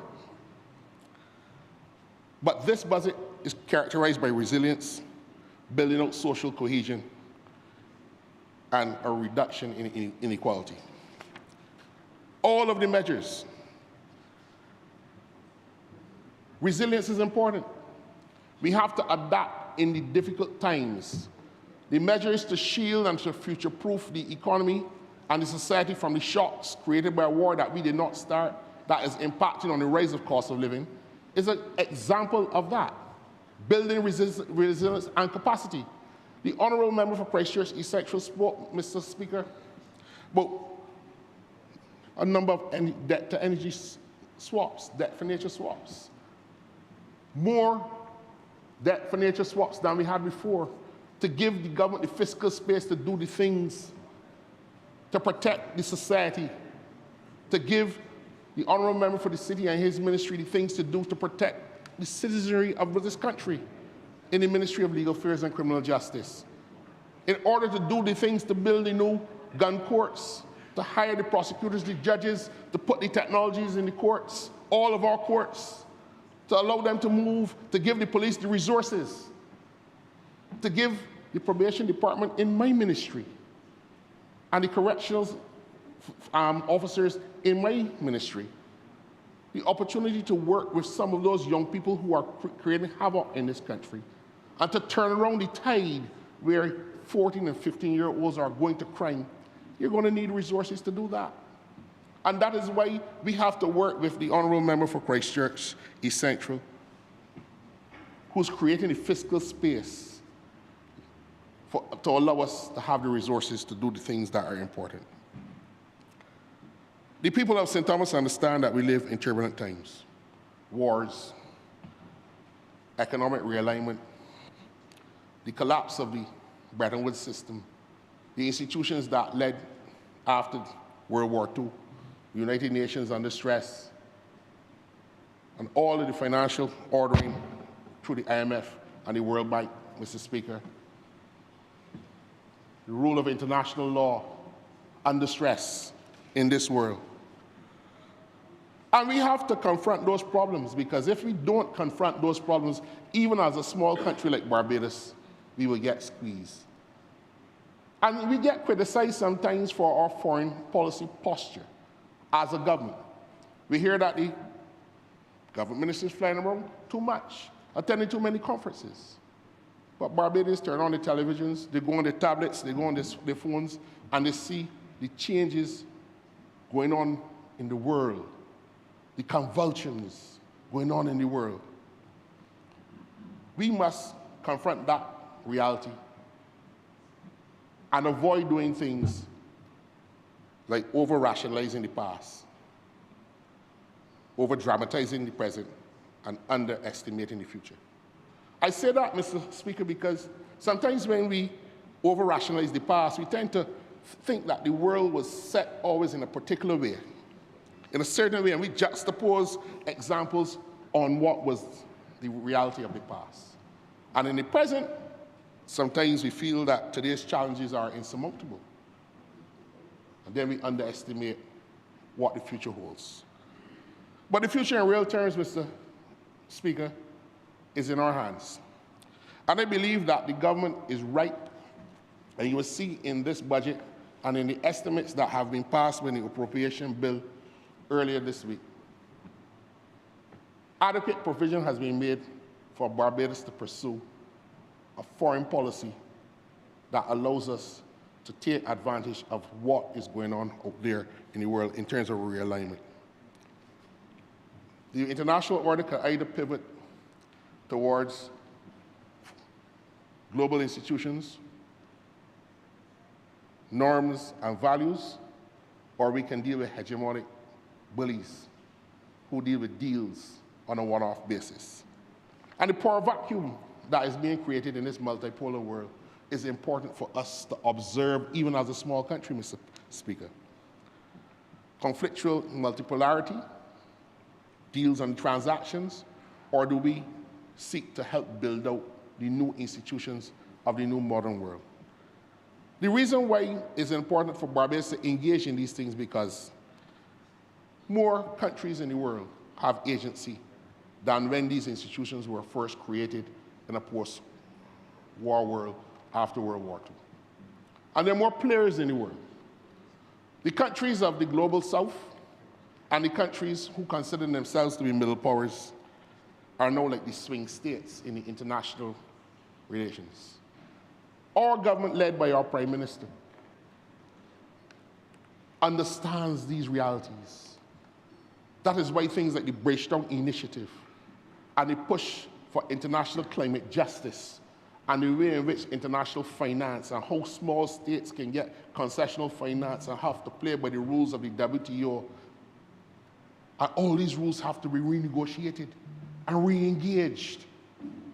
but this budget is characterized by resilience, building out social cohesion, and a reduction in inequality. All of the measures. Resilience is important. We have to adapt in the difficult times. The measures to shield and to future-proof the economy and the society from the shocks created by a war that we did not start, that is impacting on the rise of cost of living, is an example of that. Building resilience and capacity. The Honourable Member for Christchurch East Central spoke, Mr. Speaker, about a number of debt-to-energy swaps, debt-for-nature swaps. More debt-for-nature swaps than we had before to give the government the fiscal space to do the things to protect the society, to give the Honourable Member for the City and his ministry the things to do to protect the citizenry of this country. in the Ministry of Legal Affairs and Criminal Justice in order to do the things to build the new gun courts, to hire the prosecutors, the judges, to put the technologies in the courts, all of our courts, to allow them to move, to give the police the resources, to give the probation department in my ministry and the correctional officers in my ministry the opportunity to work with some of those young people who are creating havoc in this country and to turn around the tide where 14 and 15-year-olds are going to crime. You're going to need resources to do that. And that is why we have to work with the Honourable Member for Christchurch East Central, who's creating a fiscal space to allow us to have the resources to do the things that are important. The people of St. Thomas understand that we live in turbulent times. Wars, economic realignment, the collapse of the Bretton Woods system, the institutions that led after World War II, the United Nations under stress, and all of the financial ordering through the IMF and the World Bank, Mr. Speaker. The rule of international law under stress in this world. And we have to confront those problems, because if we don't confront those problems, even as a small country like Barbados, we will get squeezed. And we get criticized sometimes for our foreign policy posture as a government. We hear that the government ministers flying around too much, attending too many conferences. But Barbadians turn on the televisions, they go on their tablets, they go on their phones, and they see the changes going on in the world, the convulsions going on in the world. We must confront that reality and avoid doing things like over-rationalizing the past, over-dramatizing the present, and underestimating the future. I say that, Mr. Speaker, because sometimes when we over-rationalize the past, we tend to think that the world was set always in a particular way, in a certain way, and we juxtapose examples on what was the reality of the past. And in the present, sometimes we feel that today's challenges are insurmountable. And then we underestimate what the future holds. But the future in real terms, Mr. Speaker, is in our hands. And I believe that the government is right, and you will see in this budget and in the estimates that have been passed with the appropriation bill earlier this week, adequate provision has been made for Barbados to pursue a foreign policy that allows us to take advantage of what is going on out there in the world in terms of realignment. The international order can either pivot towards global institutions, norms and values, or we can deal with hegemonic bullies who deal with deals on a one-off basis. And the power vacuum that is being created in this multipolar world is important for us to observe, even as a small country, Mr. Speaker. Conflictual multipolarity, deals and transactions, or do we seek to help build out the new institutions of the new modern world? The reason why it's important for Barbados to engage in these things because more countries in the world have agency than when these institutions were first created in a post-war world after World War II. And there are more players in the world. The countries of the global south and the countries who consider themselves to be middle powers are now like the swing states in the international relations. Our government, led by our Prime Minister, understands these realities. That is why things like the Bridgetown Initiative and the push for international climate justice and the way in which international finance and how small states can get concessional finance and have to play by the rules of the WTO. And all these rules have to be renegotiated and re-engaged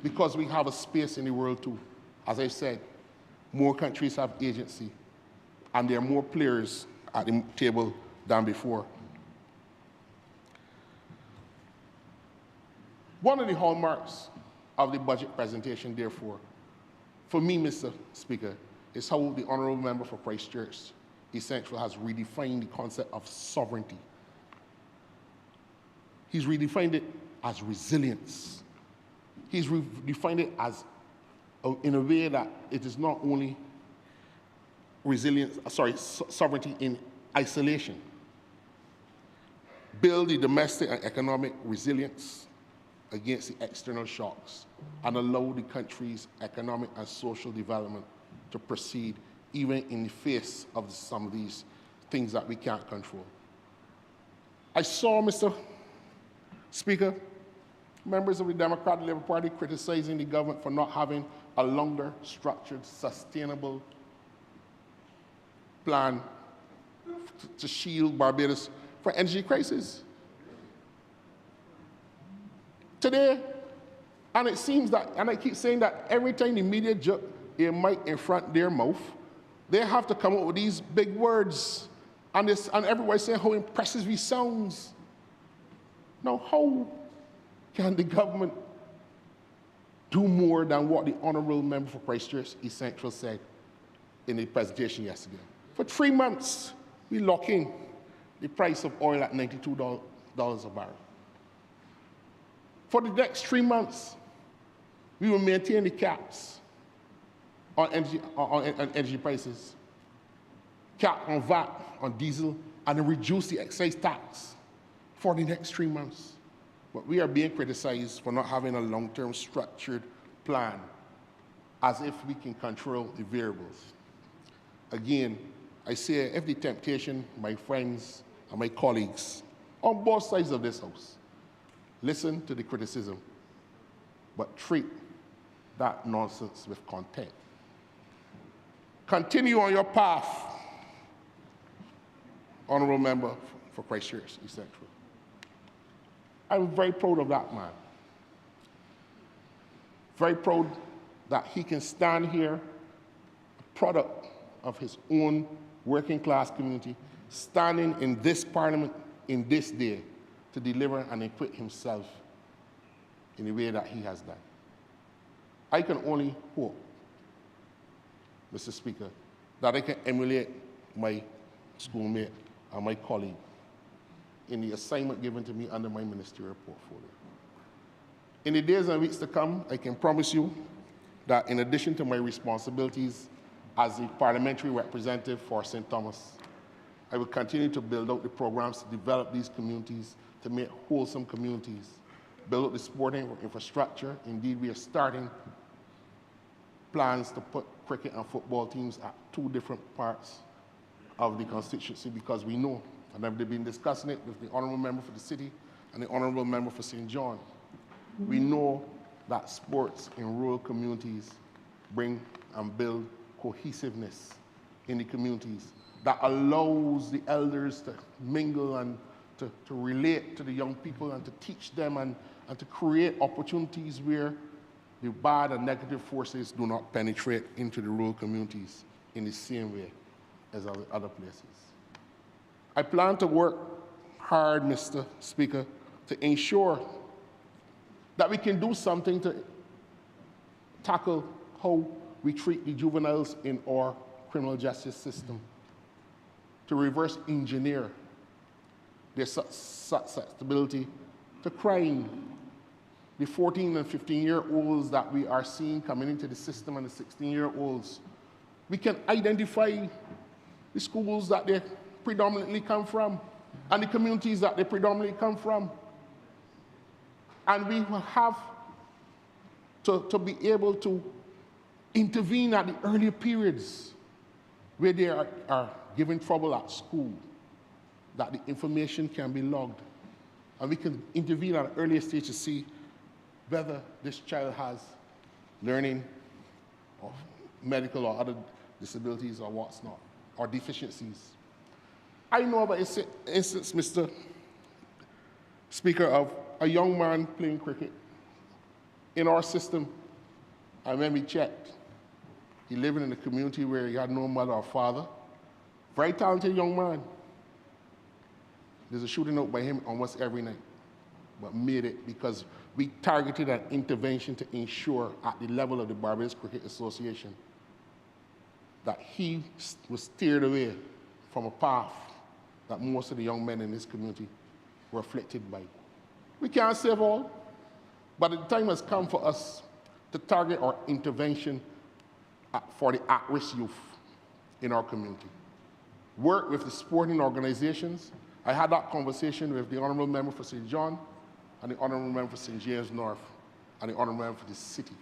because we have a space in the world too. As I said, more countries have agency and there are more players at the table than before. One of the hallmarks of the budget presentation, therefore, for me, Mr. Speaker, is how the Honourable Member for Christchurch East Central has redefined the concept of sovereignty. He's redefined it as resilience. He's redefined it as, in a way that it is not only resilience, sovereignty in isolation. Build the domestic and economic resilience against the external shocks and allow the country's economic and social development to proceed even in the face of some of these things that we can't control. I saw, Mr. Speaker, members of the Democratic Labour Party criticizing the government for not having a longer structured, sustainable plan to shield Barbados from energy crisis. Today, and it seems that, and I keep saying that every time the media jut a mic in front of their mouth, they have to come up with these big words, and everybody's saying how impressive he sounds. Now, how can the government do more than what the Honourable Member for Christchurch East Central said in the presentation yesterday? For 3 months, we lock in the price of oil at $92 a barrel. For the next 3 months, we will maintain the caps on energy prices, cap on VAT on diesel, and then reduce the excise tax for the next 3 months. But we are being criticized for not having a long-term structured plan, as if we can control the variables. Again, I say, if the temptation, my friends and my colleagues on both sides of this house, listen to the criticism, but treat that nonsense with contempt. Continue on your path, Honourable Member for Christchurch East Central. I'm very proud of that man. Very proud that he can stand here, a product of his own working class community, standing in this parliament in this day to deliver and equip himself in the way that he has done. I can only hope, Mr. Speaker, that I can emulate my schoolmate and my colleague in the assignment given to me under my ministerial portfolio. In the days and weeks to come, I can promise you that in addition to my responsibilities as the parliamentary representative for St. Thomas, I will continue to build out the programs to develop these communities, to make wholesome communities, build out the sporting infrastructure. Indeed, we are starting plans to put cricket and football teams at 2 different parts of the constituency, because we know, and I've been discussing it with the Honourable Member for the City and the Honourable Member for St. John, we know that sports in rural communities bring and build cohesiveness in the communities that allows the elders to mingle and to relate to the young people and to teach them and to create opportunities where the bad and negative forces do not penetrate into the rural communities in the same way as other places. I plan to work hard, Mr. Speaker, to ensure that we can do something to tackle how we treat the juveniles in our criminal justice system, to reverse engineer their susceptibility to crime. The 14 and 15-year-olds that we are seeing coming into the system and the 16-year-olds, we can identify the schools that they predominantly come from and the communities that they predominantly come from. And we will have to be able to intervene at the earlier periods where they are given trouble at school, that the information can be logged. And we can intervene at an earlier stage to see whether this child has learning or medical or other disabilities or what's not, or deficiencies. I know about an instance, Mr. Speaker, of a young man playing cricket in our system, and when we checked, he lived in a community where he had no mother or father. Very talented young man. There's a shooting out by him almost every night, but made it because we targeted an intervention to ensure at the level of the Barbados Cricket Association that he was steered away from a path that most of the young men in this community were afflicted by. We can't save all, but the time has come for us to target our intervention for the at-risk youth in our community. Work with the sporting organizations. I had that conversation with the Honourable Member for St. John and the Honourable Member for St. James North and the Honourable Member for the city.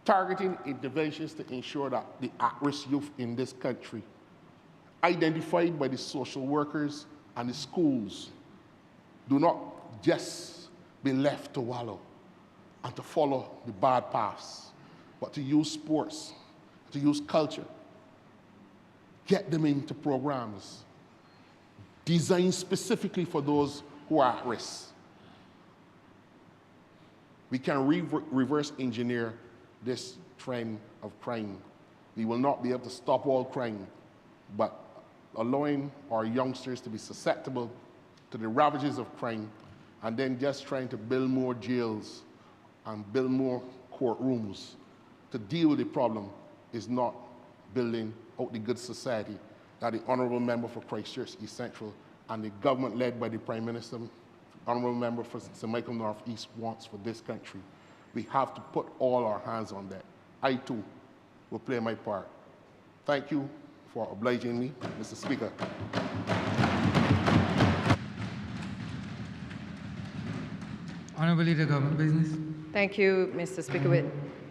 Targeting interventions to ensure that the at-risk youth in this country, identified by the social workers and the schools, do not just be left to wallow and to follow the bad paths, but to use sports, to use culture, get them into programs designed specifically for those who are at risk. We can reverse engineer this trend of crime. We will not be able to stop all crime, but allowing our youngsters to be susceptible to the ravages of crime and then just trying to build more jails and build more courtrooms to deal with the problem is not building out the good society that the Honourable Member for Christchurch East Central and the government led by the Prime Minister, Honourable Member for St. Michael North East wants for this country. We have to put all our hands on that. I too will play my part. Thank you for obliging me, Mr. Speaker. Honourable Leader, Government Business. Thank you, Mr. Speaker.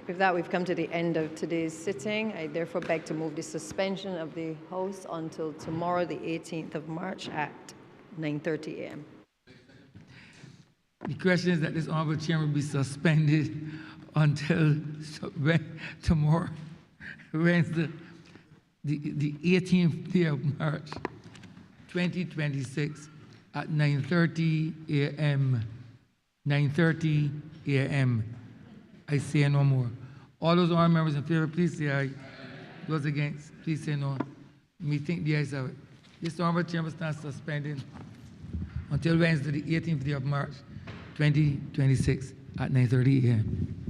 With that, we've come to the end of today's sitting. I therefore beg to move the suspension of the House until tomorrow, the 18th of March at 9:30 a.m. The question is that this Honourable Chamber be suspended until tomorrow, Wednesday, the 18th day of March, 2026 at 9:30 a.m. 9:30 a.m. I say no more. All those honourable members in favor, please say aye. Those against, please say no. Me think the ayes have it. This Honourable Chamber stands suspended until Wednesday, the 18th day of March, 2026 at 9:30 a.m.